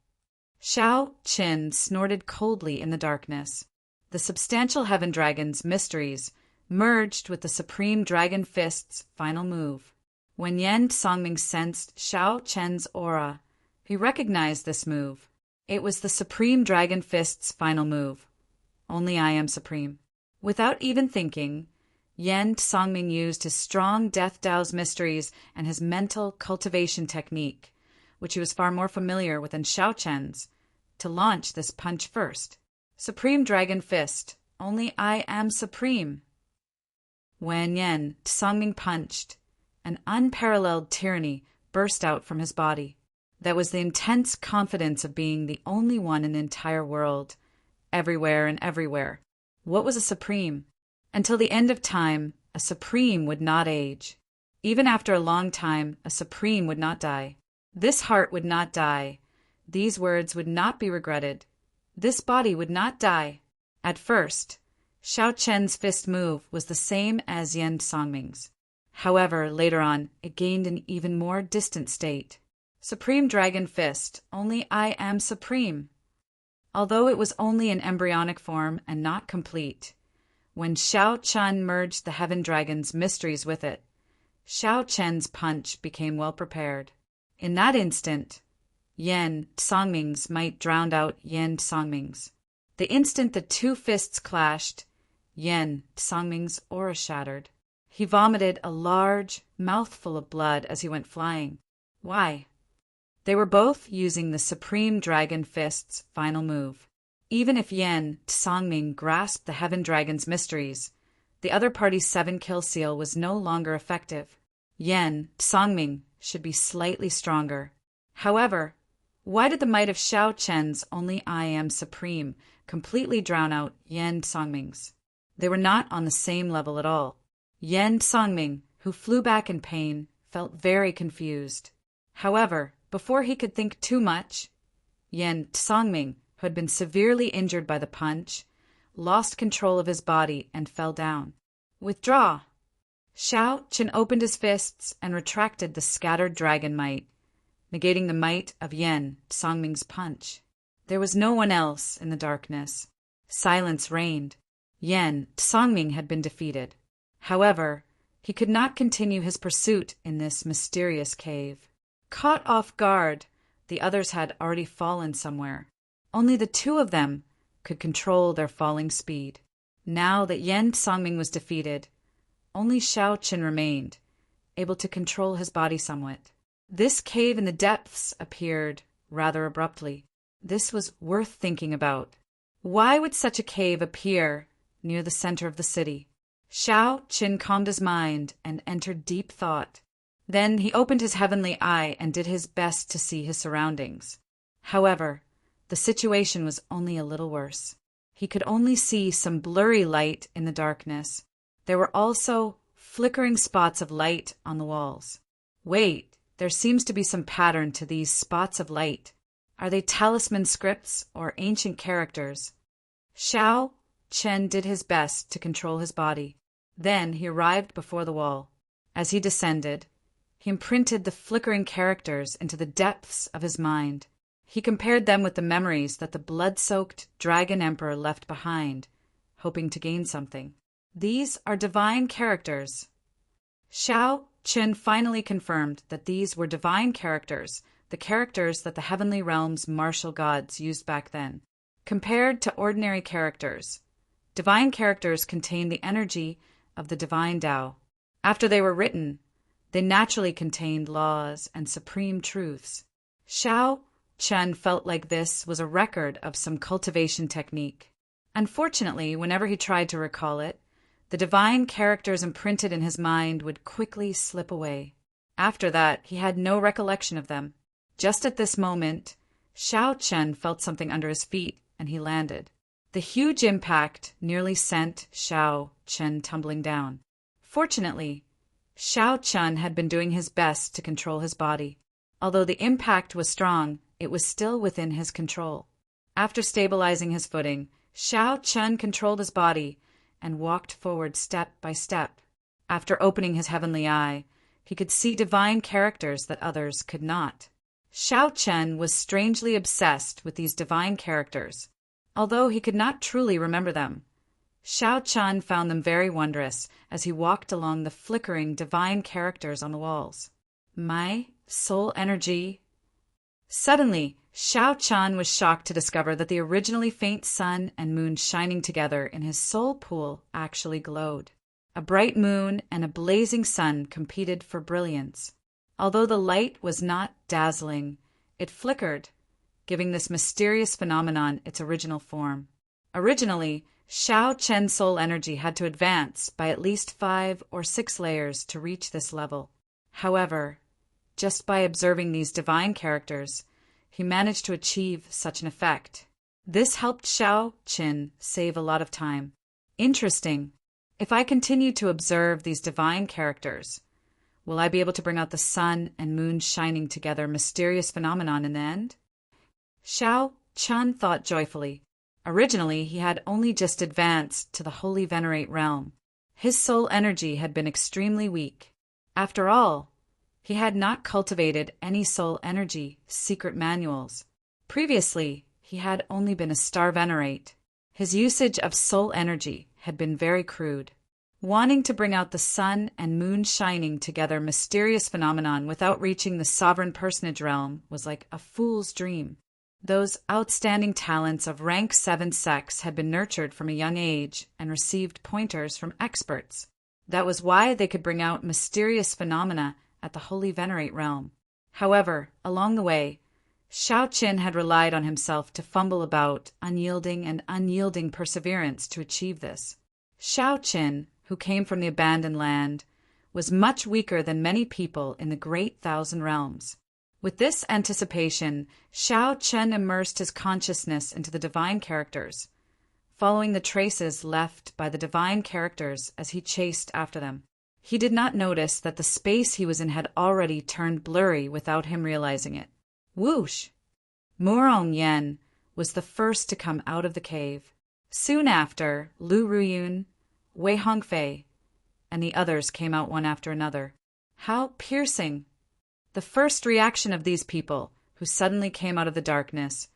Shao Qin snorted coldly in the darkness. The substantial Heaven Dragon's mysteries merged with the Supreme Dragon Fist's final move. When Yan Songming sensed Shao Chen's aura, he recognized this move. It was the Supreme Dragon Fist's final move. Only I am supreme. Without even thinking, Yan Songming used his strong Death Dao's mysteries and his mental cultivation technique, which he was far more familiar with than Shao Chen's, to launch this punch first. Supreme Dragon Fist. Only I am supreme. When Yan Songming punched, an unparalleled tyranny burst out from his body. That was the intense confidence of being the only one in the entire world, everywhere and everywhere. What was a supreme? Until the end of time, a supreme would not age. Even after a long time, a supreme would not die. This heart would not die. These words would not be regretted. This body would not die. At first, Shao Chen's fist move was the same as Yan Songming's. However, later on, it gained an even more distant state. Supreme Dragon Fist. Only I am supreme. Although it was only in embryonic form and not complete, when Shao Chen merged the Heaven Dragon's mysteries with it, Shao Chen's punch became well prepared. In that instant, Yen Songming's might drowned out Yen Songming's. The instant the two fists clashed, Yen Songming's aura shattered. He vomited a large mouthful of blood as he went flying. Why? They were both using the Supreme Dragon Fist's final move. Even if Yen Songming grasped the Heaven Dragon's mysteries, the other party's 7-kill seal was no longer effective. Yen Songming should be slightly stronger. However, why did the might of Xiao Chen's only I am supreme completely drown out Yen Songming's? They were not on the same level at all. Yen Songming, who flew back in pain, felt very confused. However, before he could think too much, Yen Songming, who had been severely injured by the punch, lost control of his body and fell down. Withdraw! Xiao Chen opened his fists and retracted the scattered dragon might, negating the might of Yen Songming's punch. There was no one else in the darkness. Silence reigned. Yen Songming had been defeated. However, he could not continue his pursuit in this mysterious cave. Caught off guard, the others had already fallen somewhere. Only the two of them could control their falling speed. Now that Yen Songming was defeated, only Xiao Chen remained, able to control his body somewhat. This cave in the depths appeared rather abruptly. This was worth thinking about. Why would such a cave appear near the center of the city? Xiao Chen calmed his mind and entered deep thought. Then he opened his heavenly eye and did his best to see his surroundings. However, the situation was only a little worse. He could only see some blurry light in the darkness. There were also flickering spots of light on the walls. Wait, there seems to be some pattern to these spots of light. Are they talisman scripts or ancient characters? Xiao Chen did his best to control his body. Then he arrived before the wall. As he descended, he imprinted the flickering characters into the depths of his mind. He compared them with the memories that the blood-soaked Dragon Emperor left behind, hoping to gain something. These are divine characters. Xiao Chen finally confirmed that these were divine characters, the characters that the heavenly realm's martial gods used back then. Compared to ordinary characters, divine characters contain the energy of the divine Tao. After they were written, they naturally contained laws and supreme truths. Xiao Chen felt like this was a record of some cultivation technique. Unfortunately, whenever he tried to recall it, the divine characters imprinted in his mind would quickly slip away. After that, he had no recollection of them. Just at this moment, Xiao Chen felt something under his feet, and he landed. The huge impact nearly sent Xiao Chen tumbling down. Fortunately, Xiao Chen had been doing his best to control his body. Although the impact was strong, it was still within his control. After stabilizing his footing, Xiao Chen controlled his body and walked forward step by step. After opening his heavenly eye, he could see divine characters that others could not. Xiao Chen was strangely obsessed with these divine characters. Although he could not truly remember them, Xiao Chen found them very wondrous as he walked along the flickering divine characters on the walls. My soul energy. Suddenly, Xiao Chen was shocked to discover that the originally faint sun and moon shining together in his soul pool actually glowed. A bright moon and a blazing sun competed for brilliance. Although the light was not dazzling, it flickered, giving this mysterious phenomenon its original form. Originally, Xiao Chen's soul energy had to advance by at least 5 or 6 layers to reach this level. However, just by observing these divine characters, he managed to achieve such an effect. This helped Xiao Chen save a lot of time. Interesting. If I continue to observe these divine characters, will I be able to bring out the sun and moon shining together mysterious phenomenon in the end? Xiao Chen thought joyfully. Originally, he had only just advanced to the Holy Venerate realm. His soul energy had been extremely weak. After all, he had not cultivated any soul energy secret manuals. Previously, he had only been a star venerate. His usage of soul energy had been very crude. Wanting to bring out the sun and moon shining together mysterious phenomenon without reaching the sovereign personage realm was like a fool's dream. Those outstanding talents of rank 7 sex had been nurtured from a young age and received pointers from experts. That was why they could bring out mysterious phenomena at the Holy Venerate realm. However, along the way, Shao Qin had relied on himself to fumble about, unyielding perseverance to achieve this. Shao Qin, who came from the abandoned land, was much weaker than many people in the great Thousand Realms. With this anticipation, Shao Qin immersed his consciousness into the divine characters, following the traces left by the divine characters as he chased after them. He did not notice that the space he was in had already turned blurry without him realizing it. Whoosh! Murong Yen was the first to come out of the cave. Soon after, Lu Ruyun, Wei Hongfei, and the others came out one after another. How piercing! The first reaction of these people, who suddenly came out of the darkness,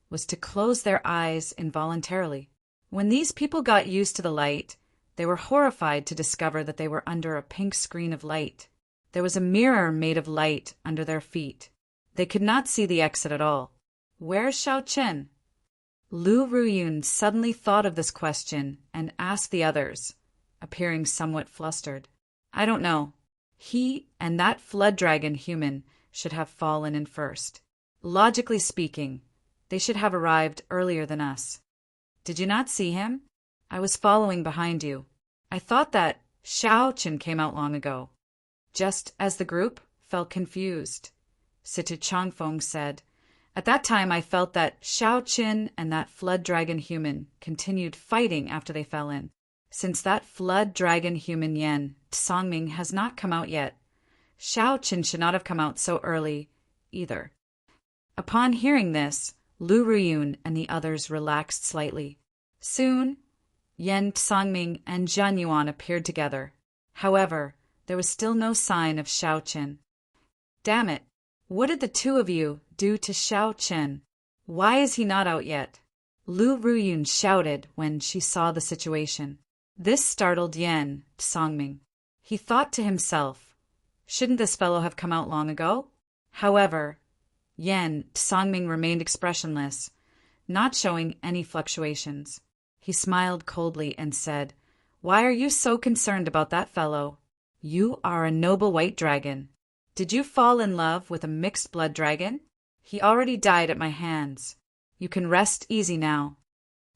was to close their eyes involuntarily. When these people got used to the light, they were horrified to discover that they were under a pink screen of light. There was a mirror made of light under their feet. They could not see the exit at all. Where's Shao Qin? Lu Ruyun suddenly thought of this question and asked the others, appearing somewhat flustered. I don't know. He and that flood dragon human should have fallen in first. Logically speaking, they should have arrived earlier than us. Did you not see him? I was following behind you. I thought that Shao Qin came out long ago. Just as the group felt confused, Situ Changfeng said. At that time I felt that Shao Qin and that flood dragon human continued fighting after they fell in. Since that flood dragon human Yen, Songming, has not come out yet, Shao Qin should not have come out so early either. Upon hearing this, Lu Ruyun and the others relaxed slightly. Soon, Yen Songming and Zhan Yuan appeared together. However, there was still no sign of Shao Qin. Damn it! What did the two of you do to Shao Qin? Why is he not out yet? Lu Ruyun shouted when she saw the situation. This startled Yen Songming. He thought to himself, shouldn't this fellow have come out long ago? However, Yen Songming remained expressionless, not showing any fluctuations. He smiled coldly and said, Why are you so concerned about that fellow? You are a noble white dragon. Did you fall in love with a mixed blood dragon? He already died at my hands. You can rest easy now.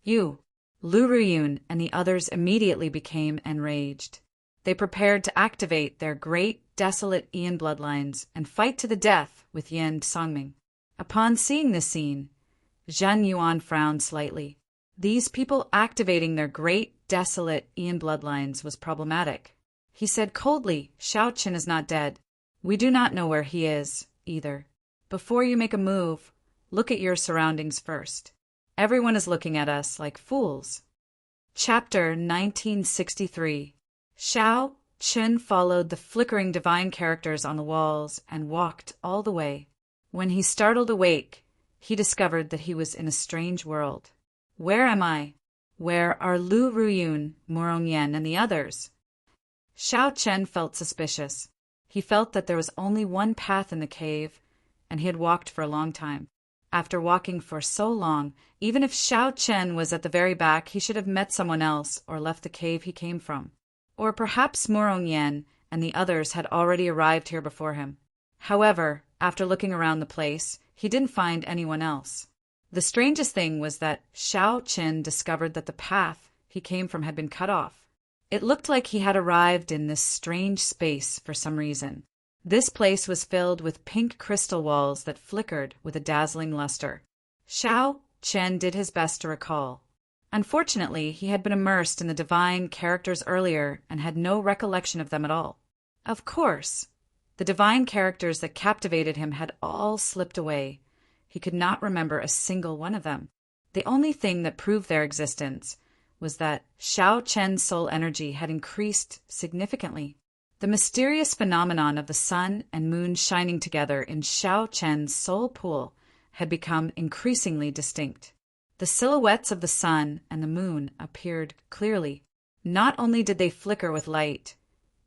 You, Lu Ruyun, and the others immediately became enraged. They prepared to activate their great, desolate Ian bloodlines and fight to the death with Yen Songming. Upon seeing this scene, Zhan Yuan frowned slightly. These people activating their great, desolate Ian bloodlines was problematic. He said coldly, Shao Qin is not dead. We do not know where he is, either. Before you make a move, look at your surroundings first. Everyone is looking at us like fools. Chapter 1963. Shao Qin followed the flickering divine characters on the walls and walked all the way. When he startled awake, he discovered that he was in a strange world. Where am I? Where are Lu Ruyun, Murong Yen, and the others? Shao Qin felt suspicious. He felt that there was only one path in the cave, and he had walked for a long time. After walking for so long, even if Shao Qin was at the very back, he should have met someone else or left the cave he came from. Or perhaps Murong Yen and the others had already arrived here before him. However, after looking around the place, he didn't find anyone else. The strangest thing was that Shao Qin discovered that the path he came from had been cut off. It looked like he had arrived in this strange space for some reason. This place was filled with pink crystal walls that flickered with a dazzling luster. Shao Qin did his best to recall. Unfortunately, he had been immersed in the divine characters earlier and had no recollection of them at all. Of course, the divine characters that captivated him had all slipped away. He could not remember a single one of them. The only thing that proved their existence was that Shao Qin's soul energy had increased significantly. The mysterious phenomenon of the sun and moon shining together in Shao Qin's soul pool had become increasingly distinct. The silhouettes of the sun and the moon appeared clearly. Not only did they flicker with light,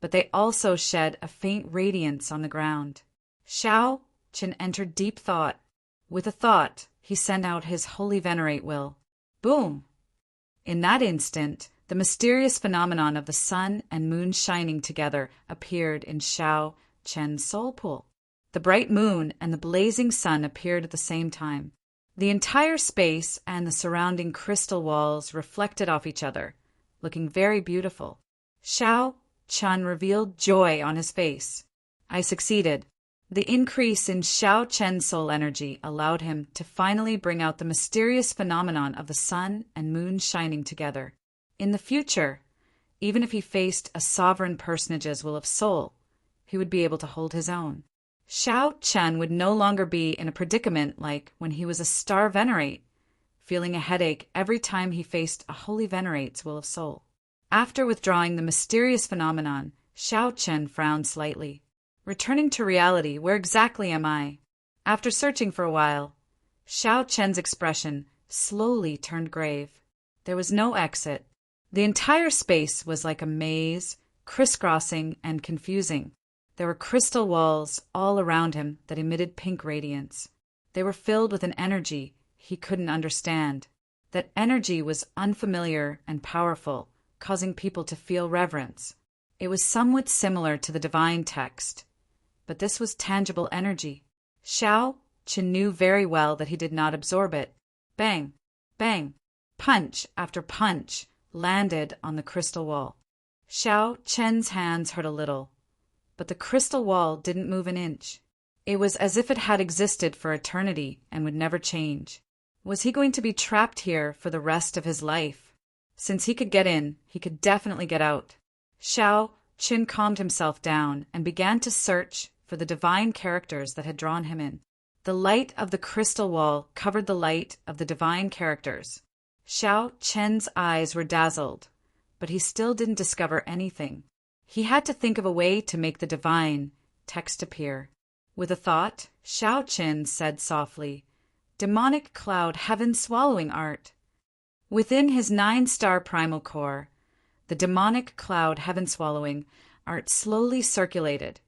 but they also shed a faint radiance on the ground. Shao Chen entered deep thought. With a thought, he sent out his holy venerate will. Boom! In that instant, the mysterious phenomenon of the sun and moon shining together appeared in Shao Chen's soul pool. The bright moon and the blazing sun appeared at the same time. The entire space and the surrounding crystal walls reflected off each other, looking very beautiful. Shao Chen revealed joy on his face. I succeeded. The increase in Shao Chen's soul energy allowed him to finally bring out the mysterious phenomenon of the sun and moon shining together. In the future, even if he faced a sovereign personage's will of soul, he would be able to hold his own. Shao Chen would no longer be in a predicament like when he was a star venerate, feeling a headache every time he faced a holy venerate's will of soul. After withdrawing the mysterious phenomenon, Shao Chen frowned slightly. Returning to reality, where exactly am I? After searching for a while, Shao Chen's expression slowly turned grave. There was no exit. The entire space was like a maze, crisscrossing and confusing. There were crystal walls all around him that emitted pink radiance. They were filled with an energy he couldn't understand. That energy was unfamiliar and powerful, causing people to feel reverence. It was somewhat similar to the divine text, but this was tangible energy. Shao Chen knew very well that he did not absorb it. Bang, bang, punch after punch landed on the crystal wall. Shao Chen's hands hurt a little, but the crystal wall didn't move an inch. It was as if it had existed for eternity and would never change. Was he going to be trapped here for the rest of his life? Since he could get in, he could definitely get out. Shao Chen calmed himself down and began to search for the divine characters that had drawn him in. The light of the crystal wall covered the light of the divine characters. Shao Chen's eyes were dazzled, but he still didn't discover anything. He had to think of a way to make the divine text appear. With a thought, Shao Chen said softly, "Demonic cloud heaven swallowing art." Within his 9-star primal core, the demonic cloud heaven swallowing art slowly circulated,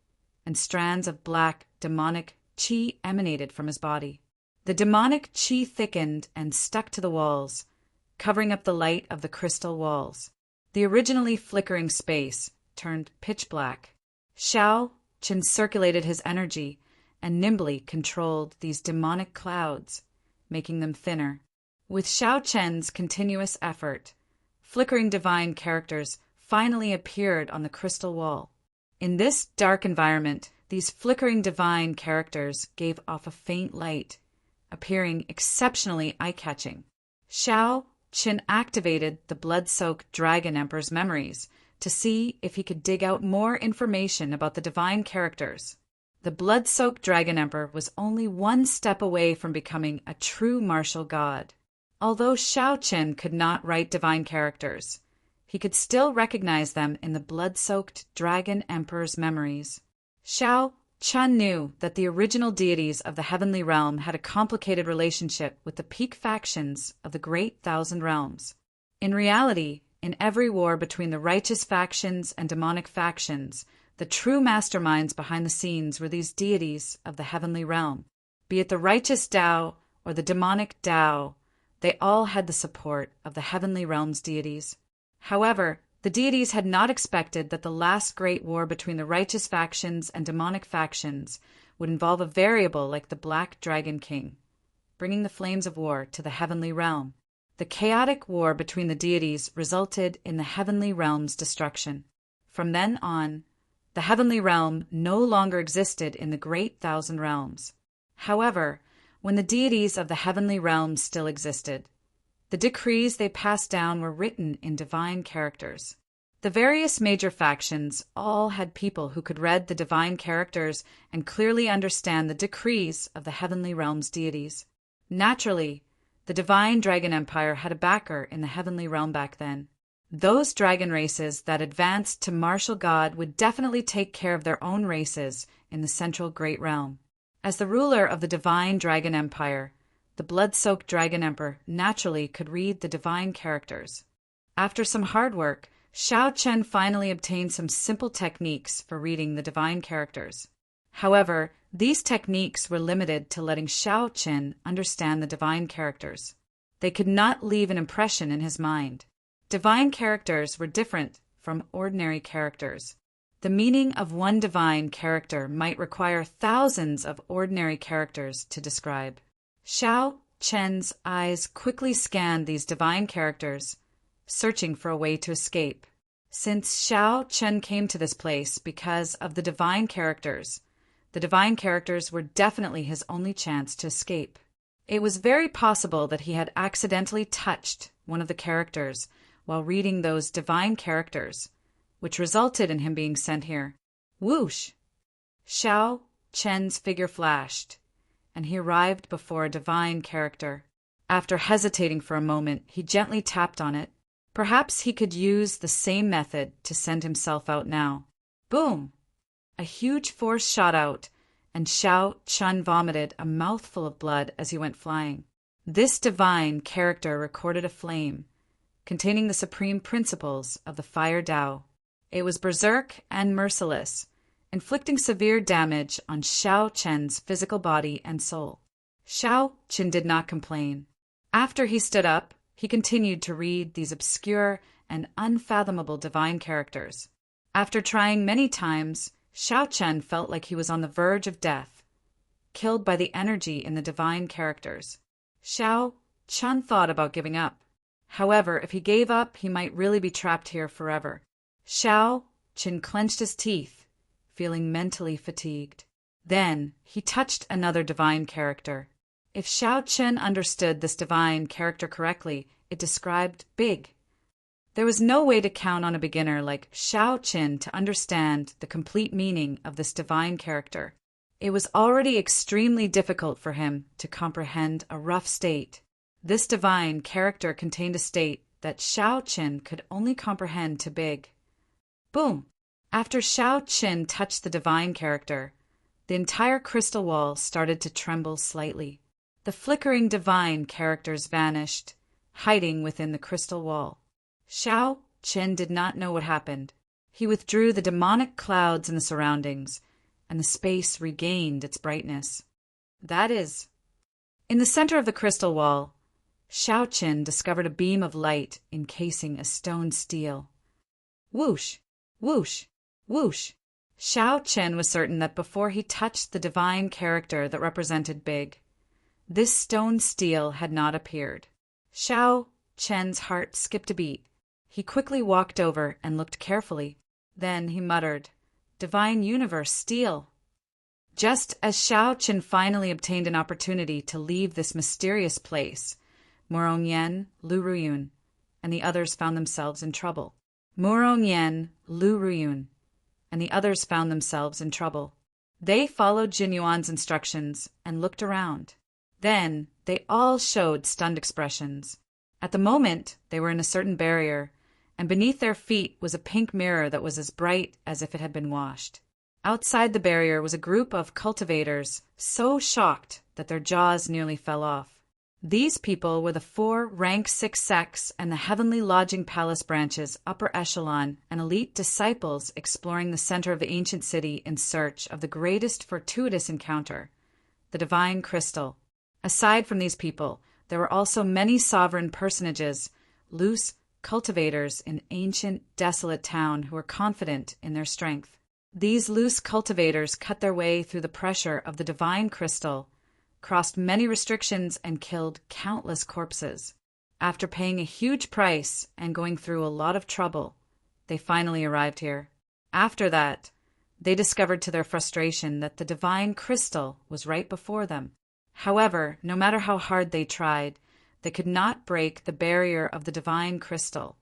and strands of black demonic qi emanated from his body. The demonic qi thickened and stuck to the walls, covering up the light of the crystal walls. The originally flickering space turned pitch black. Shao Chen circulated his energy and nimbly controlled these demonic clouds, making them thinner. With Shao Chen's continuous effort, flickering divine characters finally appeared on the crystal wall. In this dark environment, these flickering divine characters gave off a faint light, appearing exceptionally eye-catching. Shao Chen activated the blood-soaked Dragon Emperor's memories to see if he could dig out more information about the divine characters. The blood-soaked Dragon Emperor was only one step away from becoming a true martial god. Although Shao Chen could not write divine characters, he could still recognize them in the blood-soaked Dragon Emperor's memories. Shao Chen knew that the original deities of the heavenly realm had a complicated relationship with the peak factions of the Great Thousand Realms. In reality, in every war between the righteous factions and demonic factions, the true masterminds behind the scenes were these deities of the heavenly realm. Be it the righteous Tao or the demonic Tao, they all had the support of the heavenly realm's deities. However, the deities had not expected that the last great war between the righteous factions and demonic factions would involve a variable like the Black Dragon King, bringing the flames of war to the heavenly realm. The chaotic war between the deities resulted in the heavenly realm's destruction. From then on, the heavenly realm no longer existed in the Great Thousand Realms. However, when the deities of the heavenly realm still existed, the decrees they passed down were written in divine characters. The various major factions all had people who could read the divine characters and clearly understand the decrees of the heavenly realm's deities. Naturally, the divine Dragon Empire had a backer in the heavenly realm back then. Those dragon races that advanced to martial god would definitely take care of their own races in the central great realm. As the ruler of the divine Dragon Empire, the blood-soaked Dragon Emperor naturally could read the divine characters. After some hard work, Xiao Chen finally obtained some simple techniques for reading the divine characters. However, these techniques were limited to letting Xiao Chen understand the divine characters. They could not leave an impression in his mind. Divine characters were different from ordinary characters. The meaning of one divine character might require thousands of ordinary characters to describe. Xiao Chen's eyes quickly scanned these divine characters, searching for a way to escape. Since Xiao Chen came to this place because of the divine characters were definitely his only chance to escape. It was very possible that he had accidentally touched one of the characters while reading those divine characters, which resulted in him being sent here. Whoosh! Xiao Chen's figure flashed, and he arrived before a divine character. After hesitating for a moment, he gently tapped on it. Perhaps he could use the same method to send himself out now. Boom! A huge force shot out, and Xiao Chen vomited a mouthful of blood as he went flying. This divine character recorded a flame, containing the supreme principles of the Fire Tao. It was berserk and merciless, inflicting severe damage on Xiao Chen's physical body and soul. Xiao Chen did not complain. After he stood up, he continued to read these obscure and unfathomable divine characters. After trying many times, Xiao Chen felt like he was on the verge of death, killed by the energy in the divine characters. Xiao Chen thought about giving up. However, if he gave up, he might really be trapped here forever. Xiao Chen clenched his teeth, feeling mentally fatigued. Then he touched another divine character. If Xiao Chen understood this divine character correctly, it described big. There was no way to count on a beginner like Xiao Chen to understand the complete meaning of this divine character. It was already extremely difficult for him to comprehend a rough state. This divine character contained a state that Xiao Chen could only comprehend to big. Boom! After Xiao Chen touched the divine character, the entire crystal wall started to tremble slightly. The flickering divine characters vanished, hiding within the crystal wall. Xiao Chen did not know what happened. He withdrew the demonic clouds in the surroundings, and the space regained its brightness. That is, in the center of the crystal wall, Xiao Chen discovered a beam of light encasing a stone steel. Whoosh! Whoosh! Whoosh! Xiao Chen was certain that before he touched the divine character that represented big, this stone steel had not appeared. Xiao Chen's heart skipped a beat. He quickly walked over and looked carefully. Then he muttered, "Divine universe steel." Just as Xiao Chen finally obtained an opportunity to leave this mysterious place, Morongyan, Lu Ruyun, and the others found themselves in trouble. Morongyan, Lu Ruyun, and the others found themselves in trouble. They followed Jin Yuan's instructions and looked around. Then they all showed stunned expressions. At the moment, they were in a certain barrier, and beneath their feet was a pink mirror that was as bright as if it had been washed. Outside the barrier was a group of cultivators, so shocked that their jaws nearly fell off. These people were the 4 rank 6 sects and the Heavenly Lodging Palace branches, upper echelon, and elite disciples exploring the center of the ancient city in search of the greatest fortuitous encounter, the divine crystal. Aside from these people, there were also many sovereign personages, loose cultivators in ancient, desolate town who were confident in their strength. These loose cultivators cut their way through the pressure of the divine crystal, crossed many restrictions, and killed countless corpses. After paying a huge price and going through a lot of trouble, they finally arrived here. After that, they discovered to their frustration that the divine crystal was right before them. However, no matter how hard they tried, they could not break the barrier of the divine crystal.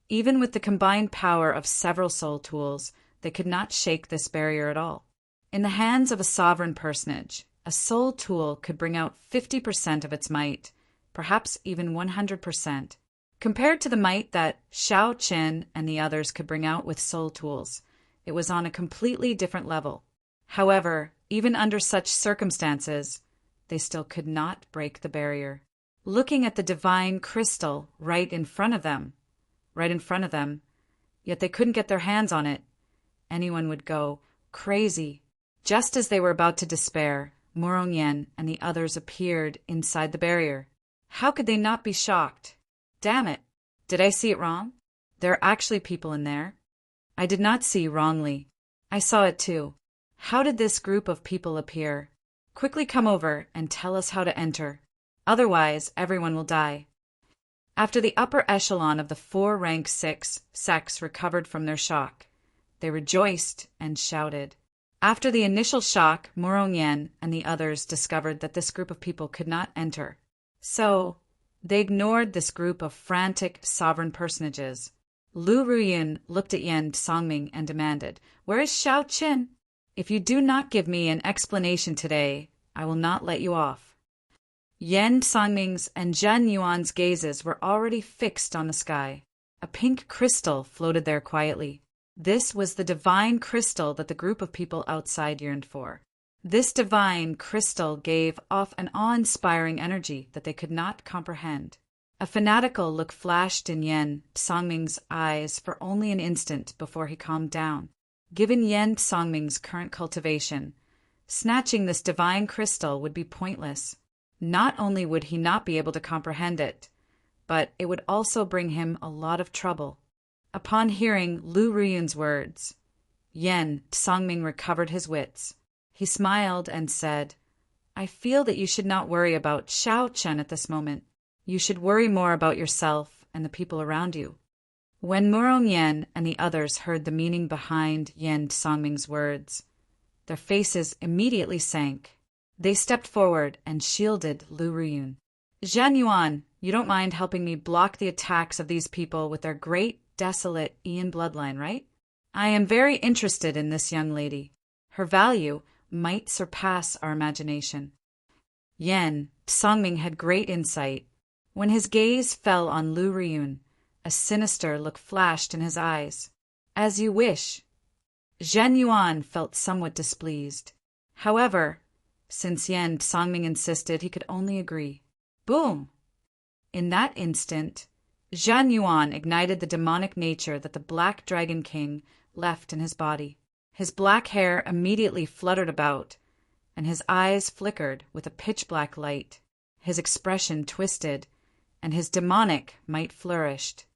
Even with the combined power of several soul tools, they could not shake this barrier at all. In the hands of a sovereign personage, a soul tool could bring out 50% of its might, perhaps even 100%. Compared to the might that Xiao Chen and the others could bring out with soul tools, it was on a completely different level. However, even under such circumstances, they still could not break the barrier. Looking at the divine crystal right in front of them, yet they couldn't get their hands on it. Anyone would go crazy. Just as they were about to despair, Morongyen and the others appeared inside the barrier. How could they not be shocked? Damn it! Did I see it wrong? There are actually people in there. I did not see wrongly. I saw it too. How did this group of people appear? Quickly come over and tell us how to enter. Otherwise, everyone will die. After the upper echelon of the 4-rank 6 sects recovered from their shock, they rejoiced and shouted. After the initial shock, Morongyen and the others discovered that this group of people could not enter. So, they ignored this group of frantic sovereign personages. Lu Ruyin looked at Yen Songming and demanded, "Where is Xiao Qin? If you do not give me an explanation today, I will not let you off." Yen Songming's and Zhen Yuan's gazes were already fixed on the sky. A pink crystal floated there quietly. This was the divine crystal that the group of people outside yearned for. This divine crystal gave off an awe-inspiring energy that they could not comprehend. A fanatical look flashed in Yen Songming's eyes for only an instant before he calmed down. Given Yen Songming's current cultivation, snatching this divine crystal would be pointless. Not only would he not be able to comprehend it, but it would also bring him a lot of trouble. Upon hearing Lu Ruyun's words, Yen Songming recovered his wits. He smiled and said, "I feel that you should not worry about Xiao Chen at this moment. You should worry more about yourself and the people around you." When Morongyen and the others heard the meaning behind Yen Songming's words, their faces immediately sank. They stepped forward and shielded Lu Ruyun. "Zhen Yuan, you don't mind helping me block the attacks of these people with their great, desolate Ian bloodline, right? I am very interested in this young lady. Her value might surpass our imagination." Yen Songming had great insight. When his gaze fell on Lu Ruyun, a sinister look flashed in his eyes. "As you wish." Zhen Yuan felt somewhat displeased. However, since Yen Songming insisted, he could only agree. Boom! In that instant, Zhen Yuan ignited the demonic nature that the Black Dragon King left in his body. His black hair immediately fluttered about, and his eyes flickered with a pitch-black light. His expression twisted, and his demonic might flourished.